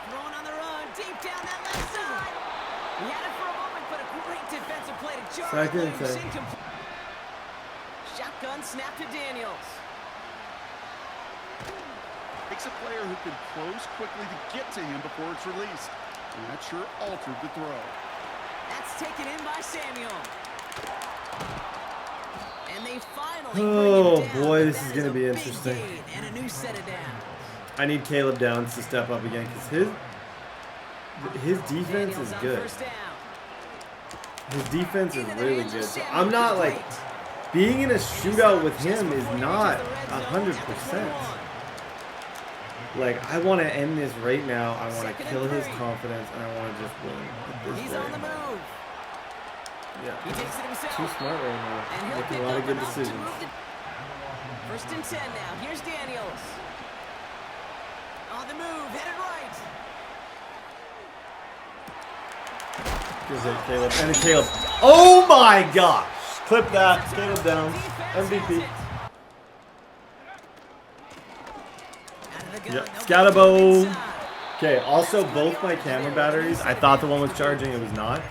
M: Throwing on the run, deep down that left side. He had it for a moment, but a great defensive play to jar it loose. Shotgun snap to Daniels.
G: Takes a player who can close quickly to get to him before it's released. And that sure altered the throw.
M: That's taken in by Samuel. they finally
A: Oh
M: bring it down.
A: boy, this
M: That
A: is gonna
M: a
A: be
M: big
A: interesting.
M: gain and a new set of downs.
A: I need Caleb Downs to step up again because his defense
M: Daniels
A: is
M: on
A: good.
M: first down.
A: His defense is really good. So I'm not like being in a shootout with him is not 100%. Like I want to end this right now. I want to kill his confidence and I want to just win at this
M: He's
A: rate.
M: on the move.
A: Yeah,
M: He takes it himself.
A: too smart right
M: And
A: now.
M: he'll
A: Making
M: pick
A: a lot of
M: up
A: good
M: enough to
A: decisions.
M: move the- First and 10 now. Here's Daniels. On the move, headed right.
A: Gives it Caleb and Caleb. Oh my gosh! Clip that. Caleb Downs. MVP. Yeah, Skattebo. Okay, also both my camera batteries, I thought the one was charging, it was not.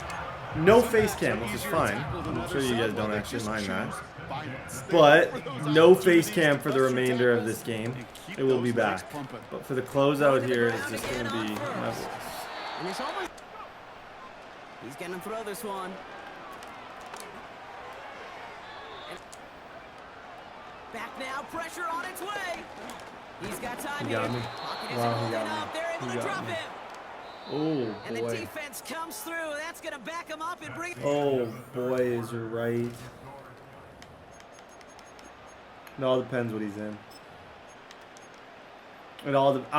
A: No face cam, which is fine. I'm sure you guys don't actually mind that. But no face cam for the remainder of this game. It will be back. But for the closeout here, it's just going to be my voice.
M: He's going to throw this one. Back now, pressure on its way. He's got time
A: He got
M: here.
A: me.
M: Pocket isn't
A: Wow, he
M: holding
A: got
M: up.
A: me.
M: They're able
A: He
M: to
A: got
M: drop
A: me.
M: him.
A: Oh
M: And the
A: boy.
M: defense comes through. That's going to back him up and bring it.
A: Oh boy, is you're right. It all depends what he's in. I'm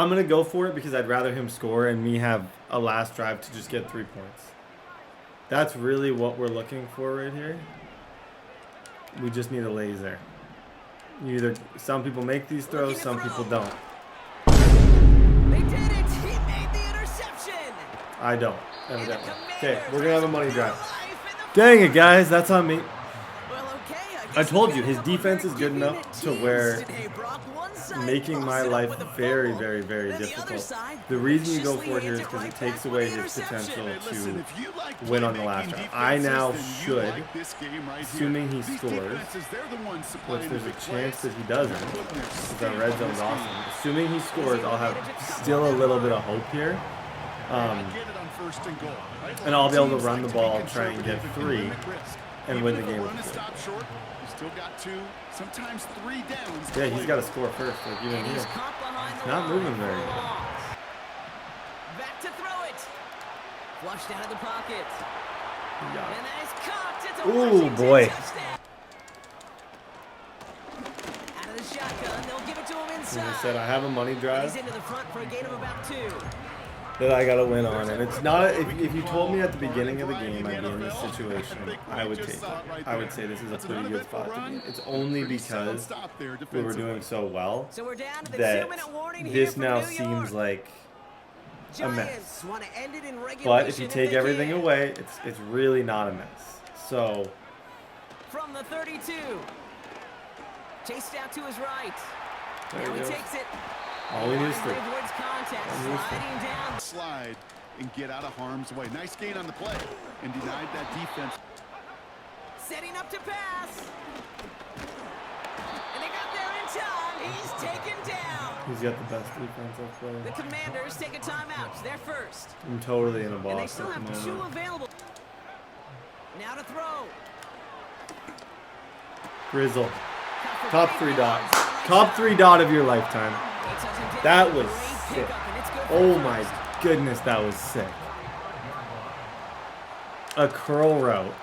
A: going to go for it because I'd rather him score and me have a last drive to just get 3 points. That's really what we're looking for right here. We just need a laser. Some people make these throws, some people don't.
M: They did it. He made the interception.
A: I don't, evidently. Okay, we're going to have a money drive. Dang it, guys. That's on me. I told you, his defense is good enough to where making my life very, very, very difficult. The reason you go for it here is because it takes away his potential to win on the last drive. I now should, assuming he scores, which there's a chance that he doesn't, because our red zone's awesome. Assuming he scores, I'll have still a little bit of hope here. And I'll be able to run the ball, try and get 3, and win the game with 4.
G: Still got 2, sometimes 3 downs.
A: Yeah, he's got to score first, like even here. It's not moving very good.
M: Back to throw it. Flushed out of the pocket.
A: Yeah.
M: And that is caught. It's a
A: Ooh,
M: Washington
A: boy.
M: touchdown. Out of the shotgun, they'll give it to him inside.
A: As I said, I have a money
M: And
A: drive
M: he's into the front for a gain of about 2.
A: that I got to win on. And it's not, if you told me at the beginning of the game I'd be in this situation, I would take it. I would say this is a pretty good spot to be. It's only because we were doing so well
M: So we're down to the
A: that
M: 2-minute warning here
A: this
M: for
A: now
M: New
A: seems
M: York.
A: like a mess.
M: Giants want to end it in regulation.
A: But if you take
M: they
A: everything
M: can.
A: away, it's really not a mess. So
M: From the 32. Chased out to his right.
A: There
M: Now
A: he
M: he
A: goes.
M: takes it.
A: all we need is 3.
M: Avoids contact.
A: All we need is 3.
M: Sliding down.
G: Slide and get out of harm's way. Nice gain on the play and denied that defense.
M: Setting up to pass. And they got there in time. He's taken down.
A: He's got the best defensive player.
M: The Commanders take a timeout. They're first.
A: I'm totally in a
M: And they
A: box
M: still
A: at the
M: have 2
A: moment.
M: available. Now to throw.
A: Grizzle. Top 3 dot. Top 3 dot of your lifetime. That was sick. Oh my goodness, that was sick. A curl route.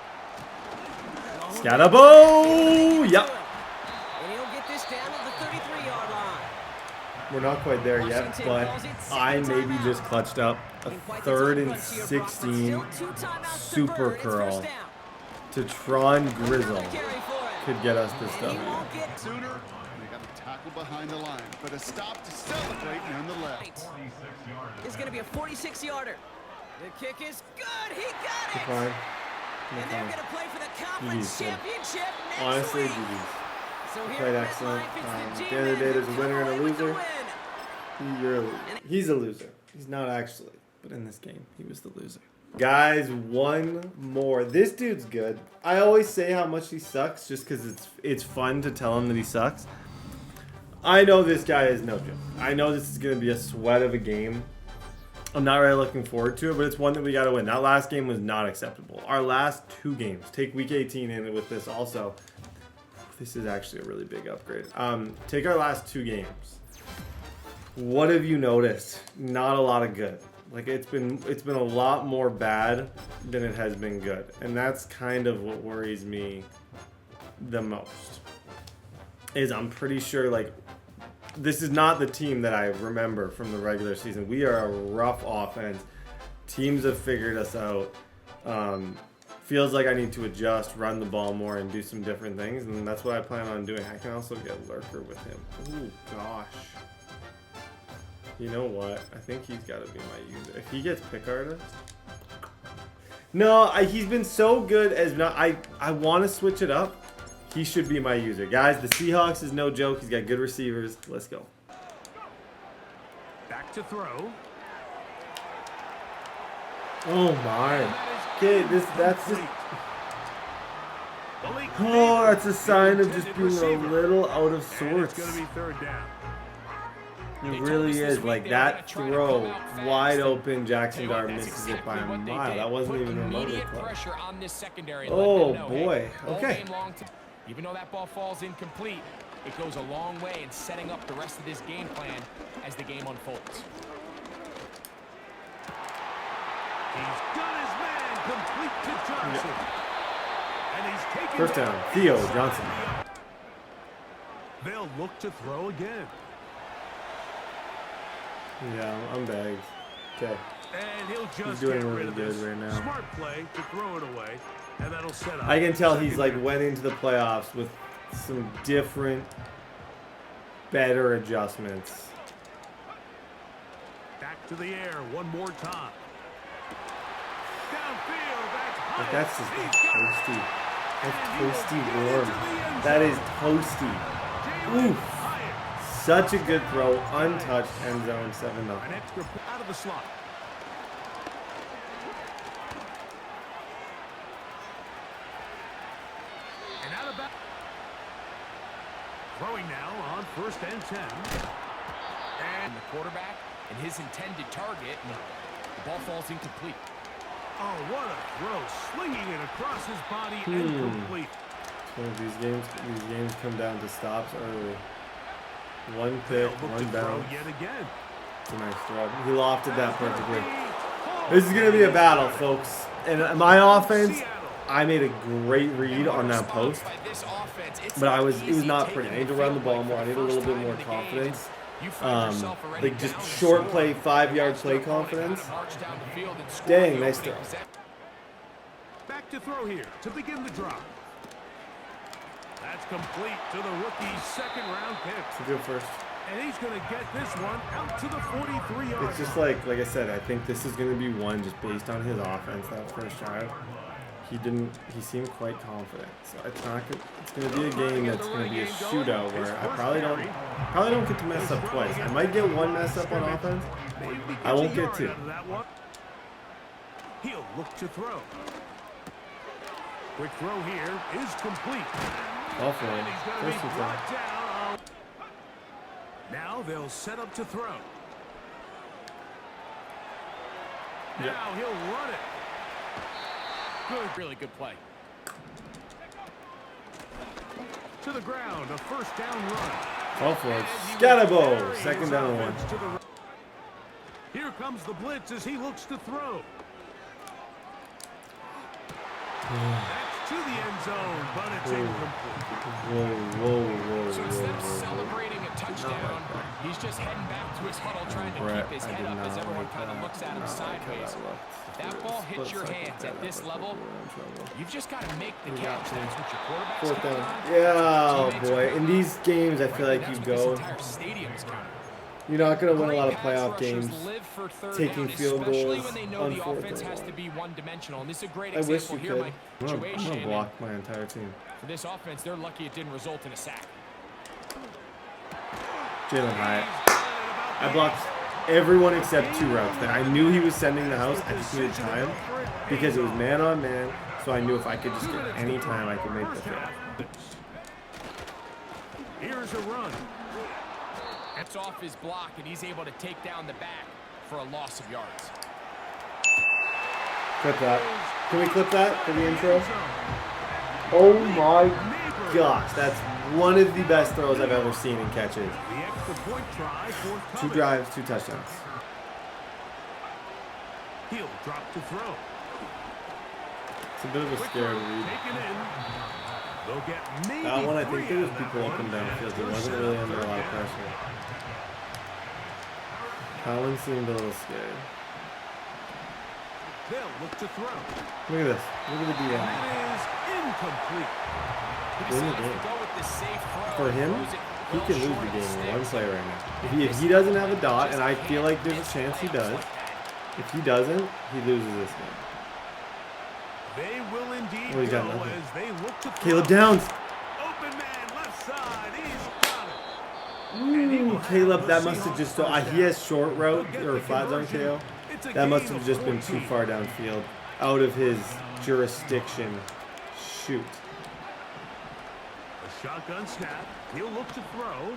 A: Skattebo! Yep.
M: And he'll get this down to the 33-yard line.
A: We're not quite there yet, but I maybe just clutched up a 3rd and 16 super curl to Tron Grizzle. Could get us this W.
G: Sooner, they got a tackle behind the line, but a stop to celebrate nonetheless.
M: It's going to be a 46-yarder. The kick is good. He got it.
A: Fine.
M: And they're going to play for the conference
A: GG's,
M: championship next
A: honestly,
M: week.
A: GG's.
M: So here
A: Played
M: at
A: excellent.
M: MetLife, it's
A: At
M: the
A: the end of the day, there's a winner and a
M: with the
A: loser.
M: win.
A: You're a loser. He's a loser. He's not actually, but in this game, he was the loser. Guys, one more. This dude's good. I always say how much he sucks just because it's fun to tell him that he sucks. I know this guy is no joke. I know this is going to be a sweat of a game. I'm not really looking forward to it, but it's one that we got to win. That last game was not acceptable. Our last 2 games, take week 18 in with this also. This is actually a really big upgrade. Take our last 2 games. What have you noticed? Not a lot of good. Like it's been a lot more bad than it has been good, and that's kind of what worries me the most. Is I'm pretty sure like this is not the team that I remember from the regular season. We are a rough offense. Teams have figured us out. Feels like I need to adjust, run the ball more, and do some different things, and that's what I plan on doing. I can also get Lurker with him. Oh gosh. You know what? I think he's got to be my user. If he gets pick artist. No, he's been so good as not. I want to switch it up. He should be my user. Guys, the Seahawks is no joke. He's got good receivers. Let's go.
J: Back to throw.
A: Oh my. Okay, that's just. Oh, that's a sign of just being a little out of sorts.
J: It's going to be 3rd down.
A: It really is. Like that throw, wide open, Jaxson Dart misses it by a mile. That wasn't even remotely close. Oh boy. Okay.
K: Even though that ball falls incomplete, it goes a long way in setting up the rest of this game plan as the game unfolds.
J: He's got his man complete to Johnson. And he's taken
A: 1st down. Theo Johnson.
J: They'll look to throw again.
A: Yeah, I'm bagged. Okay.
J: And he'll just
A: He's doing
J: get
A: really
J: rid of
A: good
J: this.
A: right now.
J: Smart play to throw it away, and that'll set up.
A: I can tell he's like went into the playoffs with some different, better adjustments.
J: Back to the air one more time. Downfield,
A: Like that's just toasty. That's toasty warm. That is toasty. Oof. Such a good throw, untouched, end zone, 7-0.
J: An extra out of the slot. And out of back. Throwing now on 1st and 10.
K: And the quarterback and his intended target, and the ball falls incomplete.
J: Oh, what a throw! Slinging it across his body and complete.
A: So these games come down to stops early. One pick, one bounce.
J: Yet again.
A: It's a nice throw. He lofted that perfectly. This is going to be a battle, folks. And my offense, I made a great read on that post. But it was not pretty. I need to run the ball more. I need a little bit more confidence. Like just short play, 5-yard play confidence. Dang, nice throw.
J: Back to throw here to begin the drop. That's complete to the rookie's 2nd-round pick.
A: It's a good first.
J: And he's going to get this one out to the 43-yard.
A: It's just like I said, I think this is going to be one just based on his offense that first drive. He seemed quite confident. So it's going to be a game that's going to be a shootout where I probably don't get to mess up twice. I might get one mess up on offense. I won't get 2.
J: He'll look to throw. Quick throw here is complete.
A: All for him. First and 10.
J: Now they'll set up to throw.
A: Yep.
J: Now he'll run it.
K: Good, really good play.
J: To the ground, a 1st down run.
A: All for it. Skattebo, 2nd down 1.
J: Here comes the blitz as he looks to throw. That's to the end zone, but it's incomplete.
A: Whoa.
K: So instead of celebrating a touchdown, he's just heading back to his huddle trying to keep his head up as everyone kind of looks at him sideways. If that ball hits your hands at this level, you've just got to make the catch. That's what your quarterback's
A: 4th down. Yeah, oh boy. In these games, I feel like you go. You're not going to win a lot of playoff games taking field goals on 4th down. I wish you could. I'm going to block my entire team.
K: For this offense, they're lucky it didn't result in a sack.
A: Jalen Hyatt. I blocked everyone except 2 routes. Then I knew he was sending the house. I just needed time because it was man on man. So I knew if I could just get any time, I could make the throw.
J: Here's a run.
K: It's off his block, and he's able to take down the back for a loss of yards.
A: Clip that. Can we clip that for the intro? Oh my gosh, that's one of the best throws I've ever seen in catches.
J: The extra point try
A: 2 drives, 2 touchdowns.
J: He'll drop to throw.
A: It's a bit of a scary read.
J: They'll get
A: That one, I think there was people up and downfield. It wasn't really under a lot of pressure. Collins seemed a little scared.
J: They'll look to throw.
A: Look at this. Look at the DM.
J: That is incomplete.
A: Win the game. For him, he can lose the game in one play right now. If he doesn't have a dot, and I feel like there's a chance he does, if he doesn't, he loses this game.
J: They will indeed
A: Oh, he's got
J: go
A: nothing.
J: as they look to
A: Caleb Downs.
J: Open man, left side. He's got it.
A: Ooh, Caleb, that must have just... he has short route, or flat zone KO. That must have just been too far downfield. Out of his jurisdiction. Shoot.
J: A shotgun snap. He'll look to throw.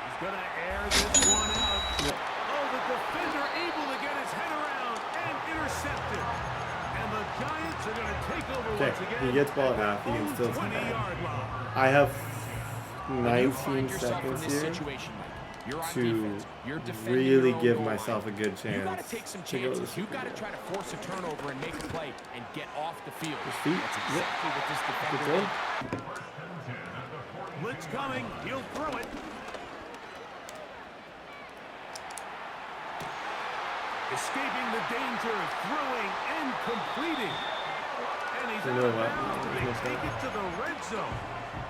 J: He's going to air this one out.
A: Yep.
J: Oh, the defender able to get his head around and intercepted. And the Giants are going to take over once again.
A: He gets ball at half. He can still come back. I have 19 seconds here to really give myself a good chance.
K: You got to take some chances. You got to try to force a turnover and make a play and get off the field. That's exactly what this defender did.
J: Blitz coming. He'll throw it. Escaping the danger, throwing and completing. And he's out of bounds. They take it to the red zone.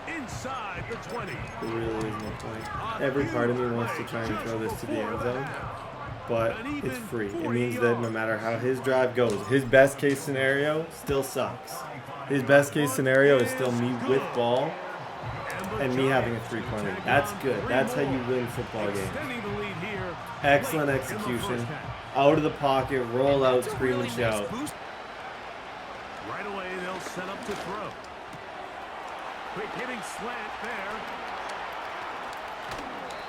J: Inside the 20.
A: There really is no point. Every part of me wants to try and throw this to the end zone, but it's free. It means that no matter how his drive goes, his best case scenario still sucks. His best case scenario is still me with ball and me having a 3-point lead. That's good. That's how you win football games. Excellent execution. Out of the pocket, roll out, scream and shout.
J: Right away, they'll set up to throw. Quick hitting slant there.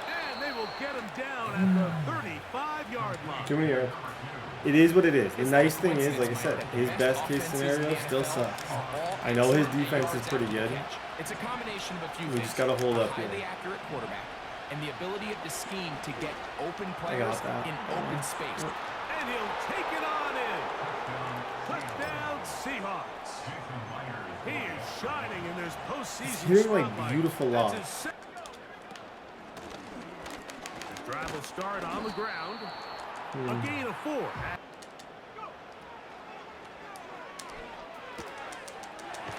J: And they will get him down at the 35-yard line.
A: Too many yards. It is what it is. The nice thing is, like I said, his best case scenario still sucks. I know his defense is pretty good.
K: It's a combination of a few
A: We just got to hold up here.
K: highly accurate quarterback and the ability of the scheme to get open players in open space.
J: And he'll take it on in. Touchdown Seahawks. He is shining in this postseason.
A: He's hitting like beautiful lofts.
J: The drive will start on the ground. A gain of 4.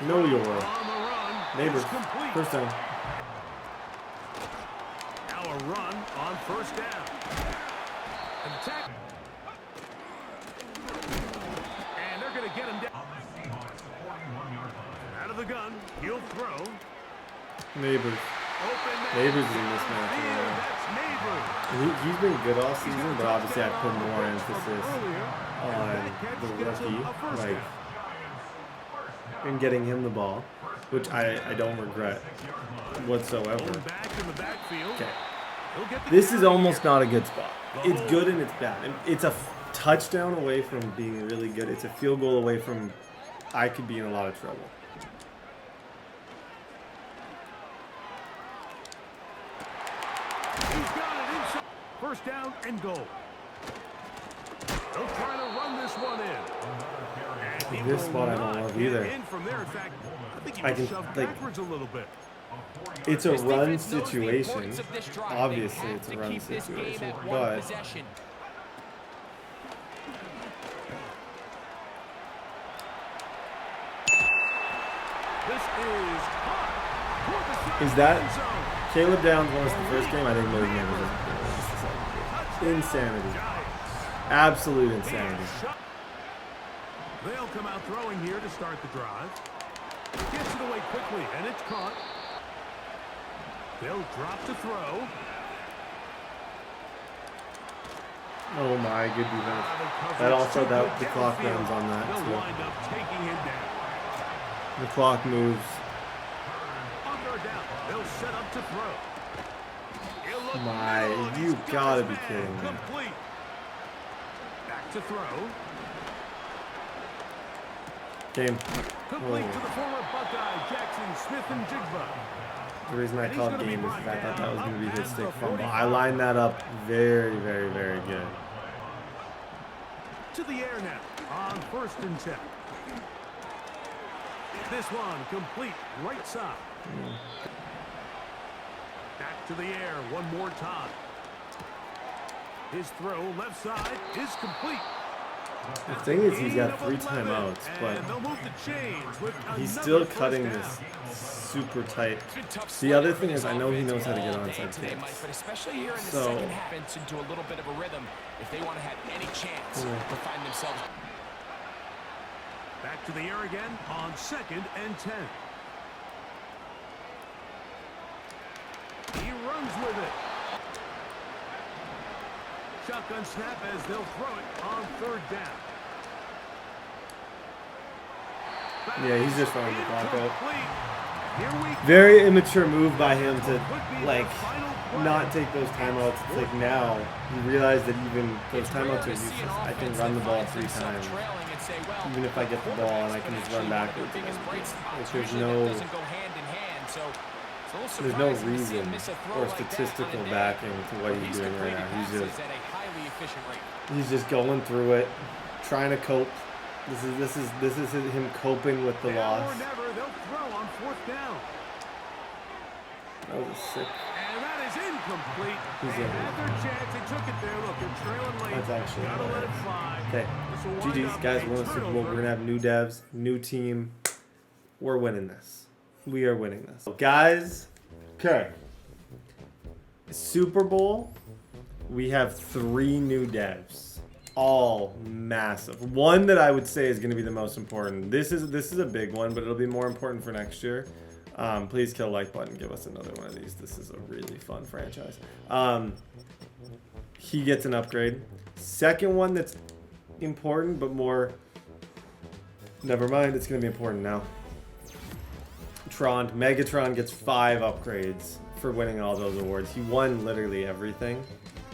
A: Know your world. Neighbors. First down.
J: Now a run on first down. Attack. And they're going to get him down. Out of the gun. He'll throw.
A: Neighbors. Neighbors is in this match. He's been good all season, but obviously I put more emphasis on the rookie, like, in getting him the ball, which I don't regret whatsoever. Okay. This is almost not a good spot. It's good and it's bad. It's a touchdown away from being really good. It's a field goal away from I could be in a lot of trouble.
J: First down and goal. They'll try to run this one in.
A: This spot I don't love either. I can, like, it's a run situation. Obviously, it's a run situation, but is that Caleb Downs won us the first game? I didn't know he was insanity. Absolute insanity.
J: They'll come out throwing here to start the drive. Gets it away quickly, and it's caught. They'll drop to throw.
A: Oh my, good defense. That also, the clock runs on that too. The clock moves.
J: They'll set up to throw.
A: My, you gotta be kidding me.
J: Back to throw.
A: Game.
J: Complete to the former Buckeye, Jaxson Smith-Njigba.
A: The reason I called game is because I thought that was going to be his stick fumble. I lined that up very, very, very good.
J: To the air now on 1st and 10. This one complete right side. Back to the air one more time. His throw left side is complete.
A: The thing is, he's got 3 timeouts, but he's still cutting this super tight. The other thing is, I know he knows how to get onside kicks.
K: But especially here in the
A: So
K: second half, into a little bit of a rhythm if they want to have any chance to find themselves.
J: Back to the air again on 2nd and 10. He runs with it. Shotgun snap as they'll throw it on 3rd down.
A: Yeah, he's just running the clock out. Very immature move by him to, like, not take those timeouts. It's like now you realize that even those timeouts are useless. I can run the ball 3 times. Even if I get the ball and I can just run backwards. Like, there's no reason or statistical backing to what he's doing right now. He's just going through it, trying to cope. This is him coping with the loss. That was a sick.
J: And that is incomplete.
A: He's
J: they had their chance. They took it there. Look, they're trailing late.
A: That's actually
J: Gotta let it fly.
A: Okay. GG's, guys. We're in the Super Bowl. We're gonna have new devs, new team. We're winning this. We are winning this, guys. Okay. Super Bowl. We have 3 new devs, all massive. One that I would say is going to be the most important. This is a big one, but it'll be more important for next year. Please kill like button. Give us another one of these. This is a really fun franchise. He gets an upgrade. Second one that's important, but more. Never mind. It's going to be important now. Megatron gets 5 upgrades for winning all those awards. He won literally everything.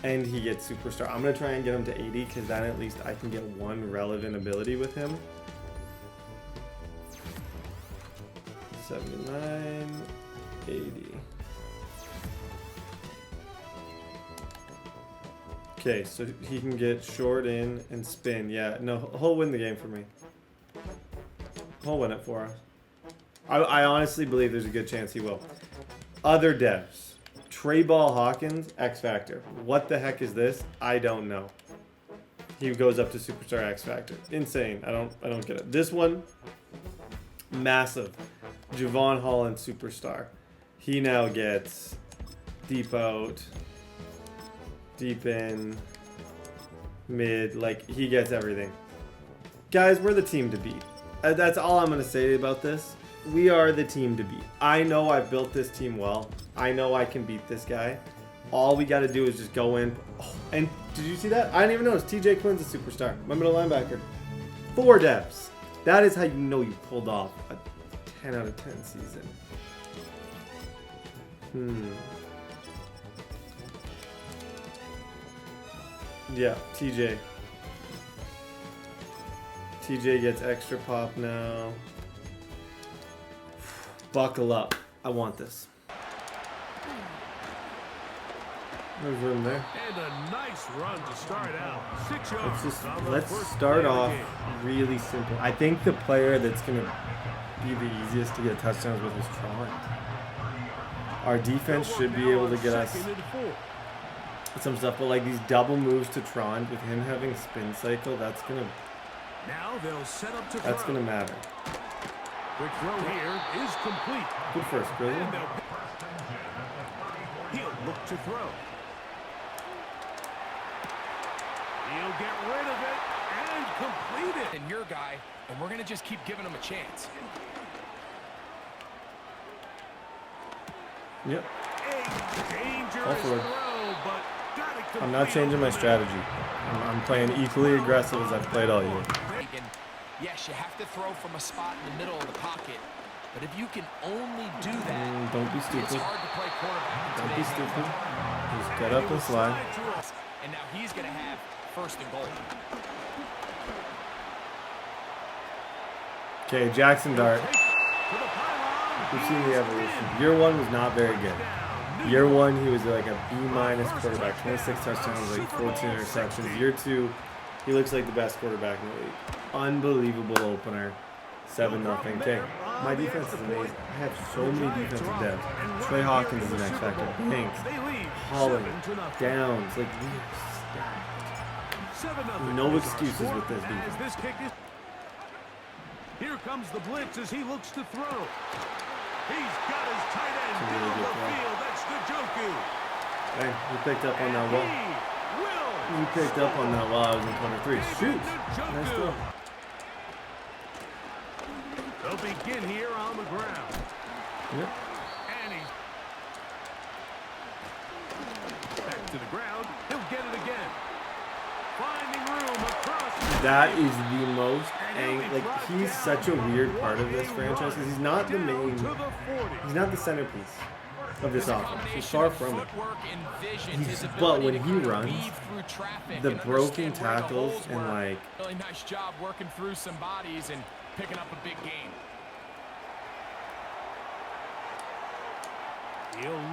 A: And he gets Superstar. I'm going to try and get him to 80 because then at least I can get 1 relevant ability with him. 79, 80. Okay, so he can get short in and spin. Yeah, no, he'll win the game for me. He'll win it for us. I honestly believe there's a good chance he will. Other devs. Trey Ball Hawkins, X Factor. What the heck is this? I don't know. He goes up to Superstar X Factor. Insane. I don't get it. This one, massive. Javon Holland Superstar. He now gets deep out, deep in, mid. Like, he gets everything. Guys, we're the team to beat. That's all I'm going to say about this. We are the team to beat. I know I've built this team well. I know I can beat this guy. All we got to do is just go in. Oh, and did you see that? I didn't even notice. TJ Quinn's a superstar. My middle linebacker. 4 devs. That is how you know you pulled off a 10 out of 10 season. Yeah, TJ. TJ gets extra pop now. Buckle up. I want this. There's room there.
J: And a nice run to start out. 6 yards.
A: Let's start off really simple. I think the player that's going to be the easiest to get touchdowns with is Tron. Our defense should be able to get us some stuff, but like these double moves to Tron with him having spin cycle, that's going to matter.
J: Quick throw here is complete.
A: Good first, Grizzly.
J: He'll look to throw. He'll get rid of it and complete it.
K: And your guy, and we're going to just keep giving him a chance.
A: Yep.
J: A dangerous throw, but got it.
A: I'm not changing my strategy. I'm playing equally aggressive as I've played all year.
K: Yes, you have to throw from a spot in the middle of the pocket. But if you can only do that,
A: don't be stupid.
K: It's hard to play quarterback.
A: Don't be stupid. Just get up and slide.
K: And now he's going to have 1st and goal.
A: Okay, Jaxson Dart. We've seen the evolution. Year 1 was not very good. Year 1, he was like a B- quarterback. 26 touchdowns, like 14 interceptions. Year 2, he looks like the best quarterback in the league. Unbelievable opener. 7-0. Okay, my defense is amazing. I have so many defensive depths. Trey Hawkins is the next factor. Banks, Holland, Downs. Like, we are stacked. No excuses with this defense.
J: Here comes the blitz as he looks to throw. He's got his tight end down the field. That's Njoku.
A: Hey, he picked up on that wall. He picked up on that while I was in corner 3. Shoot. Nice throw.
J: They'll begin here on the ground.
A: Yep.
J: And he's back to the ground. He'll get it again. Finding room across.
A: That is the most like, he's such a weird part of this franchise because he's not the main, he's not the centerpiece of this offense. He's far from it. But when he runs, the broken tackles and like,
K: really nice job working through some bodies and picking up a big gain.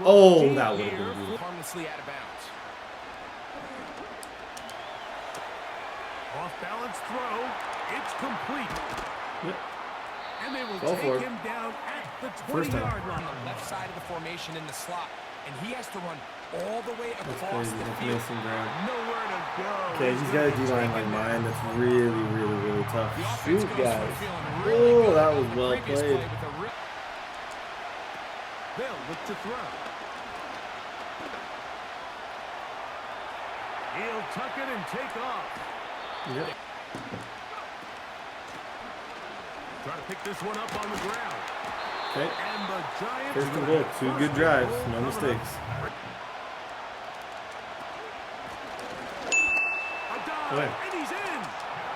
A: Oh, that would have been beautiful.
K: Harmlessly out of bounds.
J: Off balance throw. It's complete.
A: Yep.
J: And they will
A: Go
J: take
A: for it.
J: him down at the
A: First time.
J: 20-yard line.
K: On the left side of the formation in the slot, and he has to run all the way
A: That's
K: across
A: crazy.
K: the
A: That's
K: field.
A: missing ground.
J: Nowhere to go.
A: Okay, he's got a D-line like mine that's really, really, really tough.
K: The offense
A: Shoot,
K: goes from
A: guys.
K: feeling really
A: Oh,
K: good
A: that
K: with
A: was
K: the
A: well
K: previous
A: played.
K: play with a real
J: They'll look to throw. He'll tuck it and take off.
A: Yep.
J: Try to pick this one up on the ground.
A: Okay.
J: And the Giants.
A: First and goal. 2 good drives. No mistakes.
J: And he's in.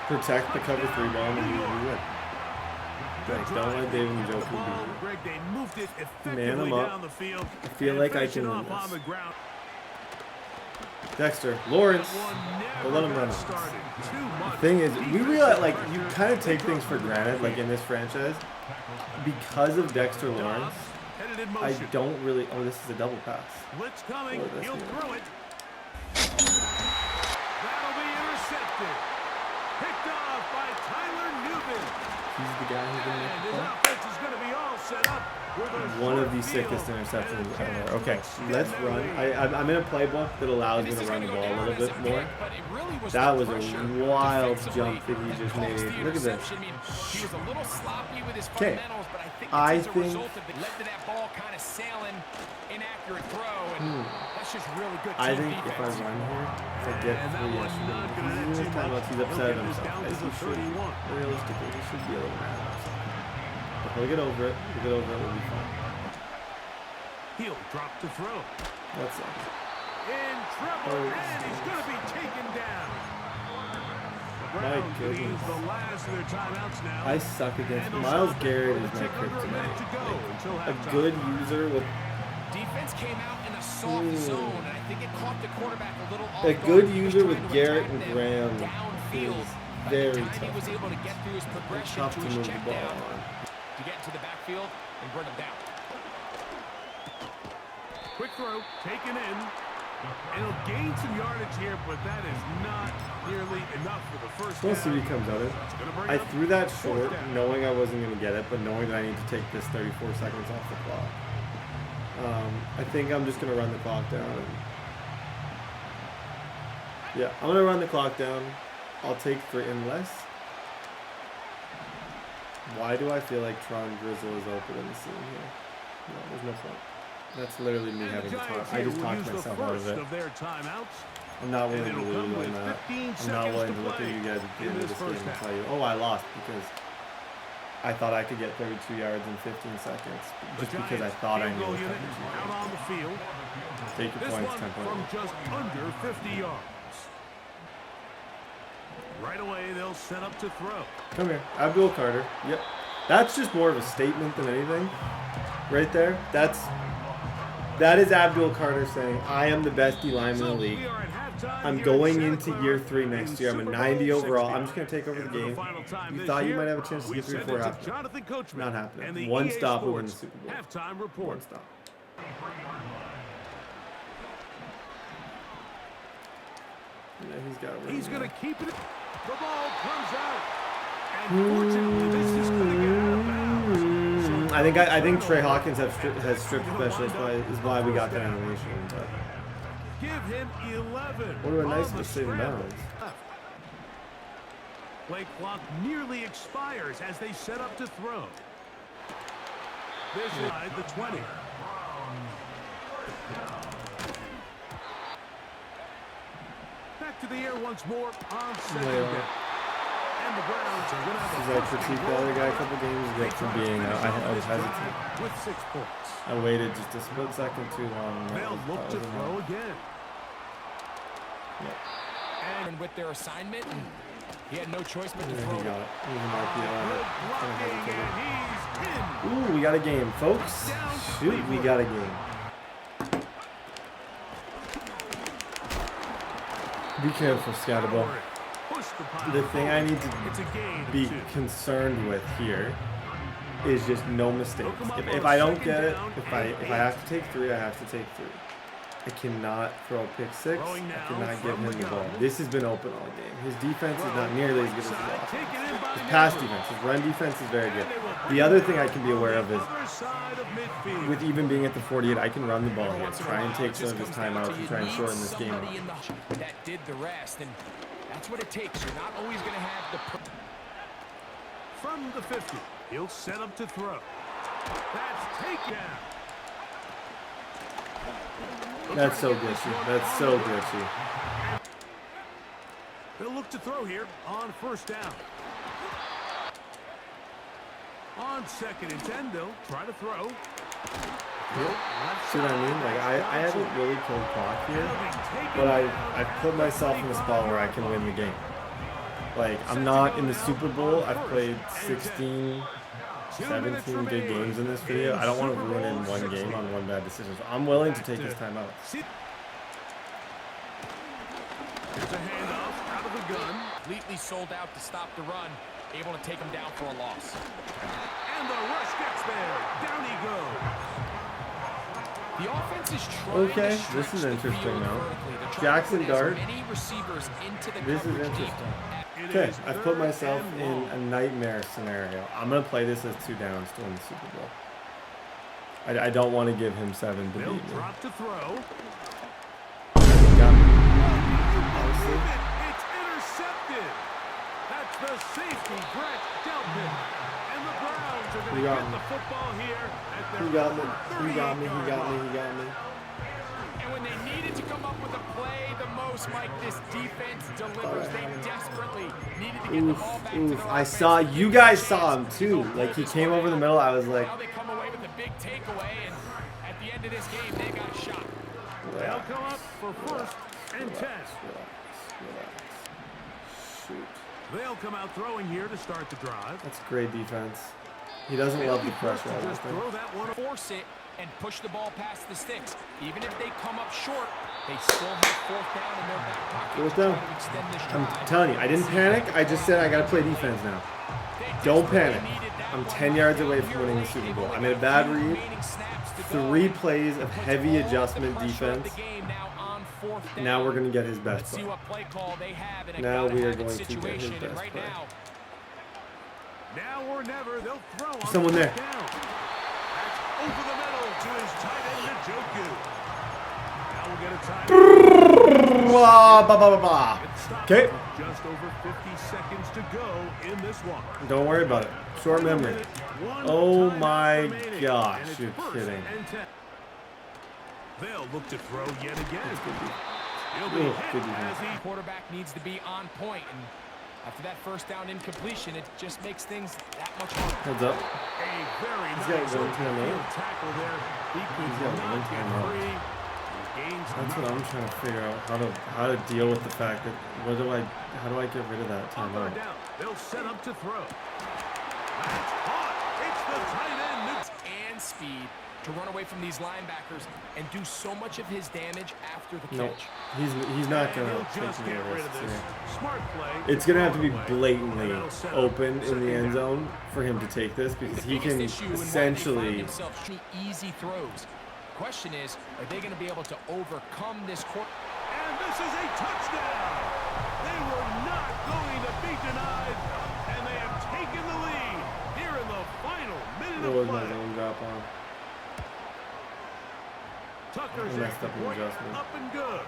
A: Protect the cover 3 ball and we win. Like, don't let David Njoku beat
J: Greg, they moved it
A: you. Man
J: effectively
A: him
J: down
A: up.
J: the field.
A: I feel like I can win
J: On the
A: this.
J: ground.
A: Dexter, Lawrence. We'll let him run it. The thing is, we realize, like, you kind of take things for granted, like in this franchise. Because of Dexter Lawrence, I don't really. Oh, this is a double pass.
J: Blitz coming.
A: Oh, that's
J: He'll
A: good.
J: throw it. That'll be intercepted. Picked off by Tyler Newman.
A: He's the guy who's going to make
J: And
A: the
J: his
A: play.
J: offense is going to be all set up.
A: One of the sickest interceptions ever. Okay, let's run. I'm in a playbook that allows me to run the ball a little bit more. That was a wild jump that he just made. Look at this.
K: He was a little sloppy with his
A: Okay,
K: fundamentals, but
A: I
K: it's as a
A: think.
K: result of it led to that ball kind of sailing, inaccurate throw, and that's just really good
A: I
K: team
A: think if I
K: defense.
A: run here, if I get 3 yesterday, he's upset at himself. As he should. Realistically, he should be a little mad at himself. But he'll get over it. He'll get over it. We'll be fine.
J: He'll drop to throw.
A: That's it.
J: In trouble, and he's going to be taken down.
A: My goodness.
J: The last of their timeouts now.
A: I suck against Miles Garrett is my kryptonite. Like, a good user with
K: Defense came out in a soft zone, and I think it caught the quarterback a little off
A: a
K: guard.
A: good
K: He was
A: user
K: trying
A: with
K: to
A: Garrett
K: attack
A: and
K: them
A: Graham
K: downfield.
A: is
K: By
A: very
K: the time he
A: tough.
K: was able to get through his progression
A: Tough
K: to
A: to
K: his
A: move the
K: check
A: ball
K: down
A: on.
K: to get into the backfield and bring him down.
J: Quick throw, taken in. It'll gain some yardage here, but that is not nearly enough for the first
A: We'll see
J: down.
A: what he comes out of. I threw that short, knowing I wasn't going to get it, but knowing that I need to take this 34 seconds off the clock. I think I'm just going to run the clock down. Yeah, I'm going to run the clock down. I'll take 3 unless. Why do I feel like Tron Grizzle is open in the scene here? No, there's no point. That's literally me having to talk. I just talked myself out of it. I'm not willing to lose on that. I'm not willing to look at you guys at the end of this game and tell you, oh, I lost because I thought I could get 32 yards in 15 seconds just because I thought I knew it was
J: out on the field.
A: Take your points temporarily.
J: From just under 50 yards. Right away, they'll set up to throw.
A: Come here, Abdul Carter. Yep, that's just more of a statement than anything. Right there, that is Abdul Carter saying, I am the best D lineman in the league. I'm going into year 3 next year. I'm a 90 overall. I'm just going to take over the game. You thought you might have a chance to get 3 or 4 half. Not happening. One stop, we'll win the Super Bowl. One stop. Yeah,
J: he's going to keep it. The ball comes out. And fortunately, this is going to get out of bounds.
A: I think Trey Hawkins has stripped specialist is why we got that animation. But
J: give him 11.
A: What a nice decision bounds.
J: Play clock nearly expires as they set up to throw. This is the 20. Back to the air once more on second down. And the Browns are going to have
A: I critiqued the other guy a couple games ago for being I was hesitant.
J: With 6 points.
A: I waited just a split second too long.
J: They'll look to throw again.
A: Yep.
K: And with their assignment, he had no choice but to
A: He
K: throw.
A: got it. Ooh, we got a game, folks. Shoot, we got a game. Be careful, Skattebo. The thing I need to be concerned with here is just no mistakes. If I don't get it, if I have to take 3, I have to take 3. I cannot throw a pick 6. I cannot give him the ball. This has been open all game. His defense is not nearly as good as his offense. His pass defense, his run defense is very good. The other thing I can be aware of is, with even being at the 48, I can run the ball here. Try and take some of his timeouts and try and shorten this game up.
K: That did the rest, and that's what it takes. You're not always going to have the...
J: From the 50, he'll set up to throw. That's takedown.
A: That's so glitchy. That's so glitchy.
J: They'll look to throw here on first down. On second and 10, they'll try to throw.
A: See what I mean? Like I haven't really killed clock here, but I've put myself in a spot where I can win the game. Like I'm not in the Super Bowl. I've played 16, 17 good games in this video. I don't want to ruin it in one game on one bad decision. So I'm willing to take this time out.
J: Here's a handoff out of the gun.
K: Completely sold out to stop the run. Able to take him down for a loss.
J: And the rush gets there. Down he goes.
K: The offense is trying
A: Okay,
K: to
A: this is
K: stretch the
A: interesting
K: field
A: now.
K: vertically. They're trying to
A: Jaxson
K: put
A: Dart.
K: as many receivers into the
A: This is
K: coverage
A: interesting.
K: deep.
A: Okay, I've put myself in a nightmare scenario. I'm going to play this as 2 downs to win the Super Bowl. I don't want to give him 7 to beat me.
J: Drop to throw.
A: Got me.
J: It's intercepted. That's the safety, Brett Delpit. And the Browns are going to get the football here at their
A: He got me. He got me. He got me. He got me.
K: And when they needed to come up with a play the most, Mike, this defense delivers. They desperately needed to get the ball back to their
A: I saw, you guys saw him too. Like he came over the middle. I was like,
K: now they come away with a big takeaway, and at the end of this game, they got a shot.
J: They'll come up for first and 10.
A: Shoot.
J: They'll come out throwing here to start the drive.
A: That's great defense. He doesn't love the pressure. I don't
J: Just
A: think.
J: throw that one.
K: Force it and push the ball past the sticks. Even if they come up short, they still have 4th down in their back pocket.
A: Fourth down.
K: To extend this
A: I'm
K: drive.
A: telling you, I didn't panic. I just said I got to play defense now. Don't panic. I'm 10 yards away from winning the Super Bowl. I made a bad read. 3 plays of heavy adjustment defense. Now we're going to get his best play. Now we are going to get his best play.
J: Now or never, they'll throw on
A: Someone there.
J: down. That's over the middle to his tight end, Njoku. Now we'll get a time.
A: Okay.
J: Just over 50 seconds to go in this one.
A: Don't worry about it. Short memory. Oh my gosh, you're kidding.
J: They'll look to throw yet again. He'll be
A: Ooh,
J: hit
A: good
J: as he
K: Quarterback needs to be on point, and after that first down incompletion, it just makes things that much harder.
A: Heads up.
J: a very
A: He's
J: nice
A: got 1 timeout.
J: tackle there. He could
A: He's got
J: not
A: 1
J: get
A: timeout.
J: free. He gains
A: That's what I'm trying to figure out. How to deal with the fact that how do I get rid of that timeout?
J: down. They'll set up to throw. That's hot. It's the tight end.
K: And speed. to run away from these linebackers and do so much of his damage after the
A: No,
K: catch.
A: he's not going to take
J: Just
A: any
J: get rid
A: risks
J: of this.
A: here.
J: Smart play.
A: It's going to have to be
J: all the way.
A: blatantly
J: And that'll set up
A: open in the
J: second
A: end
J: down.
A: zone for him to take this because he
K: Biggest
A: can
K: issue in why they
A: essentially...
K: find themselves shooting easy throws. Question is, are they going to be able to overcome this court?
J: And this is a touchdown. They were not going to be denied, and they have taken the lead here in the final minute
A: What was
J: of
A: my
J: play.
A: zone drop on?
J: Tucker's
A: I messed
J: extra
A: up an
J: point
A: adjustment.
J: up and good.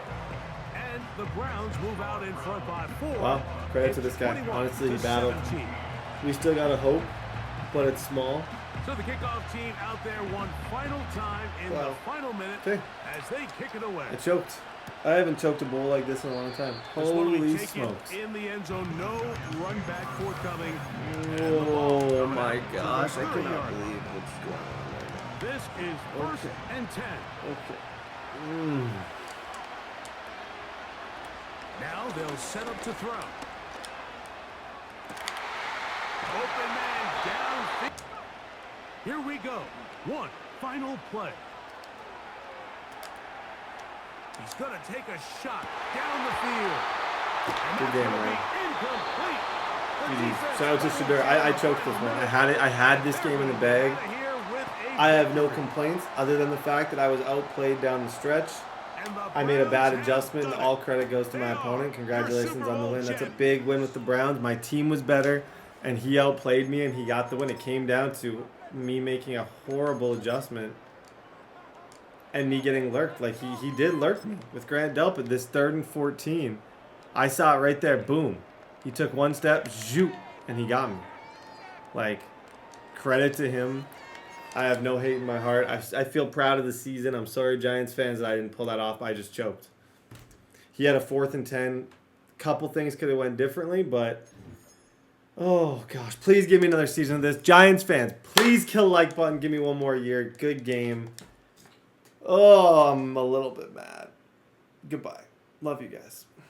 J: And the Browns move out in front by 4.
A: Wow, credit to
J: It's
A: this guy.
J: 21
A: Honestly, he
J: to
A: battled.
J: 17.
A: We still got a hope, but it's small.
J: So the kickoff team out there one final time in the final minute
A: Okay.
J: as they kick it away.
A: I choked. I haven't choked a bowl like this in a long time.
J: This one we
A: Holy
J: take
A: smokes.
J: it in the end zone. No run back forthcoming.
A: Oh my gosh, I
J: to the
A: cannot
J: 30-yard line.
A: believe what's going on right now.
J: This is first and 10.
A: Okay.
J: Now they'll set up to throw. Open man down. Here we go. One final play. He's going to take a shot down the field. And
A: Good
J: that's
A: game,
J: gonna be
A: man.
J: incomplete. The
A: GG.
J: defense
A: Shout out to Shador. I choked this one. I had this game in the bag. I have no complaints other than the fact that I was outplayed down the stretch. I made a bad adjustment. All credit goes to my opponent. Congratulations on the win. That's a big win with the Browns. My team was better, and he outplayed me, and he got the win. It came down to me making a horrible adjustment and me getting lurked. Like, he did lurk me with Grant Delpit. This 3rd and 14, I saw it right there. Boom. He took one step, zoop, and he got me. Like, credit to him. I have no hate in my heart. I feel proud of the season. I'm sorry, Giants fans, that I didn't pull that off. I just choked. He had a 4th and 10. Couple things could have went differently, but oh gosh, please give me another season of this. Giants fans, please kill the like button. Give me one more year. Good game. Oh, I'm a little bit mad. Goodbye. Love you guys.